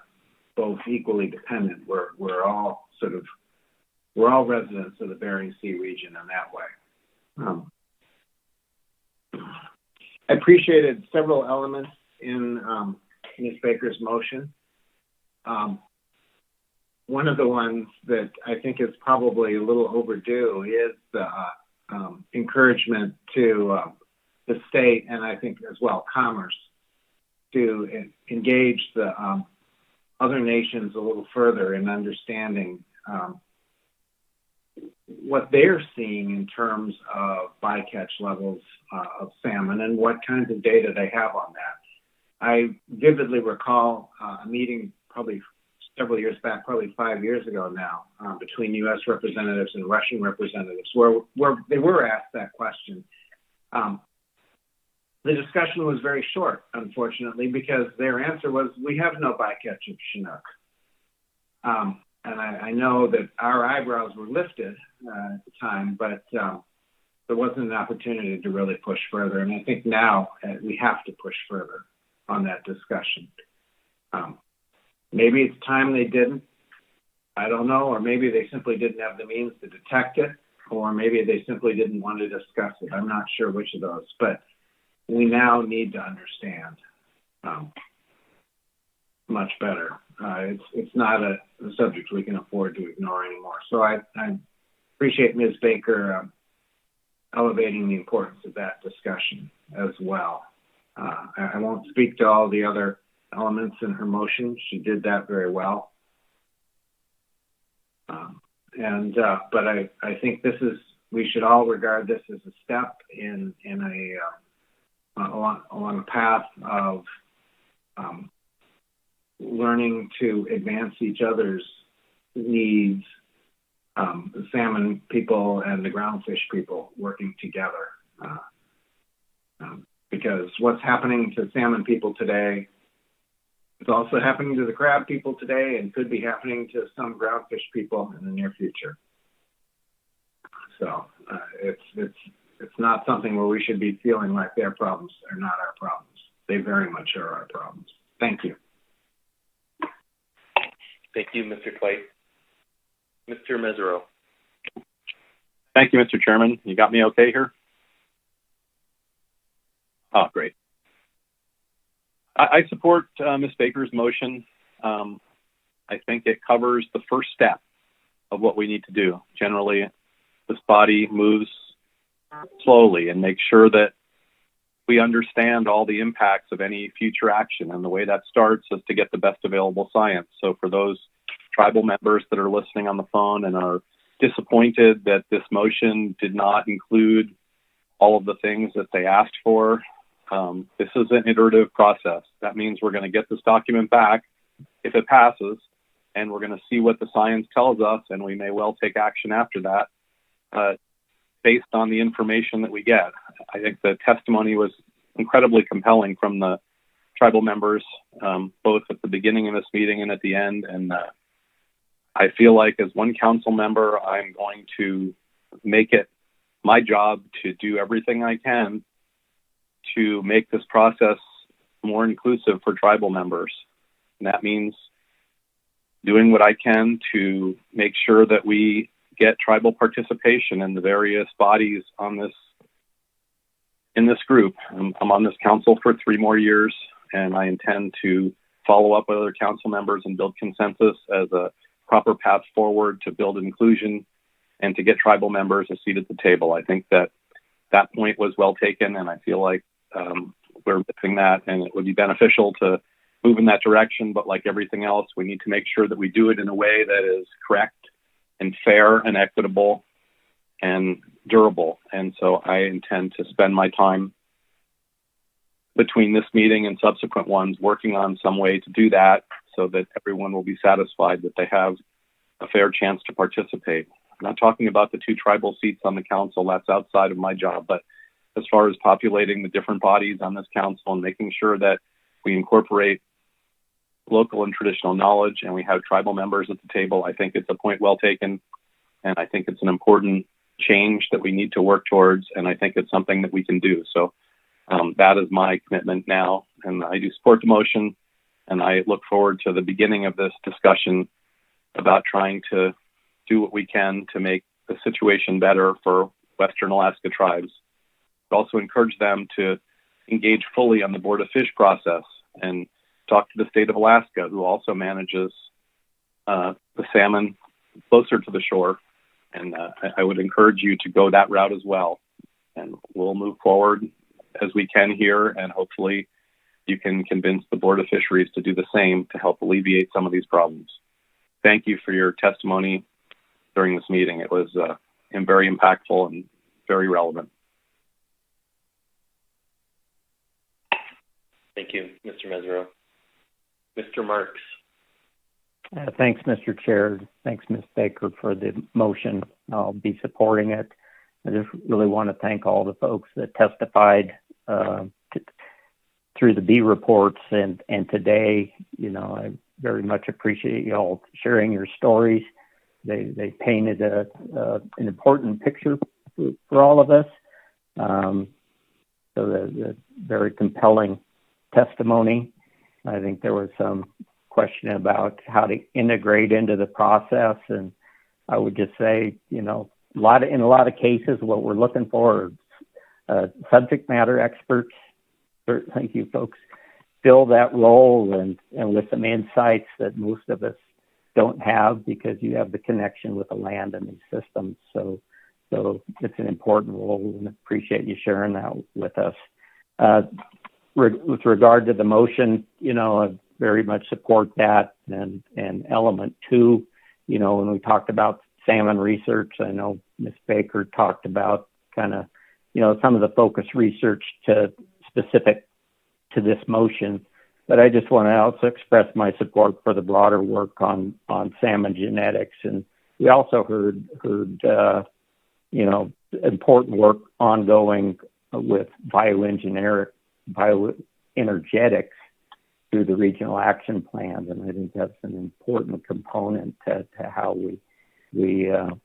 both equally dependent. We're all residents of the Bering Sea region in that way. I appreciated several elements in Ms. Baker's motion. One of the ones that I think is probably a little overdue is the encouragement to the state, and I think as well Commerce, to engage the other nations a little further in understanding what they're seeing in terms of bycatch levels of salmon and what kinds of data they have on that. I vividly recall a meeting probably several years back, probably 5 years ago now, between U.S. representatives and Russian representatives, where they were asked that question. The discussion was very short, unfortunately, because their answer was, we have no bycatch of Chinook. And I know that our eyebrows were lifted at the time, but there wasn't an opportunity to really push further. And I think now we have to push further on that discussion. Maybe it's time they didn't. I don't know. Or maybe they simply didn't have the means to detect it, or maybe they simply didn't want to discuss it. I'm not sure which of those, but we now need to understand much better. It's not a subject we can afford to ignore anymore. So I appreciate Ms. Baker elevating the importance of that discussion as well. I won't speak to all the other elements in her motion. She did that very well. But I think we should all regard this as a step in along a path of learning to advance each other's needs, the salmon people and the groundfish people working together. Because what's happening to salmon people today is also happening to the crab people today, and could be happening to some groundfish people in the near future. So it's not something where we should be feeling like their problems are not our problems. They very much are our problems. Thank you. Thank you, Mr. Clay. Mr. Mesereau. Thank you, Mr. Chairman. You got me okay here? Oh, great. I support Ms. Baker's motion. I think it covers the first step of what we need to do. Generally, this body moves slowly and makes sure that we understand all the impacts of any future action. And the way that starts is to get the best available science. So for those tribal members that are listening on the phone and are disappointed that this motion did not include all of the things that they asked for, this is an iterative process. That means we're going to get this document back if it passes, and we're going to see what the science tells us, and we may well take action after that based on the information that we get. I think the testimony was incredibly compelling from the tribal members, both at the beginning of this meeting and at the end. And I feel like as one council member, I'm going to make it my job to do everything I can to make this process more inclusive for tribal members. And that means doing what I can to make sure that we get tribal participation in the various bodies in this group. I'm on this council for 3 more years, and I intend to follow up with other council members and build consensus as a proper path forward to build inclusion and to get tribal members a seat at the table. I think that point was well taken, and I feel like we're missing that, and it would be beneficial to move in that direction. But like everything else, we need to make sure that we do it in a way that is correct and fair and equitable and durable. And so I intend to spend my time between this meeting and subsequent ones working on some way to do that so that everyone will be satisfied that they have a fair chance to participate. I'm not talking about the 2 tribal seats on the council. That's outside of my job. But as far as populating the different bodies on this council and making sure that we incorporate local and traditional knowledge and we have tribal members at the table, I think it's a point well taken. And I think it's an important change that we need to work towards. And I think it's something that we can do. So that is my commitment now. And I do support the motion. And I look forward to the beginning of this discussion about trying to do what we can to make the situation better for Western Alaska tribes. But also encourage them to engage fully on the Board of Fish process and talk to the state of Alaska, who also manages the salmon closer to the shore. And I would encourage you to go that route as well. And we'll move forward as we can here, and hopefully you can convince the Board of Fisheries to do the same to help alleviate some of these problems. Thank you for your testimony during this meeting. It was very impactful and very relevant. Thank you, Mr. Mesereau. Mr. Marks. Thanks, Mr. Chair. Thanks, Ms. Baker, for the motion. I'll be supporting it. I just really want to thank all the folks that testified through the B reports and today. You know, I very much appreciate you all sharing your stories. They painted an important picture for all of us. So the very compelling testimony. I think there was some question about how to integrate into the process, and I would just say, you know, in a lot of cases, what we're looking for are subject matter experts. Thank you, folks. Fill that role and with some insights that most of us don't have because you have the connection with the land and these systems. So it's an important role, and appreciate you sharing that with us. With regard to the motion, you know, I very much support that. And element 2, you know, when we talked about salmon research, I know Ms. Baker talked about kind of, you know, some of the focus research to specific to this motion. But I just want to also express my support for the broader work on salmon genetics. And we also heard you know, important work ongoing with bioenergetics through the regional action plans. And I think that's an important component to how we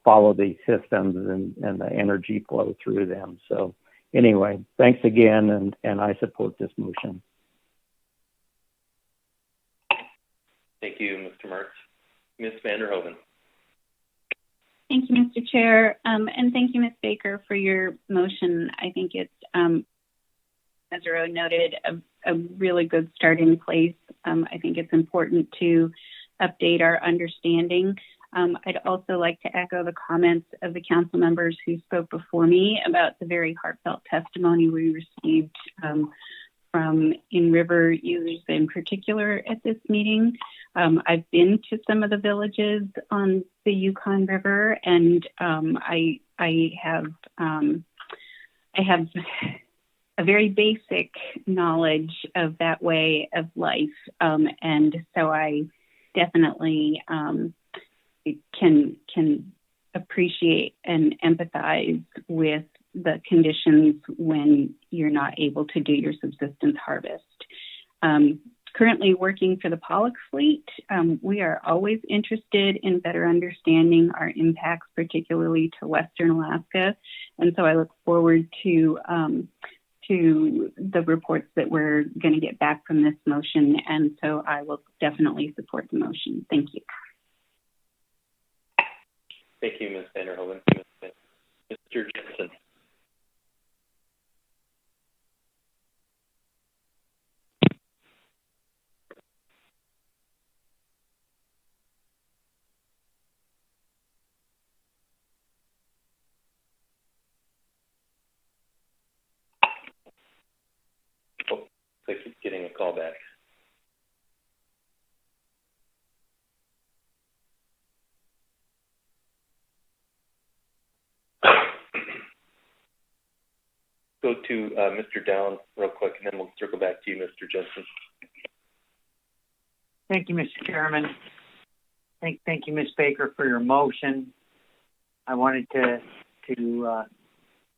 follow these systems and the energy flow through them. So anyway, thanks again, and I support this motion. Thank you, Mr. Marks. Ms. Vanderhoven. Thank you, Mr. Chair, and thank you, Ms. Baker, for your motion. I think it's, as Ro noted, a really good starting place. I think it's important to update our understanding. I'd also like to echo the comments of the council members who spoke before me about the very heartfelt testimony we received from in-river users in particular at this meeting. I've been to some of the villages on the Yukon River, and I have a very basic knowledge of that way of life, and so I definitely can appreciate and empathize with the conditions when you're not able to do your subsistence harvest. Currently working for the pollock fleet, we are always interested in better understanding our impacts, particularly to Western Alaska. And so I look forward to the reports that we're going to get back from this motion. And so I will definitely support the motion. Thank you. Thank you, Ms. Vanderhoven. Mr. Jensen. like he's getting a call back. Go to Mr. Down real quick, and then we'll circle back to you, Mr. Jensen. Thank you, Mr. Chairman. Thank you, Ms. Baker, for your motion. I wanted to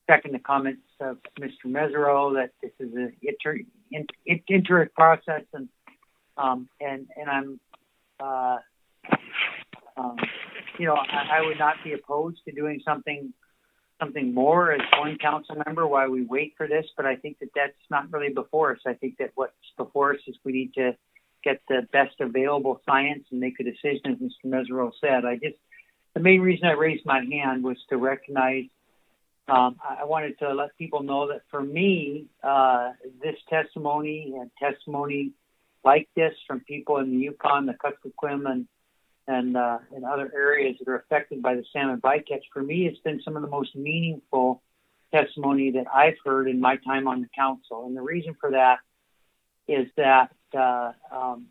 second the comments of Mr. Mesereau that this is an iterative process, and I'm, I would not be opposed to doing something more as one council member while we wait for this, but I think that that's not really before us. I think that what's before us is we need to get the best available science and make a decision, as Mr. Mesereau said. The main reason I raised my hand was to recognize, I wanted to let people know that for me, this testimony and testimony like this from people in the Yukon, the Kuskokwim, and other areas that are affected by the salmon bycatch, for me, it's been some of the most meaningful testimony that I've heard in my time on the council. And the reason for that is that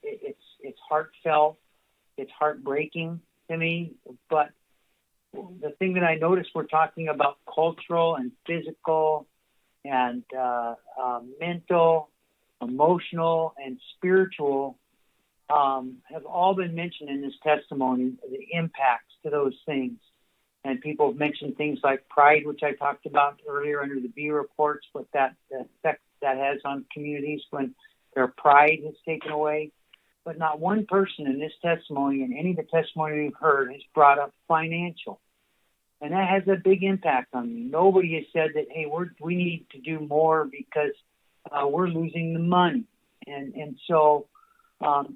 it's heartfelt, it's heartbreaking to me. But the thing that I noticed, we're talking about cultural and physical and mental, emotional, and spiritual have all been mentioned in this testimony, the impacts to those things. And people have mentioned things like pride, which I talked about earlier under the B reports, what the effect that has on communities when their pride is taken away. But not one person in this testimony and any of the testimony we've heard has brought up financial. And that has a big impact on me. Nobody has said that, hey, we need to do more because we're losing the money. And so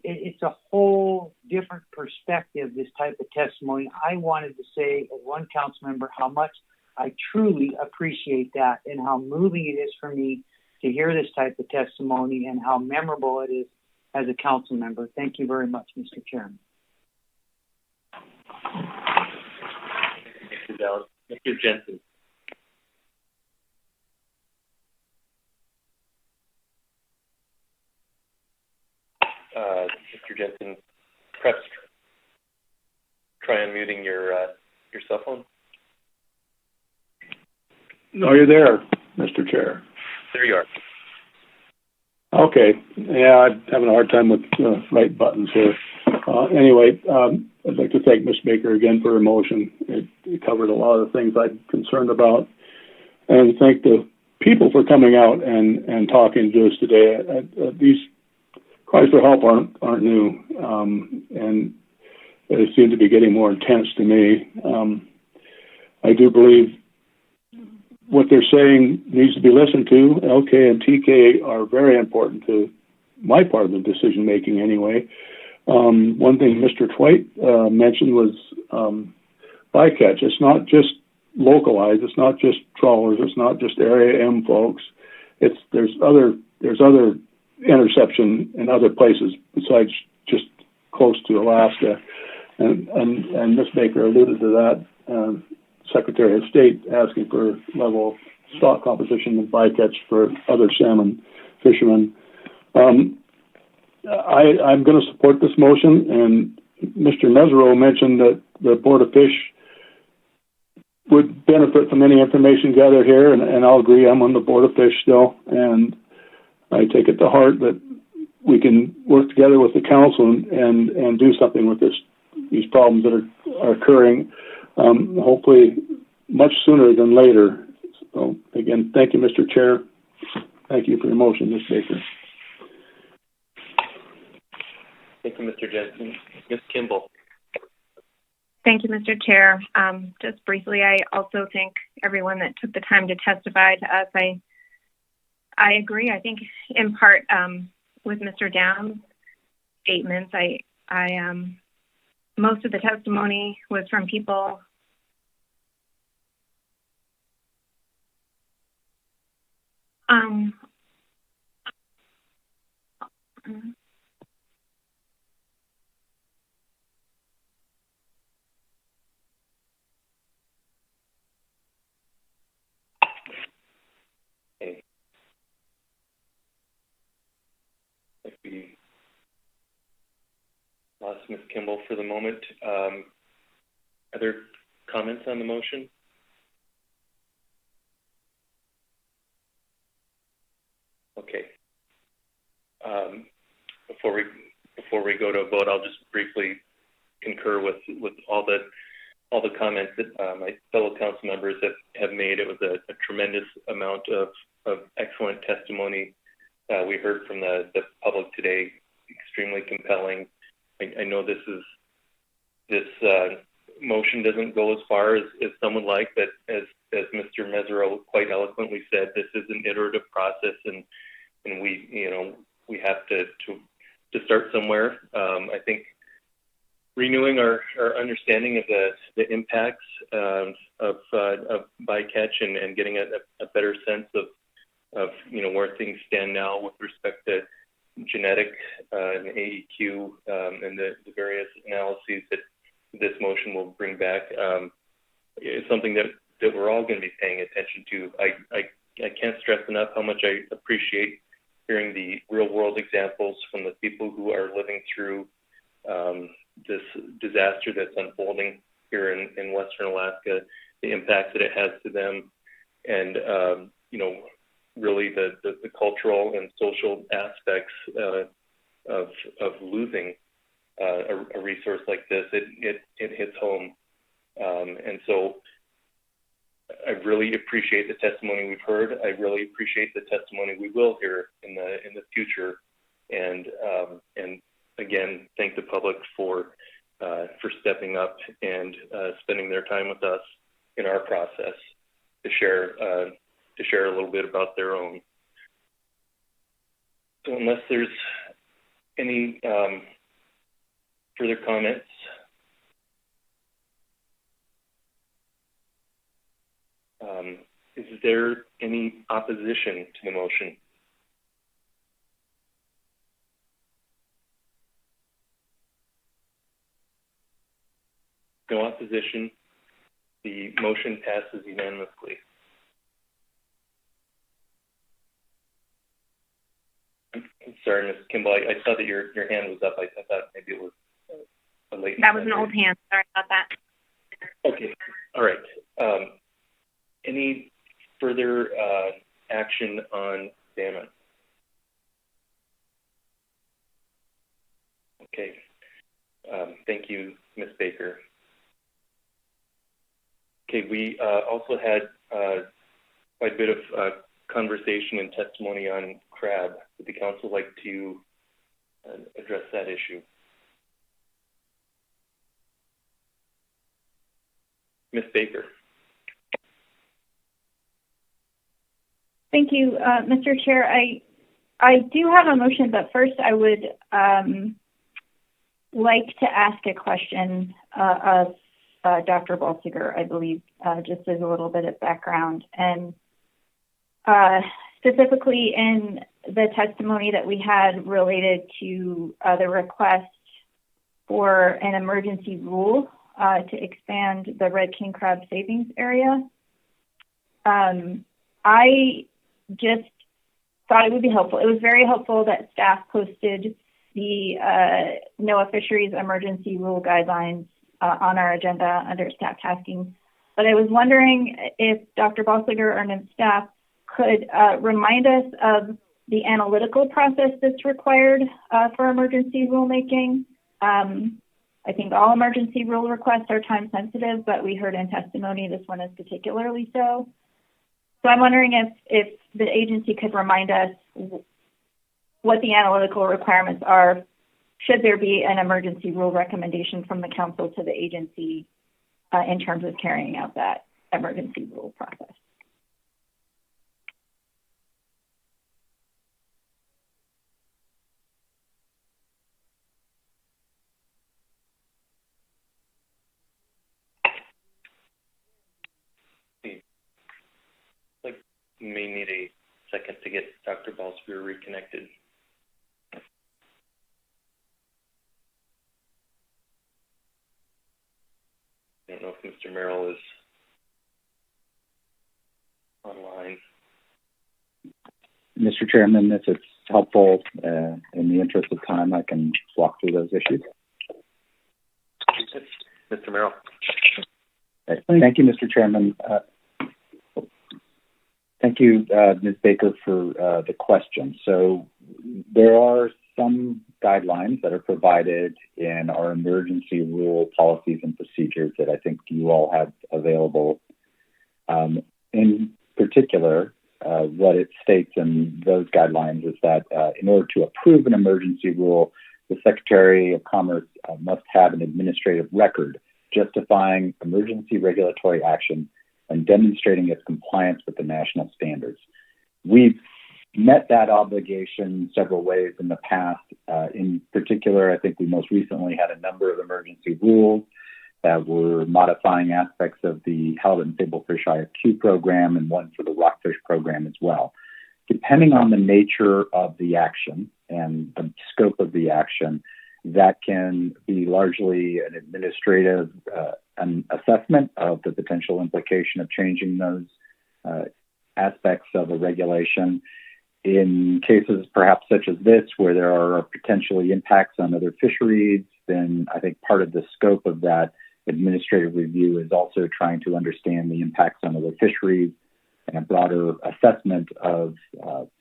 it's a whole different perspective, this type of testimony. I wanted to say, as one council member, how much I truly appreciate that and how moving it is for me to hear this type of testimony and how memorable it is as a council member. Thank you very much, Mr. Chairman. Mr. Dallas. Mr. Jensen. Mr. Jensen, perhaps try unmuting your cell phone. Are you there, Mr. Chair? There you are. Okay. Yeah, I'm having a hard time with the right buttons here. Anyway, I'd like to thank Ms. Baker again for her motion. It covered a lot of the things I'm concerned about. And thank the people for coming out and talking to us today. These cries for help aren't new, and they seem to be getting more intense to me. I do believe what they're saying needs to be listened to. LK and TK are very important to my part of the decision making anyway. One thing Mr. Twite mentioned was bycatch. It's not just localized. It's not just trawlers. It's not just Area M folks. There's other interception in other places besides just close to Alaska, and Ms. Baker alluded to that. Secretary of State asking for level stock composition and bycatch for other salmon fishermen. I'm going to support this motion, and Mr. Mesereau mentioned that the Board of Fish would benefit from any information gathered here, and I'll agree. I'm on the Board of Fish still, and I take it to heart that we can work together with the council and do something with these problems that are occurring, hopefully much sooner than later. So again, thank you, Mr. Chair. Thank you for your motion, Ms. Baker. Thank you, Mr. Jensen. Ms. Kimball. Thank you, Mr. Chair. Just briefly, I also thank everyone that took the time to testify to us. I agree. I think in part with Mr. Down's statements, most of the testimony was from people Ms. Kimball for the moment. Other comments on the motion? Okay. Before we go to a vote, I'll just briefly concur with all the comments that my fellow council members have made. It was a tremendous amount of excellent testimony we heard from the public today. Extremely compelling. I know this motion doesn't go as far as some would like, but as Mr. Mesereau quite eloquently said, this is an iterative process, and we have to start somewhere. I think renewing our understanding of the impacts of bycatch and getting a better sense of where things stand now with respect to genetic and AEQ and the various analyses that this motion will bring back is something that we're all going to be paying attention to. I can't stress enough how much I appreciate hearing the real world examples from the people who are living through this disaster that's unfolding here in Western Alaska, the impact that it has to them, and really the cultural and social aspects of losing a resource like this. It hits home, and so I really appreciate the testimony we've heard. I really appreciate the testimony we will hear in the future, and again, thank the public for stepping up and spending their time with us in our process to share a little bit about their own. So unless there's any further comments, is there any opposition to the motion? No opposition. The motion passes unanimously. I'm sorry, Ms. Kimball. I saw that your hand was up. I thought maybe it was a late. That was an old hand. Sorry about that. Okay. All right. Any further action on salmon? Okay. Thank you, Ms. Baker. Okay, we also had quite a bit of conversation and testimony on crab. Would the council like to address that issue? Ms. Baker. Thank you, Mr. Chair. I do have a motion, but first I would like to ask a question of Dr. Balsiger, I believe, just as a little bit of background. And specifically in the testimony that we had related to the request for an emergency rule to expand the red king crab savings area, I just thought it would be helpful. It was very helpful that staff posted the NOAA Fisheries Emergency Rule Guidelines on our agenda under staff tasking. But I was wondering if Dr. Balsiger or NIM staff could remind us of the analytical process that's required for emergency rulemaking. I think all emergency rule requests are time sensitive, but we heard in testimony this one is particularly so. So I'm wondering if the agency could remind us what the analytical requirements are should there be an emergency rule recommendation from the council to the agency in terms of carrying out that emergency rule process. You may need a second to get Dr. Balsiger reconnected. I don't know if Mr. Merrill is online. Mr. Chairman, if it's helpful, in the interest of time, I can walk through those issues. Mr. Merrill. Thank you, Mr. Chairman. Thank you, Ms. Baker, for the question. So there are some guidelines that are provided in our emergency rule policies and procedures that I think you all have available. In particular, what it states in those guidelines is that in order to approve an emergency rule, the Secretary of Commerce must have an administrative record justifying emergency regulatory action and demonstrating its compliance with the national standards. We've met that obligation several ways in the past. In particular, I think we most recently had a number of emergency rules that were modifying aspects of the halibut and sablefish IFQ program and one for the rockfish program as well. Depending on the nature of the action and the scope of the action, that can be largely an administrative an assessment of the potential implication of changing those aspects of a regulation. In cases perhaps such as this, where there are potentially impacts on other fisheries, then I think part of the scope of that administrative review is also trying to understand the impacts on other fisheries and a broader assessment of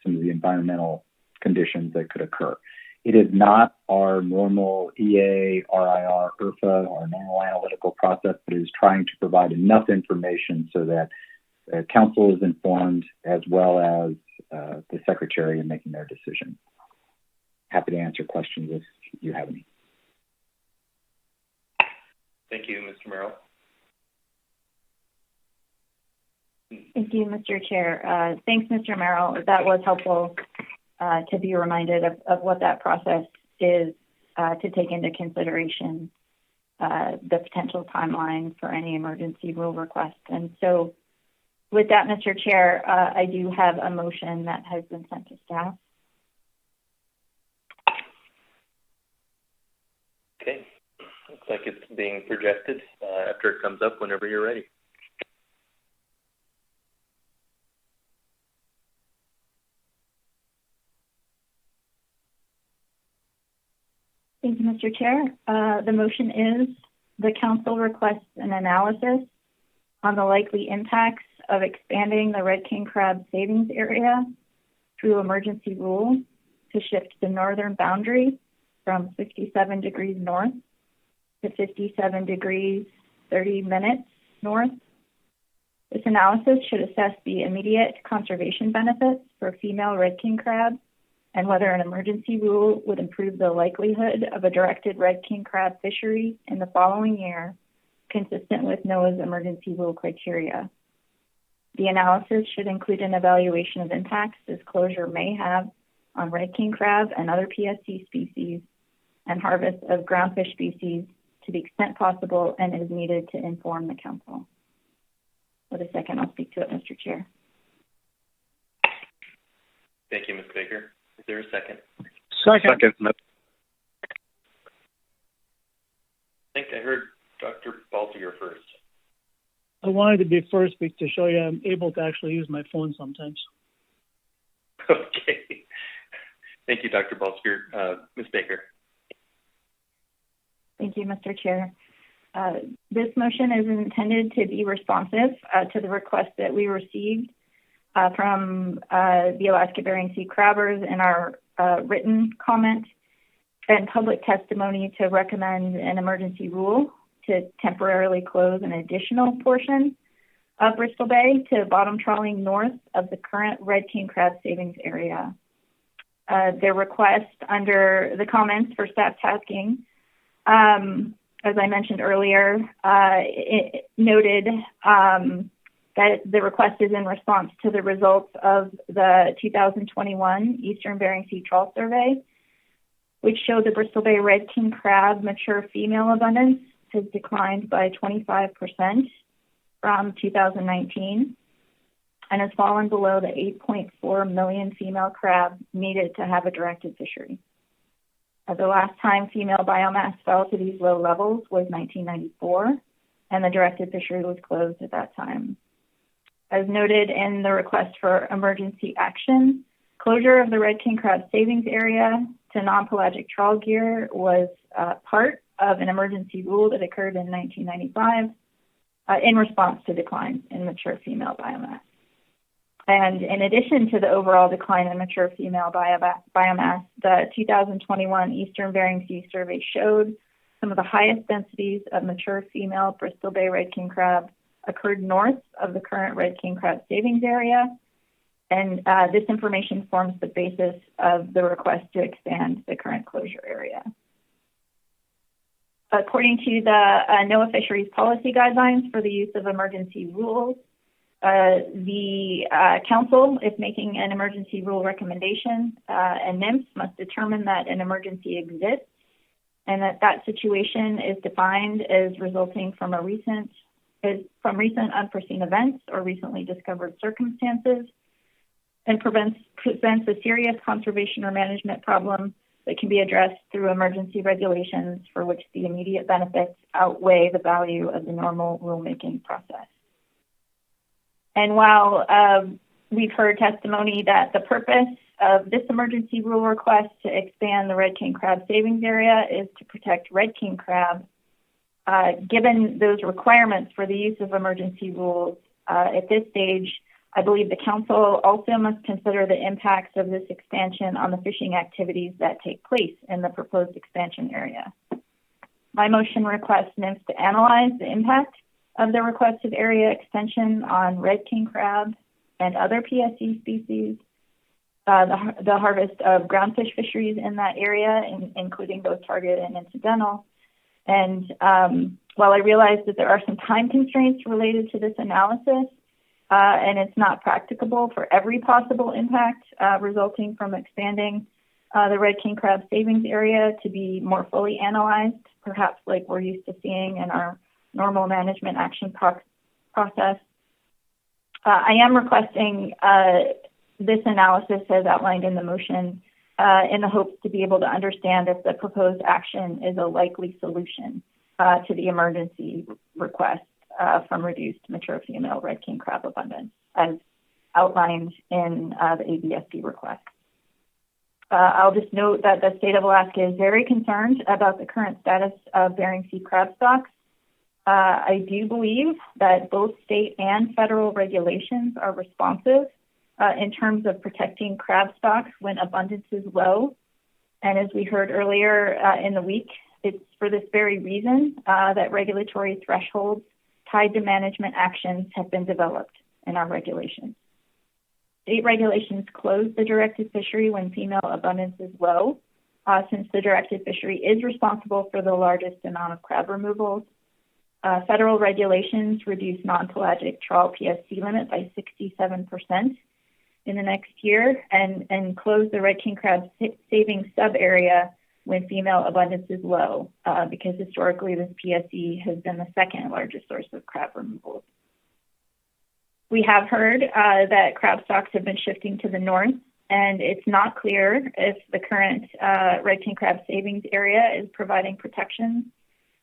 some of the environmental conditions that could occur. It is not our normal EA, RIR, IRFA, our normal analytical process, but it is trying to provide enough information so that council is informed as well as the Secretary in making their decision. Happy to answer questions if you have any. Thank you, Mr. Merrill. Thank you, Mr. Chair. Thanks, Mr. Merrill. That was helpful to be reminded of what that process is to take into consideration the potential timeline for any emergency rule request. And so with that, Mr. Chair, I do have a motion that has been sent to staff. Okay. Looks like it's being projected after it comes up whenever you're ready. Thank you, Mr. Chair. The motion is the council requests an analysis on the likely impacts of expanding the red king crab savings area through emergency rule to shift the northern boundary from 67 degrees north to 57 degrees 30 minutes north. This analysis should assess the immediate conservation benefits for female red king crab and whether an emergency rule would improve the likelihood of a directed red king crab fishery in the following year, consistent with NOAA's emergency rule criteria. The analysis should include an evaluation of impacts this closure may have on red king crab and other PSC species and harvest of groundfish species to the extent possible and is needed to inform the council. With a second, I'll speak to it, Mr. Chair. Thank you, Ms. Baker. Is there a second? Second. I think I heard Dr. Baltiger first. I wanted to be first to show you I'm able to actually use my phone sometimes. Okay. Thank you, Dr. Baltiger. Ms. Baker. Thank you, Mr. Chair. This motion is intended to be responsive to the request that we received from the Alaska Bering Sea crabbers in our written comment and public testimony to recommend an emergency rule to temporarily close an additional portion of Bristol Bay to bottom trawling north of the current red king crab savings area. Their request under the comments for staff tasking, as I mentioned earlier, it noted that the request is in response to the results of the 2021 Eastern Bering Sea Trawl Survey, which showed the Bristol Bay red king crab mature female abundance has declined by 25% from 2019 and has fallen below the 8.4 million female crab needed to have a directed fishery. The last time female biomass fell to these low levels was 1994, and the directed fishery was closed at that time. As noted in the request for emergency action, closure of the red king crab savings area to non-pelagic trawl gear was part of an emergency rule that occurred in 1995 in response to declines in mature female biomass. And in addition to the overall decline in mature female biomass, the 2021 Eastern Bering Sea survey showed some of the highest densities of mature female Bristol Bay red king crab occurred north of the current red king crab savings area. And this information forms the basis of the request to expand the current closure area. According to the NOAA Fisheries Policy Guidelines for the use of emergency rules, the council, if making an emergency rule recommendation, and NMFS must determine that an emergency exists and that situation is defined as resulting from recent unforeseen events or recently discovered circumstances, and presents a serious conservation or management problem that can be addressed through emergency regulations for which the immediate benefits outweigh the value of the normal rulemaking process. And while we've heard testimony that the purpose of this emergency rule request to expand the red king crab savings area is to protect red king crab, given those requirements for the use of emergency rules at this stage, I believe the council also must consider the impacts of this expansion on the fishing activities that take place in the proposed expansion area. My motion requests NMFS to analyze the impact of the requested area extension on red king crab and other PSC species, the harvest of groundfish fisheries in that area, including both target and incidental. And while I realize that there are some time constraints related to this analysis, and it's not practicable for every possible impact resulting from expanding the red king crab savings area to be more fully analyzed, perhaps like we're used to seeing in our normal management action process. I am requesting this analysis as outlined in the motion in the hopes to be able to understand if the proposed action is a likely solution to the emergency request from reduced mature female red king crab abundance, as outlined in the ABSD request. I'll just note that the state of Alaska is very concerned about the current status of Bering Sea crab stocks. I do believe that both state and federal regulations are responsive in terms of protecting crab stocks when abundance is low. And as we heard earlier in the week, it's for this very reason that regulatory thresholds tied to management actions have been developed in our regulations. State regulations close the directed fishery when female abundance is low, since the directed fishery is responsible for the largest amount of crab removals. Federal regulations reduce non-pelagic trawl PSC limit by 67% in the next year and close the red king crab saving sub-area when female abundance is low, because historically this PSC has been the second largest source of crab removals. We have heard that crab stocks have been shifting to the north, and it's not clear if the current red king crab savings area is providing protection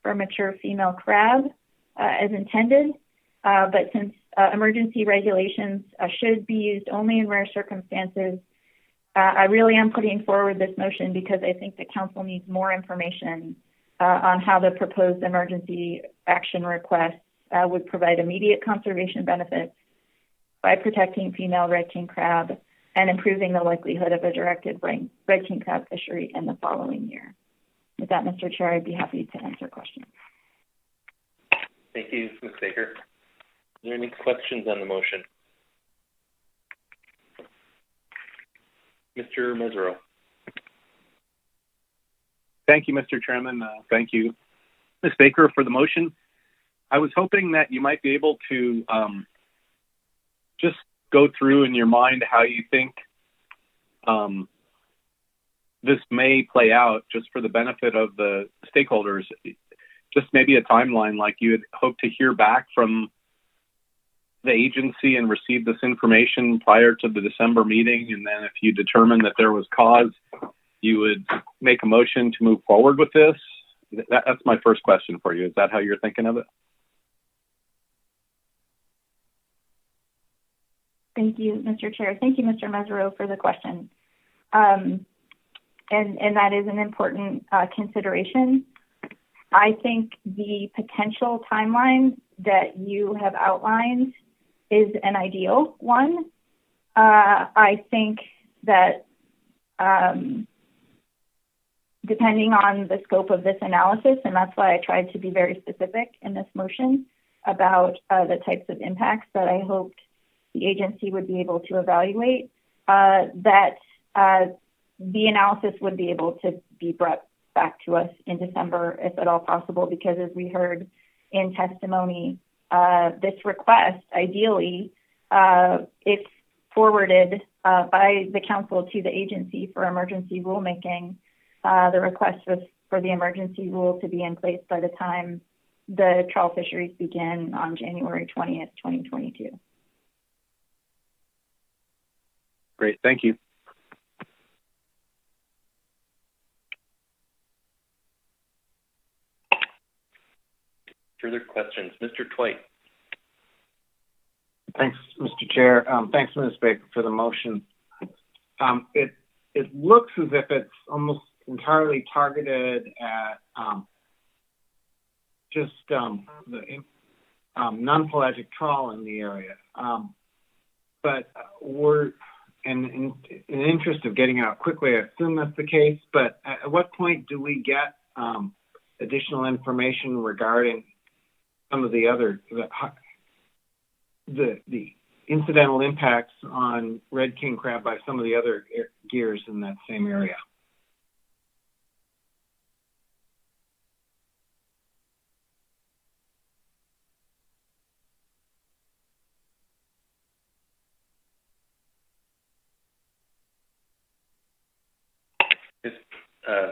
for mature female crab as intended, but since emergency regulations should be used only in rare circumstances, I really am putting forward this motion because I think the council needs more information on how the proposed emergency action request would provide immediate conservation benefits by protecting female red king crab and improving the likelihood of a directed red king crab fishery in the following year. With that, Mr. Chair, I'd be happy to answer questions. Thank you, Ms. Baker. Are there any questions on the motion? Mr. Mesereau. Thank you, Mr. Chairman. Thank you, Ms. Baker, for the motion. I was hoping that you might be able to just go through in your mind how you think this may play out, just for the benefit of the stakeholders. Just maybe a timeline, like you had hoped to hear back from the agency and receive this information prior to the December meeting, and then if you determine that there was cause, you would make a motion to move forward with this? That's my first question for you. Is that how you're thinking of it? Thank you, Mr. Chair. Thank you, Mr. Mesereau, for the question. And that is an important consideration. I think the potential timeline that you have outlined is an ideal one. I think that depending on the scope of this analysis, and that's why I tried to be very specific in this motion about the types of impacts that I hoped the agency would be able to evaluate, that the analysis would be able to be brought back to us in December, if at all possible, because as we heard in testimony, this request, ideally, if forwarded by the council to the agency for emergency rulemaking, the request was for the emergency rule to be in place by the time the trawl fisheries begin on January 20th, 2022. Great, thank you. Further questions? Mr. Twite. Thanks, Mr. Chair. Thanks, Ms. Baker, for the motion. It looks as if it's almost entirely targeted at just the non-pelagic trawl in the area. But we're, in the interest of getting out quickly, I assume that's the case, but at what point do we get additional information regarding some of the other, the incidental impacts on red king crab by some of the other gears in that same area?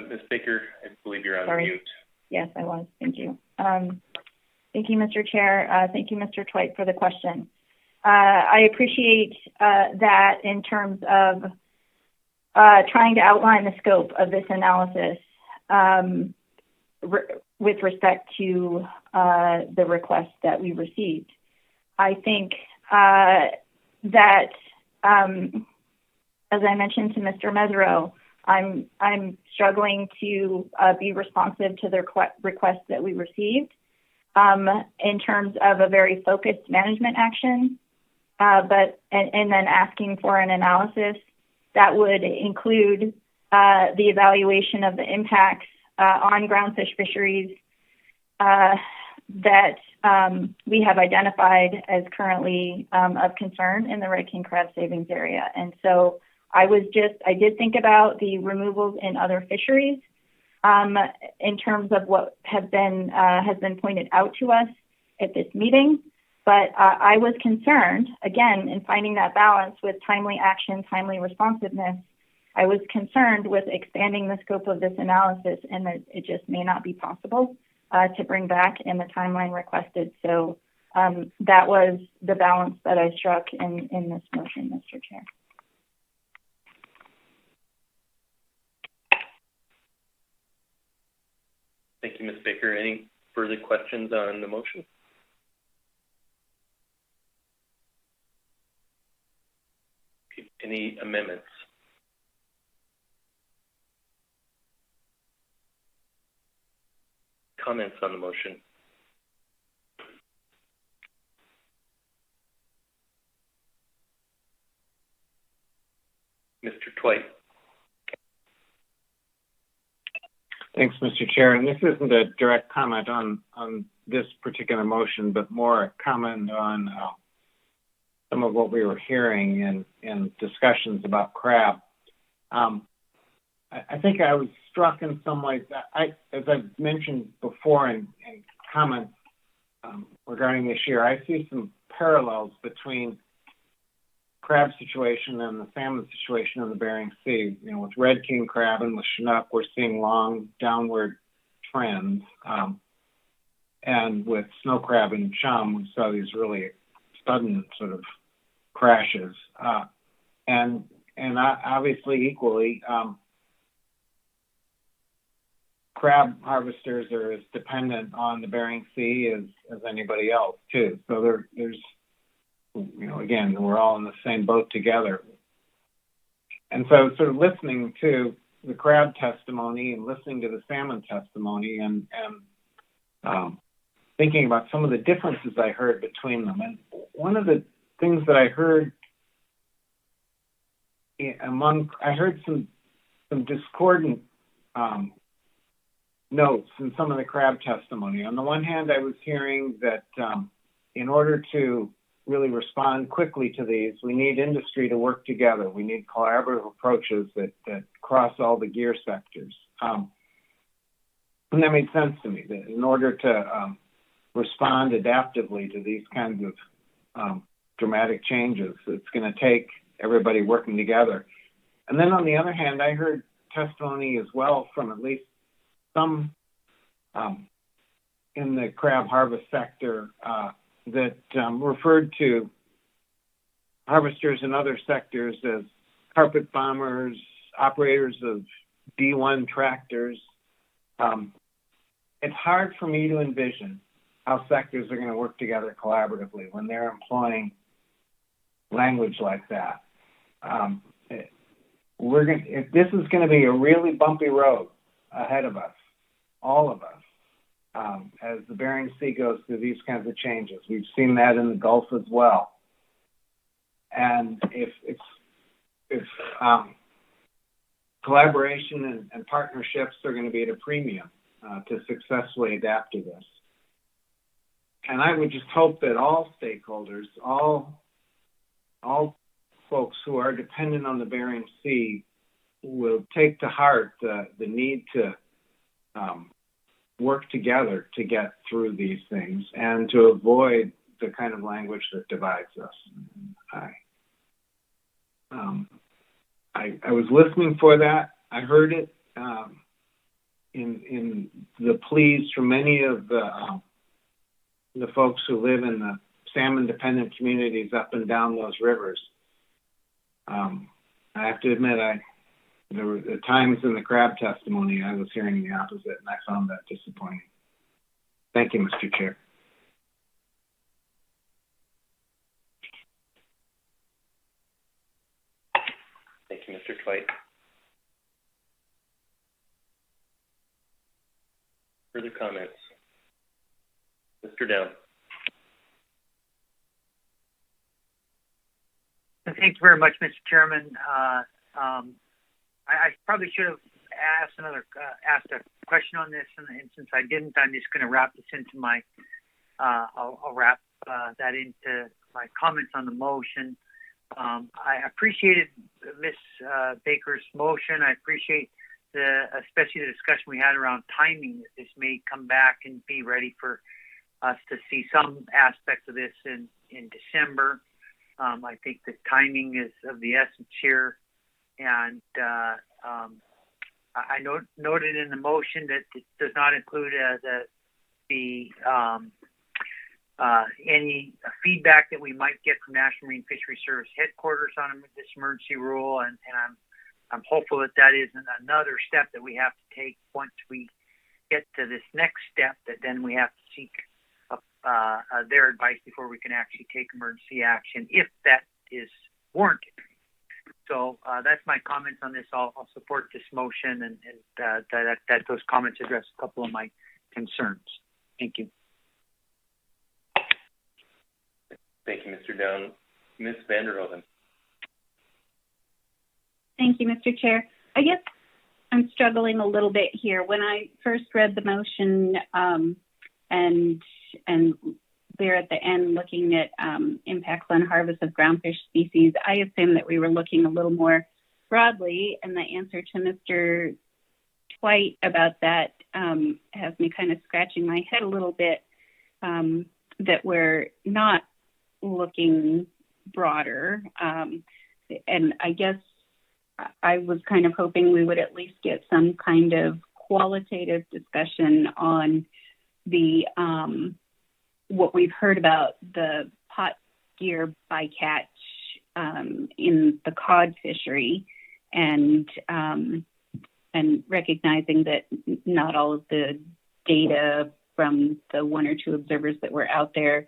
Ms. Baker, I believe you're on mute. Yes, I was. Thank you. Thank you, Mr. Chair. Thank you, Mr. Twite, for the question. I appreciate that in terms of trying to outline the scope of this analysis with respect to the request that we received. I think that, as I mentioned to Mr. Mesereau, I'm struggling to be responsive to the request that we received in terms of a very focused management action, and then asking for an analysis that would include the evaluation of the impacts on groundfish fisheries that we have identified as currently of concern in the red king crab savings area. And so I did think about the removals in other fisheries in terms of what has been pointed out to us at this meeting. But I was concerned, again, in finding that balance with timely action, timely responsiveness. I was concerned with expanding the scope of this analysis, and that it just may not be possible to bring back in the timeline requested. So that was the balance that I struck in this motion, Mr. Chair. Thank you, Ms. Baker. Any further questions on the motion? Any amendments? Comments on the motion? Mr. Twite. Thanks, Mr. Chair. And this isn't a direct comment on this particular motion, but more a comment on some of what we were hearing in discussions about crab. I think I was struck in some ways. As I've mentioned before in comments regarding this year, I see some parallels between crab situation and the salmon situation in the Bering Sea. You know, with red king crab and with Chinook, we're seeing long downward trends. And with snow crab and chum, we saw these really sudden sort of crashes. And obviously equally, crab harvesters are as dependent on the Bering Sea as anybody else too. So there's, you know, again, we're all in the same boat together. And so sort of listening to the crab testimony and listening to the salmon testimony and thinking about some of the differences I heard between them. And one of the things that I heard I heard some discordant notes in some of the crab testimony. On the one hand, I was hearing that in order to really respond quickly to these, we need industry to work together. We need collaborative approaches that cross all the gear sectors. And that made sense to me, that in order to respond adaptively to these kinds of dramatic changes, it's going to take everybody working together. And then on the other hand, I heard testimony as well from at least some in the crab harvest sector that referred to harvesters in other sectors as carpet bombers, operators of D1 tractors. It's hard for me to envision how sectors are going to work together collaboratively when they're employing language like that. This is going to be a really bumpy road ahead of us, all of us, as the Bering Sea goes through these kinds of changes. We've seen that in the Gulf as well. And if collaboration and partnerships are going to be at a premium to successfully adapt to this. And I would just hope that all stakeholders, all folks who are dependent on the Bering Sea will take to heart the need to work together to get through these things and to avoid the kind of language that divides us. I was listening for that. I heard it in the pleas from many of the folks who live in the salmon-dependent communities up and down those rivers. I have to admit, there were times in the crab testimony I was hearing the opposite, and I found that disappointing. Thank you, Mr. Chair. Thank you, Mr. Twite. Further comments? Mr. Down. Thank you very much, Mr. Chairman. I probably should have asked a question on this, and since I didn't, I'm just going to wrap this into my. I'll wrap that into my comments on the motion. I appreciated Ms. Baker's motion. I appreciate especially the discussion we had around timing. That this may come back and be ready for us to see some aspects of this in December. I think the timing is of the essence here, and I noted in the motion that it does not include any feedback that we might get from National Marine Fisheries Service headquarters on this emergency rule, and I'm hopeful that isn't another step that we have to take once we get to this next step, that then we have to seek their advice before we can actually take emergency action if that is warranted. So that's my comments on this. I'll support this motion, and that those comments address a couple of my concerns. Thank you. Thank you, Mr. Down. Ms. Vanderhoven. Thank you, Mr. Chair. I guess I'm struggling a little bit here. When I first read the motion and there at the end looking at impacts on harvest of groundfish species, I assumed that we were looking a little more broadly, and the answer to Mr. Twite about that has me kind of scratching my head a little bit, that we're not looking broader. And I guess I was kind of hoping we would at least get some kind of qualitative discussion on the what we've heard about the pot gear bycatch in the cod fishery, and recognizing that not all of the data from the one or two observers that were out there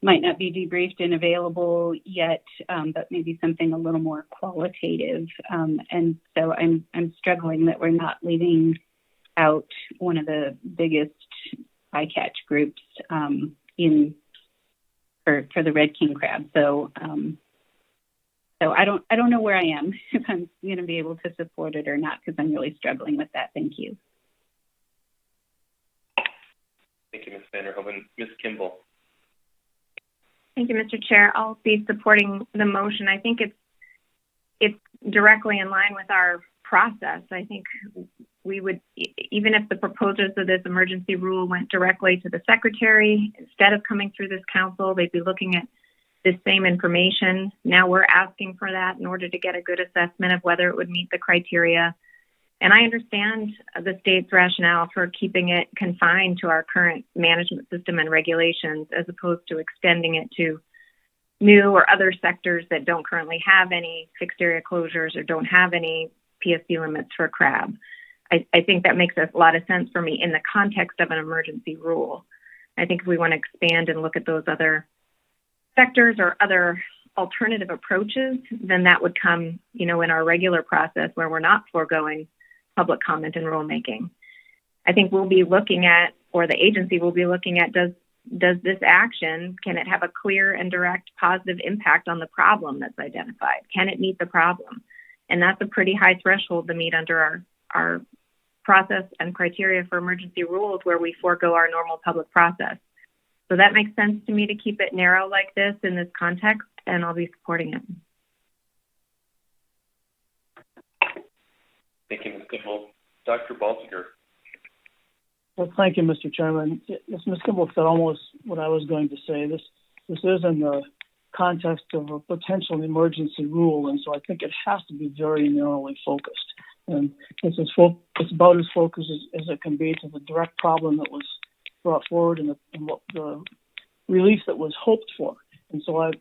might not be debriefed and available yet, but maybe something a little more qualitative. And so I'm struggling that we're not leaving out one of the biggest bycatch groups for the red king crab. So I don't know where I am if I'm going to be able to support it or not, because I'm really struggling with that. Thank you. Thank you, Ms. Vanderhoven. Ms. Kimball. Thank you, Mr. Chair. I'll be supporting the motion. I think it's directly in line with our process. I think we would, even if the proposers of this emergency rule went directly to the secretary instead of coming through this council, they'd be looking at this same information. Now we're asking for that in order to get a good assessment of whether it would meet the criteria. And I understand the state's rationale for keeping it confined to our current management system and regulations, as opposed to extending it to new or other sectors that don't currently have any fixed area closures or don't have any PSC limits for crab. I think that makes a lot of sense for me in the context of an emergency rule. I think if we want to expand and look at those other sectors or other alternative approaches, then that would come, in our regular process where we're not foregoing public comment and rulemaking. I think we'll be looking at, or the agency will be looking at, does this action, can it have a clear and direct positive impact on the problem that's identified? Can it meet the problem? And that's a pretty high threshold to meet under our process and criteria for emergency rules, where we forego our normal public process. So that makes sense to me to keep it narrow like this in this context, and I'll be supporting it. Thank you, Ms. Kimball. Dr. Balsiger. Well, thank you, Mr. Chairman. Yes, Ms. Kimball said almost what I was going to say. This is in the context of a potential emergency rule, and so I think it has to be very narrowly focused. And it's about as focused as it can be to the direct problem that was brought forward and what the relief that was hoped for. And so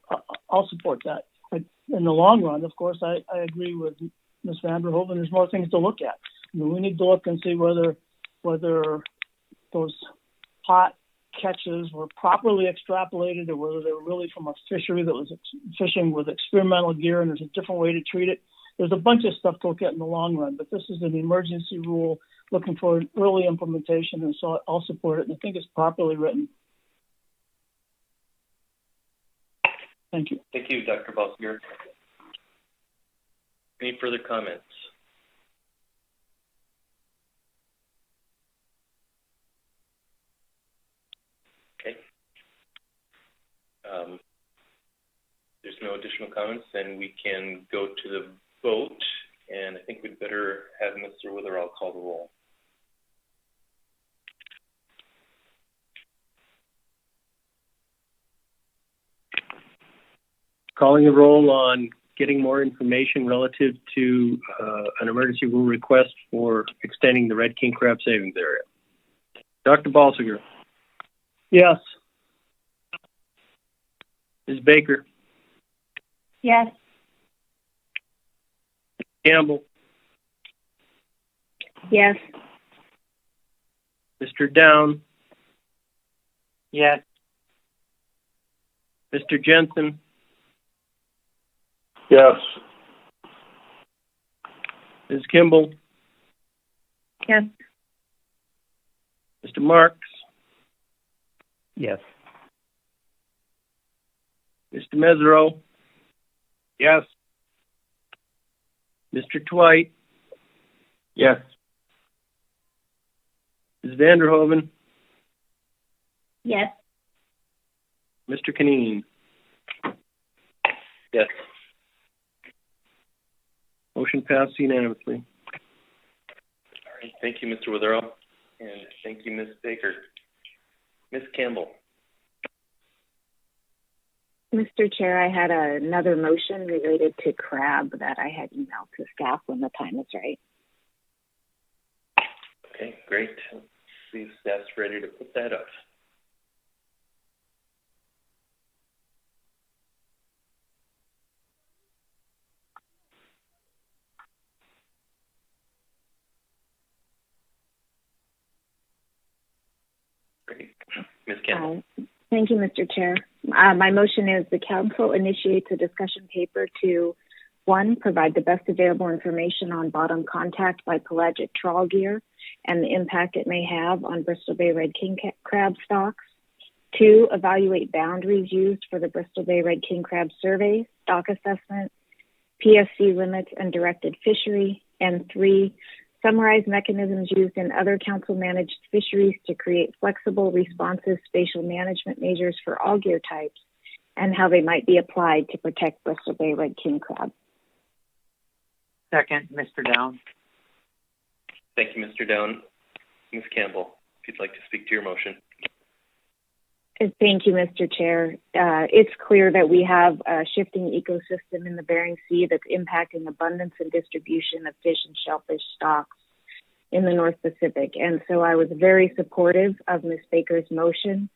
I'll support that. In the long run, of course, I agree with Ms. Vanderhoven. There's more things to look at. We need to look and see whether those pot catches were properly extrapolated, or whether they were really from a fishery that was fishing with experimental gear and there's a different way to treat it. There's a bunch of stuff to look at in the long run, but this is an emergency rule looking for an early implementation, and so I'll support it, and I think it's properly written. Thank you. Thank you, Dr. Balsiger. Any further comments? Okay. There's no additional comments, then we can go to the vote, and I think we'd better have Mr. Witherall call the roll. Calling a roll on getting more information relative to an emergency rule request for extending the red king crab savings area. Dr. Balsiger. Yes. Ms. Baker. Yes. Campbell. Yes. Mr. Down. Yes. Mr. Jensen. Yes. Ms. Kimball. Yes. Mr. Marks. Yes. Mr. Mesereau. Yes. Mr. Twite. Yes. Ms. Vanderhoven. Yes. Mr. Canine. Yes. Motion passed unanimously. All right. Thank you, Mr. Witherall, and thank you, Ms. Baker. Ms. Campbell. Mr. Chair, I had another motion related to crab that I had emailed to staff when the time is right. Okay, great. Let's see if staff's ready to put that up. Great. Ms. Campbell. Thank you, Mr. Chair. My motion is the Council initiates a discussion paper to, 1, provide the best available information on bottom contact by pelagic trawl gear and the impact it may have on Bristol Bay red king crab stocks. 2, evaluate boundaries used for the Bristol Bay red king crab survey, stock assessment, PFC limits, and directed fishery. And 3, summarize mechanisms used in other council-managed fisheries to create flexible, responsive spatial management measures for all gear types and how they might be applied to protect Bristol Bay red king crab. Second, Mr. Down. Thank you, Mr. Down. Ms. Campbell, if you'd like to speak to your motion. Thank you, Mr. Chair. It's clear that we have a shifting ecosystem in the Bering Sea that's impacting abundance and distribution of fish and shellfish stocks in the North Pacific. And so I was very supportive of Ms. Baker's motion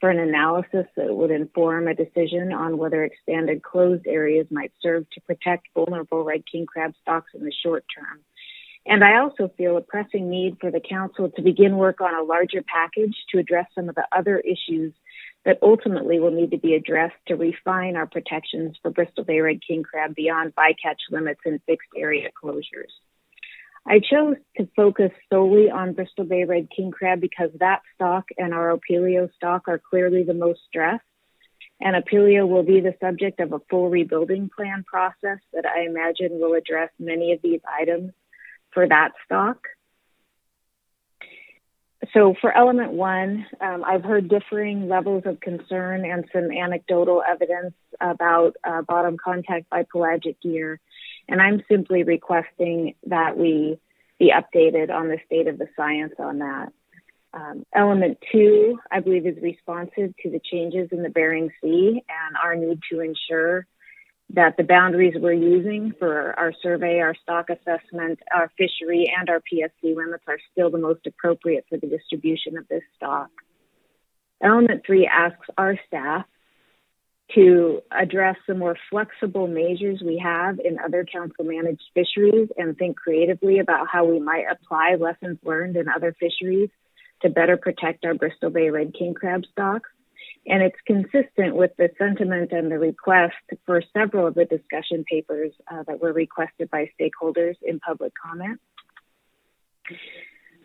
for an analysis that would inform a decision on whether expanded closed areas might serve to protect vulnerable red king crab stocks in the short term. And I also feel a pressing need for the Council to begin work on a larger package to address some of the other issues that ultimately will need to be addressed to refine our protections for Bristol Bay red king crab beyond bycatch limits and fixed area closures. I chose to focus solely on Bristol Bay red king crab because that stock and our Opilio stock are clearly the most stressed, and Opilio will be the subject of a full rebuilding plan process that I imagine will address many of these items for that stock. So for element 1, I've heard differing levels of concern and some anecdotal evidence about bottom contact by pelagic gear, and I'm simply requesting that we be updated on the state of the science on that. Element 2, I believe, is responsive to the changes in the Bering Sea and our need to ensure that the boundaries we're using for our survey, our stock assessment, our fishery, and our PSC limits are still the most appropriate for the distribution of this stock. Element 3 asks our staff to address the more flexible measures we have in other council-managed fisheries and think creatively about how we might apply lessons learned in other fisheries to better protect our Bristol Bay red king crab stocks. And it's consistent with the sentiment and the request for several of the discussion papers that were requested by stakeholders in public comment.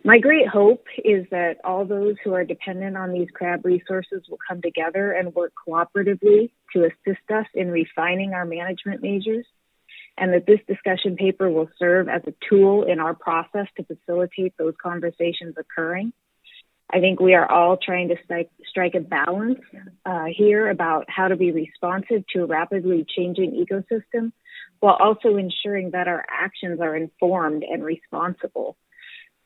My great hope is that all those who are dependent on these crab resources will come together and work cooperatively to assist us in refining our management measures, and that this discussion paper will serve as a tool in our process to facilitate those conversations occurring. I think we are all trying to strike a balance here about how to be responsive to a rapidly changing ecosystem while also ensuring that our actions are informed and responsible.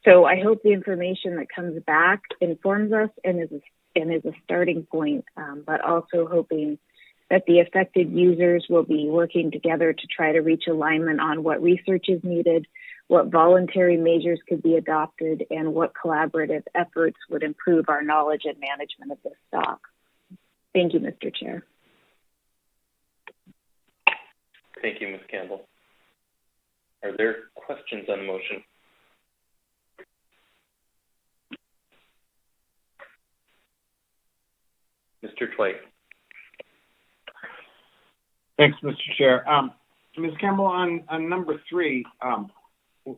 So I hope the information that comes back informs us and is a starting point, but also hoping that the affected users will be working together to try to reach alignment on what research is needed, what voluntary measures could be adopted, and what collaborative efforts would improve our knowledge and management of this stock. Thank you, Mr. Chair. Thank you, Ms. Campbell. Are there questions on the motion? Mr. Twite. Thanks, Mr. Chair. Ms. Campbell, on number 3,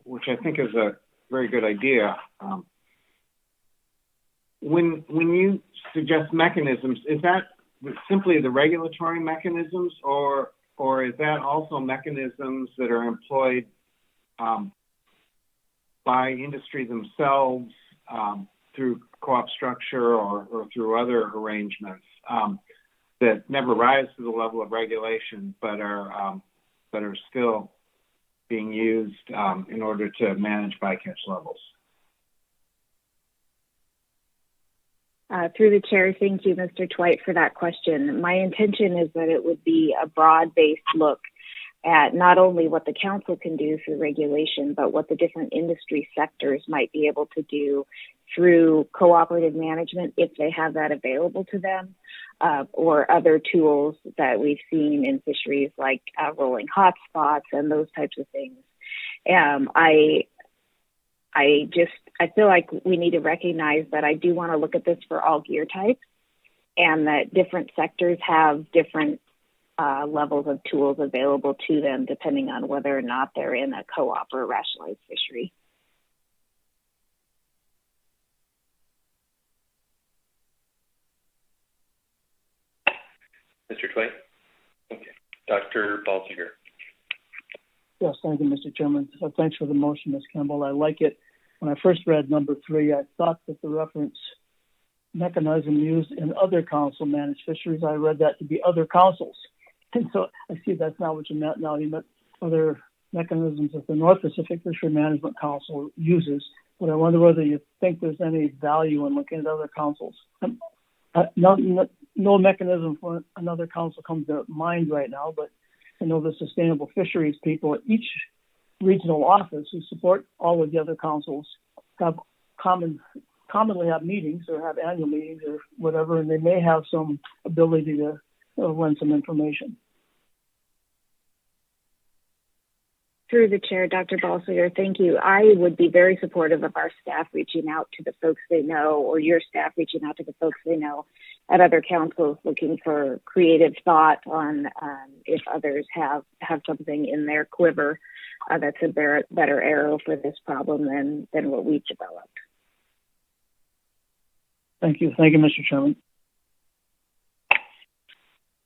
which I think is a very good idea, when you suggest mechanisms, is that simply the regulatory mechanisms, or is that also mechanisms that are employed by industry themselves through co-op structure or through other arrangements that never rise to the level of regulation but are still being used in order to manage bycatch levels? Through the chair, thank you, Mr. Twite, for that question. My intention is that it would be a broad-based look at not only what the council can do through regulation, but what the different industry sectors might be able to do through cooperative management if they have that available to them, or other tools that we've seen in fisheries like rolling hotspots and those types of things. I feel like we need to recognize that I do want to look at this for all gear types, and that different sectors have different levels of tools available to them depending on whether or not they're in a co-op or a rationalized fishery. Mr. Twite? Okay. Dr. Balsiger? Yes, thank you, Mr. Chairman. So thanks for the motion, Ms. Campbell. I like it. When I first read number 3, I thought that the reference mechanism used in other council-managed fisheries, I read that to be other councils. And so I see that's not what you meant now. You meant other mechanisms that the North Pacific Fishery Management Council uses. But I wonder whether you think there's any value in looking at other councils. No mechanism for another council comes to mind right now, but I know the sustainable fisheries people at each regional office who support all of the other councils have commonly have meetings or have annual meetings or whatever, and they may have some ability to lend some information. Through the chair, Dr. Balsiger, thank you. I would be very supportive of our staff reaching out to the folks they know, or your staff reaching out to the folks they know at other councils, looking for creative thought on if others have something in their quiver that's a better arrow for this problem than what we've developed. Thank you. Thank you, Mr. Chairman.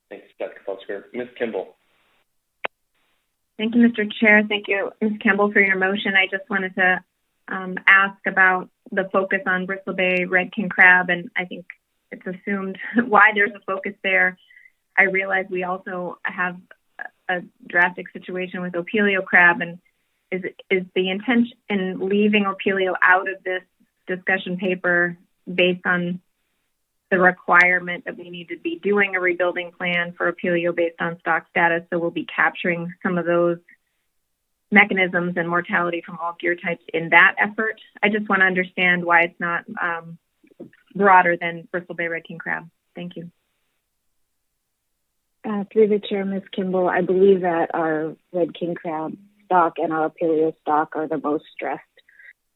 Thanks, Dr. Balsiger. Ms. Kimball? Thank you, Mr. Chair. Thank you, Ms. Campbell, for your motion. I just wanted to ask about the focus on Bristol Bay red king crab, and I think it's assumed why there's a focus there. I realize we also have a drastic situation with Opelio crab, and is the intention in leaving Opelio out of this discussion paper based on the requirement that we need to be doing a rebuilding plan for Opelio based on stock status, so we'll be capturing some of those mechanisms and mortality from all gear types in that effort? I just want to understand why it's not broader than Bristol Bay red king crab. Thank you. Through the chair, Ms. Kimball, I believe that our red king crab stock and our Opelio stock are the most stressed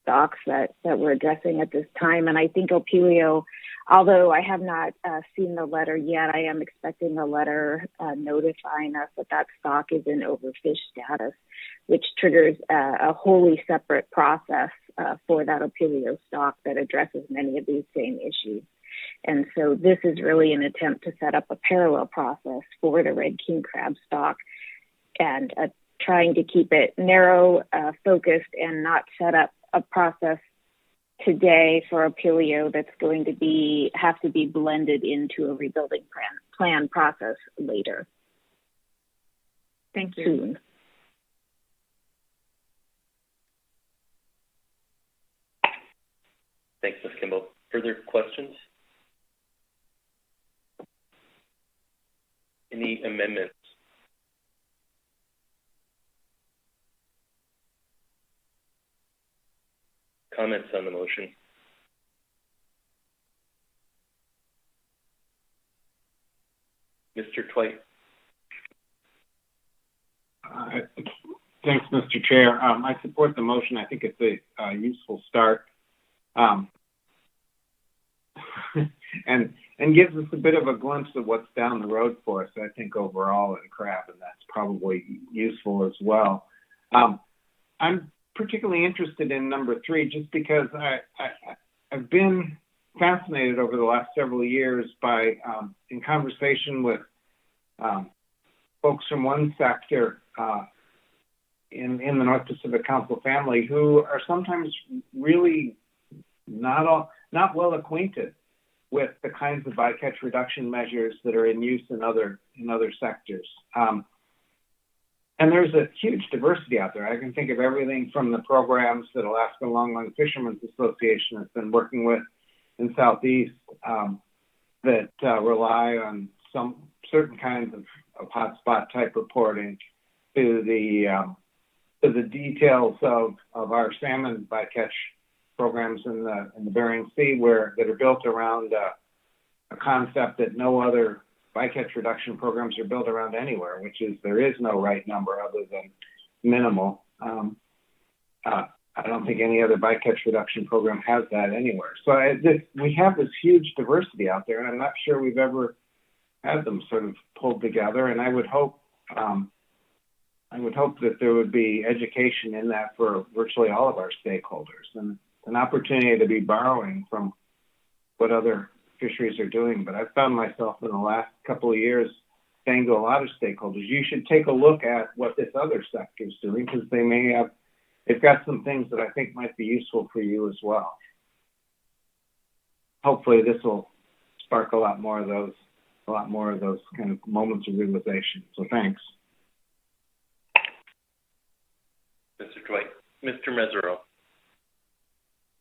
stocks that we're addressing at this time. And I think Opelio, although I have not seen the letter yet, I am expecting a letter notifying us that stock is in overfish status, which triggers a wholly separate process for that Opelio stock that addresses many of these same issues. And so this is really an attempt to set up a parallel process for the red king crab stock and trying to keep it narrow, focused, and not set up a process today for Opelio that's going to have to be blended into a rebuilding plan process later. Thank you. Soon. Thanks, Ms. Kimball. Further questions? Any amendments? Comments on the motion? Mr. Twite. Thanks, Mr. Chair. I support the motion. I think it's a useful start, and gives us a bit of a glimpse of what's down the road for us, I think, overall in crab, and that's probably useful as well. I'm particularly interested in number 3 just because I've been fascinated over the last several years by, in conversation with folks from one sector in the North Pacific Council family who are sometimes really not well acquainted with the kinds of bycatch reduction measures that are in use in other sectors. And there's a huge diversity out there. I can think of everything from the programs that Alaska Longline Fishermen's Association has been working with in Southeast that rely on some certain kinds of hotspot type reporting to the details of our salmon bycatch programs in the Bering Sea that are built around a concept that no other bycatch reduction programs are built around anywhere, which is there is no right number other than minimal. I don't think any other bycatch reduction program has that anywhere. So we have this huge diversity out there, and I'm not sure we've ever had them sort of pulled together. And I would hope that there would be education in that for virtually all of our stakeholders, and an opportunity to be borrowing from what other fisheries are doing. But I've found myself in the last couple of years saying to a lot of stakeholders, you should take a look at what this other sector is doing, because they've got some things that I think might be useful for you as well. Hopefully this will spark a lot more of those kind of moments of realization. So thanks. Mr. Dwight. Mr. Mesereau.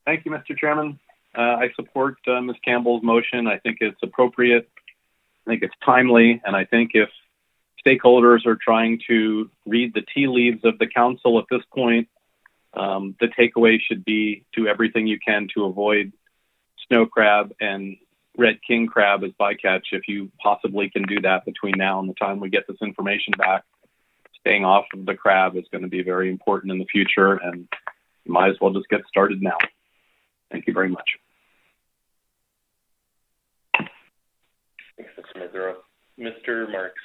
Thank you, Mr. Chairman. I support Ms. Campbell's motion. I think it's appropriate. I think it's timely. And I think if stakeholders are trying to read the tea leaves of the council at this point, the takeaway should be do everything you can to avoid snow crab and red king crab as bycatch if you possibly can do that between now and the time we get this information back. Staying off of the crab is going to be very important in the future, and you might as well just get started now. Thank you very much. Thanks, Mr. Mesereau. Mr. Marks.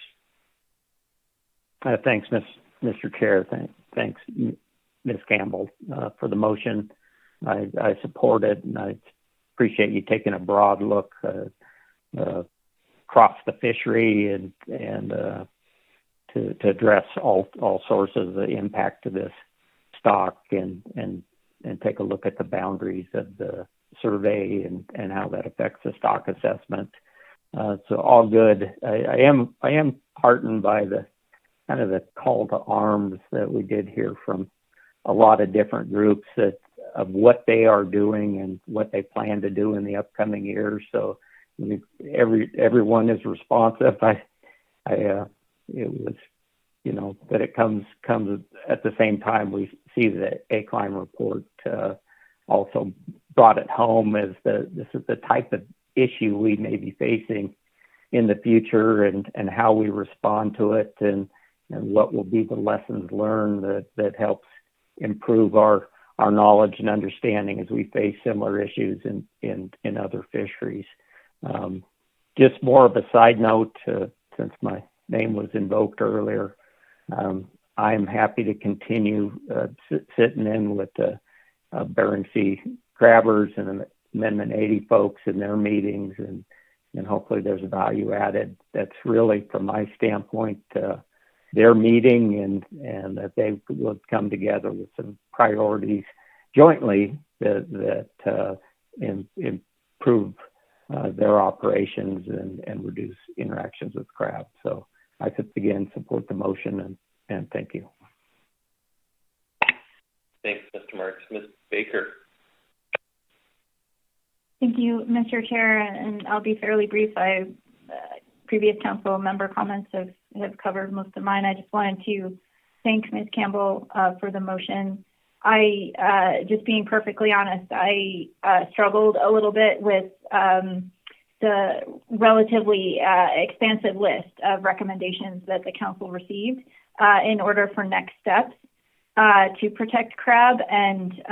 Thanks, Mr. Chair. Thanks, Ms. Campbell, for the motion. I support it, and I appreciate you taking a broad look across the fishery and to address all sources of the impact of this stock and take a look at the boundaries of the survey and how that affects the stock assessment. So all good. I am heartened by the kind of the call to arms that we did hear from a lot of different groups of what they are doing and what they plan to do in the upcoming years. So everyone is responsive. It was, that it comes at the same time. We see the ACLIME report also brought it home as this is the type of issue we may be facing in the future and how we respond to it and what will be the lessons learned that helps improve our knowledge and understanding as we face similar issues in other fisheries. Just more of a side note, since my name was invoked earlier, I am happy to continue sitting in with the Bering Sea Crabbers and Amendment 80 folks in their meetings, and hopefully there's a value added that's really, from my standpoint, their meeting and that they will come together with some priorities jointly that improve their operations and reduce interactions with crab. So I again support the motion and thank you. Thanks, Mr. Marks. Ms. Baker. Thank you, Mr. Chair, and I'll be fairly brief. Previous council member comments have covered most of mine. I just wanted to thank Ms. Campbell for the motion. Just being perfectly honest, I struggled a little bit with the relatively expansive list of recommendations that the council received in order for next steps to protect crab. And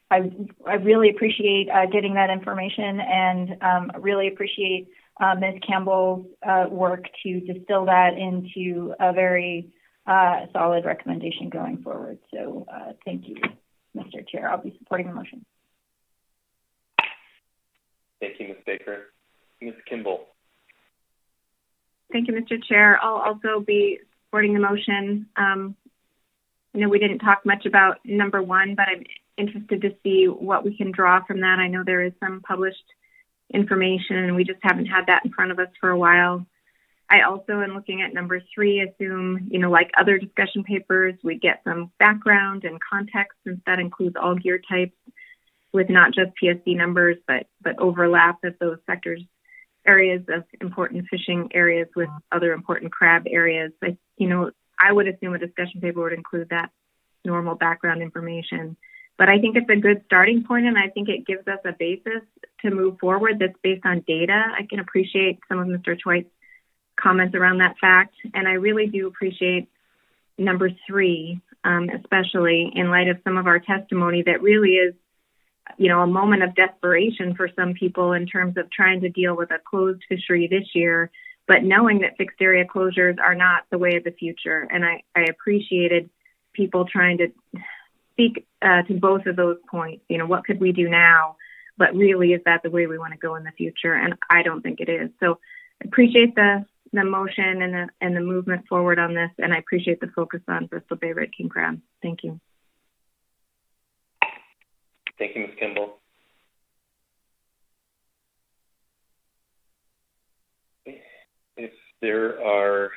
I really appreciate getting that information and really appreciate Ms. Campbell's work to distill that into a very solid recommendation going forward. So thank you, Mr. Chair. I'll be supporting the motion. Thank you, Ms. Baker. Ms. Kimball. Thank you, Mr. Chair. I'll also be supporting the motion. We didn't talk much about number one, but I'm interested to see what we can draw from that. I know there is some published information and we just haven't had that in front of us for a while. I also, in looking at number three, assume, like other discussion papers, we get some background and context, since that includes all gear types with not just PSC numbers, but overlap of those sectors, areas of important fishing areas with other important crab areas. I would assume a discussion paper would include that normal background information. But I think it's a good starting point, and I think it gives us a basis to move forward that's based on data. I can appreciate some of Mr. Dwight's comments around that fact, and I really do appreciate number three, especially in light of some of our testimony that really is, a moment of desperation for some people in terms of trying to deal with a closed fishery this year, but knowing that fixed area closures are not the way of the future. And I appreciated people trying to speak to both of those points. What could we do now? But really, is that the way we want to go in the future? And I don't think it is. So I appreciate the the motion and the movement forward on this, and I appreciate the focus on Bristol Bay Red King crab. Thank you. Thank you, Ms. Kimball. If there are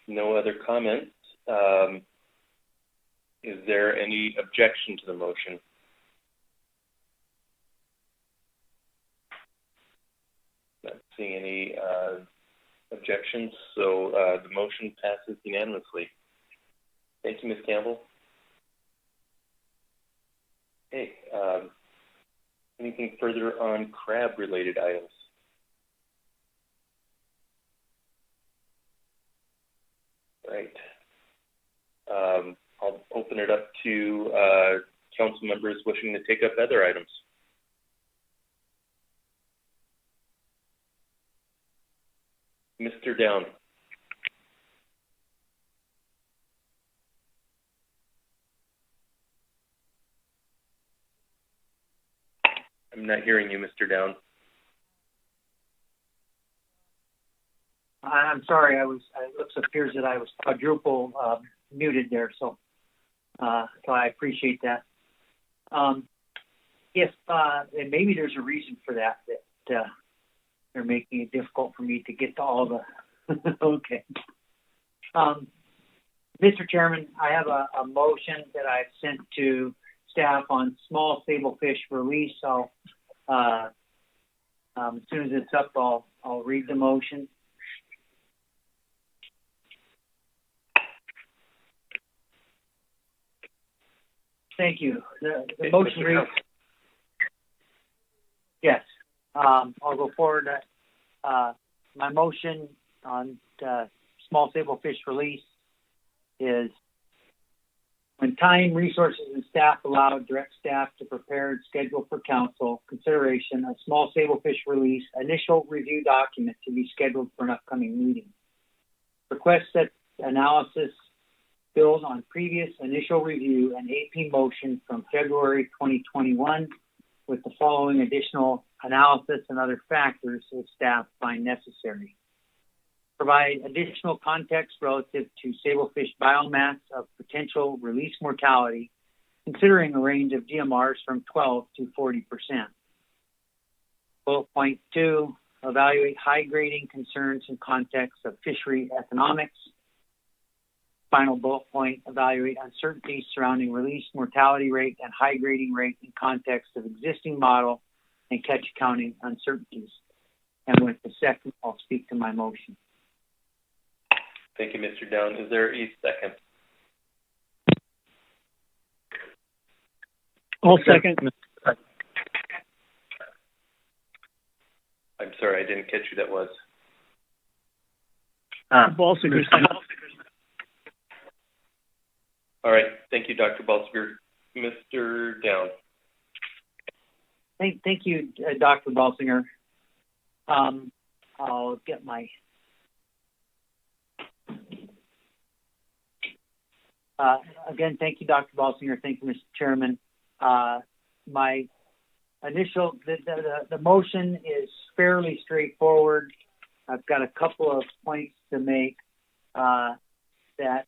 no other comments, is there any objection to the motion? Not seeing any objections, so the motion passes unanimously. Thank you, Ms. Campbell. Okay, anything further on crab-related items? Right. I'll open it up to council members wishing to take up other items. Mr. Down. I'm not hearing you, Mr. Down. I'm sorry. It appears that I was quadruple muted there, so I appreciate that. If and maybe there's a reason for that they're making it difficult for me to get to all the. Okay. Mr. Chairman, I have a motion that I've sent to staff on small stable fish release. So as soon as it's up, I'll read the motion. Thank you. The motion reads. Yes. I'll go forward. My motion on small stable fish release is when time, resources, and staff allow, direct staff to prepare and schedule for council consideration a small stable fish release initial review document to be scheduled for an upcoming meeting. Request that analysis build on previous initial review and AP motion from February 2021 with the following additional analysis and other factors that staff find necessary. Provide additional context relative to sablefish biomass of potential release mortality, considering a range of DMRs from 12 to 40%. Bullet point 2, evaluate high grading concerns in context of fishery economics. Final bullet point, evaluate uncertainties surrounding release mortality rate and high grading rate in context of existing model and catch accounting uncertainties. And with the second, I'll speak to my motion. Thank you, Mr. Down. Is there a second? I'll second. I'm sorry, I didn't catch who that was. Balsiger. All right. Thank you, Dr. Balsiger. Mr. Down. Thank you, Dr. Balsinger. I'll get my... again, thank you, Dr. Balsinger. Thank you, Mr. Chairman. My initial... The motion is fairly straightforward. I've got a couple of points to make that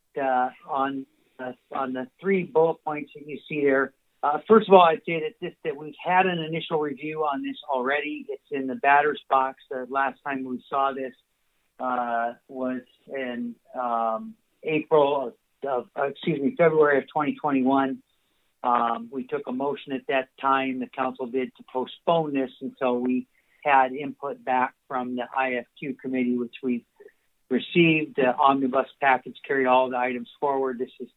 on the 3 bullet points that you see there. First of all, I'd say that we've had an initial review on this already. It's in the batter's box. The last time we saw this was in February of 2021. We took a motion at that time, the council did, to postpone this until we had input back from the IFQ committee, which we received. The omnibus package carried all the items forward. This is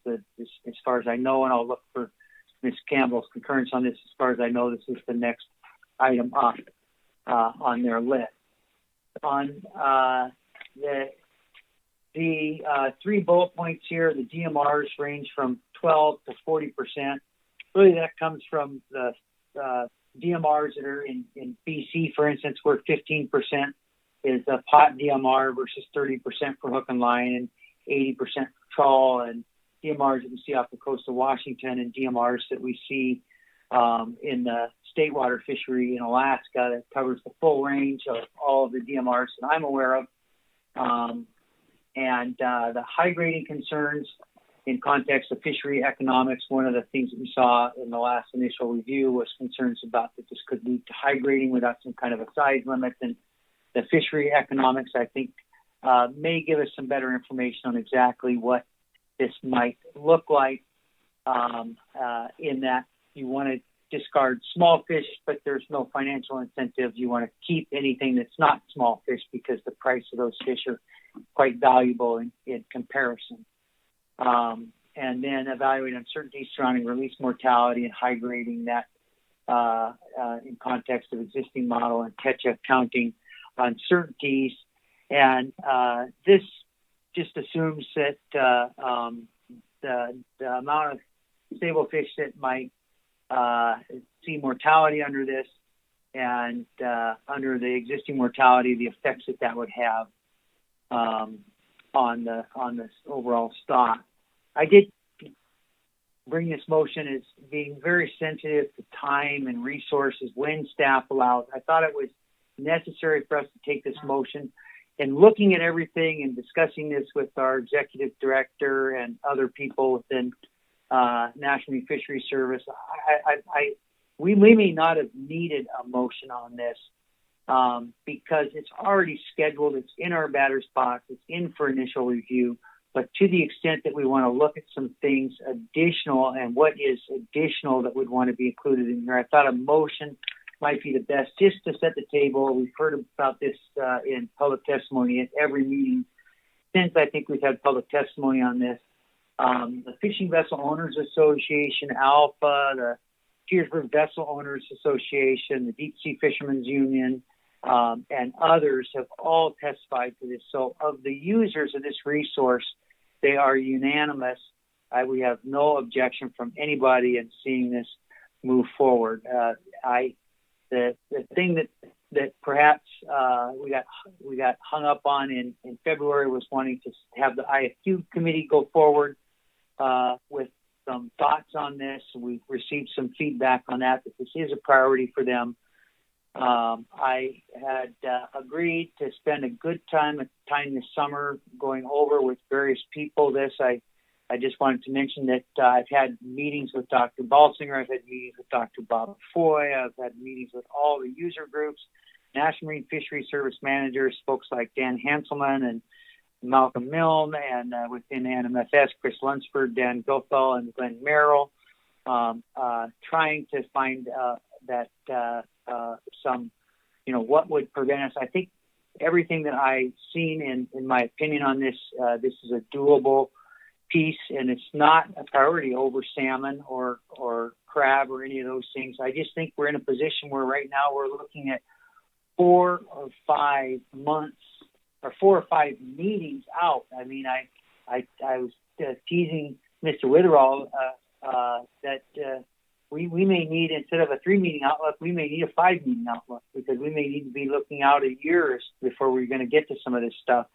as far as I know, and I'll look for Ms. Campbell's concurrence on this. As far as I know, this is the next item up on their list. On the 3 bullet points here, the DMRs range from 12 to 40%. Really, that comes from the DMRs that are in BC, for instance, where 15% is a pot DMR versus 30% for hook and line and 80% for trawl, and DMRs that we see off the coast of Washington and DMRs that we see in the state water fishery in Alaska that covers the full range of all of the DMRs that I'm aware of. And the high grading concerns in context of fishery economics, one of the things that we saw in the last initial review was concerns about that this could lead to high grading without some kind of a size limit. And the fishery economics, I think, may give us some better information on exactly what this might look like, in that you want to discard small fish, but there's no financial incentive. You want to keep anything that's not small fish because the price of those fish are quite valuable in comparison. And then evaluate uncertainties surrounding release mortality and high grading that in context of existing model and catch-up counting uncertainties. And this just assumes that the amount of stable fish that might see mortality under this and under the existing mortality, the effects that would have on this overall stock. I did bring this motion as being very sensitive to time and resources when staff allows. I thought it was necessary for us to take this motion. And looking at everything and discussing this with our executive director and other people within National Marine Fisheries Service, we may not have needed a motion on this because it's already scheduled. It's in our batter's box. It's in for initial review. But to the extent that we want to look at some things additional and what is additional that would want to be included in here, I thought a motion might be the best just to set the table. We've heard about this in public testimony at every meeting since I think we've had public testimony on this. The Fishing Vessel Owners Association, ALPA, the Petersburg Vessel Owners Association, the Deep Sea Fishermen's Union, and others have all testified to this. So of the users of this resource, they are unanimous. We have no objection from anybody in seeing this move forward. The thing that perhaps we got hung up on in February was wanting to have the IFQ committee go forward with some thoughts on this. We've received some feedback on that this is a priority for them. I had agreed to spend a good time this summer going over with various people this. I just wanted to mention that I've had meetings with Dr. Balsinger. I've had meetings with Dr. Bob Foy. I've had meetings with all the user groups, National Marine Fisheries Service managers, folks like Dan Hanselman and Malcolm Milne, and within NMFS, Chris Lunsford, Dan Gothel, and Glenn Merrill, trying to find some, what would prevent us. I think everything that I've seen in my opinion on this, this is a doable piece, and it's not a priority over salmon or crab or any of those things. I just think we're in a position where right now we're looking at 4 or 5 months or 4 or 5 meetings out. I mean, I was teasing Mr. Witherall that we may need, instead of a 3-meeting outlook, we may need a 5-meeting outlook, because we may need to be looking out a year before we're going to get to some of this stuff.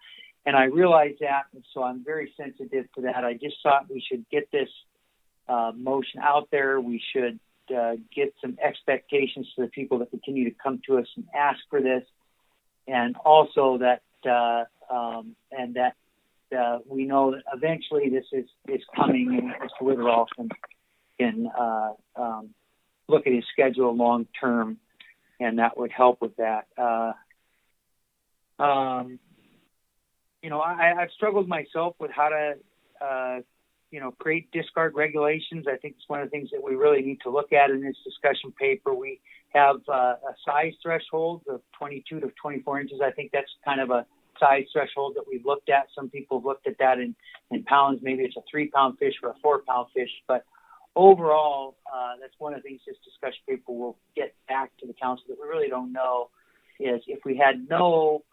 And I realize that, and so I'm very sensitive to that. I just thought we should get this motion out there. We should get some expectations to the people that continue to come to us and ask for this, and also that we know that eventually this is coming, and Mr. Witherall can look at his schedule long term, and that would help with that. I've struggled myself with how to, create discard regulations. I think it's one of the things that we really need to look at in this discussion paper. We have a size threshold of 22 to 24 inches. I think that's kind of a size threshold that we've looked at. Some people have looked at that in pounds. Maybe it's a 3-pound fish or a 4-pound fish. But overall, that's one of the things this discussion paper will get back to the council that we really don't know is if we had no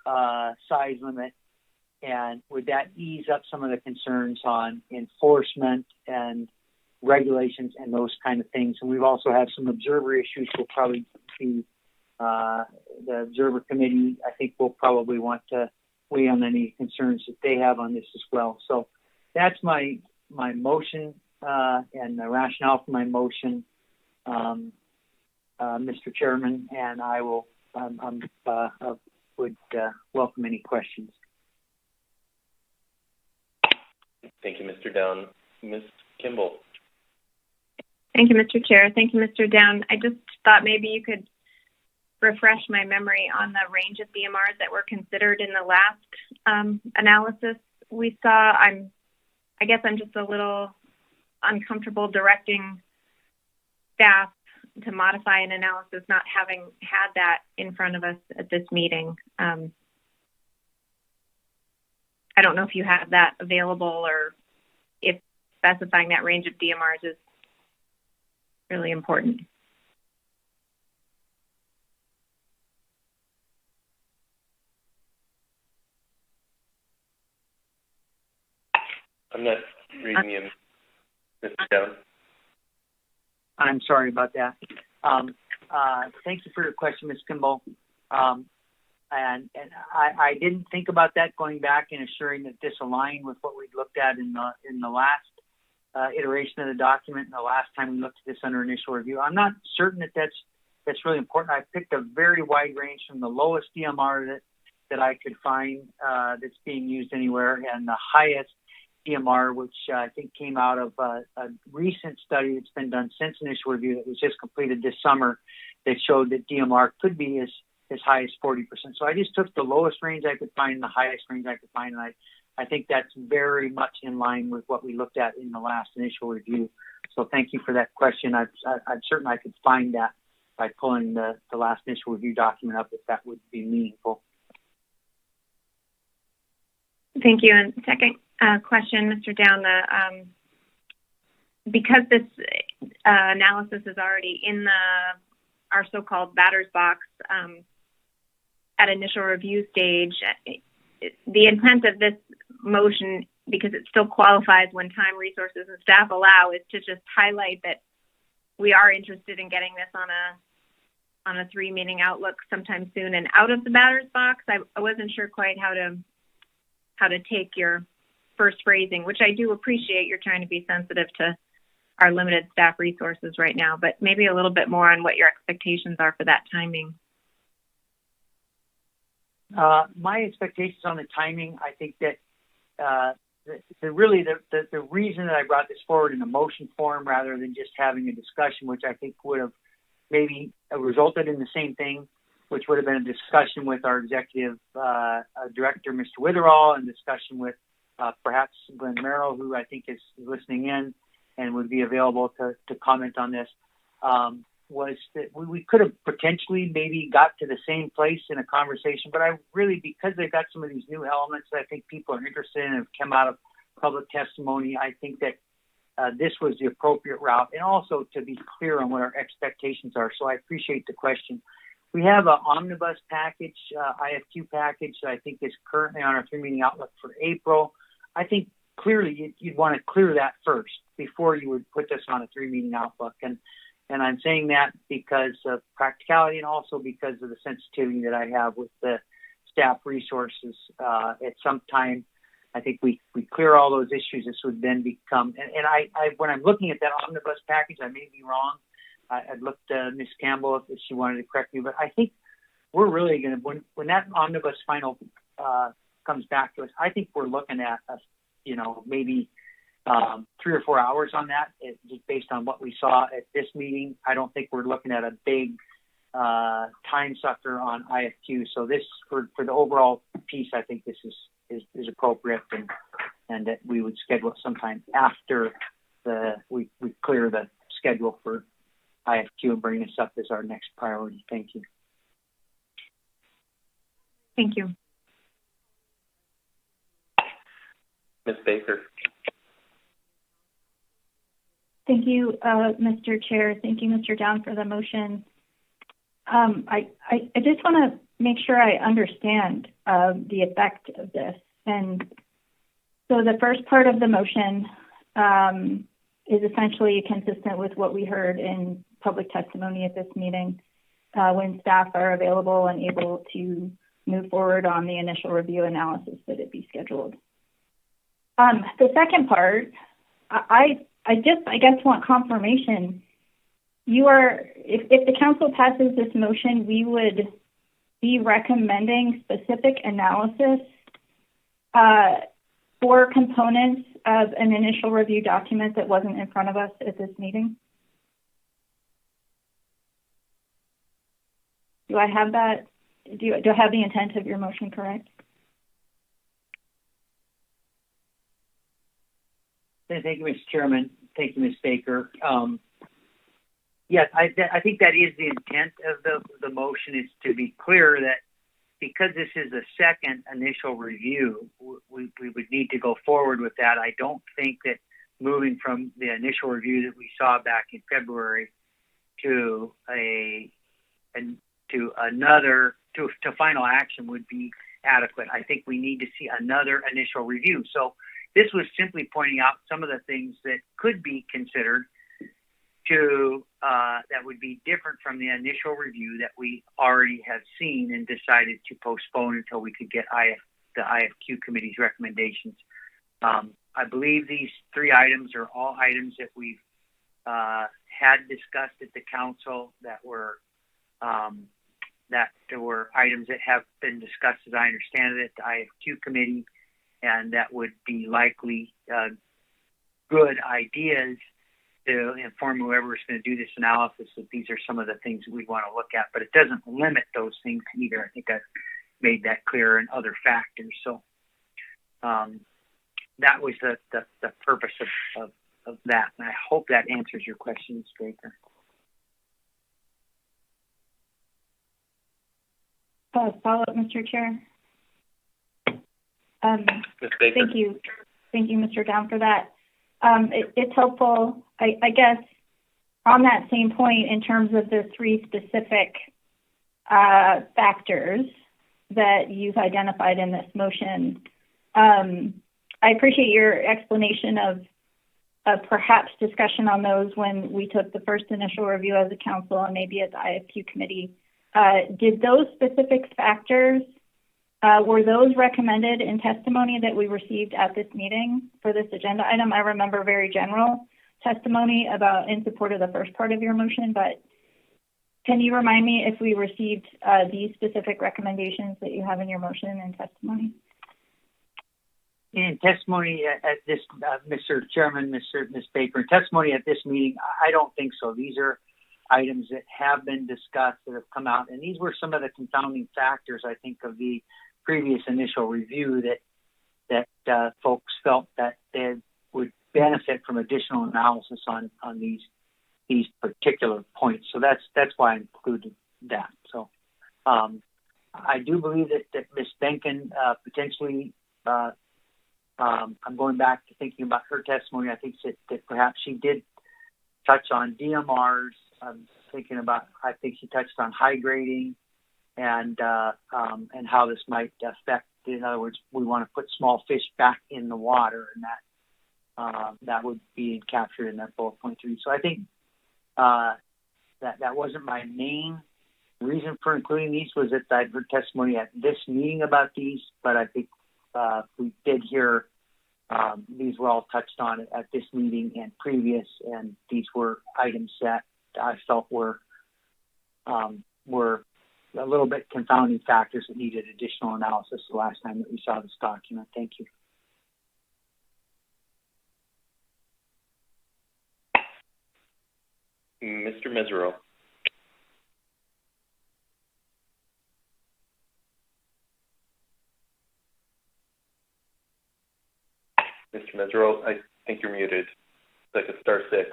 size limit, and would that ease up some of the concerns on enforcement and regulations and those kind of things. And we've also had some observer issues. We'll probably see the observer committee, I think, will probably want to weigh on any concerns that they have on this as well. So that's my motion and the rationale for my motion, Mr. Chairman, and I would welcome any questions. Thank you, Mr. Down. Ms. Kimball. Thank you, Mr. Chair. Thank you, Mr. Down. I just thought maybe you could refresh my memory on the range of DMRs that were considered in the last analysis we saw. I guess I'm just a little uncomfortable directing staff to modify an analysis, not having had that in front of us at this meeting. I don't know if you have that available or if specifying that range of DMRs is really important. I'm not reading you, Mr. Down. I'm sorry about that. Thank you for your question, Ms. Kimball. And I didn't think about that going back and assuring that this aligned with what we'd looked at in the last iteration of the document and the last time we looked at this under initial review. I'm not certain that that's really important. I picked a very wide range from the lowest DMR that I could find that's being used anywhere, and the highest DMR, which I think came out of a recent study that's been done since initial review that was just completed this summer that showed that DMR could be as high as 40%. So I just took the lowest range I could find and the highest range I could find, and I think that's very much in line with what we looked at in the last initial review. So thank you for that question. I'm certain I could find that by pulling the last initial review document up, if that would be meaningful. Thank you. And second question, Mr. Down, because this analysis is already in our so-called batter's box at initial review stage, the intent of this motion, because it still qualifies when time, resources, and staff allow, is to just highlight that we are interested in getting this on a 3-meeting outlook sometime soon and out of the batter's box. I wasn't sure quite how to take your first phrasing, which I do appreciate. You're trying to be sensitive to our limited staff resources right now, but maybe a little bit more on what your expectations are for that timing. My expectations on the timing, I think that the reason that I brought this forward in a motion form rather than just having a discussion, which I think would have maybe resulted in the same thing, which would have been a discussion with our executive director, Mr. Witherall, and discussion with perhaps Glenn Merrill, who I think is listening in and would be available to comment on this, was that we could have potentially maybe got to the same place in a conversation, but I really, because they've got some of these new elements that I think people are interested in and have come out of public testimony, I think that this was the appropriate route, and also to be clear on what our expectations are. So I appreciate the question. We have an omnibus package, IFQ package, that I think is currently on our 3-meeting outlook for April. I think clearly you'd want to clear that first before you would put this on a 3-meeting outlook. And I'm saying that because of practicality and also because of the sensitivity that I have with the staff resources. At some time, I think we clear all those issues. This would then become, and I when I'm looking at that omnibus package, I may be wrong. I'd look to Ms. Campbell if she wanted to correct me, but I think we're really going to, when that omnibus final comes back to us, I think we're looking at, maybe 3 or 4 hours on that, just based on what we saw at this meeting. I don't think we're looking at a big time sucker on IFQ. So this, for the overall piece, I think this is appropriate, and that we would schedule it sometime after we clear the schedule for IFQ and bring this up as our next priority. Thank you. Thank you. Ms. Baker. Thank you, Mr. Chair. Thank you, Mr. Down, for the motion. I just want to make sure I understand the effect of this. And so the first part of the motion is essentially consistent with what we heard in public testimony at this meeting, when staff are available and able to move forward on the initial review analysis, that it be scheduled. The second part, I guess want confirmation. If the council passes this motion, we would be recommending specific analysis 4 components of an initial review document that wasn't in front of us at this meeting? Do I have that? Do I have the intent of your motion correct? Thank you, Mr. Chairman. Thank you, Ms. Baker. Yes, I think that is the intent of the motion, is to be clear that because this is a second initial review, we would need to go forward with that. I don't think that moving from the initial review that we saw back in February to final action would be adequate. I think we need to see another initial review. So this was simply pointing out some of the things that could be considered that would be different from the initial review that we already have seen and decided to postpone until we could get the IFQ committee's recommendations. I believe these 3 items are all items that we've had discussed at the council that were items that have been discussed, as I understand it, at the IFQ committee, and that would be likely good ideas to inform whoever is going to do this analysis that these are some of the things we want to look at. But it doesn't limit those things either. I think I've made that clear in other factors. So that was the purpose of that. And I hope that answers your question, Mr. Baker. Follow-up, Mr. Chair. Thank you, Mr. Down, for that. It's helpful, I guess, on that same point in terms of the 3 specific factors that you've identified in this motion. I appreciate your explanation of perhaps discussion on those when we took the first initial review as a council and maybe at the IFQ committee. Did those specific factors, were those recommended in testimony that we received at this meeting for this agenda item? I remember very general testimony in support of the first part of your motion, but can you remind me if we received these specific recommendations that you have in your motion and testimony? In testimony at this, Mr. Chairman, Ms. Baker, in testimony at this meeting, I don't think so. These are items that have been discussed, that have come out, and these were some of the confounding factors, I think, of the previous initial review that folks felt that they would benefit from additional analysis on these particular points. So that's why I included that. So I do believe that Ms. Benkin potentially, I'm going back to thinking about her testimony. I think that perhaps she did touch on DMRs. I'm thinking about, I think she touched on high grading and how this might affect. In other words, we want to put small fish back in the water, and that would be captured in that bullet point 3. So I think that wasn't my main reason for including these, was that I'd heard testimony at this meeting about these, but I think we did hear these were all touched on at this meeting and previous, and these were items that I felt were a little bit confounding factors that needed additional analysis the last time that we saw this document. Thank you. Mr. Mesereau. Mr. Mesereau, I think you're muted. Like a star 6.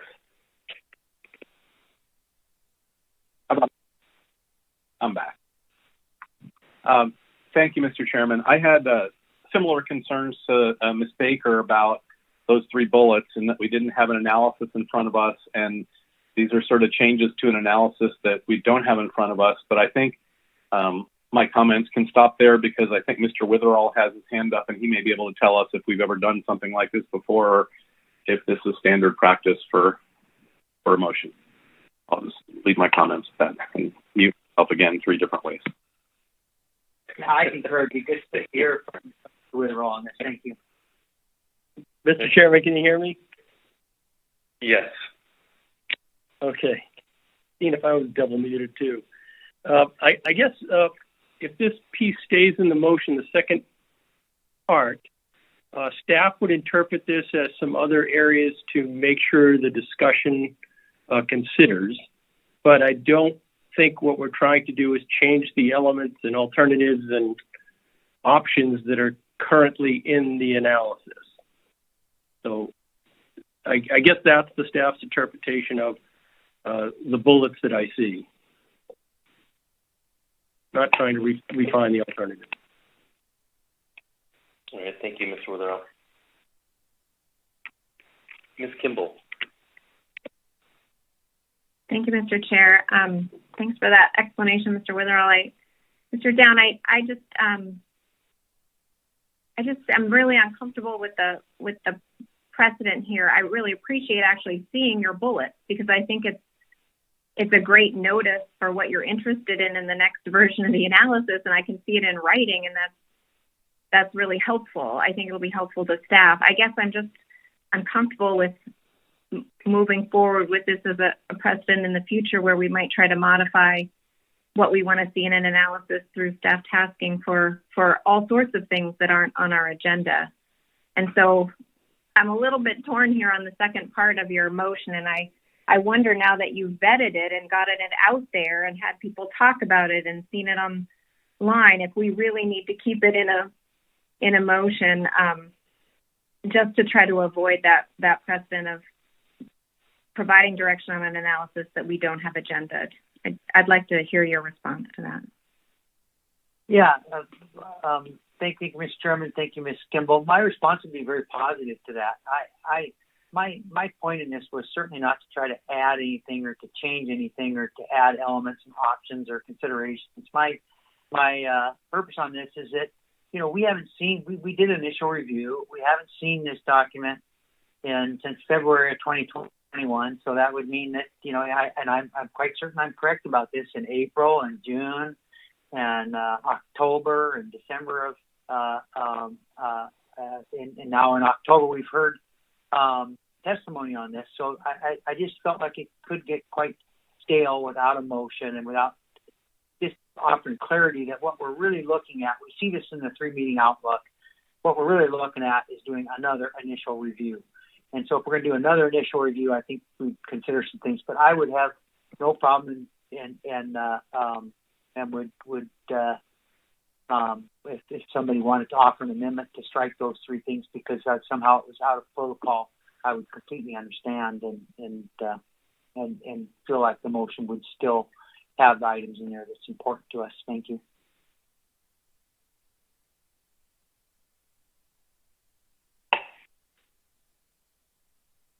I'm back. Thank you, Mr. Chairman. I had similar concerns to Ms. Baker about those 3 bullets, and that we didn't have an analysis in front of us, and these are sort of changes to an analysis that we don't have in front of us. But I think my comments can stop there, because I think Mr. Witherall has his hand up, and he may be able to tell us if we've ever done something like this before, or if this is standard practice for a motion. I'll just leave my comments at that and mute up again 3 different ways. I concur. It'd be good to hear from Mr. Witherall on this. Thank you. Mr. Chairman, can you hear me? Yes. Okay. Seeing if I was double muted too. I guess if this piece stays in the motion, the second part, Staff would interpret this as some other areas to make sure the discussion considers, but I don't think what we're trying to do is change the elements and alternatives and options that are currently in the analysis. So I guess that's the staff's interpretation of the bullets that I see. Not trying to refine the alternative. All right, thank you, Mr. Witherell. Ms. Kimball. Thank you, Mr. Chair. Thanks for that explanation, Mr. Witherell. Mr. Down, I'm really uncomfortable with the precedent here. I really appreciate actually seeing your bullets because I think it's a great notice for what you're interested in the next version of the analysis, and I can see it in writing, and that's really helpful. I think it'll be helpful to staff. I guess I'm comfortable with moving forward with this as a precedent in the future where we might try to modify what we want to see in an analysis through staff tasking for all sorts of things that aren't on our agenda. And so I'm a little bit torn here on the second part of your motion, and I wonder now that you've vetted it and gotten it out there and had people talk about it and seen it online, if we really need to keep it in a motion just to try to avoid that precedent of providing direction on an analysis that we don't have agended. I'd like to hear your response to that. Yeah. Thank you, Mr. Chairman. Thank you, Ms. Kimball. My response would be very positive to that. My point in this was certainly not to try to add anything or to change anything or to add elements and options or considerations. My purpose on this is that, we haven't seen, we did an initial review. We haven't seen this document since February of 2021. So that would mean that, I'm quite certain I'm correct about this, in April and June and October and December of, and now in October, we've heard testimony on this. So I just felt like it could get quite stale without a motion and without just offering clarity that what we're really looking at, we see this in the 3-meeting outlook, what we're really looking at is doing another initial review. And so if we're going to do another initial review, I think we'd consider some things, but I would have no problem and would if somebody wanted to offer an amendment to strike those 3 things because somehow it was out of protocol, I would completely understand and feel like the motion would still have the items in there that's important to us. Thank you.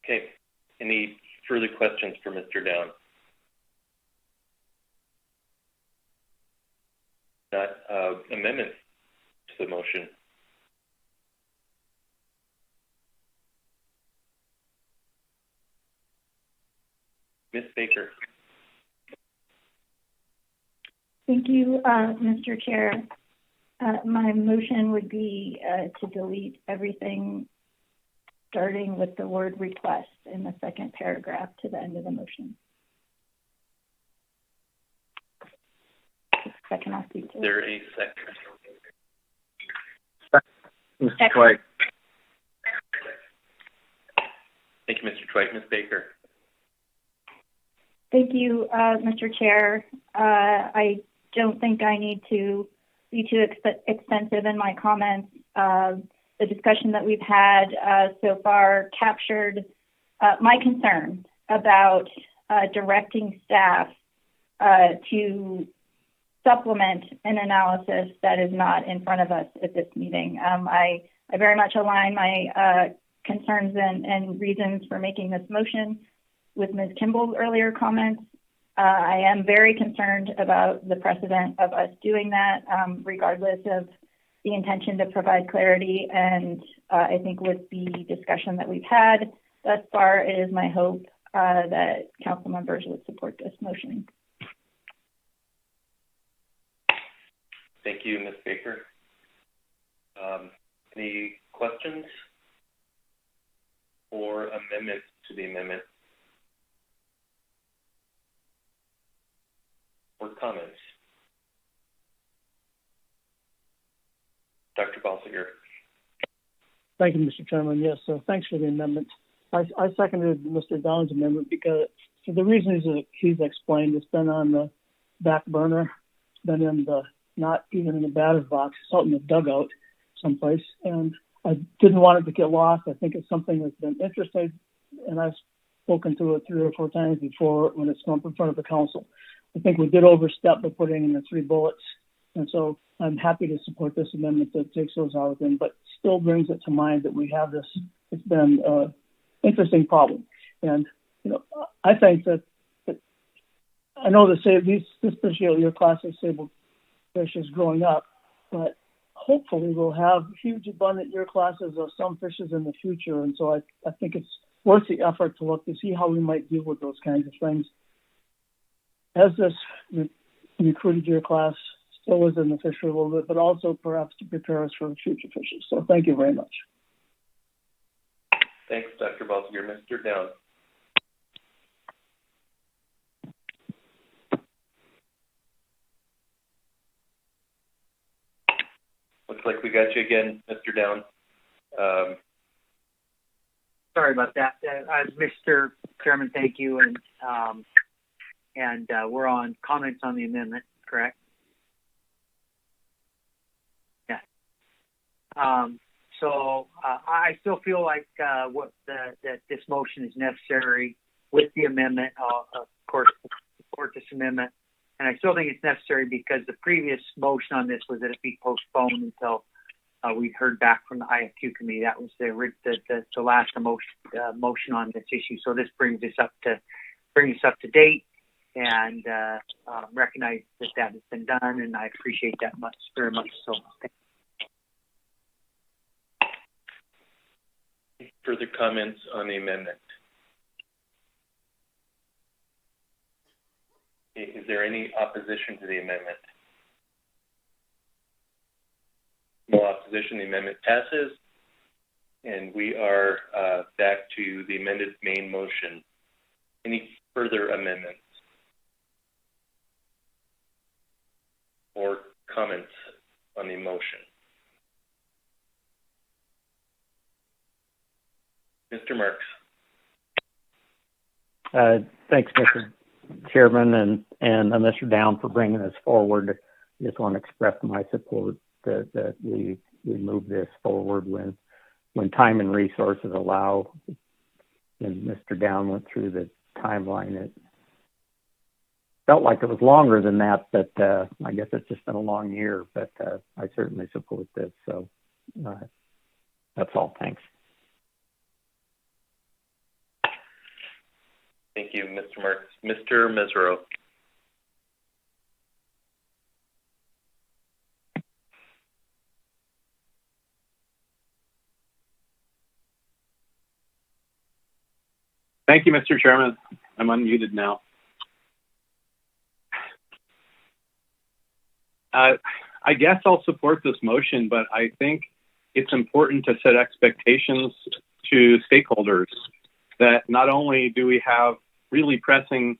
Okay. Any further questions for Mr. Down? Not amendment to the motion. Ms. Baker. Thank you, Mr. Chair. My motion would be to delete everything starting with the word request in the second paragraph to the end of the motion. Second, I'll speak to it. There a second? Mr. Twite. Thank you, Mr. Twite. Ms. Baker. Thank you, Mr. Chair. I don't think I need to be too extensive in my comments. The discussion that we've had so far captured my concern about directing staff to supplement an analysis that is not in front of us at this meeting. I very much align my concerns and reasons for making this motion with Ms. Kimball's earlier comments. I am very concerned about the precedent of us doing that, regardless of the intention to provide clarity. And I think with the discussion that we've had thus far, it is my hope that council members would support this motion. Thank you, Ms. Baker. Any questions or amendments to the amendment? Or comments? Dr. Balsiger. Thank you, Mr. Chairman. Yes, so thanks for the amendment. I seconded Mr. Down's amendment because for the reasons that he's explained, it's been on the back burner. It's been in the, not even in the batter's box, it's out in the dugout someplace. And I didn't want it to get lost. I think it's something that's been interesting, and I've spoken to it 3 or 4 times before when it's come up in front of the council. I think we did overstep by putting in the 3 bullets. And so I'm happy to support this amendment that takes those out of them, but still brings it to mind that we have this. It's been an interesting problem. And, you know, I think that I know that this particular year class of sable fish is growing up, but hopefully we'll have huge abundant year classes of some fishes in the future. And so I think it's worth the effort to look to see how we might deal with those kinds of things. As this recruited year class still is in the fishery a little bit, but also perhaps to prepare us for future fishes. So thank you very much. Thanks, Dr. Balsiger. Mr. Down. Looks like we got you again, Mr. Down. Sorry about that. Mr. Chairman, thank you. And we're on comments on the amendment, correct? Yeah. So I still feel like that this motion is necessary with the amendment. Of course, support this amendment. And I still think it's necessary because the previous motion on this was that it be postponed until we heard back from the IFQ committee. That was the last motion on this issue. So this brings us up to date, and recognize that has been done, and I appreciate that very much. So thank you. Further comments on the amendment? Is there any opposition to the amendment? No opposition. The amendment passes, and we are back to the amended main motion. Any further amendments or comments on the motion? Mr. Marks. Thanks, Mr. Chairman, and Mr. Down for bringing this forward. I just want to express my support that we move this forward when time and resources allow. And Mr. Down went through the timeline. It felt like it was longer than that, but I guess it's just been a long year. But I certainly support this. So that's all. Thanks. Thank you, Mr. Marks. Mr. Mesereau. Thank you, Mr. Chairman. I'm unmuted now. I guess I'll support this motion, but I think it's important to set expectations to stakeholders that not only do we have really pressing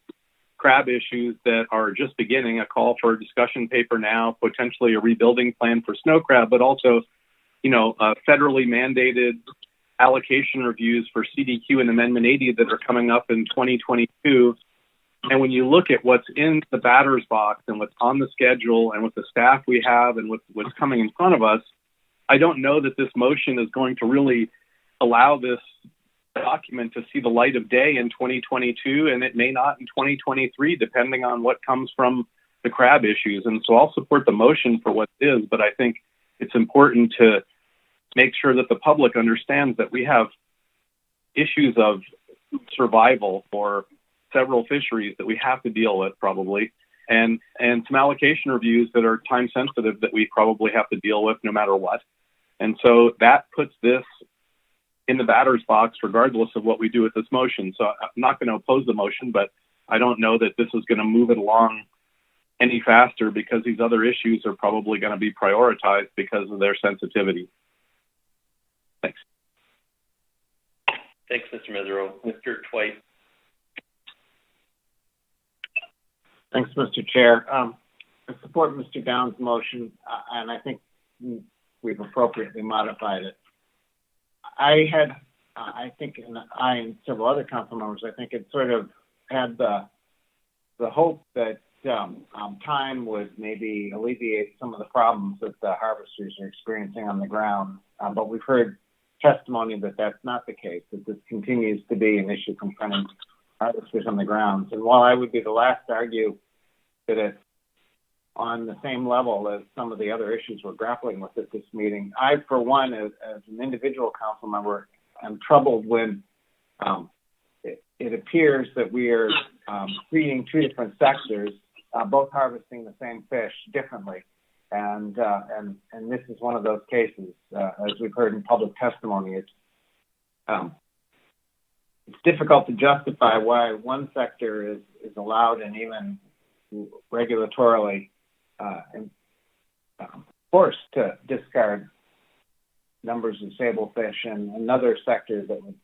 crab issues that are just beginning, a call for a discussion paper now, potentially a rebuilding plan for snow crab, but also, federally mandated allocation reviews for CDQ and Amendment 80 that are coming up in 2022. And when you look at what's in the batter's box and what's on the schedule and with the staff we have and what's coming in front of us, I don't know that this motion is going to really allow this document to see the light of day in 2022, and it may not in 2023, depending on what comes from the crab issues. And so I'll support the motion for what it is, but I think it's important to make sure that the public understands that we have issues of survival for several fisheries that we have to deal with probably, and some allocation reviews that are time sensitive that we probably have to deal with no matter what. And so that puts this in the batter's box regardless of what we do with this motion. So I'm not going to oppose the motion, but I don't know that this is going to move it along any faster because these other issues are probably going to be prioritized because of their sensitivity. Thanks. Thanks, Mr. Mesereau. Mr. Twite. Thanks, Mr. Chair. I support Mr. Down's motion, and I think we've appropriately modified it. I think, and I and several other council members, I think it sort of had the hope that time would maybe alleviate some of the problems that the harvesters are experiencing on the ground. But we've heard testimony that that's not the case, that this continues to be an issue confronting harvesters on the grounds. And while I would be the last to argue that it's on the same level as some of the other issues we're grappling with at this meeting, I, for one, as an individual council member, am troubled when it appears that we are treating two different sectors, both harvesting the same fish differently. And this is one of those cases, as we've heard in public testimony. It's difficult to justify why one sector is allowed and even regulatorily forced to discard numbers of sablefish, and another sector that would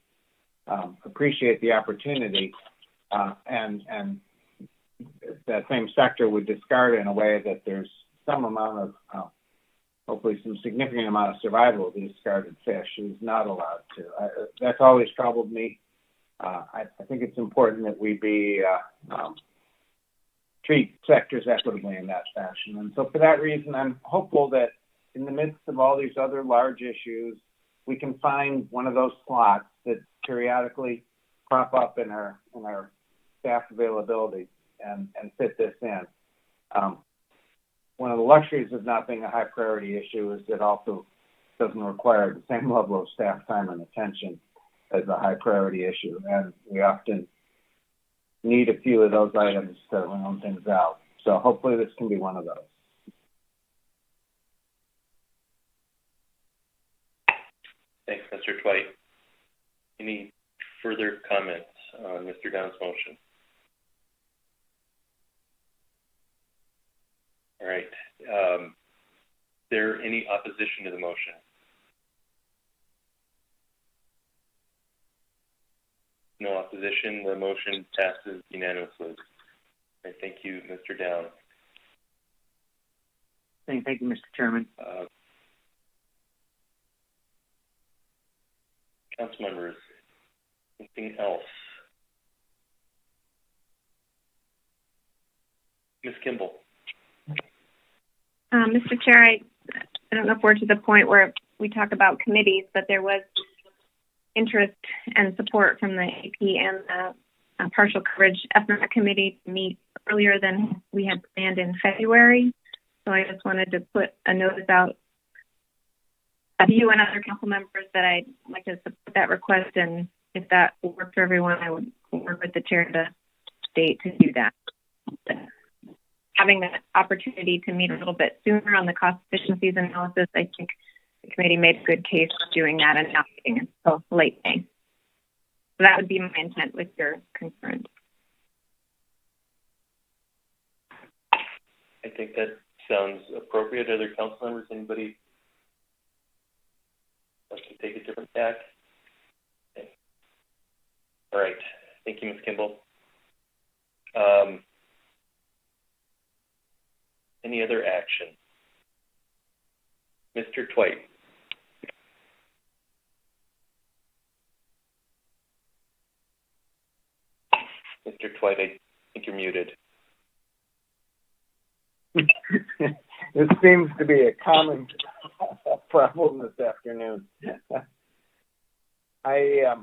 appreciate the opportunity and that same sector would discard in a way that there's some amount of, hopefully some significant amount of survival of the discarded fish is not allowed to. That's always troubled me. I think it's important that we treat sectors equitably in that fashion. And so for that reason, I'm hopeful that in the midst of all these other large issues, we can find one of those slots that periodically crop up in our staff availability and fit this in. One of the luxuries of not being a high priority issue is it also doesn't require the same level of staff time and attention as a high priority issue. And we often need a few of those items to round things out. So hopefully this can be one of those. Thanks, Mr. Twite. Any further comments on Mr. Down's motion? All right. Is there any opposition to the motion? No opposition. The motion passes unanimously. Right, thank you, Mr. Down. Thank you, Mr. Chairman. Council members, anything else? Ms. Kimball. Mr. Chair, I don't know if we're to the point where we talk about committees, but there was interest and support from the AP and the partial coverage Efim committee to meet earlier than we had planned in February. So I just wanted to put a notice out to you and other council members that I'd like to support that request, and if that will work for everyone, I would work with the chair of the state to do that. Having the opportunity to meet a little bit sooner on the cost efficiencies analysis, I think the committee made a good case for doing that and not waiting until late May. So that would be my intent with your concern. I think that sounds appropriate. Other council members, anybody wants to take a different tack? Okay. All right. Thank you, Ms. Kimball. Any other action? Mr. Twite. Mr. Twite, I think you're muted. This seems to be a common problem this afternoon. I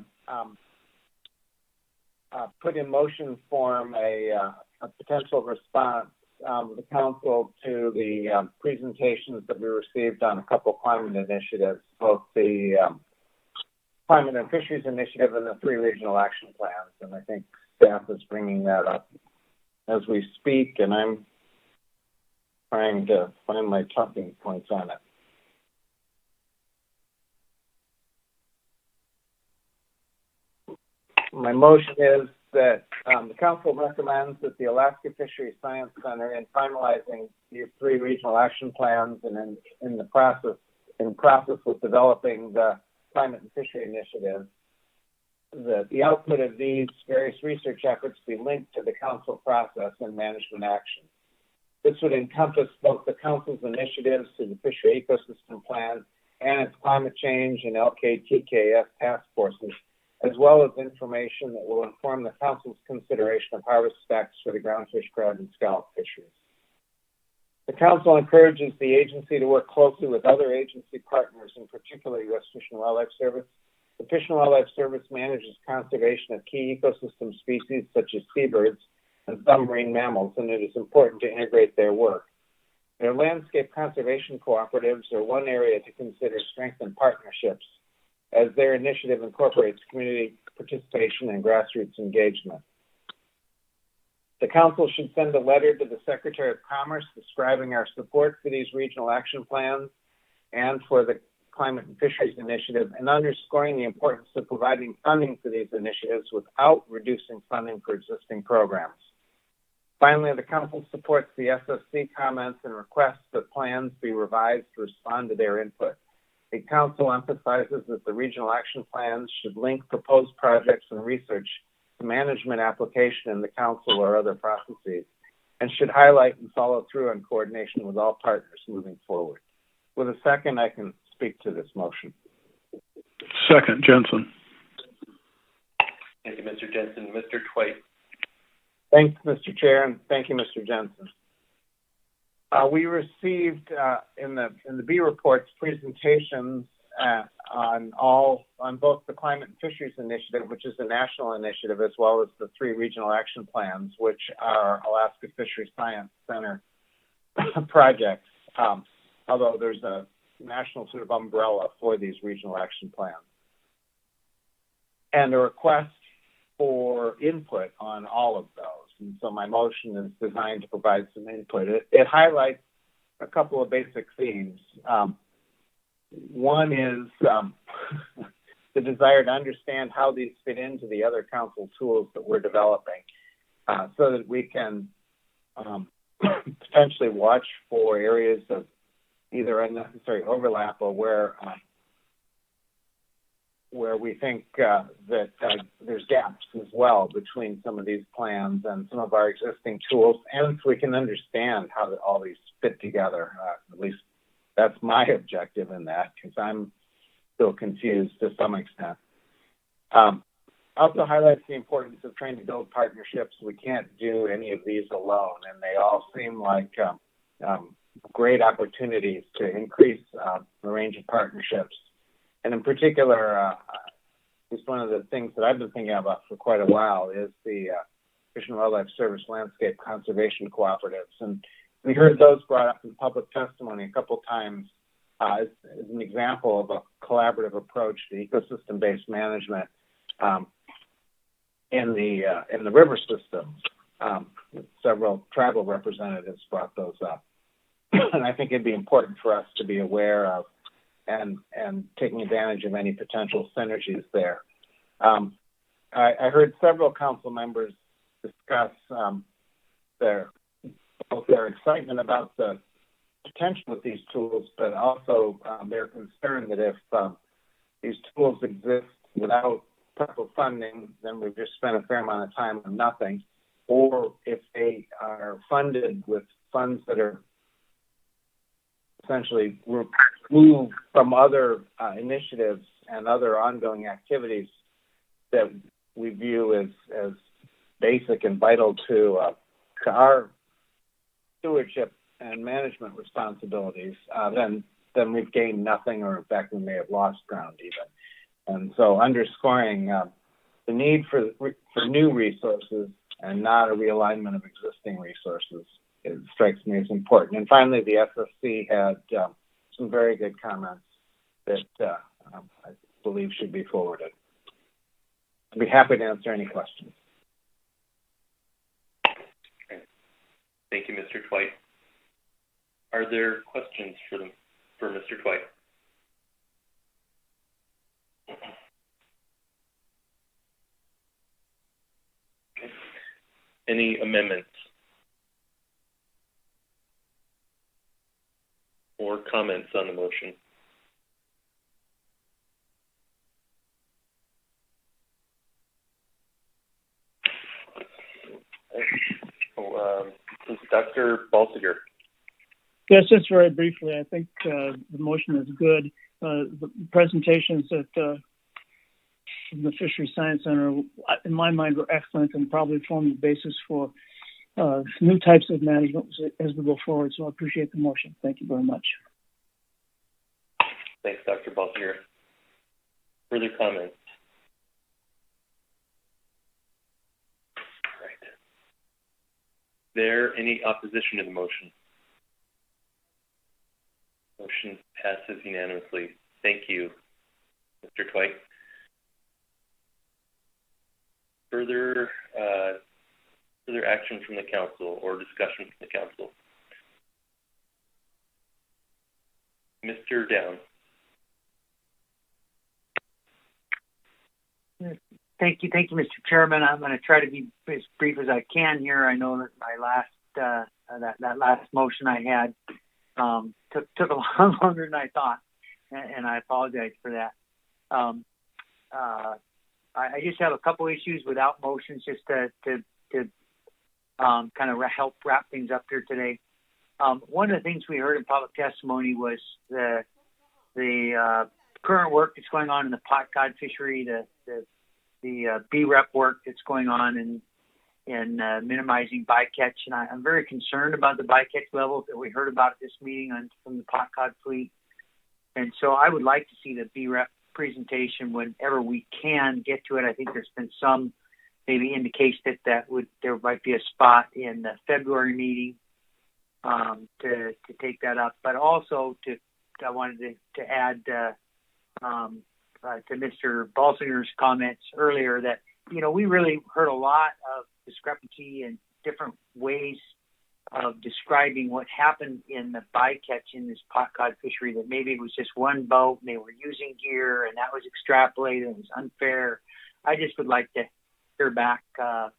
put in motion form a potential response of the council to the presentations that we received on a couple of climate initiatives, both the Climate and Fisheries Initiative and the 3 regional action plans. And I think staff is bringing that up as we speak, and I'm trying to find my talking points on it. My motion is that the council recommends that the Alaska Fisheries Science Center, in finalizing these 3 regional action plans and in the process with developing the Climate and Fishery Initiative, that the output of these various research efforts be linked to the council process and management action. This would encompass both the council's initiatives to the fishery ecosystem plan and its climate change and LKTKS task forces, as well as information that will inform the Council's consideration of harvest specs for the groundfish, crab, and scallop fisheries. The Council encourages the agency to work closely with other agency partners, in particular U.S. Fish and Wildlife Service. The Fish and Wildlife Service manages conservation of key ecosystem species such as seabirds and some marine mammals, and it is important to integrate their work. Their landscape conservation cooperatives are one area to consider strengthened partnerships, as their initiative incorporates community participation and grassroots engagement. The Council should send a letter to the Secretary of Commerce describing our support for these regional action plans and for the Climate and Fisheries Initiative, and underscoring the importance of providing funding for these initiatives without reducing funding for existing programs. Finally, the Council supports the SFC comments and requests that plans be revised to respond to their input. The Council emphasizes that the regional action plans should link proposed projects and research to management application in the Council or other processes, and should highlight and follow through on coordination with all partners moving forward. With a second, I can speak to this motion. Second, Jensen. Thank you, Mr. Jensen. Mr. Twite. Thanks, Mr. Chair, and thank you, Mr. Jensen. We received in the B reports presentations on both the Climate and Fisheries Initiative, which is a national initiative, as well as the 3 regional action plans, which are Alaska Fisheries Science Center projects, although there's a national sort of umbrella for these regional action plans. And a request for input on all of those. And so my motion is designed to provide some input. It highlights a couple of basic themes. One is the desire to understand how these fit into the other Council tools that we're developing, so that we can potentially watch for areas of either unnecessary overlap or where we think that there's gaps as well between some of these plans and some of our existing tools, and so we can understand how all these fit together. At least that's my objective in that, because I'm still confused to some extent. Also highlights the importance of trying to build partnerships. We can't do any of these alone, and they all seem like great opportunities to increase the range of partnerships. And in particular, just one of the things that I've been thinking about for quite a while is the Fish and Wildlife Service Landscape Conservation Cooperatives. And we heard those brought up in public testimony a couple times as an example of a collaborative approach to ecosystem-based management in the river system. Several tribal representatives brought those up. And I think it'd be important for us to be aware of and taking advantage of any potential synergies there. I heard several Council members discuss both their excitement about the potential of these tools, but also their concern that if these tools exist without proper funding, then we've just spent a fair amount of time on nothing, or if they are funded with funds that are essentially removed from other initiatives and other ongoing activities that we view as basic and vital to our stewardship and management responsibilities, then we've gained nothing, or in fact we may have lost ground even. And so underscoring the need for new resources and not a realignment of existing resources, it strikes me as important. And finally, the SFC had some very good comments that I believe should be forwarded. I'd be happy to answer any questions. Thank you, Mr. Twite. Are there questions for Mr. Twite? Okay. Any amendments or comments on the motion? Dr. Balsiger. Yes, just very briefly, I think the motion is good. the presentations at from the Fisheries Science Center, in my mind, were excellent and probably form the basis for new types of management as we go forward. So I appreciate the motion. Thank you very much. Thanks, Dr. Balsinger. Further comments? Right. Is there any opposition to the motion? Motion passes unanimously. Thank you, Mr. Twite. Further action from the council or discussion from the council? Mr. Down. Thank you, Mr. Chairman. I'm going to try to be as brief as I can here. I know that my last that last motion I had took a lot longer than I thought, and I apologize for that. I just have a couple issues without motions, just to kind of help wrap things up here today. One of the things we heard in public testimony was the current work that's going on in the pot cod fishery, the BREP work that's going on in minimizing bycatch, and I'm very concerned about the bycatch levels that we heard about at this meeting from the pot cod fleet. And so I would like to see the BREP presentation whenever we can get to it. I think there's been some maybe indication that there might be a spot in the February meeting to take that up, but also I wanted to add to Mr. Balsinger's comments earlier that, we really heard a lot of discrepancy and different ways of describing what happened in the bycatch in this pot cod fishery, that maybe it was just one boat and they were using gear and that was extrapolated and it was unfair. I just would like to hear back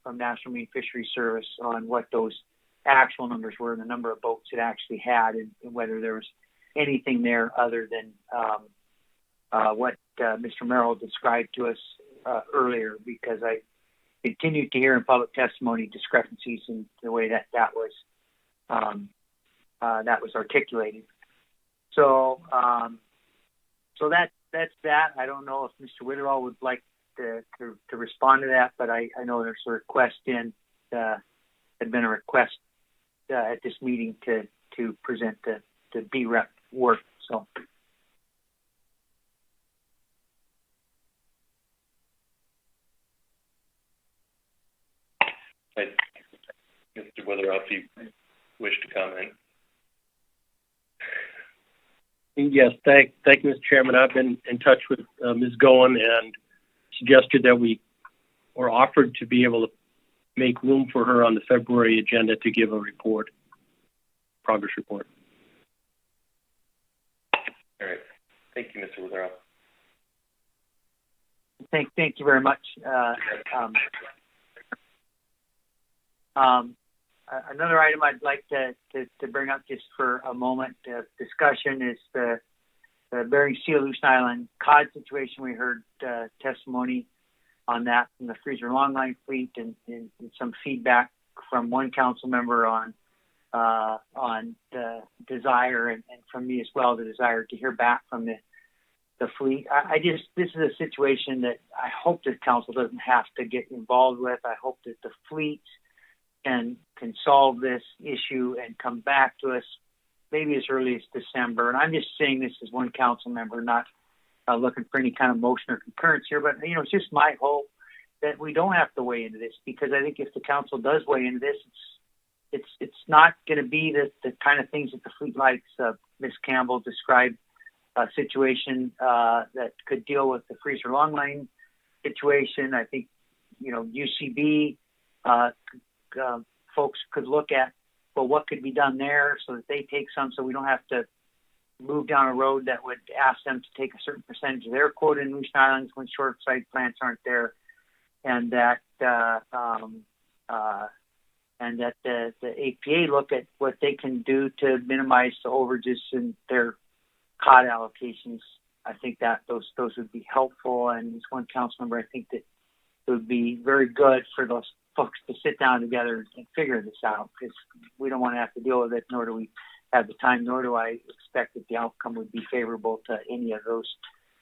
from National Marine Fisheries Service on what those actual numbers were and the number of boats it actually had, and whether there was anything there other than what Mr. Merrill described to us earlier, because I continued to hear in public testimony discrepancies in the way that was articulated. So that's that. I don't know if Mr. Witherall would like to respond to that, but I know there's a request had been a request at this meeting to present the BREP work. So. Mr. Witherall, if you wish to comment. Yes, thank you, Mr. Chairman. I've been in touch with Ms. Goen and suggested that we were offered to be able to make room for her on the February agenda to give a progress report. All right. Thank you, Mr. Witherall. Thank you very much. Another item I'd like to bring up just for a moment of discussion is the Bering Sea Aleutian Island cod situation. We heard testimony on that from the freezer longline fleet and some feedback from one council member on the desire and from me as well, the desire to hear back from the fleet. This is a situation that I hope the council doesn't have to get involved with. I hope that the fleet can solve this issue and come back to us maybe as early as December. And I'm just saying this as one council member, not looking for any kind of motion or concurrence here, but it's just my hope that we don't have to weigh into this, because I think if the council does weigh into this, it's not going to be the kind of things that the fleet likes. Ms. Campbell described a situation that could deal with the freezer longline situation. I think UCB folks could look at, what could be done there so that they take some, so we don't have to move down a road that would ask them to take a certain percentage of their quota in Aleutian Islands when short site plants aren't there, and that the APA look at what they can do to minimize the overages in their cod allocations. I think that those would be helpful, and as one council member, I think that it would be very good for those folks to sit down together and figure this out, because we don't want to have to deal with it, nor do we have the time, nor do I expect that the outcome would be favorable to any of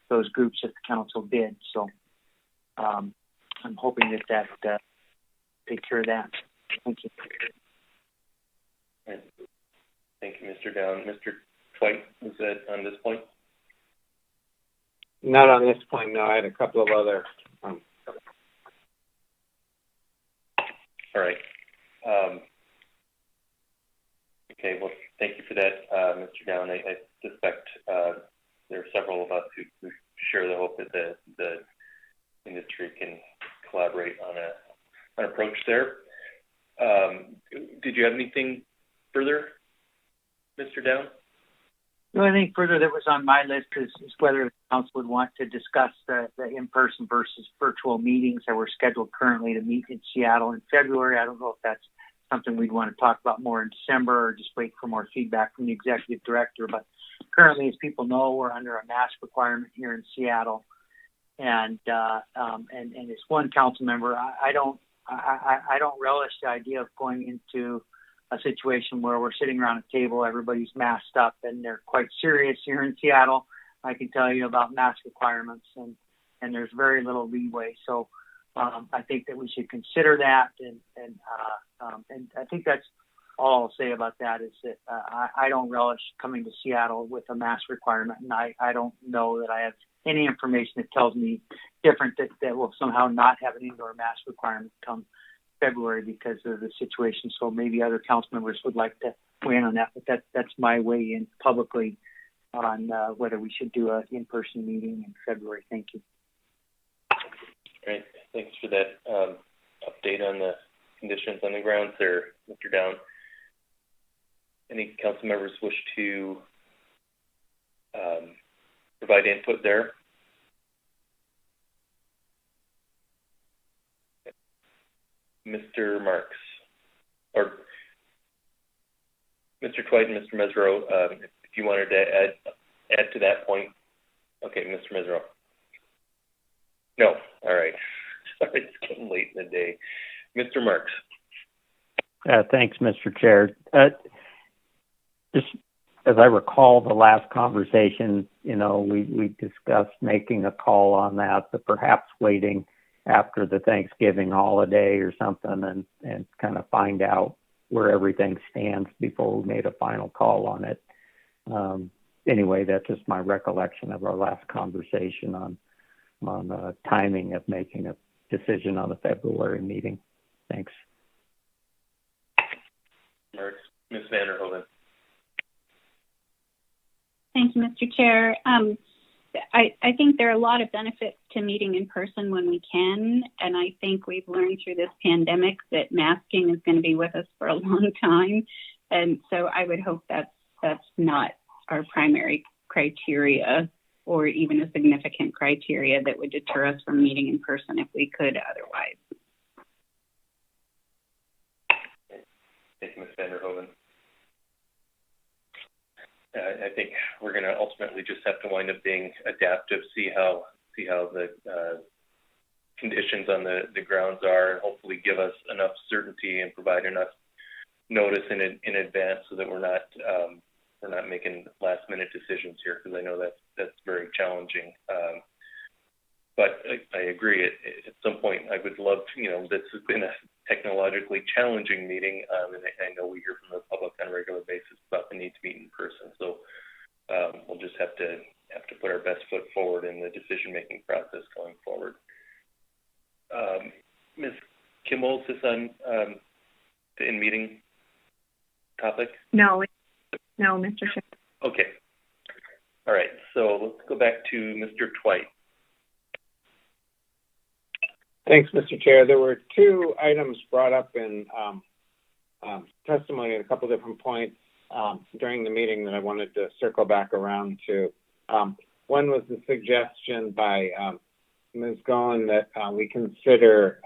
those groups if the council did. So I'm hoping that take care of that. Thank you. Right. Thank you, Mr. Down. Mr. Twite, was that on this point? Not on this point, no. I had a couple of other. All right. Okay, well, thank you for that, Mr. Down. I suspect there are several of us who share the hope that the industry can collaborate on an approach there. Did you have anything further, Mr. Down? The only thing further that was on my list is whether the council would want to discuss the in-person versus virtual meetings that were scheduled currently to meet in Seattle in February. I don't know if that's something we'd want to talk about more in December or just wait for more feedback from the executive director. But currently, as people know, we're under a mask requirement here in Seattle. And as one council member, I don't relish the idea of going into a situation where we're sitting around a table, everybody's masked up, and they're quite serious here in Seattle. I can tell you about mask requirements, and there's very little leeway. So I think that we should consider that, and I think that's all I'll say about that is that I don't relish coming to Seattle with a mask requirement, and I don't know that I have any information that tells me different that will somehow not have an indoor mask requirement come February because of the situation. So maybe other council members would like to weigh in on that, but that's my weigh in publicly on whether we should do an in-person meeting in February. Thank you. Great. Thanks for that update on the conditions on the grounds there, Mr. Down. Any council members wish to provide input there? Mr. Marks, or Mr. Twite and Mr. Mesereau, if you wanted to add to that point. Okay, Mr. Mesereau. No, all right. Sorry, it's getting late in the day. Mr. Marks. Thanks, Mr. Chair. Just as I recall the last conversation, we discussed making a call on that, but perhaps waiting after the Thanksgiving holiday or something and kind of find out where everything stands before we made a final call on it. Anyway, that's just my recollection of our last conversation on the timing of making a decision on the February meeting. Thanks. Ms. Vanderhoven. Thank you, Mr. Chair. I think there are a lot of benefits to meeting in person when we can, and I think we've learned through this pandemic that masking is going to be with us for a long time, and so I would hope that's not our primary criteria or even a significant criteria that would deter us from meeting in person if we could otherwise. Thank you, Ms. Vanderhoven. I think we're going to ultimately just have to wind up being adaptive, see how the conditions on the grounds are, and hopefully give us enough certainty and provide enough notice in advance so that we're not making last minute decisions here, because I know that's very challenging. But I agree. At some point, I would love to, this has been a technologically challenging meeting, and I know we hear from the public on a regular basis about the need to meet in person. So we'll just have to put our best foot forward in the decision-making process going forward. Ms. Kimball, is this on the in-meeting topic? No, Mr. Chair. Okay. All right. So let's go back to Mr. Twite. Thanks, Mr. Chair. There were two items brought up in testimony at a couple different points during the meeting that I wanted to circle back around to. One was the suggestion by Ms. Goen that we consider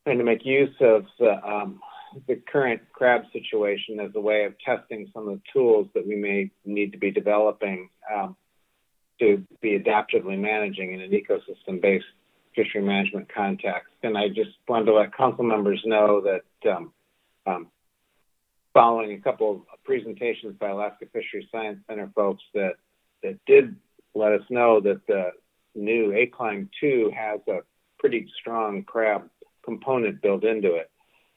trying to make use of the current crab situation as a way of testing some of the tools that we may need to be developing to be adaptively managing in an ecosystem-based fishery management context. And I just wanted to let council members know that following a couple of presentations by Alaska Fisheries Science Center folks that did let us know that the new ACLIMB 2 has a pretty strong crab component built into it,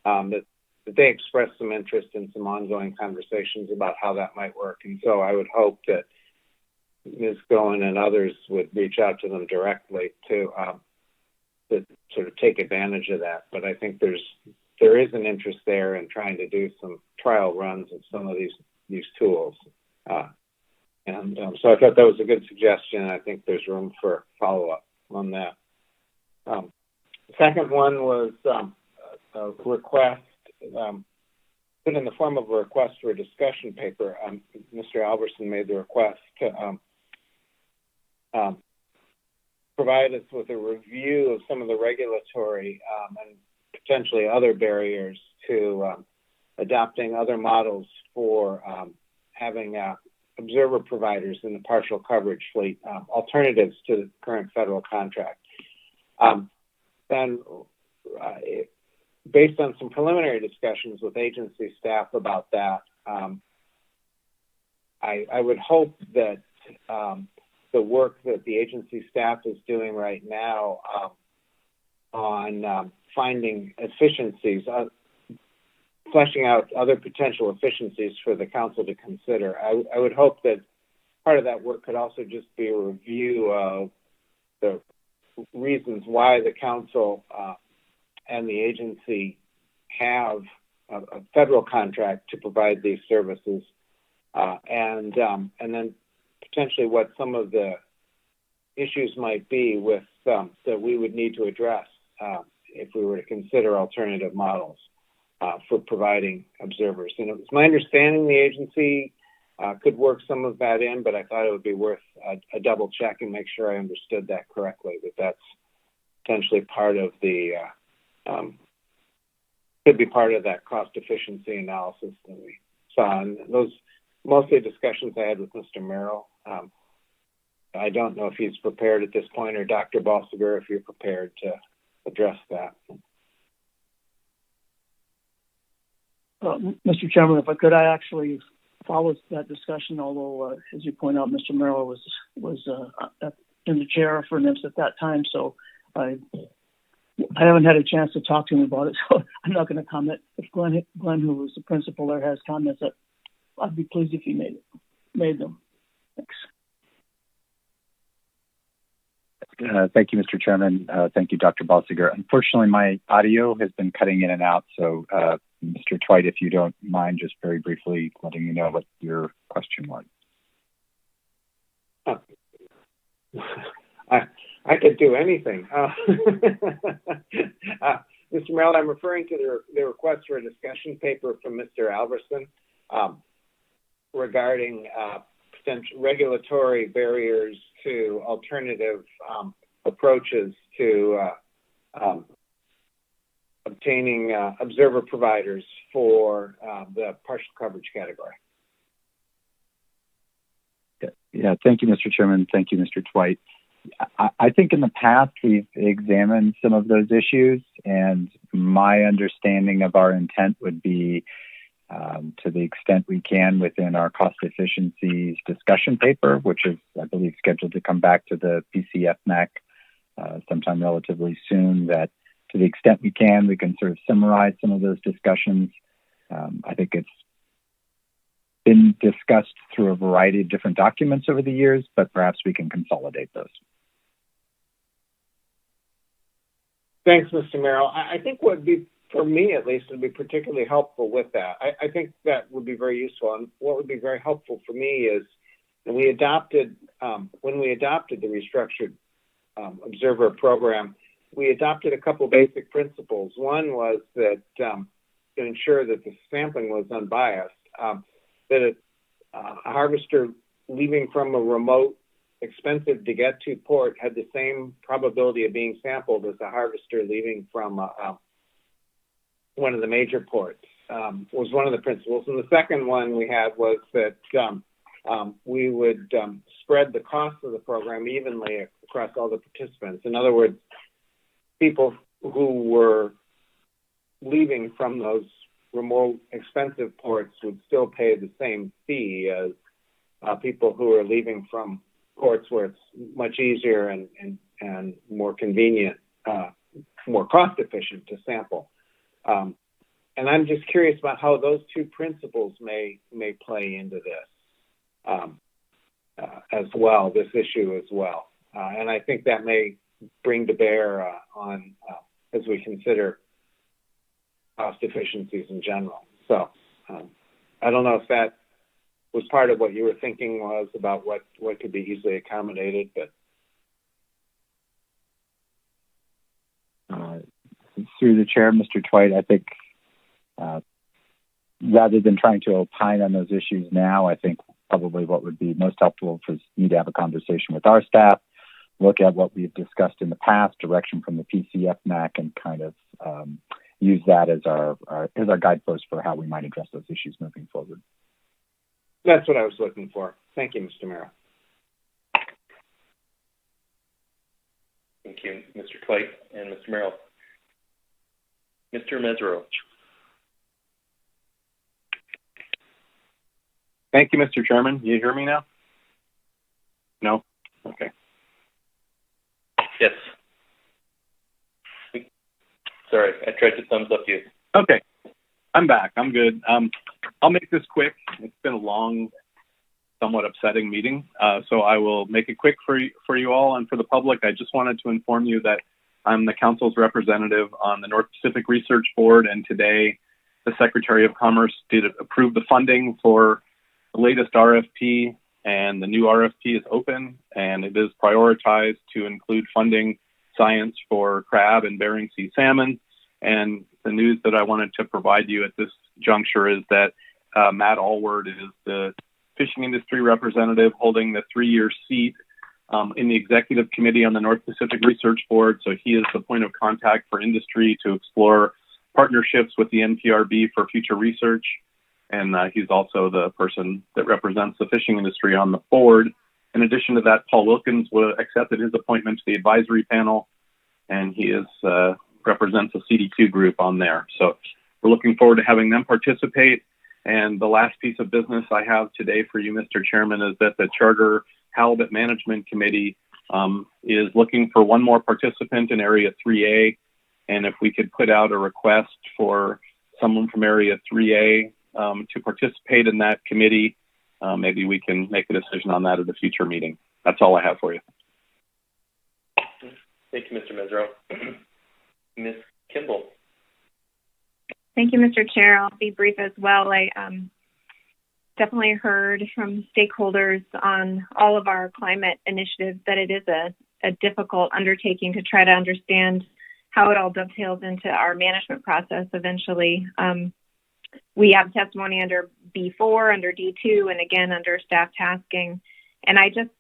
that they expressed some interest in some ongoing conversations about how that might work. And so I would hope that Ms. Goen and others would reach out to them directly to sort of take advantage of that. But I think there is an interest there in trying to do some trial runs of some of these tools. So I thought that was a good suggestion. I think there's room for follow-up on that. The second one was a request, put in the form of a request for a discussion paper. Mr. Alverson made the request to provide us with a review of some of the regulatory and potentially other barriers to adopting other models for having observer providers in the partial coverage fleet, alternatives to the current federal contract. Then, based on some preliminary discussions with agency staff about that, I would hope that the work that the agency staff is doing right now on finding efficiencies, fleshing out other potential efficiencies for the council to consider. I would hope that part of that work could also just be a review of the reasons why the council and the agency have a federal contract to provide these services, and then potentially what some of the issues might be with that we would need to address if we were to consider alternative models for providing observers. And it was my understanding the agency could work some of that in, but I thought it would be worth a double check and make sure I understood that correctly, that that's potentially part of the, could be part of that cost efficiency analysis that we saw. And those mostly discussions I had with Mr. Merrill. I don't know if he's prepared at this point, or Dr. Balsiger, if you're prepared to address that. Mr. Chairman, if I could, I actually followed that discussion, although, as you point out, Mr. Merrill was in the chair for NIMS at that time, so I haven't had a chance to talk to him about it, so I'm not going to comment. If Glenn, who was the principal there, has comments, I'd be pleased if he made them. Thanks. Thank you, Mr. Chairman. Thank you, Dr. Balsiger. Unfortunately, my audio has been cutting in and out, so Mr. Twite, if you don't mind just very briefly letting me know what your question was. I could do anything. Mr. Merrill, I'm referring to the request for a discussion paper from Mr. Alverson regarding potential regulatory barriers to alternative approaches to obtaining observer providers for the partial coverage category. Yeah, thank you, Mr. Chairman. Thank you, Mr. Twite. I think in the past we've examined some of those issues, and my understanding of our intent would be to the extent we can within our cost efficiencies discussion paper, which is, I believe, scheduled to come back to the PCFMAC sometime relatively soon, that to the extent we can sort of summarize some of those discussions. I think it's been discussed through a variety of different documents over the years, but perhaps we can consolidate those. Thanks, Mr. Merrill. I think what would be, for me at least, would be particularly helpful with that. I think that would be very useful. And what would be very helpful for me is when we adopted the restructured observer program, we adopted a couple basic principles. One was that to ensure that the sampling was unbiased, that a harvester leaving from a remote, expensive to get to port had the same probability of being sampled as a harvester leaving from one of the major ports, was one of the principles. And the second one we had was that we would spread the cost of the program evenly across all the participants. In other words, people who were leaving from those remote expensive ports would still pay the same fee as people who are leaving from ports where it's much easier and more convenient, more cost efficient to sample. And I'm just curious about how those two principles may play into this as well, this issue as well. And I think that may bring to bear on as we consider cost efficiencies in general. So I don't know if that was part of what you were thinking was about what could be easily accommodated, but through the chair, Mr. Twite, I think rather than trying to opine on those issues now, I think probably what would be most helpful for me to have a conversation with our staff, look at what we've discussed in the past, direction from the PCFMAC, and kind of use that as our guidepost for how we might address those issues moving forward. That's what I was looking for. Thank you, Mr. Merrill. Thank you, Mr. Twite and Mr. Merrill. Mr. Mesereau. Thank you, Mr. Chairman. You hear me now? No? Okay. Yes. Sorry, I tried to thumbs up you. Okay. I'm back. I'm good. I'll make this quick. It's been a long, somewhat upsetting meeting, so I will make it quick for you all and for the public. I just wanted to inform you that I'm the council's representative on the North Pacific Research Board, and today the Secretary of Commerce did approve the funding for the latest RFP, and the new RFP is open, and it is prioritized to include funding science for crab and Bering Sea salmon. And the news that I wanted to provide you at this juncture is that Matt Allward is the fishing industry representative holding the 3-year seat in the executive committee on the North Pacific Research Board. So he is the point of contact for industry to explore partnerships with the NPRB for future research. And he's also the person that represents the fishing industry on the board. In addition to that, Paul Wilkins accepted his appointment to the advisory panel, and he represents a CDQ group on there. So we're looking forward to having them participate. And the last piece of business I have today for you, Mr. Chairman, is that the Charter Halibut Management Committee is looking for one more participant in Area 3A. And if we could put out a request for someone from Area 3A to participate in that committee, maybe we can make a decision on that at a future meeting. That's all I have for you. Thank you, Mr. Mesereau. Ms. Kimball. Thank you, Mr. Chair. I'll be brief as well. I definitely heard from stakeholders on all of our climate initiatives that it is a difficult undertaking to try to understand how it all dovetails into our management process eventually. We have testimony under B4, under D2, and again under staff tasking. And I just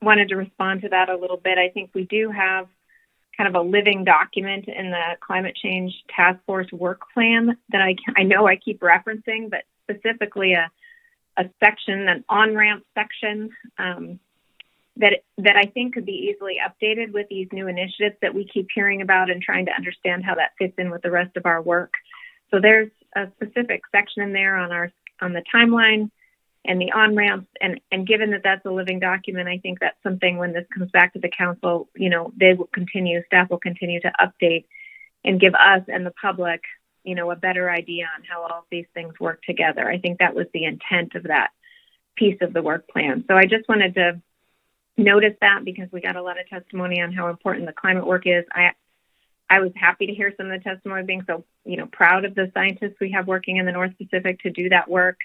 wanted to respond to that a little bit. I think we do have kind of a living document in the Climate Change Task Force work plan that I know I keep referencing, but specifically a section, an on-ramp section that I think could be easily updated with these new initiatives that we keep hearing about and trying to understand how that fits in with the rest of our work. So there's a specific section in there on the timeline and the on-ramps, and given that that's a living document, I think that's something when this comes back to the council, staff will continue to update and give us and the public, a better idea on how all of these things work together. I think that was the intent of that piece of the work plan. So I just wanted to notice that because we got a lot of testimony on how important the climate work is. I was happy to hear some of the testimony being so, proud of the scientists we have working in the North Pacific to do that work.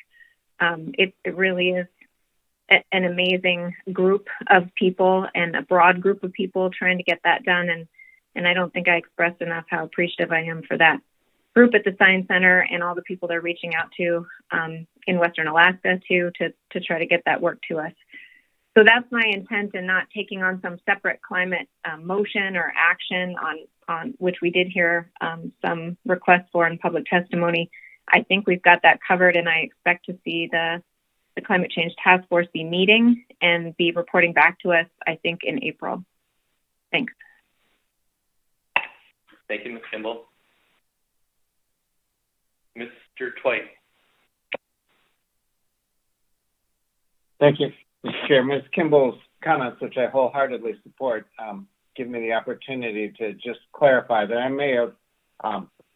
It really is an amazing group of people and a broad group of people trying to get that done. And I don't think I expressed enough how appreciative I am for that group at the Science Center and all the people they're reaching out to in Western Alaska too, to try to get that work to us. So that's my intent in not taking on some separate climate motion or action on which we did hear some requests for in public testimony. I think we've got that covered, and I expect to see the Climate Change Task Force be meeting and be reporting back to us, I think, in April. Thanks. Thank you, Ms. Kimball. Mr. Twite. Thank you, Mr. Chair. Ms. Kimball's comments, which I wholeheartedly support, give me the opportunity to just clarify that I may have,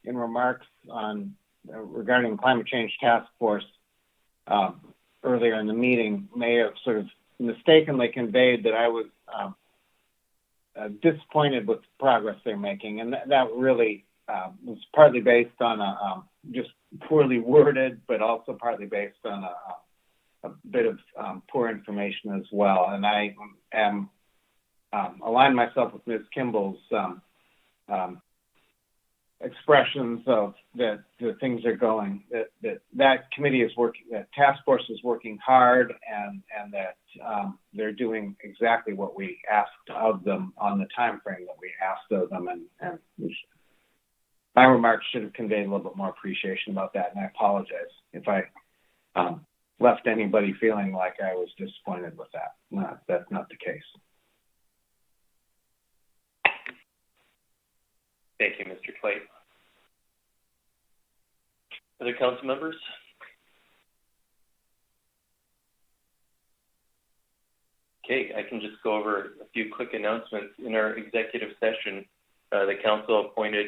in remarks on regarding climate change task force earlier in the meeting, may have sort of mistakenly conveyed that I was disappointed with the progress they're making, and that really was partly based on a just poorly worded, but also partly based on a bit of poor information as well. And I am aligned myself with Ms. Kimball's expressions of that things are going, that committee is working, that task force is working hard, and that they're doing exactly what we asked of them on the time frame that we asked of them, and my remarks should have conveyed a little bit more appreciation about that, and I apologize if I left anybody feeling like I was disappointed with that. No, that's not the case. Thank you, Mr. Twite. Other council members? Okay, I can just go over a few quick announcements. In our executive session, the council appointed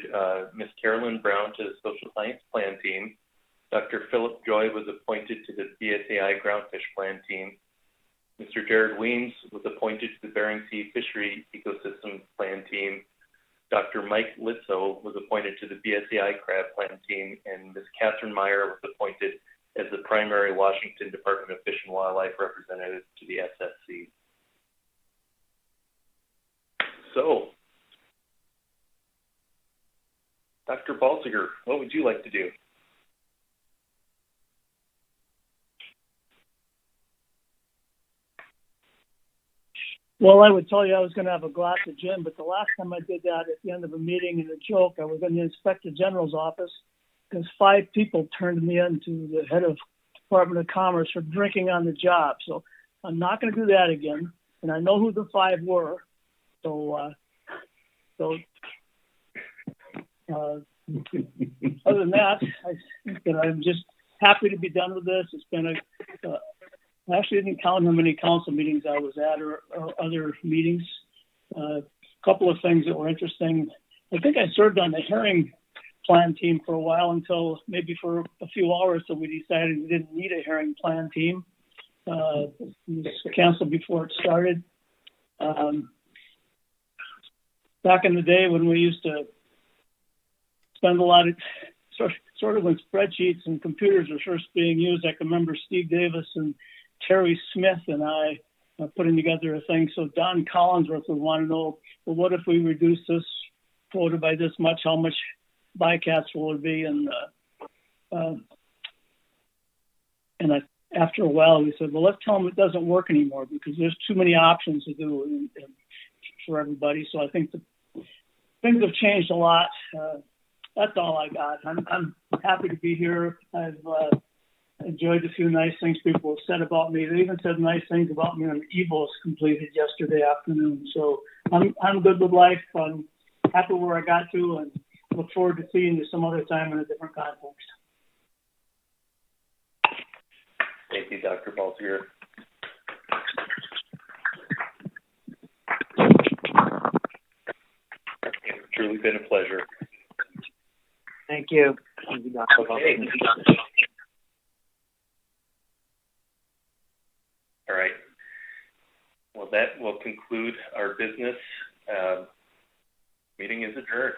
Ms. Carolyn Brown to the Social Science Plan Team. Dr. Philip Joy was appointed to the BSAI Groundfish Plan Team. Mr. Jared Weems was appointed to the Bering Sea Fishery Ecosystem Plan Team. Dr. Mike Litso was appointed to the BSAI Crab Plan Team, and Ms. Catherine Meyer was appointed as the primary Washington Department of Fish and Wildlife representative to the SSC. So, Dr. Balsiger, what would you like to do? Well, I would tell you I was going to have a glass of gin, but the last time I did that at the end of a meeting in a joke, I was in the Inspector General's office because 5 people turned me in to the head of Department of Commerce for drinking on the job. So I'm not going to do that again. And I know who the 5 were. Other than that, I'm just happy to be done with this. It's been I actually didn't count how many council meetings I was at or other meetings. A couple of things that were interesting. I think I served on the herring plan team for a while until maybe for a few hours, so we decided we didn't need a herring plan team. It was canceled before it started. Back in the day when we used to spend a lot of, sort of when spreadsheets and computers were first being used, I can remember Steve Davis and Terry Smith and I putting together a thing. So Don Collinsworth would want to know, well, what if we reduce this quota by this much? How much bycatch will it be? After a while, we said, well, let's tell them it doesn't work anymore because there's too many options to do for everybody. So I think things have changed a lot. That's all I got. I'm happy to be here. I've enjoyed a few nice things people have said about me. They even said nice things about me on the EVOS completed yesterday afternoon. So I'm good with life. I'm happy where I got to and look forward to seeing you some other time in a different context. Thank you, Dr. Baltier. It's truly been a pleasure. Thank you. Thank you, Dr. Okay. All right. Well, that will conclude our business. Meeting is adjourned.